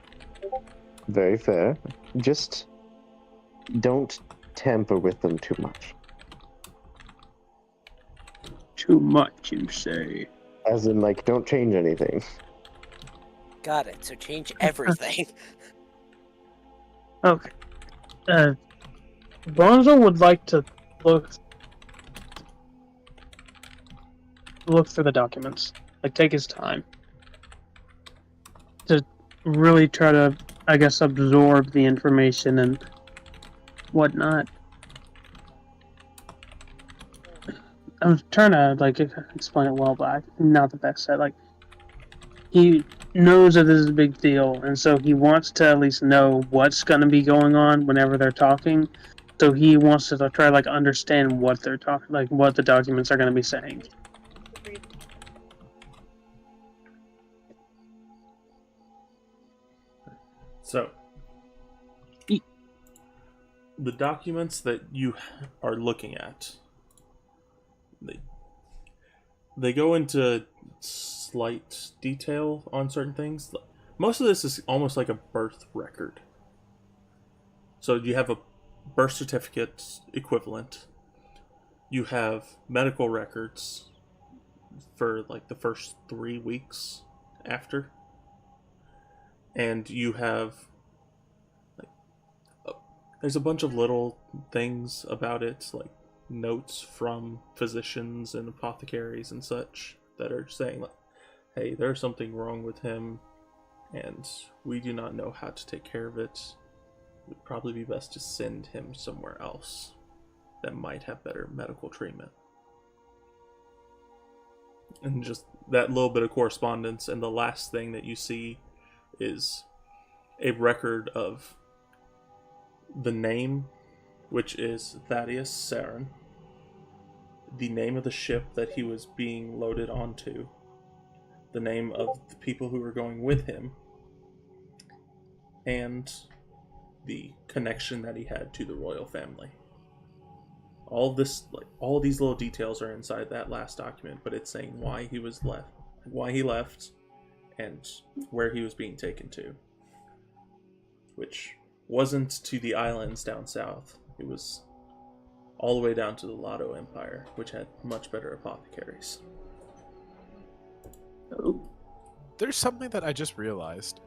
Very fair. Just don't tamper with them too much. Too much, you say? As in, like, don't change anything. Got it. So change everything. Okay. Bronzo would like to look through the documents. Like, take his time. To really try to, I guess, absorb the information and whatnot. I'm trying to like explain it well, but I'm not the best at like. He knows that this is a big deal, and so he wants to at least know what's going to be going on whenever they're talking. So he wants to try like understand what they're talking, like what the documents are going to be saying. So, the documents that you are looking at, they go into slight detail on certain things. Most of this is almost like a birth record. So you have a birth certificate equivalent. You have medical records for like the first 3 weeks after. And you have there's a bunch of little things about it, like notes from physicians and apothecaries and such that are saying like, hey, there's something wrong with him and we do not know how to take care of it. It would probably be best to send him somewhere else that might have better medical treatment. And just that little bit of correspondence, and the last thing that you see is a record of the name, which is Thaddeus Sarin, the name of the ship that he was being loaded onto, the name of the people who were going with him, and the connection that he had to the royal family. All this, like all these little details are inside that last document, but it's saying why he was left, why he left, and where he was being taken to. Which wasn't to the islands down south. It was all the way down to the Lotto Empire, which had much better apothecaries. There's something that I just realized.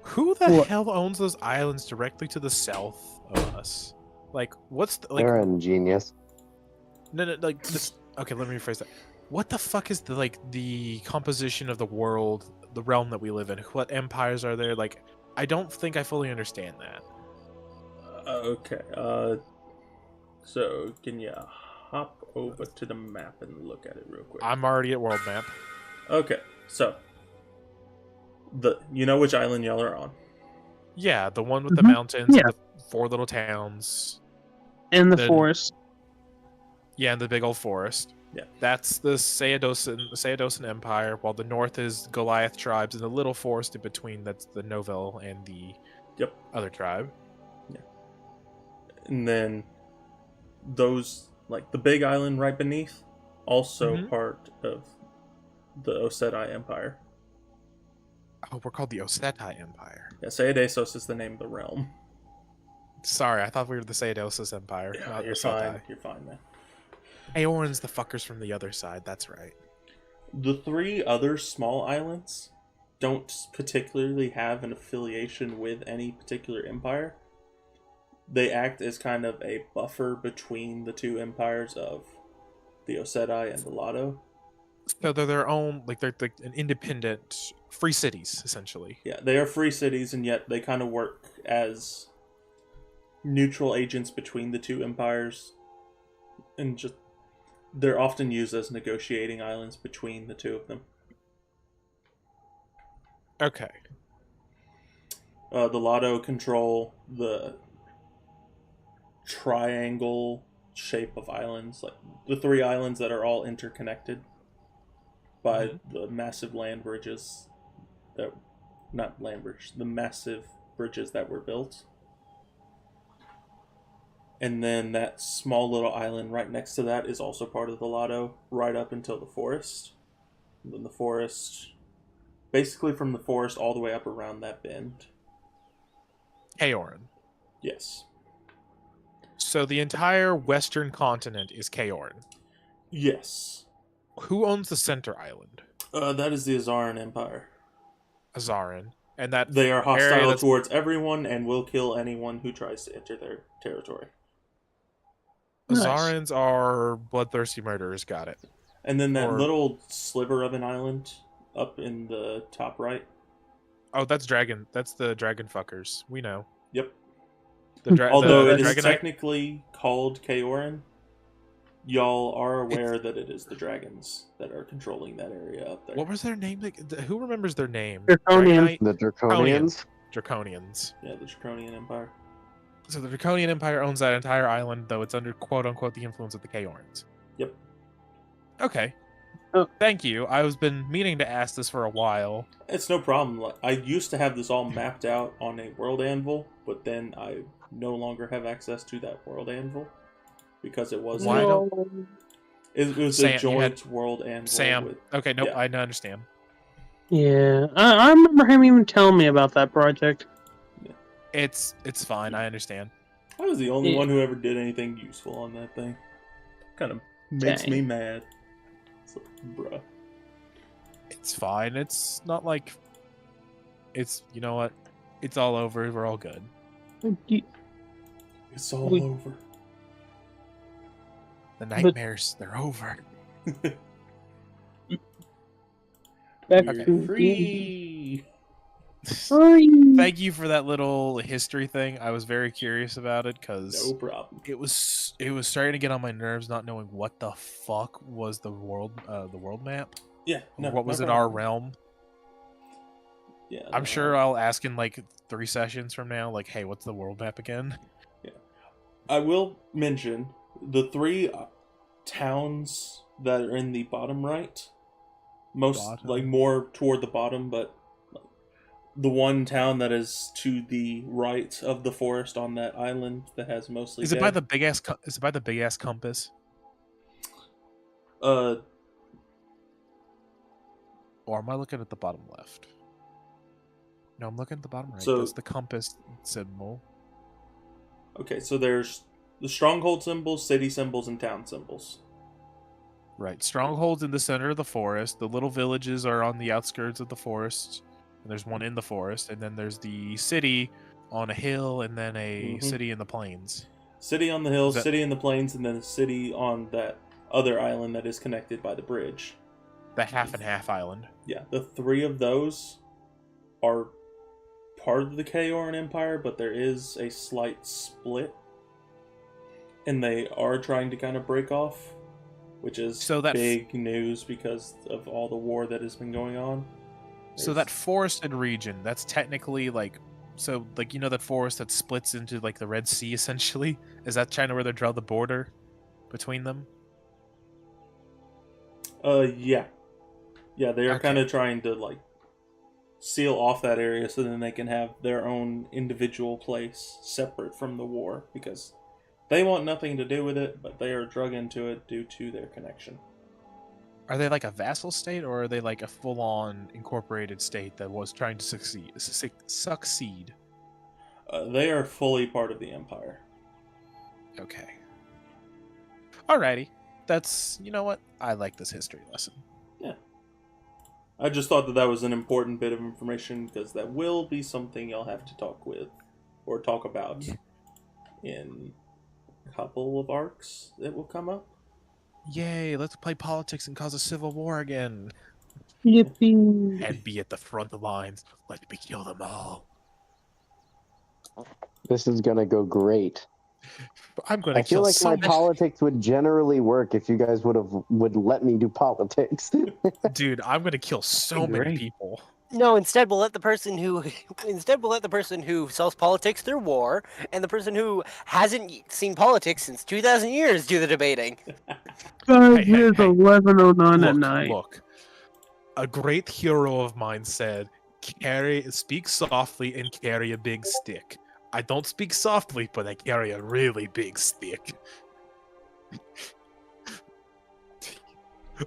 Who the hell owns those islands directly to the south of us? Like, what's the, like? They're ingenious. No, like this. Okay, let me rephrase that. What the fuck is the composition of the world, the realm that we live in? What empires are there? Like, I don't think I fully understand that. Okay. So can you hop over to the map and look at it real quick? I'm already at world map. Okay, so you know which island y'all are on? Yeah, the one with the mountains, Yeah. and the 4 little towns, In the Then- forest. yeah, and the big old forest. Yeah. That's the Sayadosan Empire, while the north is Goliath tribes, and the little forest in between, that's the Novel and the other tribe. And then those, like the big island right beneath, also part of the Osetai Empire. Oh, we're called the Osetai Empire. Yeah, Sayadesos is the name of the realm. Sorry, I thought we were the Sayadosis Empire. Yeah, not you're Osetai. fine. You're fine, man. Aoran's the fuckers from the other side, that's right. The 3 other small islands don't particularly have an affiliation with any particular empire. They act as kind of a buffer between the 2 empires of the Osetai and the Lotto. So they're their own, like they're like an independent, free cities, essentially. Yeah, they are free cities, and yet they kind of work as neutral agents between the 2 empires. And just, they're often used as negotiating islands between the 2 of them. Okay. The Lotto control the triangle shape of islands, like the 3 islands that are all interconnected by the massive land bridges that, not land bridge, the massive bridges that were built. And then that small little island right next to that is also part of the Lotto, right up until the forest. And then the forest, basically from the forest all the way up around that bend. Kaoran. Yes. So the entire western continent is Kaoran. Yes. Who owns the center island? That is the Azaran Empire. Azaran. And that They are area hostile that's- towards everyone and will kill anyone who tries to enter their territory. Azarans are bloodthirsty murderers, got it. And then that Or- little sliver of an island up in the top right. Oh, that's dragon. That's the dragon fuckers. We know. Yep. The Although the it is Dragonite- technically called Kaoran, y'all are aware that it is the dragons that are controlling that area up there. What was their name? Who remembers their name? Draconian. Dragonite? The Draconians. Draconians. Yeah, the Draconian Empire. So the Draconian Empire owns that entire island, though it's under quote-unquote the influence of the Kaorns. Yep. Okay. Oh. Thank you. I've been meaning to ask this for a while. It's no problem. Like, I used to have this all mapped out on a world anvil, but then I no longer have access to that world anvil because it was Why a, don't- it was Sam, a you joint had- world anvil. Sam. With, Okay, nope, Yeah. I understand. Yeah, I remember him even telling me about that project. It's fine. I understand. I was the only Yeah. one who ever did anything useful on that thing. Kind of makes Dang. me mad. It's like, bruh. It's fine. It's not like it's you know what? It's all over. We're all good. It's all We- over. The nightmares, they're over. Back Okay. to Free. Free. Thank you for that little history thing. I was very curious about it because No problem. it was starting to get on my nerves not knowing what the fuck was the world map. Yeah. No, What was no in our problem. realm? Yeah. I'm no, sure I'll ask in like 3 sessions from now, like, hey, what's the world map again? I will mention the 3 towns that are in the bottom right. Bottom. Like more toward the bottom, but the one town that is to the right of the forest on that island that has mostly. Is it by dead. the big ass? Is it by the big ass compass? Uh, Or am I looking at the bottom left? No, I'm looking at the bottom right. So- That's the compass symbol. okay, so there's the stronghold symbols, city symbols, and town symbols. Right. Stronghold's in the center of the forest. The little villages are on the outskirts of the forest. And there's one in the forest. And then there's the city on a hill and then a Mhm. city in the plains. City on the hill, Is that- city in the plains, and then a city on that other island that is connected by the bridge. The half and half island. Yeah, the 3 of those are part of the Kaoran Empire, but there is a slight split. And they are trying to kind of break off, which is So that big news because of all the war that has been going on. So that forested region, that's technically like, so like you know that forest that splits into like the Red Sea essentially. Is that China where they draw the border between them? Yeah. Yeah, they are Okay. kind of trying to, like, seal off that area so then they can have their own individual place separate from the war because they want nothing to do with it, but they are drug into it due to their connection. Are they like a vassal state or are they like a full-on incorporated state that was trying to succeed? They are fully part of the empire. Okay. Alrighty. That's, you know what? I like this history lesson. I just thought that was an important bit of information because that will be something you'll have to talk with or talk about in a couple of arcs that will come up. Yay, let's play politics and cause a civil war again. Yippee. And be at the front lines. Let me kill them all. This is gonna go great. I'm gonna I feel kill like so my many... politics would generally work if you guys would let me do politics. Dude, I'm gonna kill so many Great. people. No, instead we'll let the person who sells politics through war and the person who hasn't seen politics since 2,000 years do the debating. Guys, Hey, it's hey. 11:09 at Look, night. look. A great hero of mine said, speak softly and carry a big stick. I don't speak softly, but I carry a really big stick.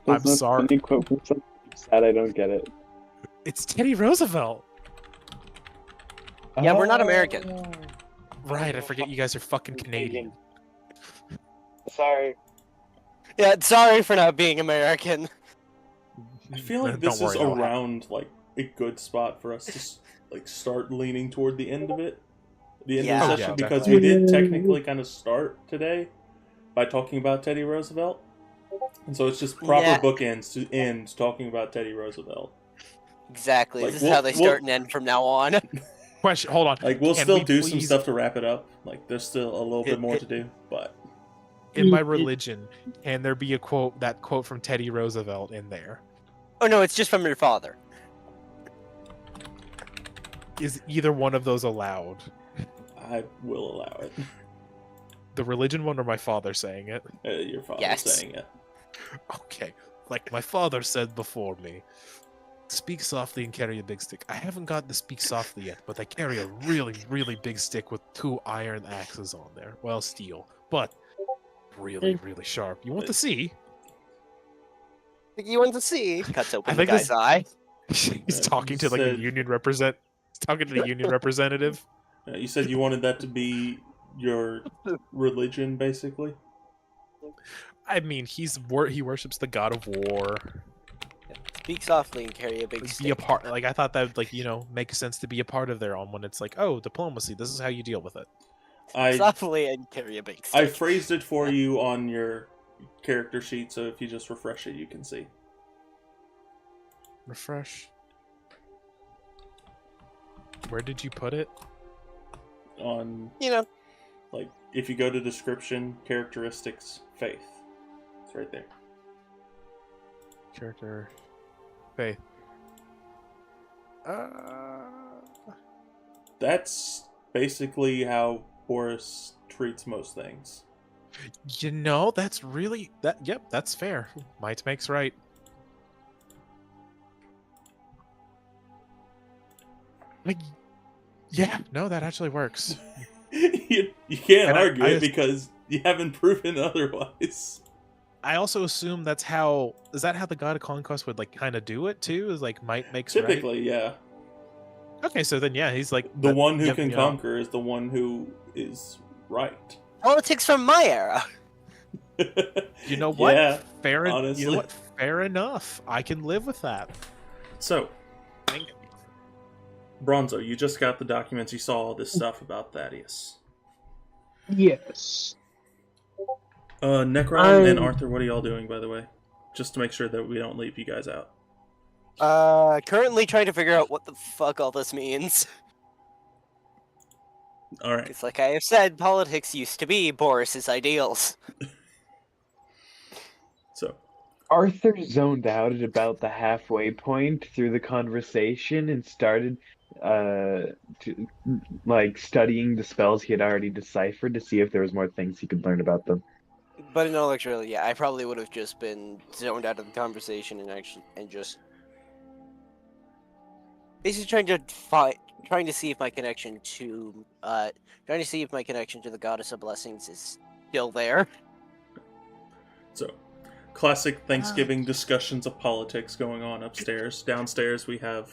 I'm sorry. Sad, I don't get it. It's Teddy Roosevelt. Yeah, we're not American. Right, I forget you guys are fucking Canadian. Sorry. Yeah, sorry for not being American. I feel like Don't this is worry, I'll have- around like a good spot for us to like start leaning toward the end of it, the end Yeah. of Oh, the session, yeah, because definitely. we did technically kind of start today by talking about Teddy Roosevelt, and so it's just proper Yeah. bookends to end talking about Teddy Roosevelt. Exactly. Like, This is how they we'll- start and end from now on. Question, hold on. Like we'll Can still we do some please- stuff to wrap it up. Like there's still a little bit more to do, but in my religion, can there be a quote, that quote from Teddy Roosevelt in there? Oh no, it's just from your father. Is either one of those allowed? I will allow it. The religion one or my father saying it? Your father Yes. saying it. Okay, like my father said before me, speak softly and carry a big stick. I haven't got to speak softly yet, but I carry a really, really big stick with 2 iron axes on there. Well, steel, but really, really sharp. You want to see? You want to see? Cuts open I the think guy's this- eye. He's talking to like a said- union represent. He's talking to the union representative. You said you wanted that to be your religion, basically? I mean, he worships the god of war. Speak softly and carry a big Be a stick. part. Like I thought that would, like, make sense to be a part of their own when it's like, oh, diplomacy. This is how you deal with it. I Softly and carry a big I stick. phrased it for you on your character sheet, so if you just refresh it, you can see. Refresh. Where did you put it? On, You know, like, if you go to description, characteristics, faith. It's right there. Character. Faith. That's basically how Boris treats most things. That's really that. Yep, that's fair. Might makes right. Like, yeah, no, that actually works. you can't And argue I it just- because you haven't proven otherwise. I also assume that's how. Is that how the God of Conquest would like kind of do it too? Is like might makes right. Typically, yeah. Okay, so then yeah, he's like The that- one who yep, can you know. conquer is the one who is right. politics from my era. You know what? Yeah, Fair. You honestly. know what? Fair enough. I can live with that. So, Bronzo, you just got the documents. You saw all this stuff about Thaddeus. Yes. Necron and Arthur, what are y'all doing, by the way? Just to make sure that we don't leave you guys out. Currently trying to figure out what the fuck all this means. All right. It's like I have said, politics used to be Boris's ideals. So, Arthur zoned out at about the halfway point through the conversation and started studying the spells he had already deciphered to see if there was more things he could learn about them. But in all actuality, yeah, I probably would have just been zoned out of the conversation and just basically trying to see if my connection to the Goddess of Blessings is still there. so classic Thanksgiving discussions of politics going on upstairs. Downstairs, we have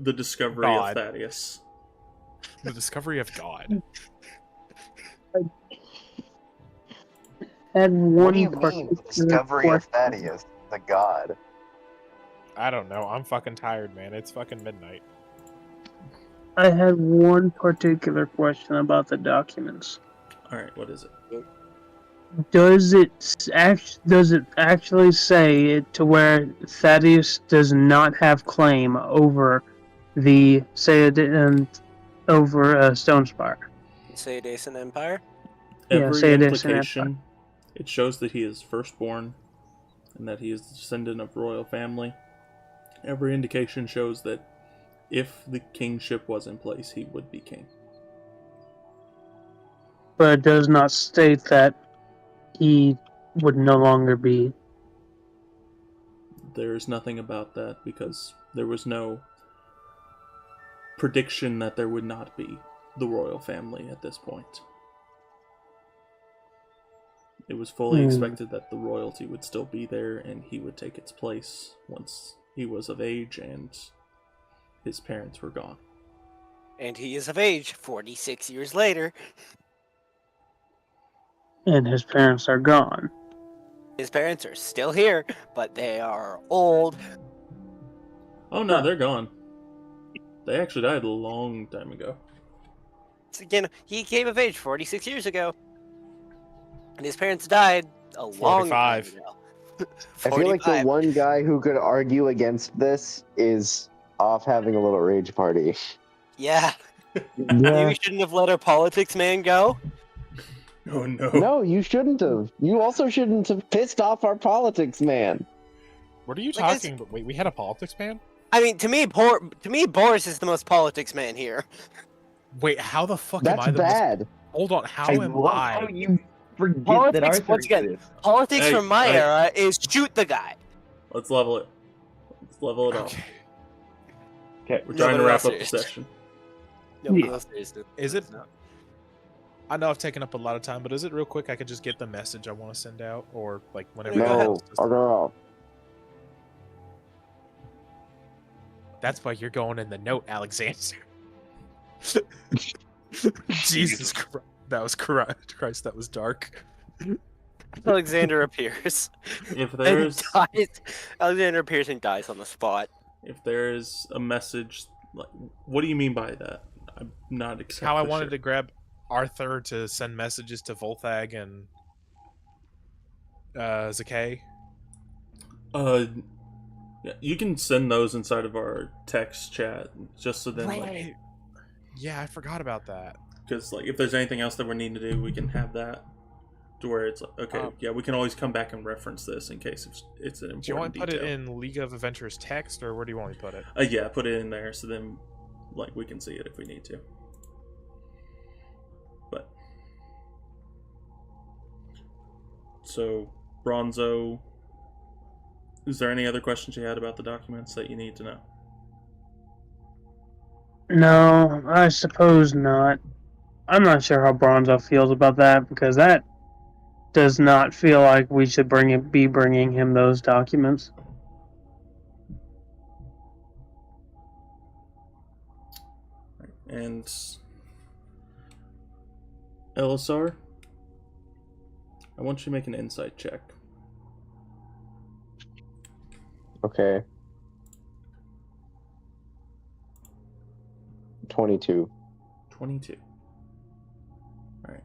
the discovery God. of Thaddeus. The discovery of God. Had one What do you mean, the particular discovery of question. Thaddeus, the god? I don't know. I'm fucking tired, man. It's fucking midnight. I had one particular question about the documents. All right, what is it? Does it actually say it to where Thaddeus does not have claim over the Stonespire? Say Dason Empire? Yeah, Every say it is an implication, it shows that he is firstborn and that he is the descendant of royal family. Every indication shows that if the kingship was in place, he would be king. But it does not state that he would no longer be. There's nothing about that because there was no prediction that there would not be the royal family at this point. It was fully expected that the royalty would still be there and he would take its place once he was of age and his parents were gone. And he is of age 46 years later. And his parents are gone. His parents are still here, but they are old. Oh no, they're gone. They actually died a long time ago. So again, he came of age 46 years ago. And his parents died a long time 45. ago. I feel like the 45. one guy who could argue against this is off having a little rage party. Yeah. Yeah. Maybe we shouldn't have let our politics man go. Oh no. No, you shouldn't have. You also shouldn't have pissed off our politics man. What are you Like, talking about? Wait, we had a politics man? I mean, to me, Boris is the most politics man here. Wait, how the fuck That's am I the most... bad. Hold on, how I am love I? how you forget that Politics, Arthur once again, exists. politics Hey, from my hey. era is shoot the guy. Let's level it. Let's level it up. Okay. Okay. We're No, trying to but wrap no, up the seriously. session. No, Yeah. no, seriously. Is it... I know I've taken up a lot of time, but is it real quick? I could just get the message I want to send out, or like whenever. Go that ahead. No, happens. oh, girl. That's why you're going in the note, Alexander. Jesus Christ, that was correct. Christ, that was dark. Alexander appears. If And there's dies. Alexander appears and dies on the spot. if there's a message, like, what do you mean by that? I'm not exactly How I wanted sure. to grab Arthur to send messages to Volthag and Zakay. Yeah, you can send those inside of our text chat, just so then, like, Yeah, I forgot about that. because like if there's anything else that we need to do, we can have that to where it's like, okay, yeah, we can always come back and reference this in case it's an important Do you want me to put detail. it in League of Adventures text, or where do you want me to put it? Yeah, put it in there so then, like, we can see it if we need to. But so, Bronzo, is there any other questions you had about the documents that you need to know? No, I suppose not. I'm not sure how Bronzo feels about that because that does not feel like we should be bringing him those documents. And Elisar, I want you to make an insight check. Okay. 22. 22. Alright.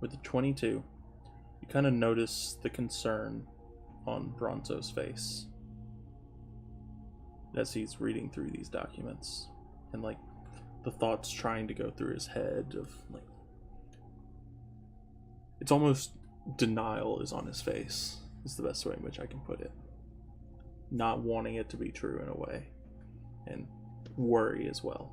With the 22, you kind of notice the concern on Bronzo's face as he's reading through these documents. And, like, the thoughts trying to go through his head of, like... It's almost denial is on his face, is the best way in which I can put it. Not wanting it to be true in a way. And worry as well.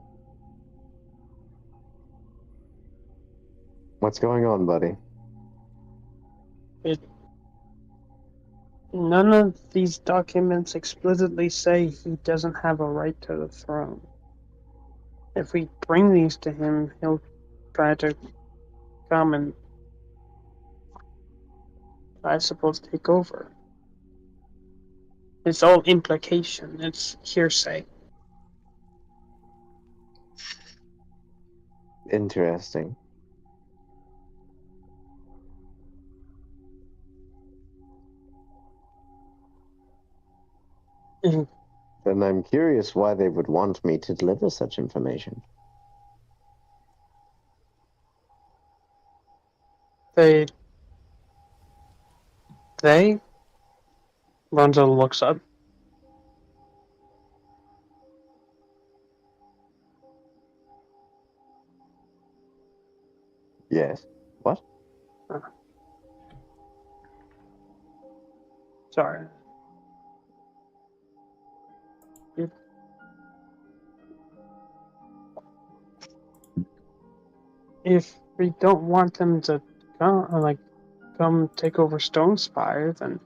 What's going on, buddy? None of these documents explicitly say he doesn't have a right to the throne. If we bring these to him, he'll try to come and, I suppose, take over. It's all implication. It's hearsay. Interesting. Mhm. Then I'm curious why they would want me to deliver such information. They? Bronzo looks up. Yes. What? Sorry. If we don't want them to come take over Stone Spire, then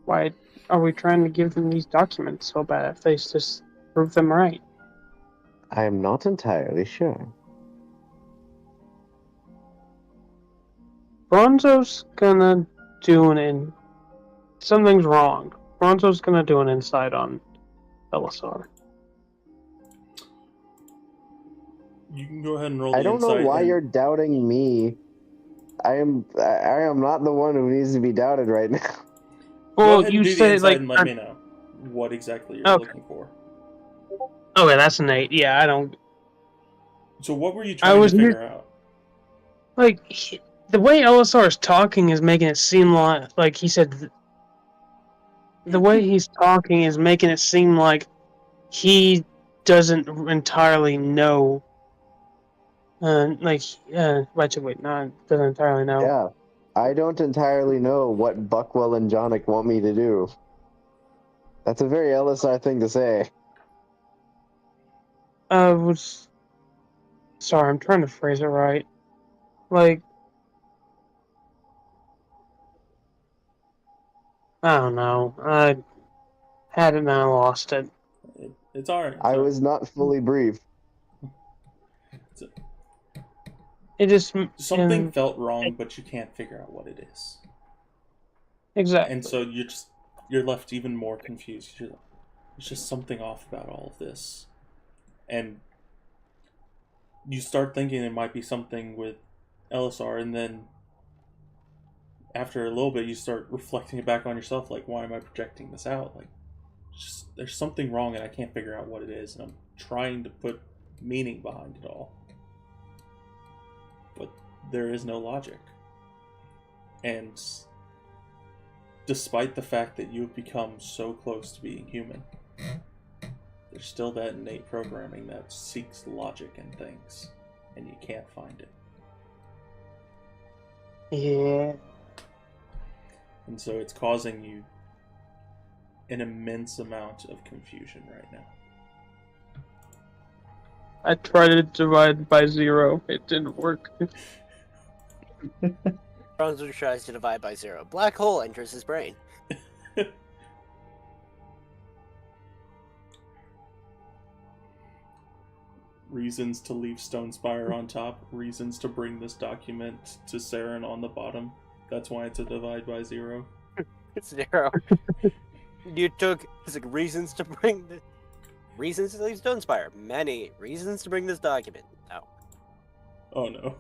why are we trying to give them these documents so bad if they just prove them right? I am not entirely sure. Bronzo's gonna do something's wrong. Bronzo's gonna do an insight on Elisar. You can go ahead and roll the I don't know insight why and- you're doubting me. I am not the one who needs to be doubted right now. Go Well, ahead and you do the said insight like and let me know what exactly you're Okay. looking for. okay, that's an 8. Yeah, I don't So what were you trying to was figure out? the way Elisar is talking is making it seem like he said. The way he's talking is making it seem like he doesn't entirely know wait, no, doesn't entirely know. Yeah. I don't entirely know what Buckwell and Jonick want me to do. That's a very LSR thing to say. Sorry, I'm trying to phrase it right. Like, I don't know. I had it and I lost it. It's alright. I was not fully briefed. It just Something felt wrong, but you can't figure out what it is. Exactly. And so you're left even more confused. There's just something off about all of this. And you start thinking it might be something with LSR, and then after a little bit you start reflecting it back on yourself, like, why am I projecting this out? Like, there's something wrong and I can't figure out what it is, and I'm trying to put meaning behind it all. But there is no logic. And despite the fact that you've become so close to being human, there's still that innate programming that seeks logic in things, and you can't find it. Yeah. And so it's causing you an immense amount of confusion right now. I tried to divide by 0. It didn't work. Bronzer tries to divide by 0. Black hole enters his brain. Reasons to leave Stonespire on top. Reasons to bring this document to Saren on the bottom. That's why it's a divide by 0. It's 0. You took reasons to bring the reasons to leave Stonespire. Many reasons to bring this document. No. Oh no.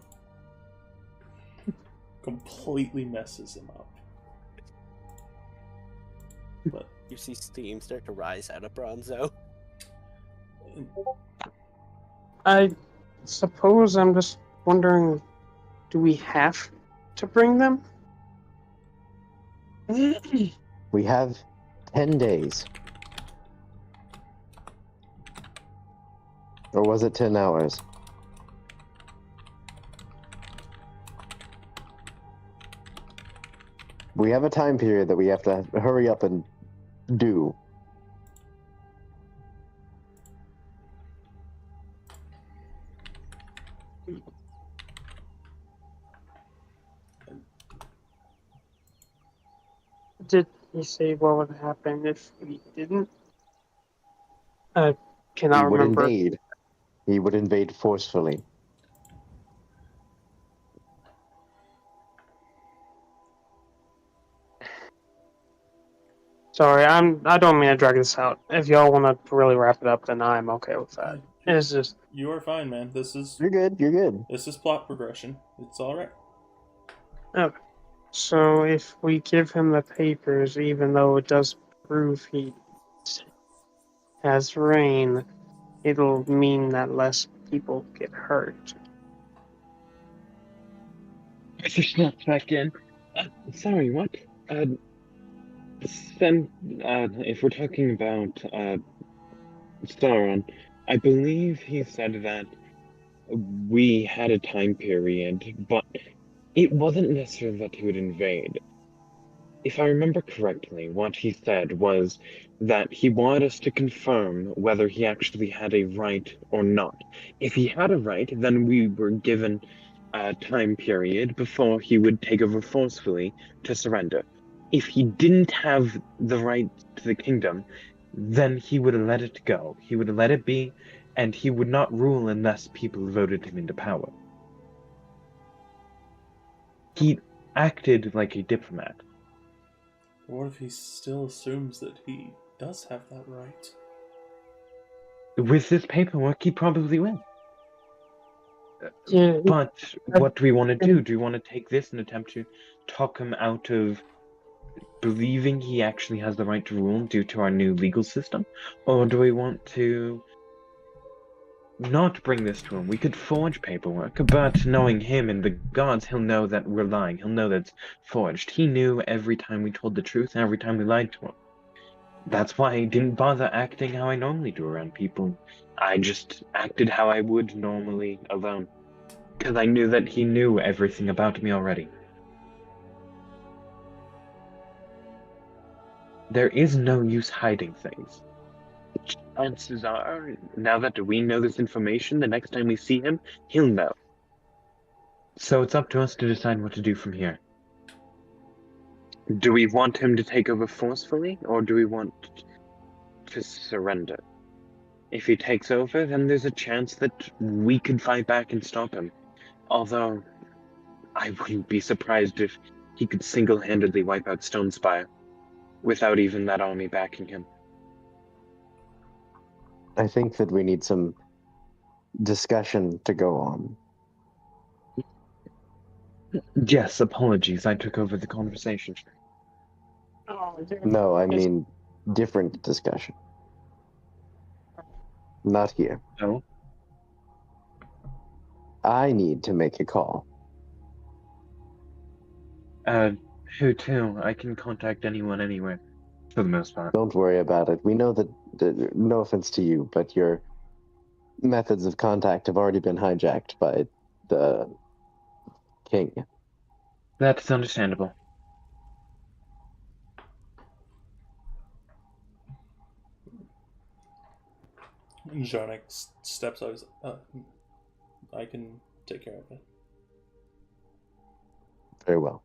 Completely messes him up. But you see steam start to rise out of Bronzo. I suppose I'm just wondering, do we have to bring them? We have 10 days. Or was it 10 hours? We have a time period that we have to hurry up and do. Did he say what would happen if we didn't? I cannot He would remember. invade. He would invade forcefully. Sorry, I don't mean to drag this out. If y'all want to really wrap it up, then I'm okay with that. It's just you are fine, man. You're good. You're good. This is plot progression. It's all right. okay. So if we give him the papers, even though it does prove he has rain, it'll mean that less people get hurt. I just snapped back in. Sorry, what? Then, if we're talking about, Sauron, I believe he said that we had a time period, but it wasn't necessarily that he would invade. If I remember correctly, what he said was that he wanted us to confirm whether he actually had a right or not. If he had a right, then we were given a time period before he would take over forcefully to surrender. If he didn't have the right to the kingdom, then he would let it go. He would let it be, and he would not rule unless people voted him into power. He acted like a diplomat. What if he still assumes that he does have that right? With this paperwork, he probably will. Yeah. But what do we want to do? Do we want to take this and attempt to talk him out of believing he actually has the right to rule due to our new legal system? Or do we want to not bring this to him? We could forge paperwork, but knowing him and the gods, he'll know that we're lying. He'll know that's forged. He knew every time we told the truth and every time we lied to him. That's why I didn't bother acting how I normally do around people. I just acted how I would normally alone. Because I knew that he knew everything about me already. There is no use hiding things. Chances are, now that we know this information, the next time we see him, he'll know. So it's up to us to decide what to do from here. Do we want him to take over forcefully, or do we want to surrender? If he takes over, then there's a chance that we could fight back and stop him. Although, I wouldn't be surprised if he could single-handedly wipe out Stonespire without even that army backing him. I think that we need some discussion to go on. Yes, apologies, I took over the conversation. No, I mean different discussion. Not here. No? I need to make a call. Who to? I can contact anyone anywhere, for the most part. Don't worry about it. We know that, no offense to you, but your methods of contact have already been hijacked by the king. That's understandable. Jarnik steps out. I can take care of it. Very well.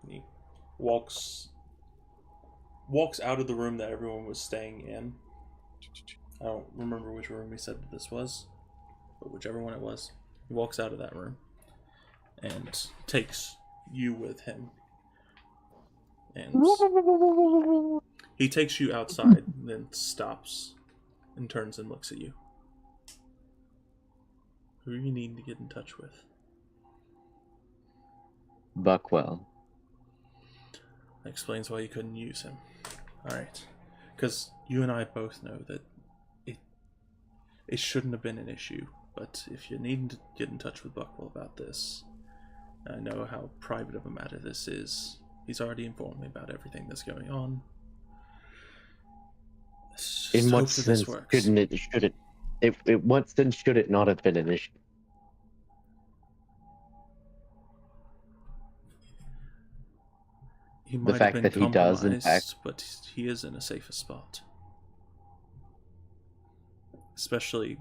He walks out of the room that everyone was staying in. I don't remember which room he said this was, but whichever one it was. He walks out of that room and takes you with him. And he takes you outside, then stops and turns and looks at you. Who are you needing to get in touch with? Buckwell. That explains why you couldn't use him. Alright. Because you and I both know that it shouldn't have been an issue, but if you need to get in touch with Buckwell about this, I know how private of a matter this is. He's already informed me about everything that's going on. In what sense should it not have been an issue? He might fact have that been he does, in compromised, fact- but he is in a safer spot. Especially,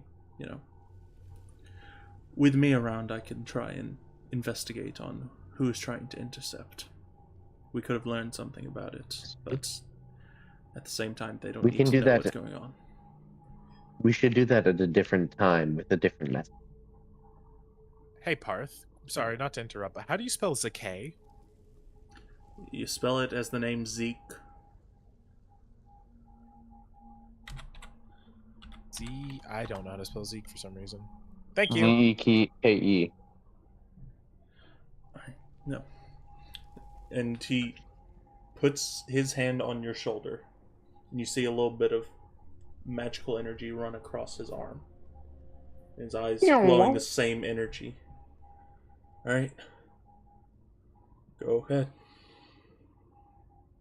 with me around, I can try and investigate on who is trying to intercept. We could have learned something about it, but at the same time, they don't We need can to do know that. what's going on. We should do that at a different time with a different method. Hey, Parth. Sorry, not to interrupt, but how do you spell Zakay? You spell it as the name Zeke. I don't know how to spell Zeke for some reason. Thank you. Z-E-K-E. No. And he puts his hand on your shoulder, and you see a little bit of magical energy run across his arm. His eyes glowing the same energy. Alright. Go ahead.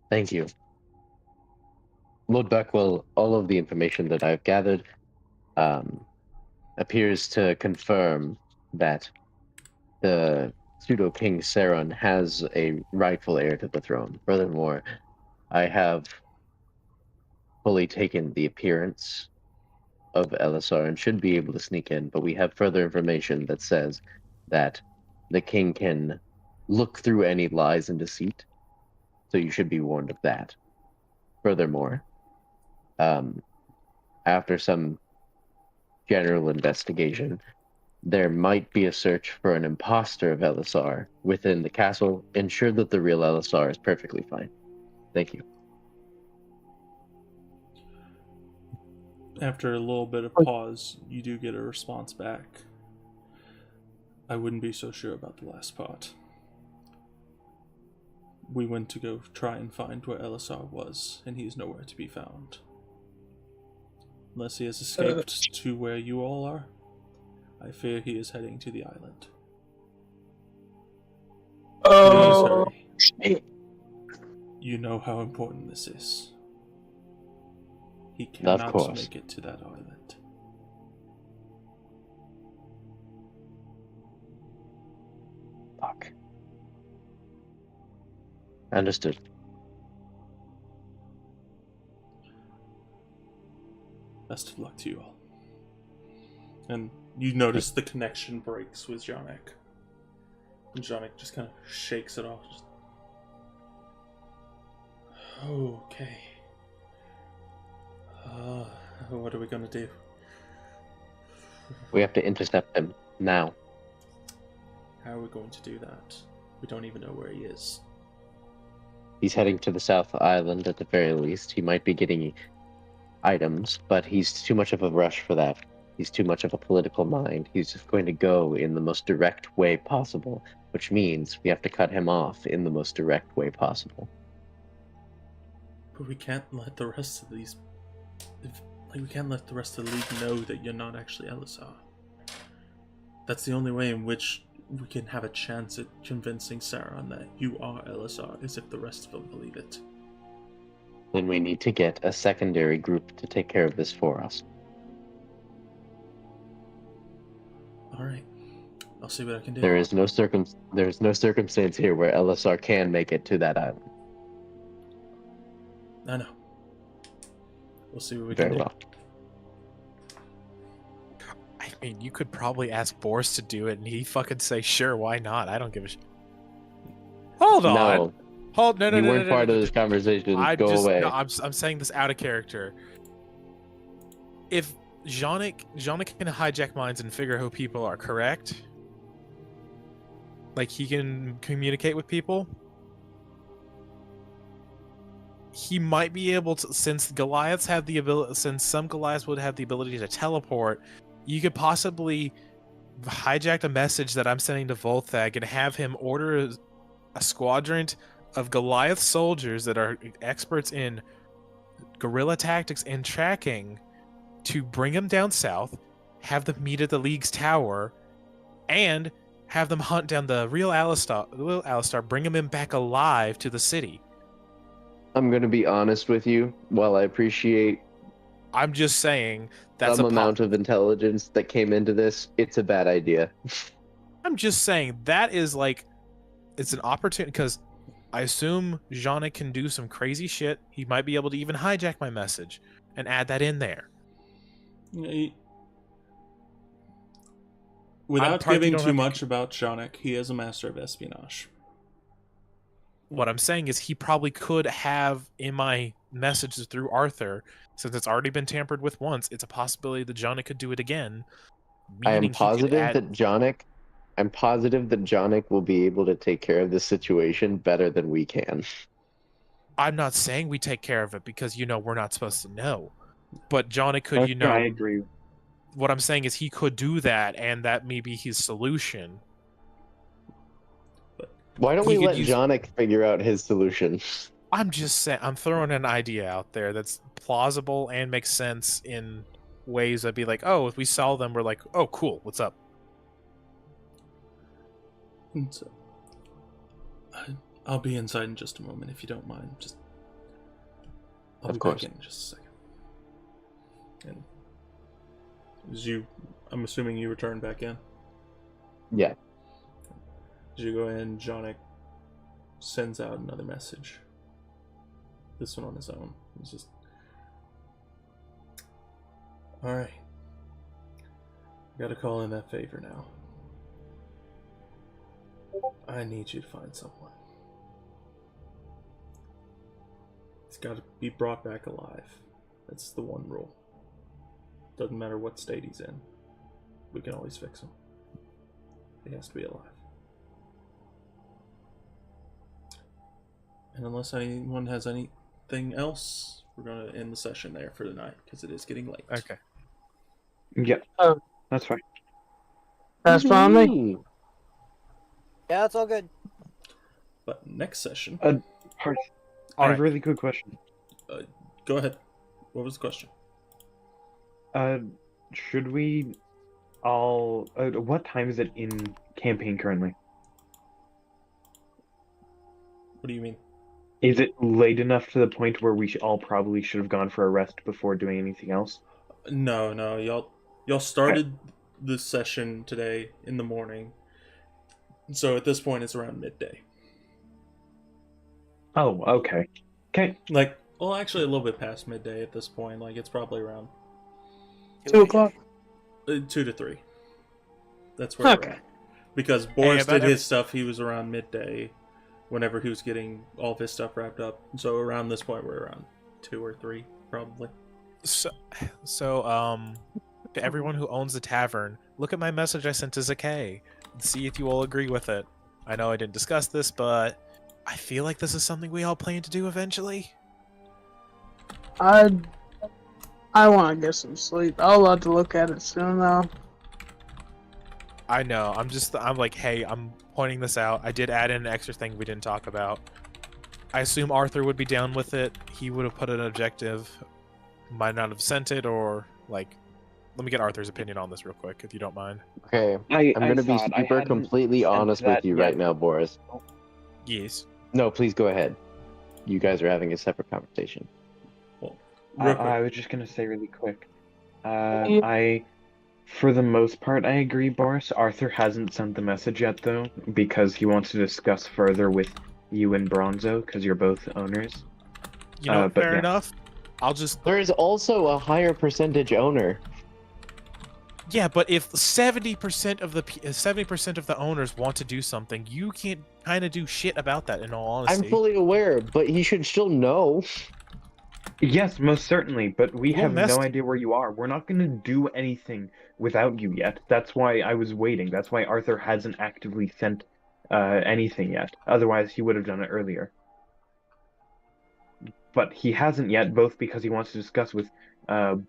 Thank you. Lord Buckwell, all of the information that I've gathered appears to confirm that the pseudo-king Saron has a rightful heir to the throne. Furthermore, I have fully taken the appearance of Elisar and should be able to sneak in, but we have further information that says that the king can look through any lies and deceit, so you should be warned of that. Furthermore, after some general investigation, there might be a search for an imposter of Elisar within the castle. Ensure that the real Elisar is perfectly fine. Thank you. After a little bit of pause, you do get a response back. I wouldn't be so sure about the last part. We went to go try and find where Elisar was, and he is nowhere to be found. Unless he has escaped to where you all are, I fear he is heading to the island. Please hurry. You know how important this is. He Of cannot course. make it to that island. Understood. Best of luck to you all. And you notice the connection breaks with Janek. And Janek just kind of shakes it off. Just, okay. What are we gonna do? We have to intercept him now. How are we going to do that? We don't even know where he is. He's heading to the South Island at the very least. He might be getting items, but he's too much of a rush for that. He's too much of a political mind. He's just going to go in the most direct way possible, which means we have to cut him off in the most direct way possible. But we can't let the rest of these... we can't let the rest of the League know that you're not actually Elisar. That's the only way in which we can have a chance at convincing Sauron that you are Elisar, is if the rest of them believe it. Then we need to get a secondary group to take care of this for us. Alright. I'll see what I can do. There is no circumstance here where Elisar can make it to that island. I know. We'll see what we can Very do. well. I mean, you could probably ask Boris to do it, and he'd fucking say, "Sure, why not? I don't give a shit." Hold on. No. Hold no. You weren't part of this conversation. Go away. No, I'm saying this out of character. If Janik can hijack minds and figure who people are, correct? Like he can communicate with people. He might be able to, since Goliaths have the ability, since some Goliaths would have the ability to teleport. You could possibly hijack a message that I'm sending to Volthag and have him order a squadron of Goliath soldiers that are experts in guerrilla tactics and tracking to bring them down south, have them meet at the League's tower, and have them hunt down the real Alistar, bring him back alive to the city. I'm going to be honest with you. While I appreciate I'm just saying that's some amount of intelligence that came into this, it's a bad idea. I'm just saying that is like, it's an opportunity because I assume Janik can do some crazy shit. He might be able to even hijack my message and add that in there. Without giving too much about Janik, he is a master of espionage. What I'm saying is he probably could have in my messages through Arthur, since it's already been tampered with once, it's a possibility that Janik could do it again. I am positive that Janik will be able to take care of this situation better than we can. I'm not saying we take care of it because, we're not supposed to know. But Janik could, I agree. What I'm saying is he could do that, and that may be his solution. Why don't we let Janik figure out his solution? I'm just saying, I'm throwing an idea out there that's plausible and makes sense in ways that'd be like, oh, if we saw them, we're like, oh, cool, what's up? So, I'll be inside in just a moment, if you don't mind. I'll be back in just a second. And I'm assuming you return back in? Yeah. As you go in, Janik sends out another message. This one on his own. He's just... Alright. Gotta call in that favor now. I need you to find someone. He's gotta be brought back alive. That's the one rule. Doesn't matter what state he's in. We can always fix him. He has to be alive. And unless anyone has anything else, we're going to end the session there for tonight, because it is getting late. Okay. Yeah. Oh, that's fine. That's fine with me. Yeah, it's all good. But next session... I have a really good question. Go ahead. What was the question? Should we all... what time is it in campaign currently? What do you mean? Is it late enough to the point where we all probably should have gone for a rest before doing anything else? No. Y'all started the session today in the morning. So at this point, it's around midday. Oh, okay. Okay. Like, well, actually, a little bit past midday at this point. Like, it's probably around 2 o'clock. 2 to 3. That's where we're Okay. at. Because Boris about did his stuff, he was around midday whenever he was getting all of his stuff wrapped up. So around this point, we're around 2 or 3, probably. So, to everyone who owns the tavern, look at my message I sent to Zakay. See if you all agree with it. I know I didn't discuss this, but I feel like this is something we all plan to do eventually. I want to get some sleep. I'll have to look at it soon, though. I know. I'm like, hey, I'm pointing this out. I did add in an extra thing we didn't talk about. I assume Arthur would be down with it. He would have put an objective. Might not have sent it, or like, let me get Arthur's opinion on this real quick, if you don't mind. Okay, I'm going to be super completely honest with you right now, Boris. Yes. No, please go ahead. You guys are having a separate conversation. Well, I was just gonna say really quick. For the most part, I agree, Boris. Arthur hasn't sent the message yet, though, because he wants to discuss further with you and Bronzo, because you're both owners. You know, but fair yeah. enough. I'll just. There is also a higher percentage owner. Yeah, but if 70% of the owners want to do something, you can't kind of do shit about that. In all honesty, I'm fully aware, but he should still know. Yes, most certainly, but we Well, have Nest- no idea where you are. We're not gonna do anything without you yet. That's why I was waiting. That's why Arthur hasn't actively sent anything yet. Otherwise, he would have done it earlier. But he hasn't yet, both because he wants to discuss with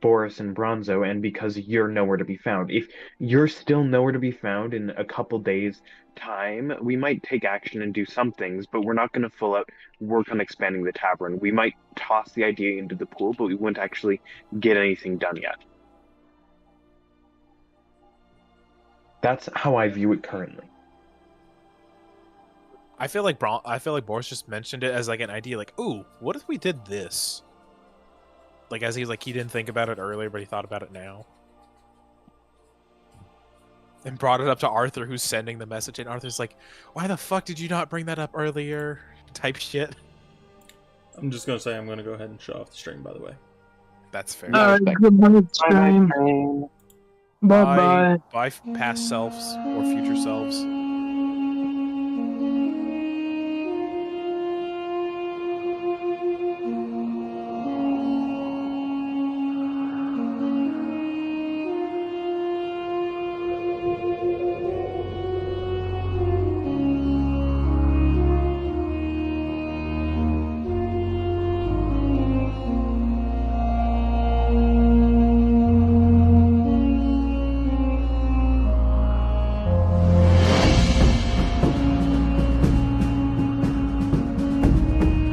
Boris and Bronzo, and because you're nowhere to be found. If you're still nowhere to be found in a couple days' time, we might take action and do some things, but we're not going to full out work on expanding the tavern. We might toss the idea into the pool, but we wouldn't actually get anything done yet. That's how I view it currently. I feel like Boris just mentioned it as like an idea, like, ooh, what if we did this? Like, as he didn't think about it earlier, but he thought about it now. And brought it up to Arthur, who's sending the message, and Arthur's like, why the fuck did you not bring that up earlier? Type shit. I'm just gonna say I'm gonna go ahead and shut off the stream, by the way. That's fair. Good night, stream. Bye-bye. Bye, past selves or future selves.